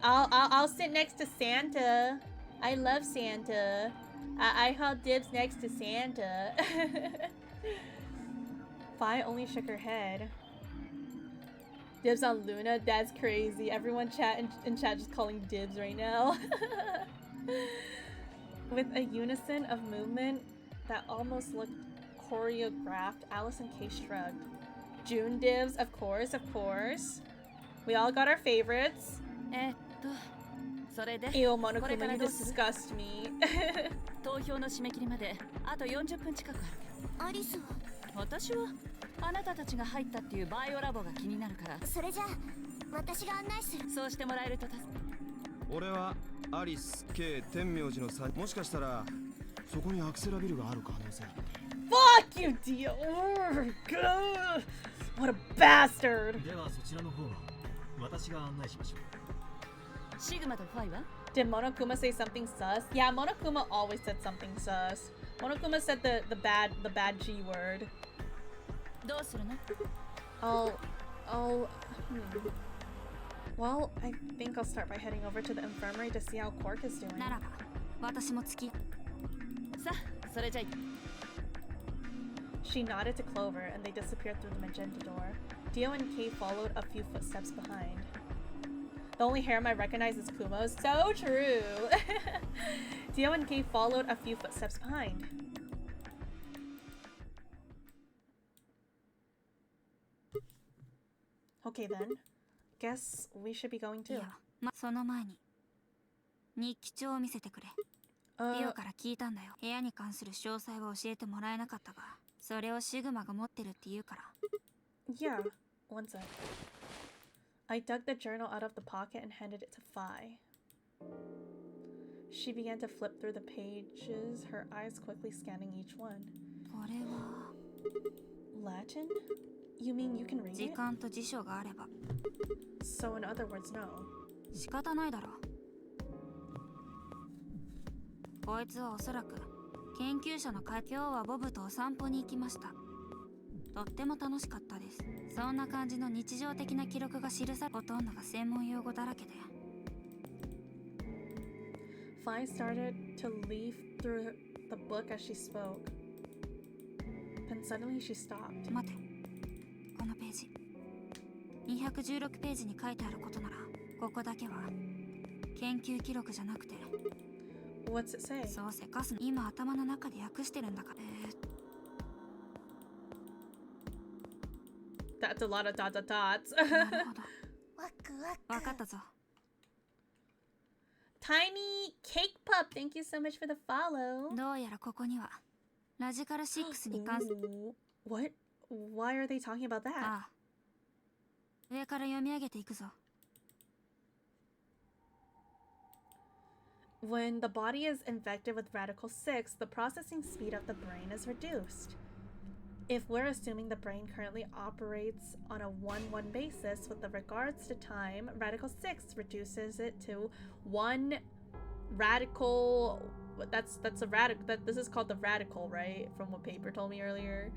I'll sit next to Santa. I love Santa. I call dibs next to Santa. Fi only shook her head. Dibs on Luna. That's crazy. Everyone in chat just calling dibs right now. With a unison of movement that almost looked choreographed, Alice and Kay shrugged. June dibs, of course, of course. We all got our favorites. Ew, Monokuma, you disgust me. 投票の締め切りまであと40分近くある。アリスは？私はあなたたちが入ったっていうバイオラボが気になるから。それじゃあ私が案内する。そうしてもらえると助かる。俺はアリス、K、天明寺の3。もしかしたらそこにアクセラビルがある可能性。Fuck you, Dio! What a bastard! ではそちらの方は私が案内しましょう。シグマとファイは？ Did Monokuma say something sus? Yeah, Monokuma always said something sus. Monokuma said the bad G word. どうするの？ Well, I think I'll start by heading over to the infirmary to see how Quark is doing. ならば、私も付き。さあ、それじゃい。She nodded to Clover, and they disappeared through the magenta door. Dio and Kay followed a few footsteps behind. The only harem I recognize is Kumo's. So true! Dio and Kay followed a few footsteps behind. Okay then. Guess we should be going too. その前に日記帳を見せてくれ。リオから聞いたんだよ。部屋に関する詳細は教えてもらえなかったが、それをシグマが持ってるって言うから。Yeah. One sec. I dug the journal out of the pocket and handed it to Phi. She began to flip through the pages, her eyes quickly scanning each one. Latin? You mean you can read it? So in other words, no. 仕方ないだろ。こいつはおそらく研究者の会。今日はボブとお散歩に行きました。とっても楽しかったです。そんな感じの日常的な記録が記され、ほとんどが専門用語だらけで。Phi started to leaf through the book as she spoke. Then suddenly she stopped. 待て。このページ。216ページに書いてあることなら、ここだけは研究記録じゃなくて。What's it say? そうせかす。今頭の中で訳してるんだから。That's a lot of dots. なるほど。わかったぞ。Tiny Cake Pup, thank you so much for the follow. どうやらここにはラジカル6に関する。What? Why are they talking about that? ああ。上から読み上げていくぞ。When the body is infected with Radical 6, the processing speed of the brain is reduced. If we're assuming the brain currently operates on a 1-1 basis with regards to time, Radical 6 reduces it to 1 radical. That's a radical. This is called the radical, right? From what Paper told me earlier.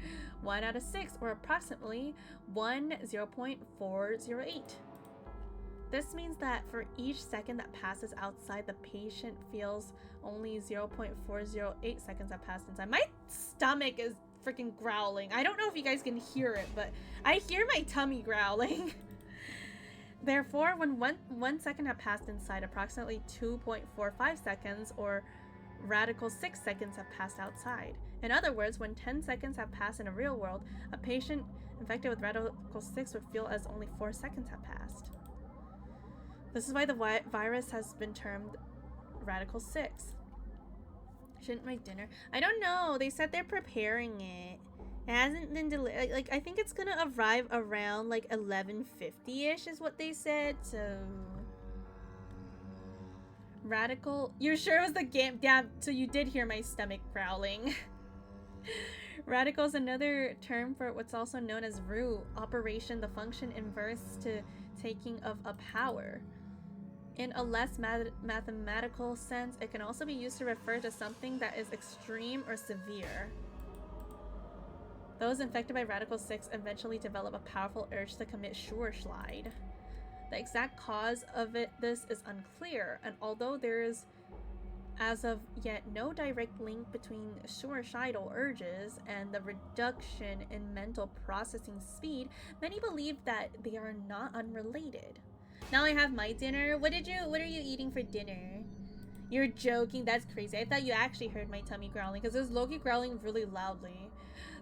1 out of 6, or approximately 0.408. This means that for each second that passes outside, the patient feels only 0.408 seconds have passed inside. My stomach is freaking growling. I don't know if you guys can hear it, but I hear my tummy growling. Therefore, when one second have passed inside, approximately 2.45 seconds or Radical 6 seconds have passed outside. In other words, when 10 seconds have passed in a real world, a patient infected with Radical 6 would feel as only 4 seconds have passed. This is why the virus has been termed Radical 6. Shouldn't make dinner? I don't know. They said they're preparing it. It hasn't been delivered. Like, I think it's gonna arrive around like 11:50-ish is what they said. So Radical. You're sure it was the game? Damn. So you did hear my stomach growling. Radical is another term for what's also known as root operation, the function inverse to taking of a power. In a less mathematical sense, it can also be used to refer to something that is extreme or severe. Those infected by Radical 6 eventually develop a powerful urge to commit Schwarzschleid. The exact cause of this is unclear, and although there is as of yet no direct link between suicidal urges and the reduction in mental processing speed, many believe that they are not unrelated. Now I have my dinner. What are you eating for dinner? You're joking. That's crazy. I thought you actually heard my tummy growling because it was Loki growling really loudly.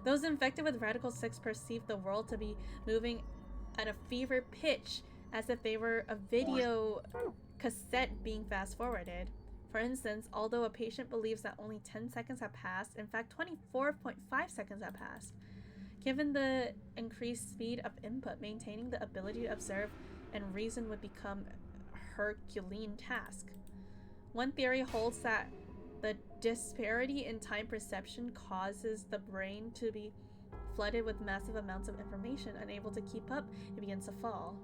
Those infected with Radical 6 perceive the world to be moving at a fever pitch, as if they were a video cassette being fast forwarded. For instance, although a patient believes that only 10 seconds have passed, in fact 24.5 seconds have passed. Given the increased speed of input, maintaining the ability to observe and reason would become a Herculean task. One theory holds that the disparity in time perception causes the brain to be flooded with massive amounts of information. Unable to keep up, it begins to fall.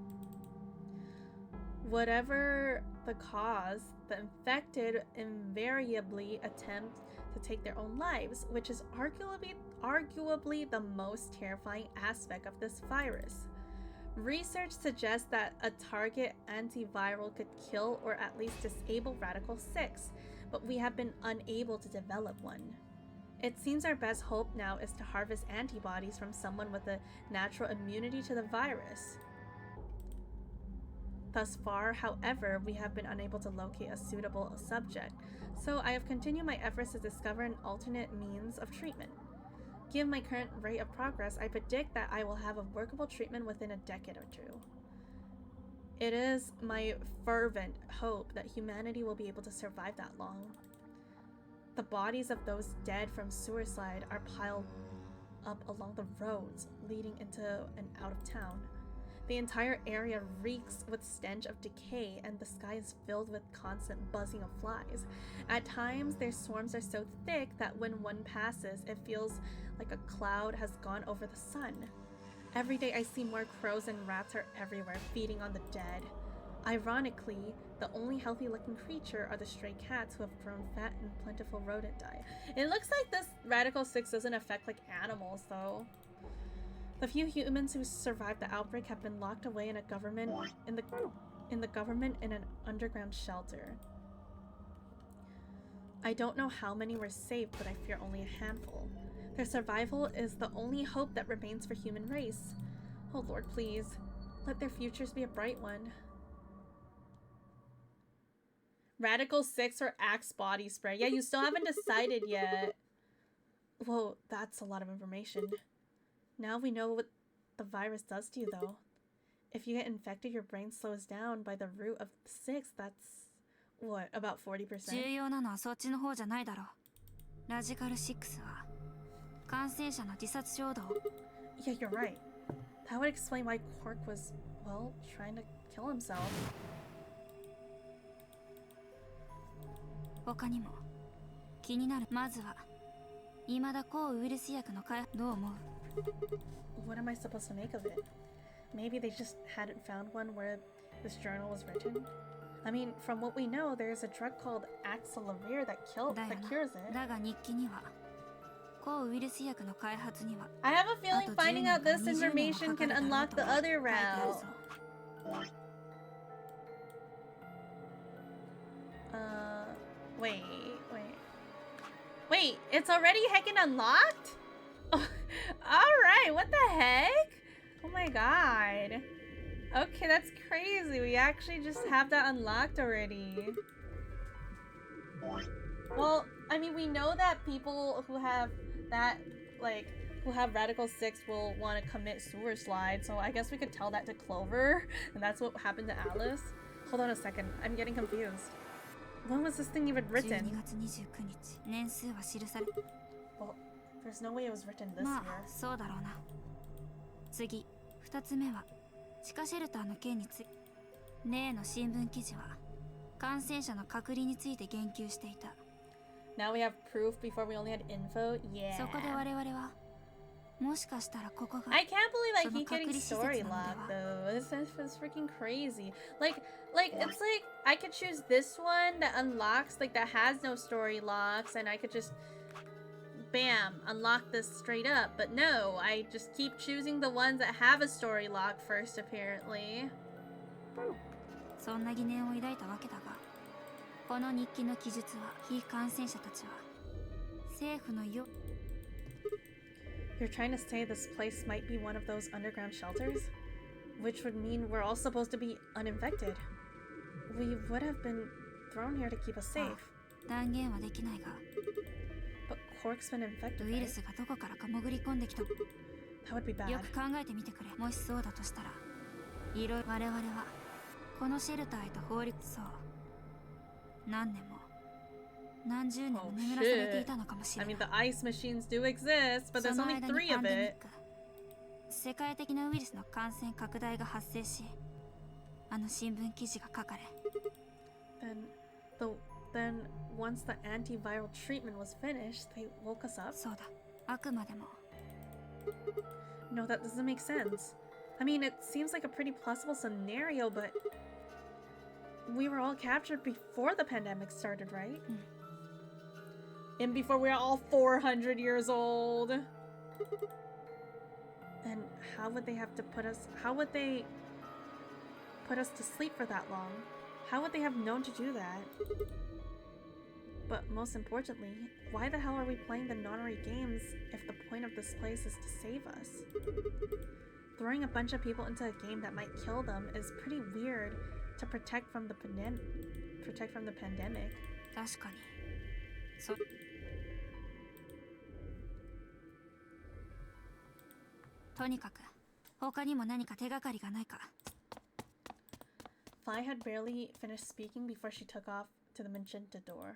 Whatever the cause, the infected invariably attempt to take their own lives, which is arguably the most terrifying aspect of this virus. Research suggests that a target antiviral could kill or at least disable Radical 6, but we have been unable to develop one. It seems our best hope now is to harvest antibodies from someone with a natural immunity to the virus. Thus far, however, we have been unable to locate a suitable subject, so I have continued my efforts to discover an alternate means of treatment. Given my current rate of progress, I predict that I will have a workable treatment within a decade or two. It is my fervent hope that humanity will be able to survive that long. The bodies of those dead from suicide are piled up along the roads leading into and out of town. The entire area reeks with stench of decay, and the sky is filled with constant buzzing of flies. At times, their swarms are so thick that when one passes, it feels like a cloud has gone over the sun. Every day I see more crows and rats are everywhere, feeding on the dead. Ironically, the only healthy-looking creature are the stray cats who have grown fat in plentiful rodent diet. It looks like this Radical 6 doesn't affect like animals though. The few humans who survived the outbreak have been locked away in a government in an underground shelter. I don't know how many were saved, but I fear only a handful. Their survival is the only hope that remains for human race. Oh Lord, please, let their futures be a bright one. Radical 6 or Axe body spray. Yeah, you still haven't decided yet. Whoa, that's a lot of information. Now we know what the virus does to you, though. If you get infected, your brain slows down by the root of 6. That's, what, about 40%? 重要なのはそっちの方じゃないだろう。ラジカル6は感染者の自殺衝動。Yeah, you're right. That would explain why Quark was, well, trying to kill himself. 他にも気になる。まずは未だ抗ウイルス薬の開発どう思う？ What am I supposed to make of it? Maybe they just hadn't found one where this journal was written. I mean, from what we know, there's a drug called Axelavir that cures it. だが日記には抗ウイルス薬の開発には I have a feeling finding out this information can unlock the other route. Wait, it's already heckin' unlocked? Alright, what the heck? Oh my god. Okay, that's crazy. We actually just have that unlocked already. Well, I mean, we know that people who have that, like, who have Radical 6 will want to commit sewer slide, so I guess we could tell that to Clover, and that's what happened to Alice. Hold on a second, I'm getting confused. When was this thing even written? Well, there's no way it was written this year. そうだろうな。次、2つ目は地下シェルターの件について。例の新聞記事は感染者の隔離について言及していた。Now we have proof before we only had info? Yeah. そこで我々はもしかしたらここが I can't believe like he's getting story locked though. This is freaking crazy. Like it's like I could choose this one that unlocks, like that has no story locks, and I could just bam, unlock this straight up. But no, I just keep choosing the ones that have a story lock first apparently. そんな疑念を抱いたわけだが、この日記の記述は非感染者たちは政府のよ。You're trying to say this place might be one of those underground shelters? Which would mean we're all supposed to be uninfected. We would have been thrown here to keep us safe. 断言はできないが、 But Quark's been infected, ウイルスがどこからか潜り込んできた。 That would be bad. よく考えてみてくれ。もしそうだとしたら、いろいろ我々はこのシェルターへと放りそう。何年も何十年も眠らされていたのかもしれない。 I mean, the ice machines do exist, but there's only 3 of it. 世界的なウイルスの感染拡大が発生し、あの新聞記事が書かれ。Then once the antiviral treatment was finished, they woke us up. そうだ。あくまでも。No, that doesn't make sense. I mean, it seems like a pretty plausible scenario, but we were all captured before the pandemic started, right? And before we were all 400 years old. And how would they have to put us, how would they put us to sleep for that long? How would they have known to do that? But most importantly, why the hell are we playing the nonary games if the point of this place is to save us? Throwing a bunch of people into a game that might kill them is pretty weird to protect from the pandemic. 確かに。とにかく他にも何か手がかりがないか。Fi had barely finished speaking before she took off to the magenta door.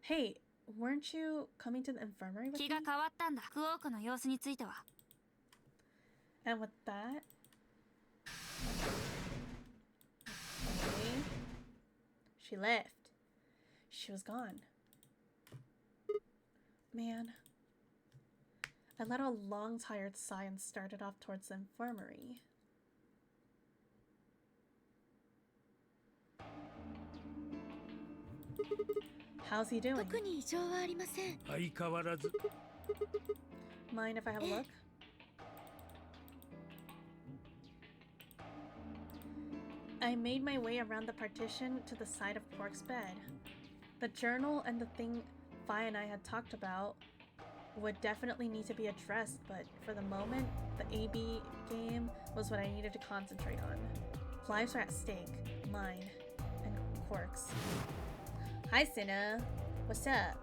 Hey, weren't you coming to the infirmary with me? 気が変わったんだ。クオークの様子については。And with that, She left. She was gone. Man. I let out a long, tired sigh and started off towards the infirmary. How's he doing? Mind if I have a look? I made my way around the partition to the side of Quark's bed. The journal and the thing Vi and I had talked about would definitely need to be addressed, but for the moment, the AB game was what I needed to concentrate on. Lives are at stake, mine, and Quark's. Hi, Cinna. What's up?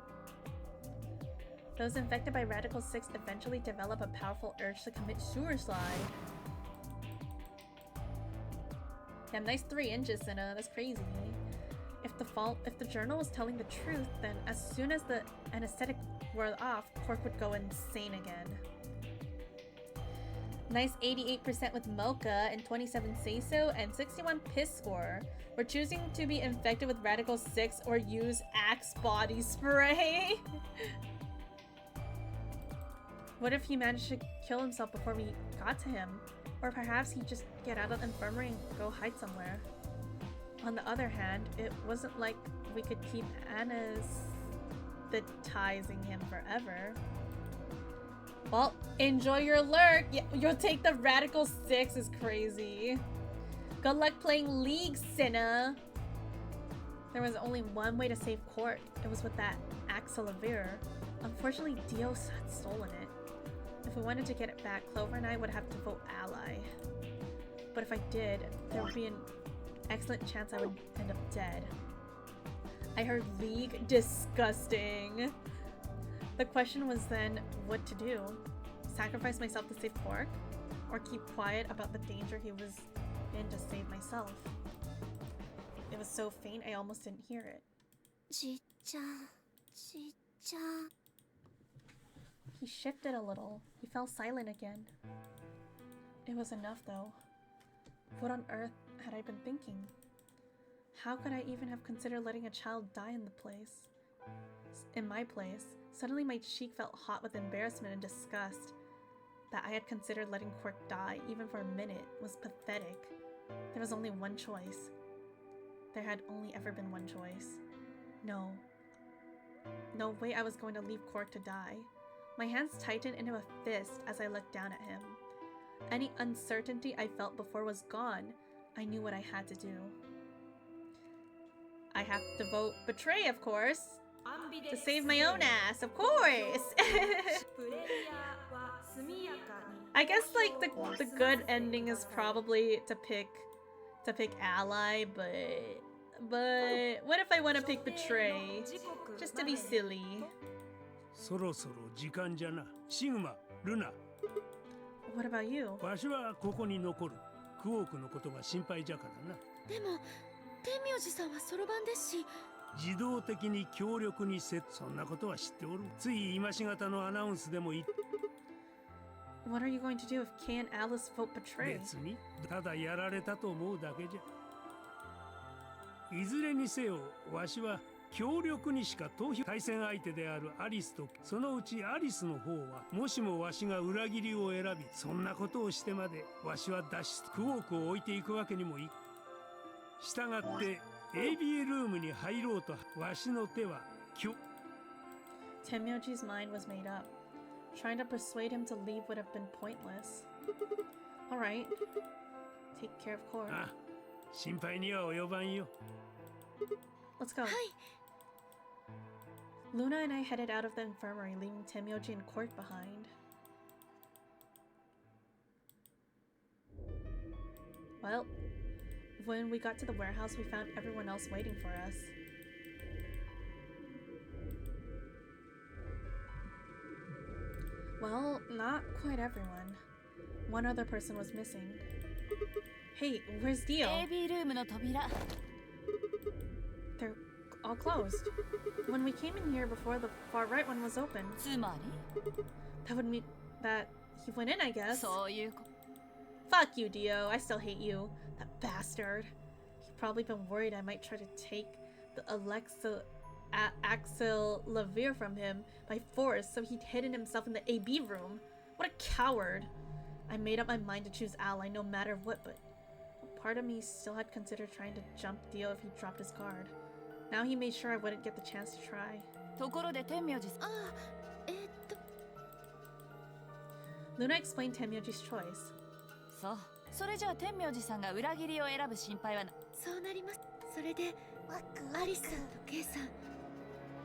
Those infected by Radical 6 eventually develop a powerful urge to commit suicide. Damn, nice 3 inches, Cinna. That's crazy. If the journal was telling the truth, then as soon as the anesthetic wore off, Quark would go insane again. Nice 88% with Mocha and 27 say-so and 61 piss score. We're choosing to be infected with Radical 6 or use Axe body spray. What if he managed to kill himself before we got to him? Or perhaps he'd just get out of the infirmary and go hide somewhere. On the other hand, it wasn't like we could keep anesthetizing him forever. Well, enjoy your lurk. Yeah, you'll take the Radical 6 is crazy. Good luck playing League, Cinna. There was only one way to save Quark. It was with that Axelavir. Unfortunately, Dios had stolen it. If we wanted to get it back, Clover and I would have to vote ally. But if I did, there would be an excellent chance I would end up dead. I heard League. Disgusting. The question was then what to do. Sacrifice myself to save Quark? Or keep quiet about the danger he was in to save myself? It was so faint I almost didn't hear it. He shifted a little. He fell silent again. It was enough though. What on earth had I been thinking? How could I even have considered letting a child die in my place? Suddenly my cheek felt hot with embarrassment and disgust. That I had considered letting Quark die, even for a minute, was pathetic. There was only one choice. There had only ever been one choice. No. No way I was going to leave Quark to die. My hands tightened into a fist as I looked down at him. Any uncertainty I felt before was gone. I knew what I had to do. I have to vote betray, of course. To save my own ass, of course. I guess like the good ending is probably to pick ally, but what if I want to pick betray? Just to be silly. What about you? わしはここに残る。クオークのことが心配じゃからな。でも、天明寺さんはそろばんですし。自動的に強力にそんなことは知っておる。つい今しがたのアナウンスでも言っ What are you going to do if Kay and Alice vote betray? 別にただやられたと思うだけじゃ。いずれにせよ、わしは強力にしか投票対戦相手であるアリスとそのうちアリスの方はもしもわしが裏切りを選びそんなことをしてまでわしは脱出クオークを置いていくわけにもいく。したがって AB ルームに入ろうとわしの手はTenmyoji's mind was made up. Trying to persuade him to leave would have been pointless. Alright. Take care of Quark. あ、心配には及ばんよ。Let's go. Luna and I headed out of the infirmary, leaving Tenmyoji and Quark behind. Well, when we got to the warehouse, we found everyone else waiting for us. Well, not quite everyone. One other person was missing. Hey, where's Dio? They're all closed. When we came in here before, the far right one was open. That would mean that he went in, I guess. Fuck you, Dio. I still hate you. That bastard. He'd probably been worried I might try to take the Axel Lavir from him by force, so he'd hidden himself in the AB room. What a coward. I made up my mind to choose Ally no matter what, but part of me still had considered trying to jump Dio if he dropped his guard. Now he made sure I wouldn't get the chance to try. Luna explained Tenmyoji's choice. それじゃあ天明寺さんが裏切りを選ぶ心配はそうなります。それでアリスさんとケイさん、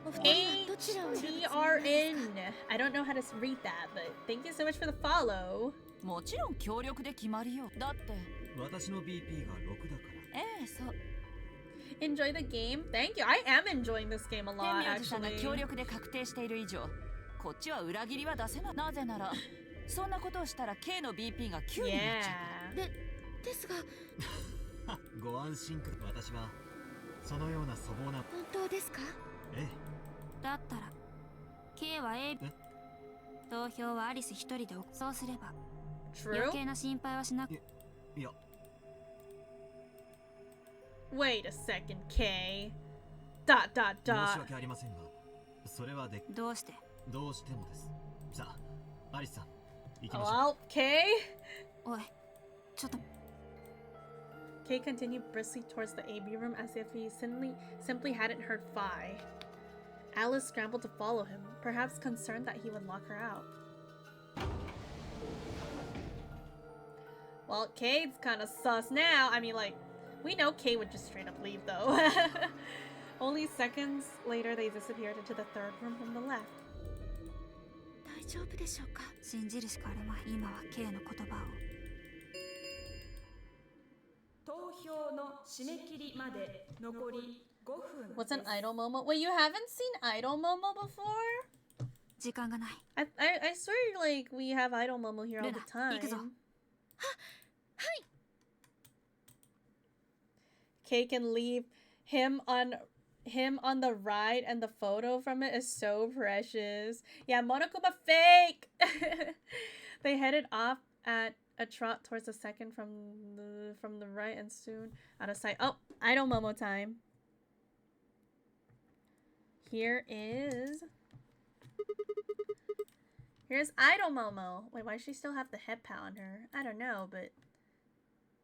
お二人はどちらを選ぶつもりですか？ HTRN. I don't know how to read that, but thank you so much for the follow. もちろん協力で決まりよ。だって私の BP が6だから。ええ、そう。Enjoy the game? Thank you. I am enjoying this game a lot, 天明寺さんが actually. 協力で確定している以上、こっちは裏切りは出せない。なぜならそんなことをしたら K の BP が9になっちゃう。ですがご安心ください。私はそのような粗暴な。本当ですか？ええ。だったら K は A、投票はアリス一人でそうすれば余計な心配はしなく。いや。Wait a second, K. Dot dot dot. 申し訳ありませんが、それはどうして？どうしてもです。さあ、アリスさん、行きましょう。Well, K. おい、ちょっと。K continued briskly towards the AB room as if he simply hadn't heard Phi. Alice scrambled to follow him, perhaps concerned that he would lock her out. Well, K's kind of sus now. I mean, like, we know K would just straight up leave, though. Only seconds later, they disappeared into the third room from the left. 大丈夫でしょうか？信じるしかあるまい。今は K の言葉を。投票の締め切りまで残り5分。 What's an idol Momo? Wait, you haven't seen idol Momo before? 時間がない。I swear, like, we have idol Momo here all the time. 行くぞ。はい。 K can leave him on the ride, and the photo from it is so precious. Yeah, Monokuma fake. They headed off at a trot towards the second from the right and soon out of sight. Oh, idol Momo time. Here's idol Momo. Wait, why does she still have the head pat on her? I don't know, but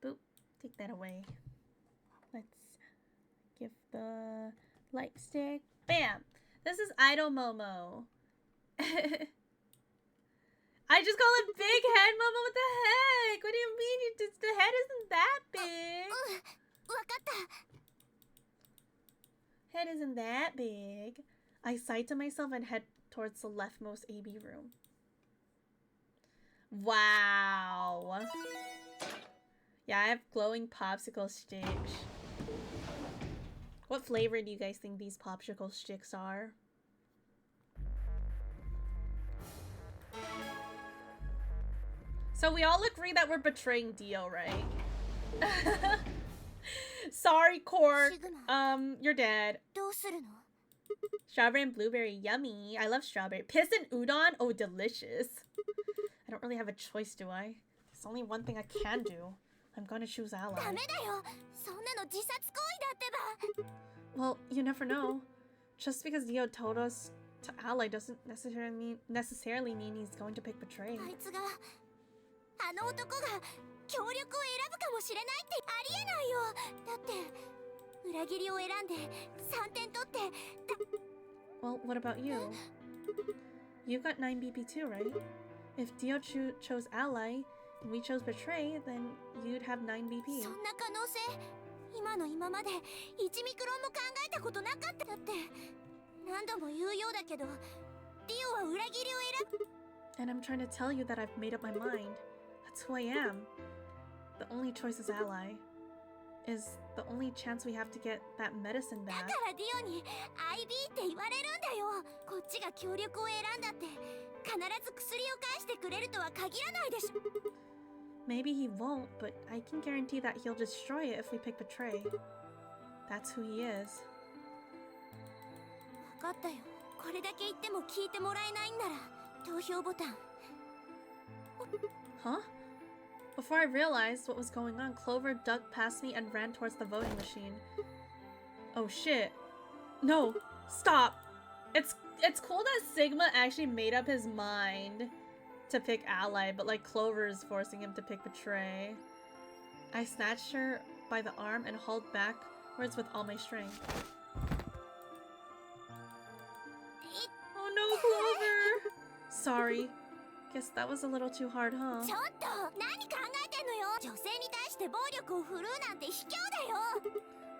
boop, take that away. Let's give the light stick. Bam! This is idol Momo. I just call it big head Momo. What the heck? What do you mean? The head isn't that big. わかった。 Head isn't that big. I sigh to myself and head towards the leftmost AB room. Wow. Yeah, I have glowing popsicle sticks. What flavor do you guys think these popsicle sticks are? So we all agree that we're betraying Dio, right? Sorry, Cork. You're dead. どうするの？ Strawberry and blueberry, yummy. I love strawberry. Piss and udon, oh delicious. I don't really have a choice, do I? There's only one thing I can do. I'm gonna choose Ally. ダメだよ。そんなの自殺行為だってば。 Well, you never know. Just because Dio told us to Ally doesn't necessarily mean he's going to pick betray. あいつがあの男が協力を選ぶかもしれないってありえないよ。だって裏切りを選んで3点取って。Well, what about you? You got 9 BP too, right? If Dio chose Ally and we chose Betray, then you'd have 9 BP. そんな可能性、今の今まで1ミクロンも考えたことなかった。だって何度も言うようだけど、ディオは裏切りを選ぶ。 And I'm trying to tell you that I've made up my mind. That's who I am. The only choice is Ally. Is the only chance we have to get that medicine back. だからディオに IB って言われるんだよ。こっちが協力を選んだって必ず薬を返してくれるとは限らないでしょ。 Maybe he won't, but I can guarantee that he'll destroy it if we pick Betray. That's who he is. 分かったよ。これだけ言っても聞いてもらえないんなら投票ボタン。 Huh? Before I realized what was going on, Clover ducked past me and ran towards the voting machine. Oh shit. No, stop. It's cool that Sigma actually made up his mind to pick Ally, but like Clover is forcing him to pick Betray. I snatched her by the arm and hauled backwards with all my strength. Oh no, Clover! Sorry. Guess that was a little too hard, huh?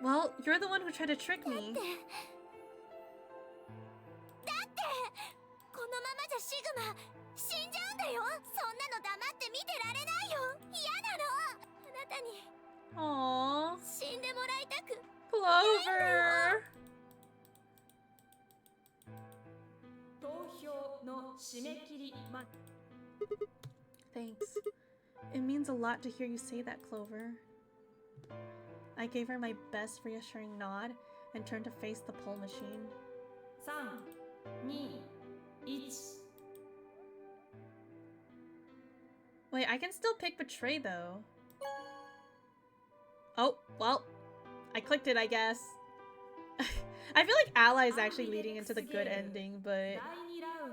Well, you're the one who tried to trick me. Aww. Clover! Thanks. It means a lot to hear you say that, Clover. I gave her my best reassuring nod and turned to face the pull machine. 3, 2, 1. Wait, I can still pick Betray though. Oh, well, I clicked it, I guess. I feel like Ally is actually leading into the good ending, but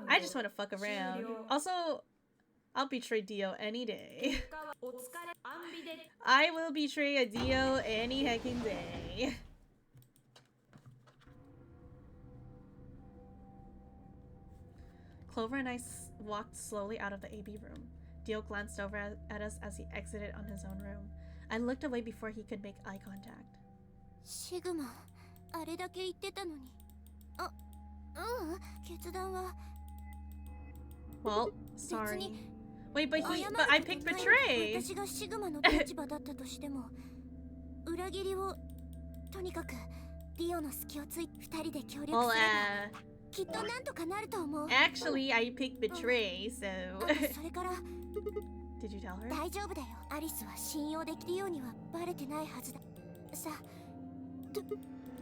I just want to fuck around. Also, I'll betray Dio any day. I will betray a Dio any heckin' day. Clover and I walked slowly out of the AB room. Dio glanced over at us as he exited on his own room. I looked away before he could make eye contact. Sigma, あれだけ言ってたのに。決断は。Well, sorry. Wait, but I picked Betray. 私がシグマの立場だったとしても、裏切りをとにかくディオの隙をつい2人で協力すれば、きっとなんとかなると思う。Actually, I picked Betray, so. それから。Did you tell her? 大丈夫だよ。アリスは信用できるようにはバレてないはずだ。さ。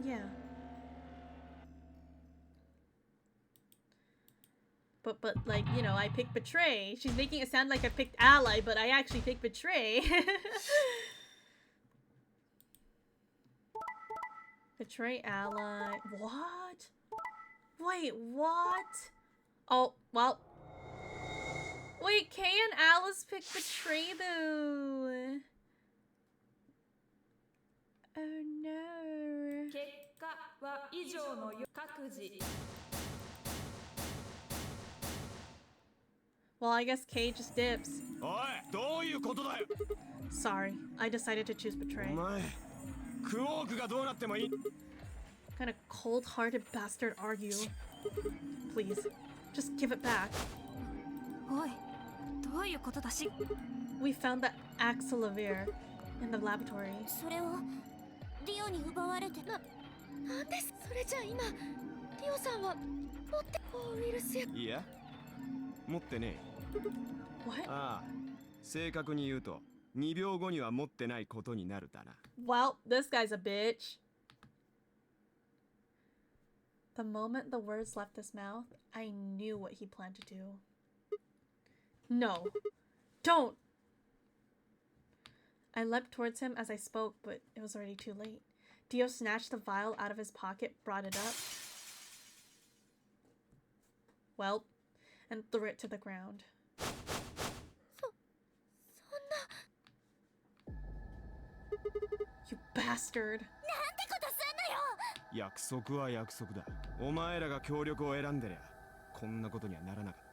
Yeah. But like, you know, I picked Betray. She's making it sound like I picked Ally, but I actually picked Betray. Betray Ally. What? Wait, what? Oh, well. Wait, Kay and Alice picked Betray though. Oh no. Well, I guess Kay just dips. Sorry, I decided to choose Betray. What kind of cold-hearted bastard are you? Please, just give it back. We found the Axelavir in the laboratory. What? 正確に言うと2秒後には持ってないことになるだな。Well, this guy's a bitch. The moment the words left his mouth, I knew what he planned to do. No. Don't! I leapt towards him as I spoke, but it was already too late. Dio snatched the vial out of his pocket, brought it up. Well, and threw it to the ground. You bastard! 約束は約束だ。お前らが協力を選んでりゃこんなことにはならなかっ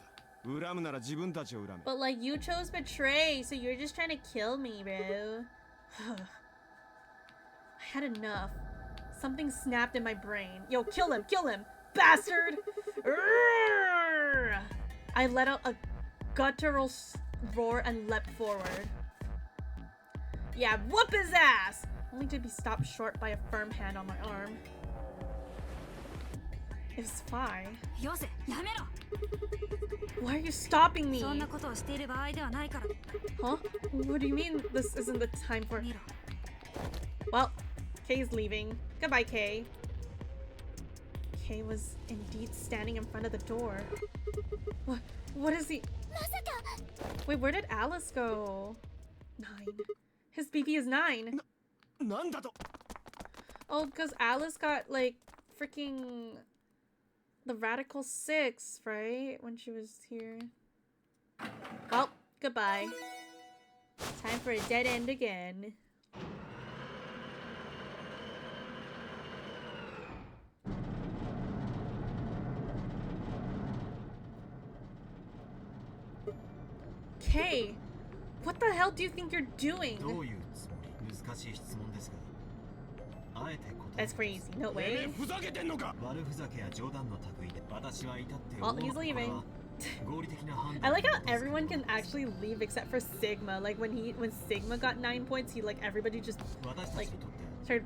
た。恨むなら自分たちを恨め。But like you chose Betray, so you're just trying to kill me, bro. I had enough. Something snapped in my brain. Yo, kill him, bastard! I let out a guttural roar and leapt forward. Yeah, whoop his ass! Only to be stopped short by a firm hand on my arm. It's fine. Why are you stopping me? Huh? What do you mean this isn't the time for... Well, Kay's leaving. Goodbye, Kay. Kay was indeed standing in front of the door. What is he... Wait, where did Alice go? 9. His BP is 9. Oh, because Alice got, like, freaking the Radical Six, right? When she was here. Well, goodbye. Time for a dead end again. Okay, what the hell do you think you're doing? That's crazy. No way. Well, he's leaving. I like how everyone can actually leave except for Sigma. Like when Sigma got 9 points, he like everybody just like started.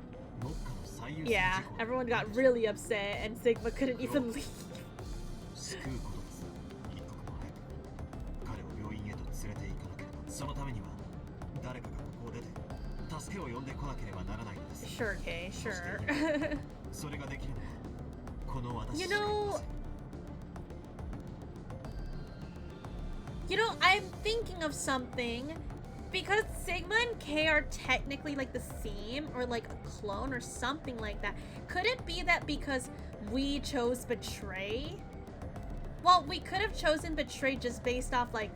Yeah, everyone got really upset, and Sigma couldn't even leave. Sure, Kay, sure. You know, I'm thinking of something. Because Sigma and Kay are technically like the same, or like a clone or something like that. Could it be that because we chose Betray? Well, we could have chosen Betray just based off like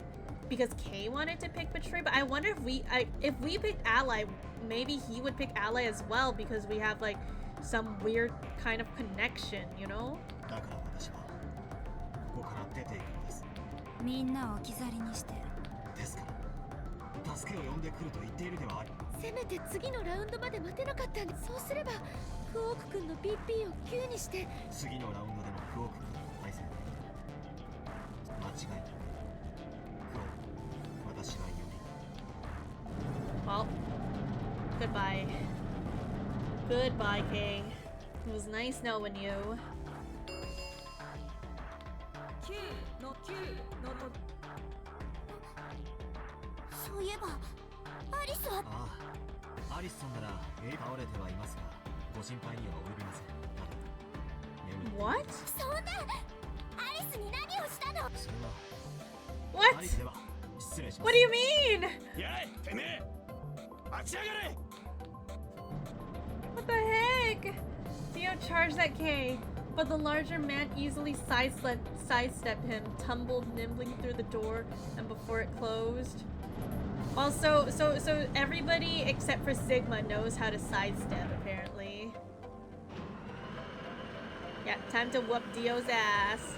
because Kay wanted to pick Betray, but I wonder if we picked Ally, maybe he would pick Ally as well because we have like some weird kind of connection, you know? Well, goodbye. Goodbye, Kay. It was nice knowing you. What? What? What do you mean? What the heck? Dio charged at Kay, but the larger man easily sidestepped him, tumbled nimbly through the door, and before it closed. Also, so everybody except for Sigma knows how to sidestep, apparently. Yeah, time to whoop Dio's ass.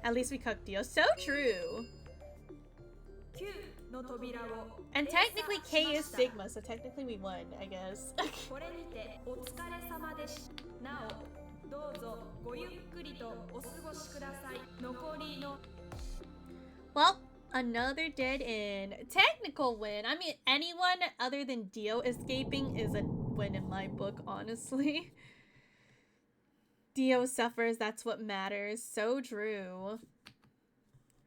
At least we cooked Dio. So true. And technically Kay is Sigma, so technically we won, I guess. Well, another dead end. Technical win. I mean, anyone other than Dio escaping is a win in my book, honestly. Dio suffers, that's what matters. So true.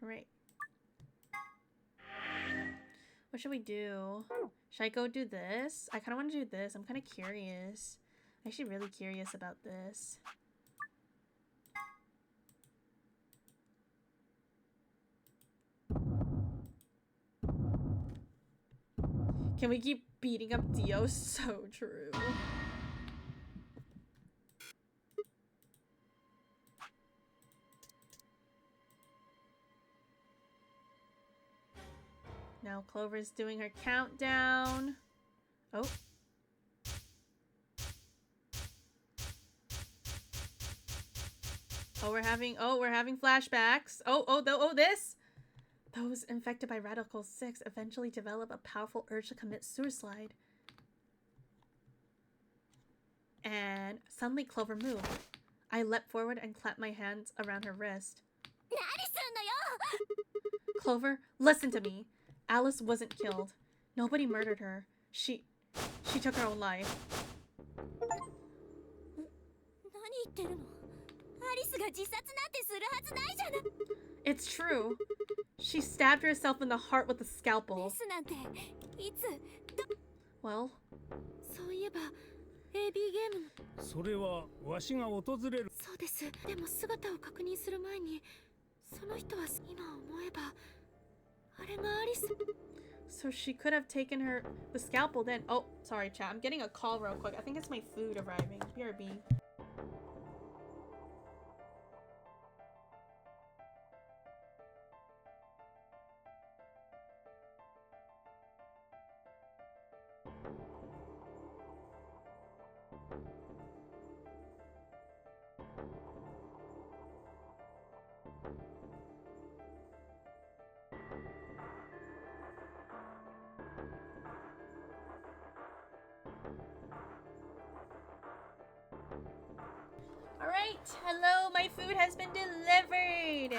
Alright. What should we do? Should I go do this? I kind of want to do this. I'm kind of curious. I'm actually really curious about this. Can we keep beating up Dio? So true. Now Clover's doing her countdown. Oh. We're having flashbacks. This? Those infected by Radical 6 eventually develop a powerful urge to commit suicide. And suddenly Clover moved. I leapt forward and clapped my hands around her wrist. Clover, listen to me. Alice wasn't killed. Nobody murdered her. She took her own life. It's true. She stabbed herself in the heart with a scalpel. Well? So she could have taken the scalpel then. Oh, sorry, chat. I'm getting a call real quick. I think it's my food arriving. BRB. Alright, hello, my food has been delivered.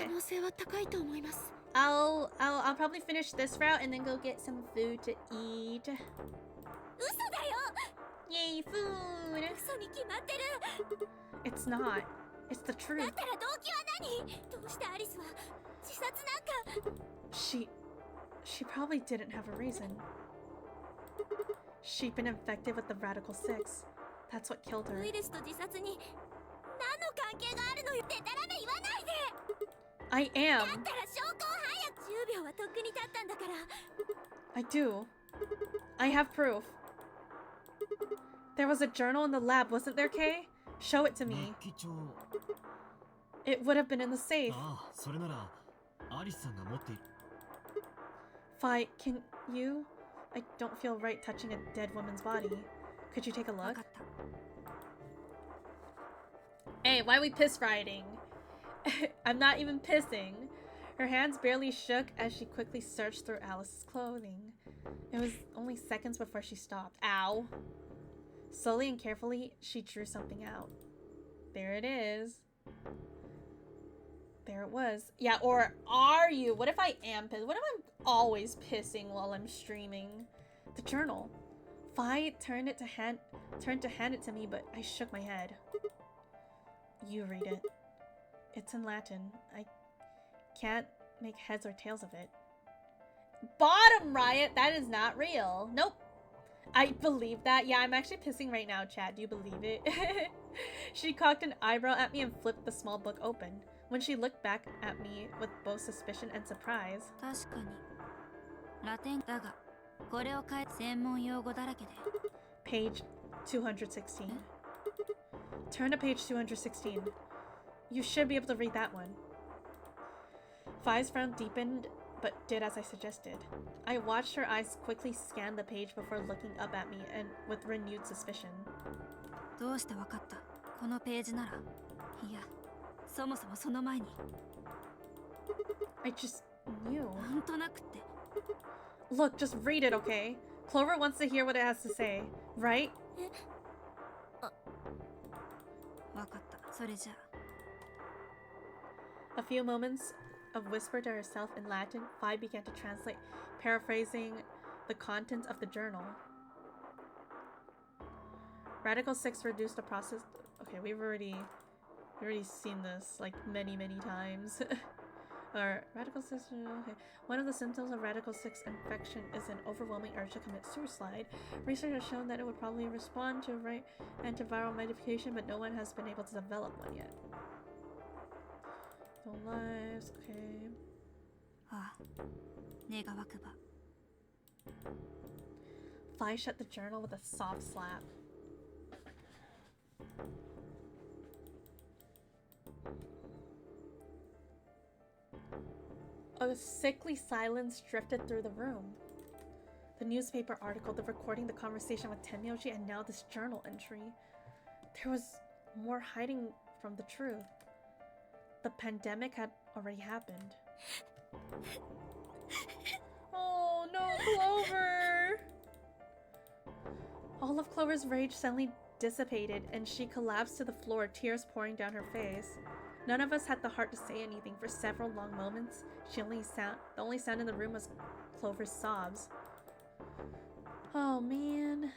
I'll probably finish this route and then go get some food to eat. Yay, food! It's not. It's the truth. She probably didn't have a reason. She'd been infected with the Radical 6. That's what killed her. I am. I do. I have proof. There was a journal in the lab, wasn't there, Kay? Show it to me. It would have been in the safe. Fi, can you? I don't feel right touching a dead woman's body. Could you take a look? Hey, why are we piss riding? I'm not even pissing. Her hands barely shook as she quickly searched through Alice's clothing. It was only seconds before she stopped. Ow. Slowly and carefully, she drew something out. There it is. There it was. Yeah, or are you? What if I am pissed? What if I'm always pissing while I'm streaming? The journal. Fi turned to hand it to me, but I shook my head. You read it. It's in Latin. I can't make heads or tails of it. Bottom Riot, that is not real. Nope. I believe that. Yeah, I'm actually pissing right now, chat. Do you believe it? She cocked an eyebrow at me and flipped the small book open. When she looked back at me with both suspicion and surprise. Page 216. Turn to page 216. You should be able to read that one. Fi's frown deepened, but did as I suggested. I watched her eyes quickly scan the page before looking up at me and with renewed suspicion. I just knew. Look, just read it, okay? Clover wants to hear what it has to say, right? A few moments of whisper to herself in Latin, Fi began to translate, paraphrasing the contents of the journal. Radical 6 reduced the process. Okay, we've already seen this like many times. Or Radical 6. Okay, one of the symptoms of Radical 6 infection is an overwhelming urge to commit suicide. Research has shown that it would probably respond to antiviral medication, but no one has been able to develop one yet. No lives. Okay. Fi shut the journal with a soft slap. A sickly silence drifted through the room. The newspaper article, the recording, the conversation with Tenmyoji, and now this journal entry. There was more hiding from the truth. The pandemic had already happened. Oh no, Clover! All of Clover's rage suddenly dissipated and she collapsed to the floor, tears pouring down her face. None of us had the heart to say anything for several long moments. The only sound in the room was Clover's sobs. Oh man.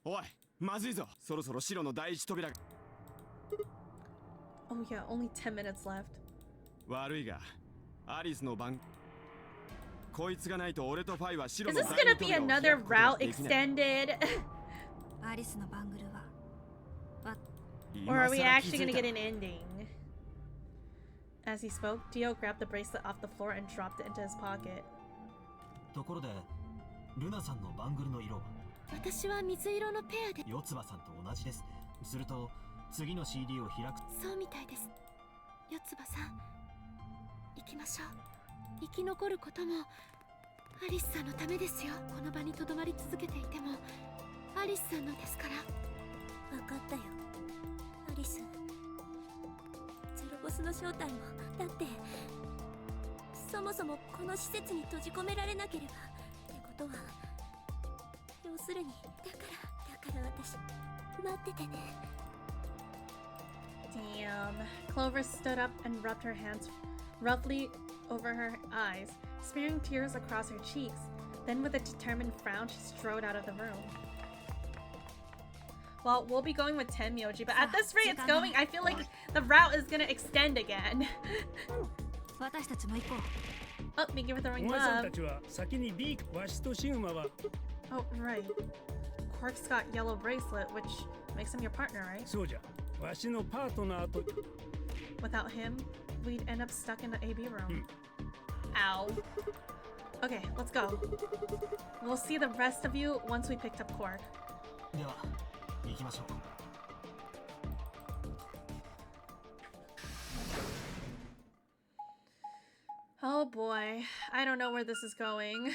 Oi, まずいぞ。そろそろ白の第一扉。Oh yeah, only 10 minutes left. 悪いが、アリスの番。こいつがないと俺とファイは白 Is の this 第 gonna 一 be 扉を another 開くことが route できない。 extended? Or are we actually gonna get an ending? As he spoke, Dio grabbed the bracelet off the floor and dropped it into his pocket. ところで、ルナさんのバングルの色は？私は水色のペアで。四葉さんと同じです。すると、次の CD を開く。そうみたいです。四葉さん、行きましょう。生き残ることもアリスさんのためですよ。この場にとどまり続けていてもアリスさんのですから。分かったよ、アリス。ゼロボスの正体も。だってそもそもこの施設に閉じ込められなければってことは、要するにだから私待っててね。Damn. Clover stood up and rubbed her hands roughly over her eyes, smearing tears across her cheeks. Then with a determined frown, she strode out of the room. Well, we'll be going with Tenmyoji, but at this rate it's going, I feel like the route is gonna extend again. Oh, thank you for throwing love. Oh, right. Quark's got yellow bracelet, which makes him your partner, right? Without him, we'd end up stuck in the AB room. Ow. Okay, let's go. We'll see the rest of you once we picked up Quark. では、行きましょう。Oh boy, I don't know where this is going.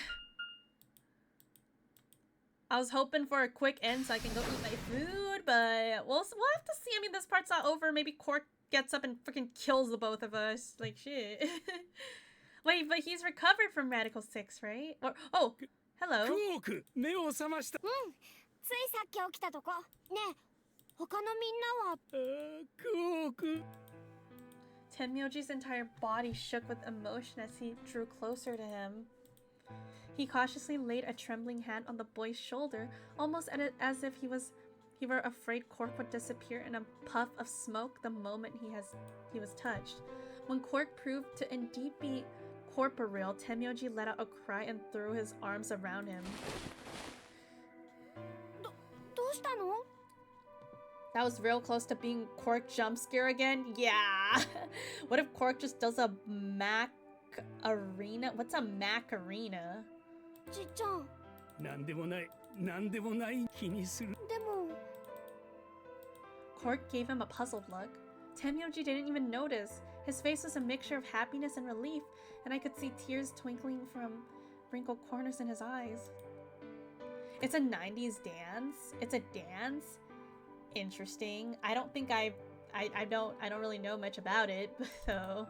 I was hoping for a quick end so I can go eat my food, but we'll have to see. I mean, this part's not over. Maybe Quark gets up and freaking kills the both of us. Like, shit. Wait, but he's recovered from Radical 6, right? Or, oh, hello. Quark, 目を覚ました。ついさっき起きたとこ。ねえ、他のみんなは。Quark. Tenmyoji's entire body shook with emotion as he drew closer to him. He cautiously laid a trembling hand on the boy's shoulder, almost as if he were afraid Quark would disappear in a puff of smoke the moment he was touched. When Quark proved to indeed be corporeal, Tenmyoji let out a cry and threw his arms around him. どうしたの? That was real close to being Quark jump scare again. Yeah. What if Quark just does a Mac arena? What's a Mac arena? ちっちゃん。なんでもない、気にする。でも。Quark gave him a puzzled look. Tenmyoji didn't even notice. His face was a mixture of happiness and relief, and I could see tears twinkling from wrinkled corners in his eyes. It's a 90s dance. It's a dance. Interesting. I don't think I don't really know much about it, so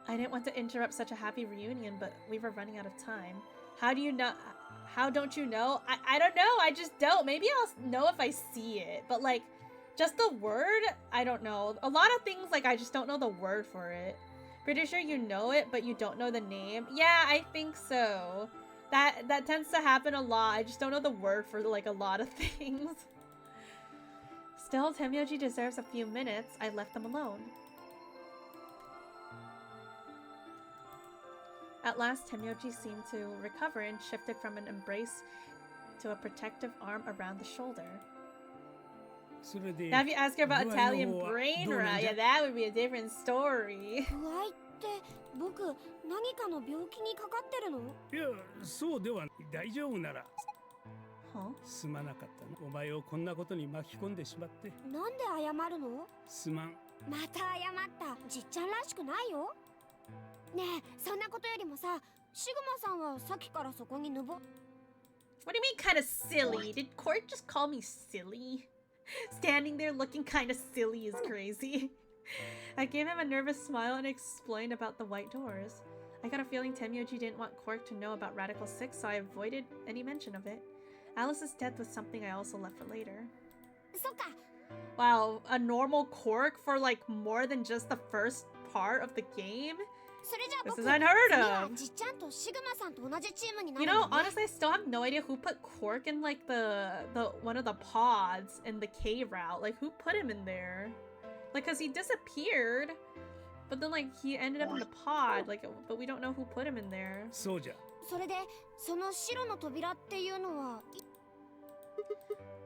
I didn't want to interrupt such a happy reunion, but we were running out of time. How do you know? How don't you know? I don't know. I just don't. Maybe I'll know if I see it, but like just the word, I don't know. A lot of things like I just don't know the word for it. Pretty sure you know it, but you don't know the name. Yeah, I think so. That tends to happen a lot. I just don't know the word for like a lot of things. Still, Tenmyoji deserves a few minutes. I left them alone. At last, Tenmyoji seemed to recover and shifted from an embrace to a protective arm around the shoulder. Now if you ask her about Italian brain rot, yeah, that would be a different story. 僕、何かの病気にかかってるの? いや、そうでは大丈夫なら。Huh? すまなかったな。お前をこんなことに巻き込んでしまって。なんで謝るの? すまん。また謝った。じっちゃんらしくないよ。ねえ、そんなことよりもさ、シグマさんはさっきからそこにWhat do you mean kinda silly? Did Quark just call me silly? Standing there looking kinda silly is crazy. I gave him a nervous smile and explained about the white doors. I got a feeling Tenmyoji didn't want Quark to know about Radical 6, so I avoided any mention of it. Alice's death was something I also left for later. Wow, a normal Quark for like more than just the first part of the game? This is unheard of. You know, honestly, I still have no idea who put Quark in like the one of the pods in the K route. Like, who put him in there? Like, cause he disappeared, but then like he ended up in the pod. Like, but we don't know who put him in there.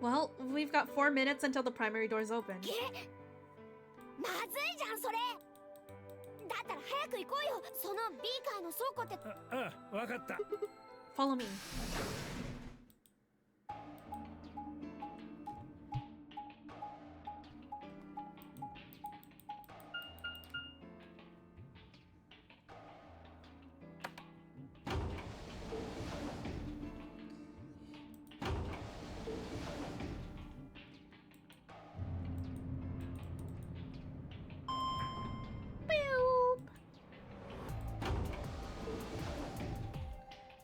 Well, we've got 4 minutes until the primary doors open. だったら早く行こうよ。そのビーカーの倉庫って。わかった。 Follow me.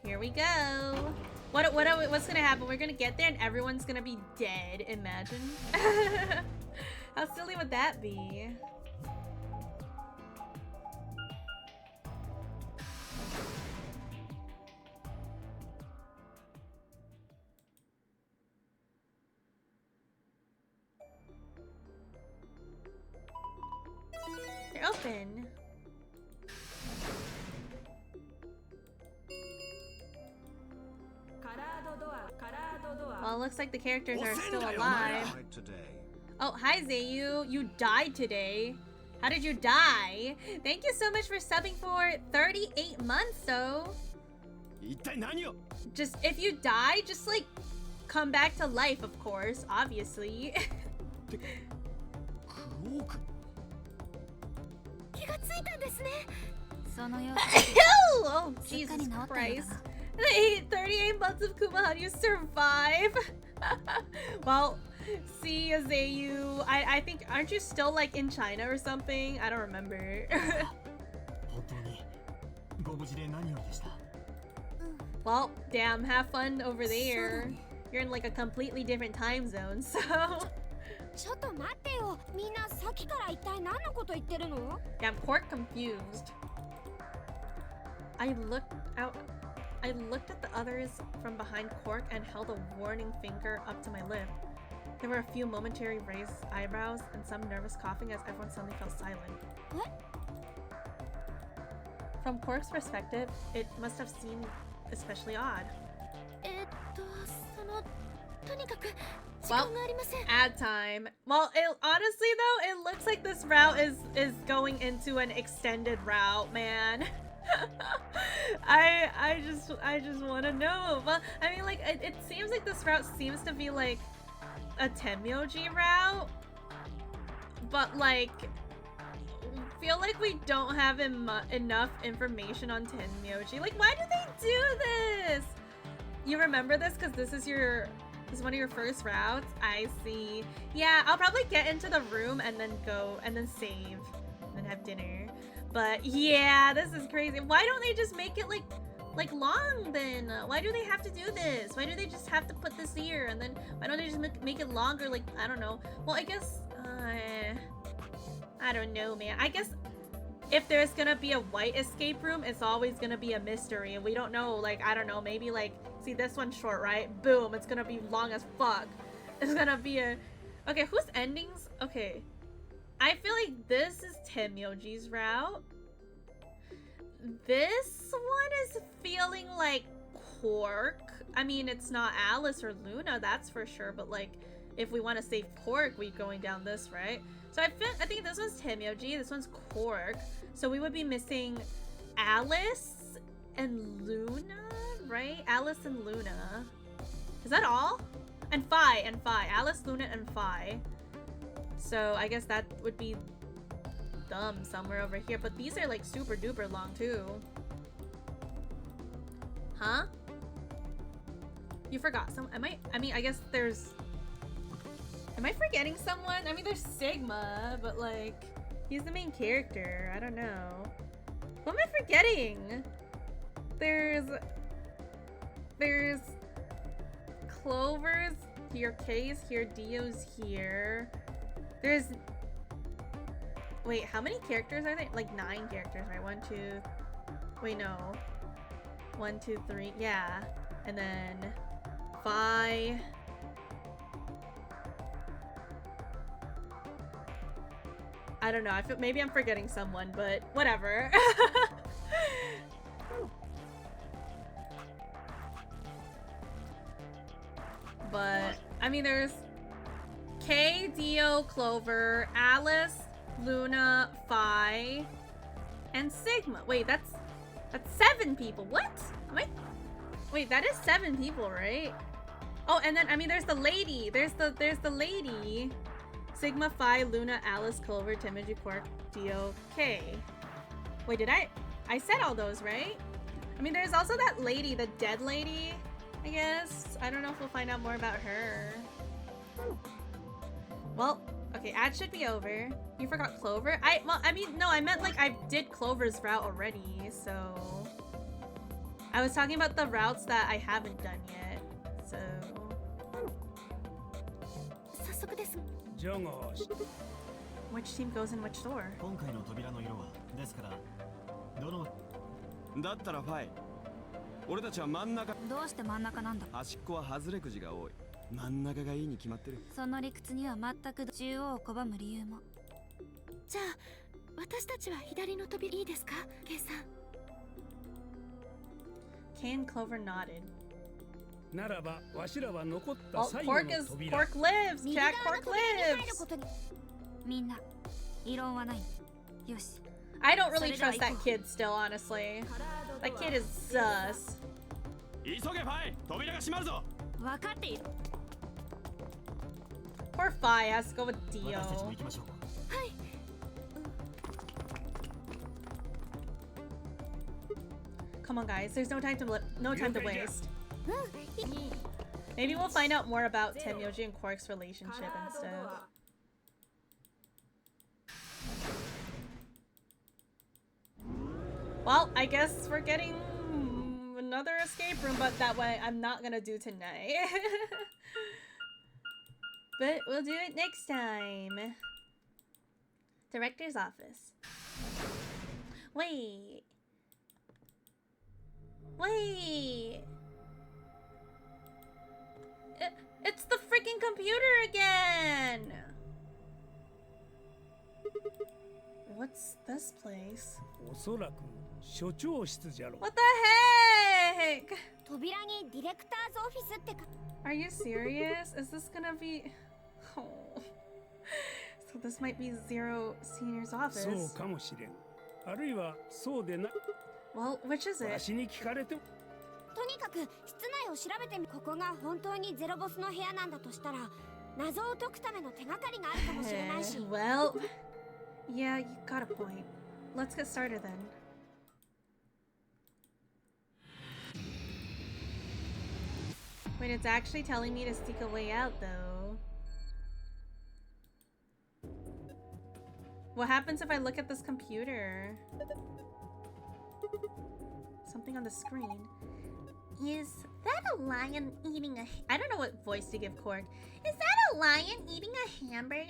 Here we go. What's gonna happen? We're gonna get there and everyone's gonna be dead. Imagine. How silly would that be? They're open. Well, it looks like the characters are still alive. Oh, hi Zayu. You died today. How did you die? Thank you so much for subbing for 38 months, though. Just, if you die, just like, come back to life, of course, obviously. Oh, Jesus Christ. 38 months of Kuma, how do you survive? Well, see, Zayu, I think, aren't you still like in China or something? I don't remember. Well, damn, have fun over there. You're in like a completely different time zone, so... Yeah, I'm quite confused. I looked at the others from behind Cork and held a warning finger up to my lip. There were a few momentary raised eyebrows and some nervous coughing as everyone suddenly fell silent. What? From Cork's perspective, it must have seemed especially odd. Well, ad time. Well, honestly though, it looks like this route is going into an extended route, man. I just want to know. Well, I mean, like, it seems like this route seems to be like a Tenmyoji route, but like, feel like we don't have enough information on Tenmyoji. Like, why do they do this? You remember this because this is one of your first routes? I see. Yeah, I'll probably get into the room and then go and then save and then have dinner. But yeah, this is crazy. Why don't they just make it like long then? Why do they have to do this? Why do they just have to put this here and then why don't they just make it longer? Like, I don't know. Well, I guess I don't know, man. I guess if there's gonna be a white escape room, it's always gonna be a mystery and we don't know, like, I don't know, maybe like, see this one's short, right? Boom, it's gonna be long as fuck. It's gonna be a... Okay, whose endings? Okay. I feel like this is Tenmyoji's route. This one is feeling like Quark. I mean, it's not Alice or Luna, that's for sure, but like, if we want to save Quark, we're going down this, right? So I think this one's Tenmyoji, this one's Quark. So we would be missing Alice and Luna, right? Alice and Luna. Is that all? And Phi. Alice, Luna, and Phi. So I guess that would be them somewhere over here. But these are like super duper long too. Huh? You forgot some? I mean, I guess there's... Am I forgetting someone? I mean, there's Sigma, but like, he's the main character. I don't know. Who am I forgetting? There's Clover's here, K's here, Dio's here. There's... Wait, how many characters are there? Like 9 characters, right? 1, 2... Wait, no. 1, 2, 3... Yeah. And then... Phi... I don't know. I feel maybe I'm forgetting someone, but whatever. But I mean, there's K, Dio, Clover, Alice, Luna, Phi, and Sigma. Wait, that's 7 people. What? Wait, that is 7 people, right? Oh, and then I mean there's the lady. There's the lady. Sigma, Phi, Luna, Alice, Clover, Timothy, Quark, Dio, K. Wait, did I said all those, right? I mean there's also that lady, the dead lady, I guess. I don't know if we'll find out more about her. Well, okay, ad should be over. You forgot Clover? I mean, no, I meant like I did Clover's route already, so... I was talking about the routes that I haven't done yet, so... Which team goes in which door? 今回の扉の色はですからどのだったらファイ俺たちは真ん中どうして真ん中なんだ端っこは外れくじが多い真ん中がいいに決まってるその理屈には全く中央を拒む理由もじゃあ私たちは左の扉いいですかケイさん Kay and Clover nodded. ならばわしらは残った最 Oh, 後の Quark lives! Jack Quark lives! みんな異論はないよし I don't really trust that kid still, honestly. That kid is sus. 急げファイ扉が閉まるぞ分かっている Poor Phi has to go with Dio. 私たちも行きましょう Come on, guys. There's no time to waste. Maybe we'll find out more about Tenmyoji and Quark's relationship instead. Well, I guess we're getting another escape room, but that way I'm not gonna do tonight. But we'll do it next time. Director's office. Wait. Wait. It's the freaking computer again. What's this place? おそらく所長室じゃろ What the heck? 扉にディレクターズオフィスってか Are you serious? Is this gonna be... Oh. So this might be Zero Senior's office. そうかもしれんあるいはそうでな Well, which is わ it? しに聞かれてもとにかく室内を調べてみここが本当にゼロボスの部屋なんだとしたら謎を解くための手がかりがあるかもしれないし Well, yeah, you got a point. Let's get started then. Wait, it's actually telling me to seek a way out, though. What happens if I look at this computer? Something on the screen. Is that a lion eating a... I don't know what voice to give Quark. Is that a lion eating a hamburger?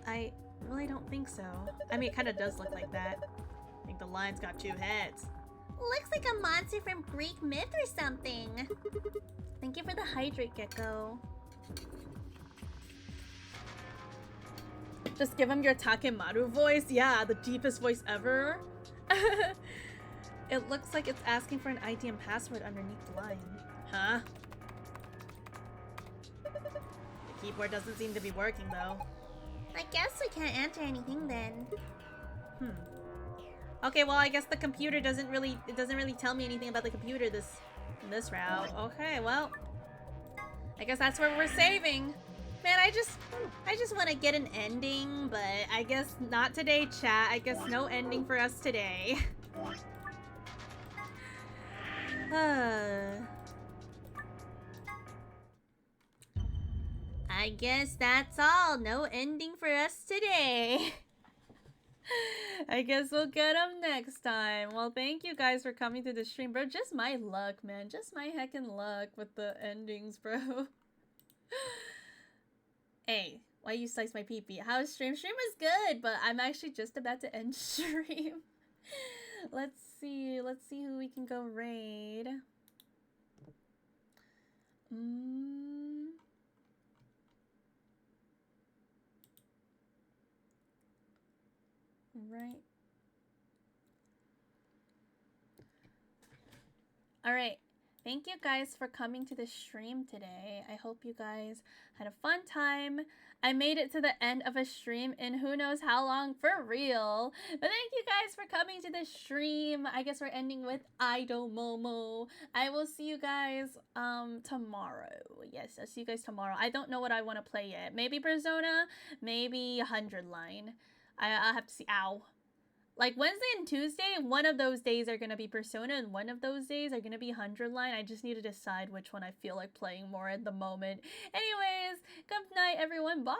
I really don't think so. I mean, it kind of does look like that. I think the lion's got 2 heads. Looks like a monster from Greek myth or something. Thank you for the hydrate, Gecko. Just give him your Takemaru voice. Yeah, the deepest voice ever. It looks like it's asking for an ID and password underneath the line. Huh? The keyboard doesn't seem to be working though. I guess we can't enter anything then. Okay, well I guess the computer doesn't really tell me anything about the computer in this route. Okay, well I guess that's where we're saving. Man, I just want to get an ending, but I guess not today, chat. I guess no ending for us today. I guess that's all. No ending for us today. I guess we'll get them next time. Well, thank you guys for coming to the stream, bro. Just my luck, man. Just my heckin' luck with the endings, bro. Hey, why you slice my pee-pee? How's stream? Stream was good, but I'm actually just about to end stream. Let's see who we can go raid. Right. Alright. Thank you guys for coming to the stream today. I hope you guys had a fun time. I made it to the end of a stream in who knows how long, for real. But thank you guys for coming to the stream. I guess we're ending with Idol Momo. I will see you guys tomorrow. Yes, I'll see you guys tomorrow. I don't know what I want to play yet. Maybe Persona, maybe 100 Line. I'll have to see. Ow. Like Wednesday and Tuesday, one of those days are going to be Persona and one of those days are going to be 100 Line. I just need to decide which one I feel like playing more at the moment. Anyways, good night everyone. Bye!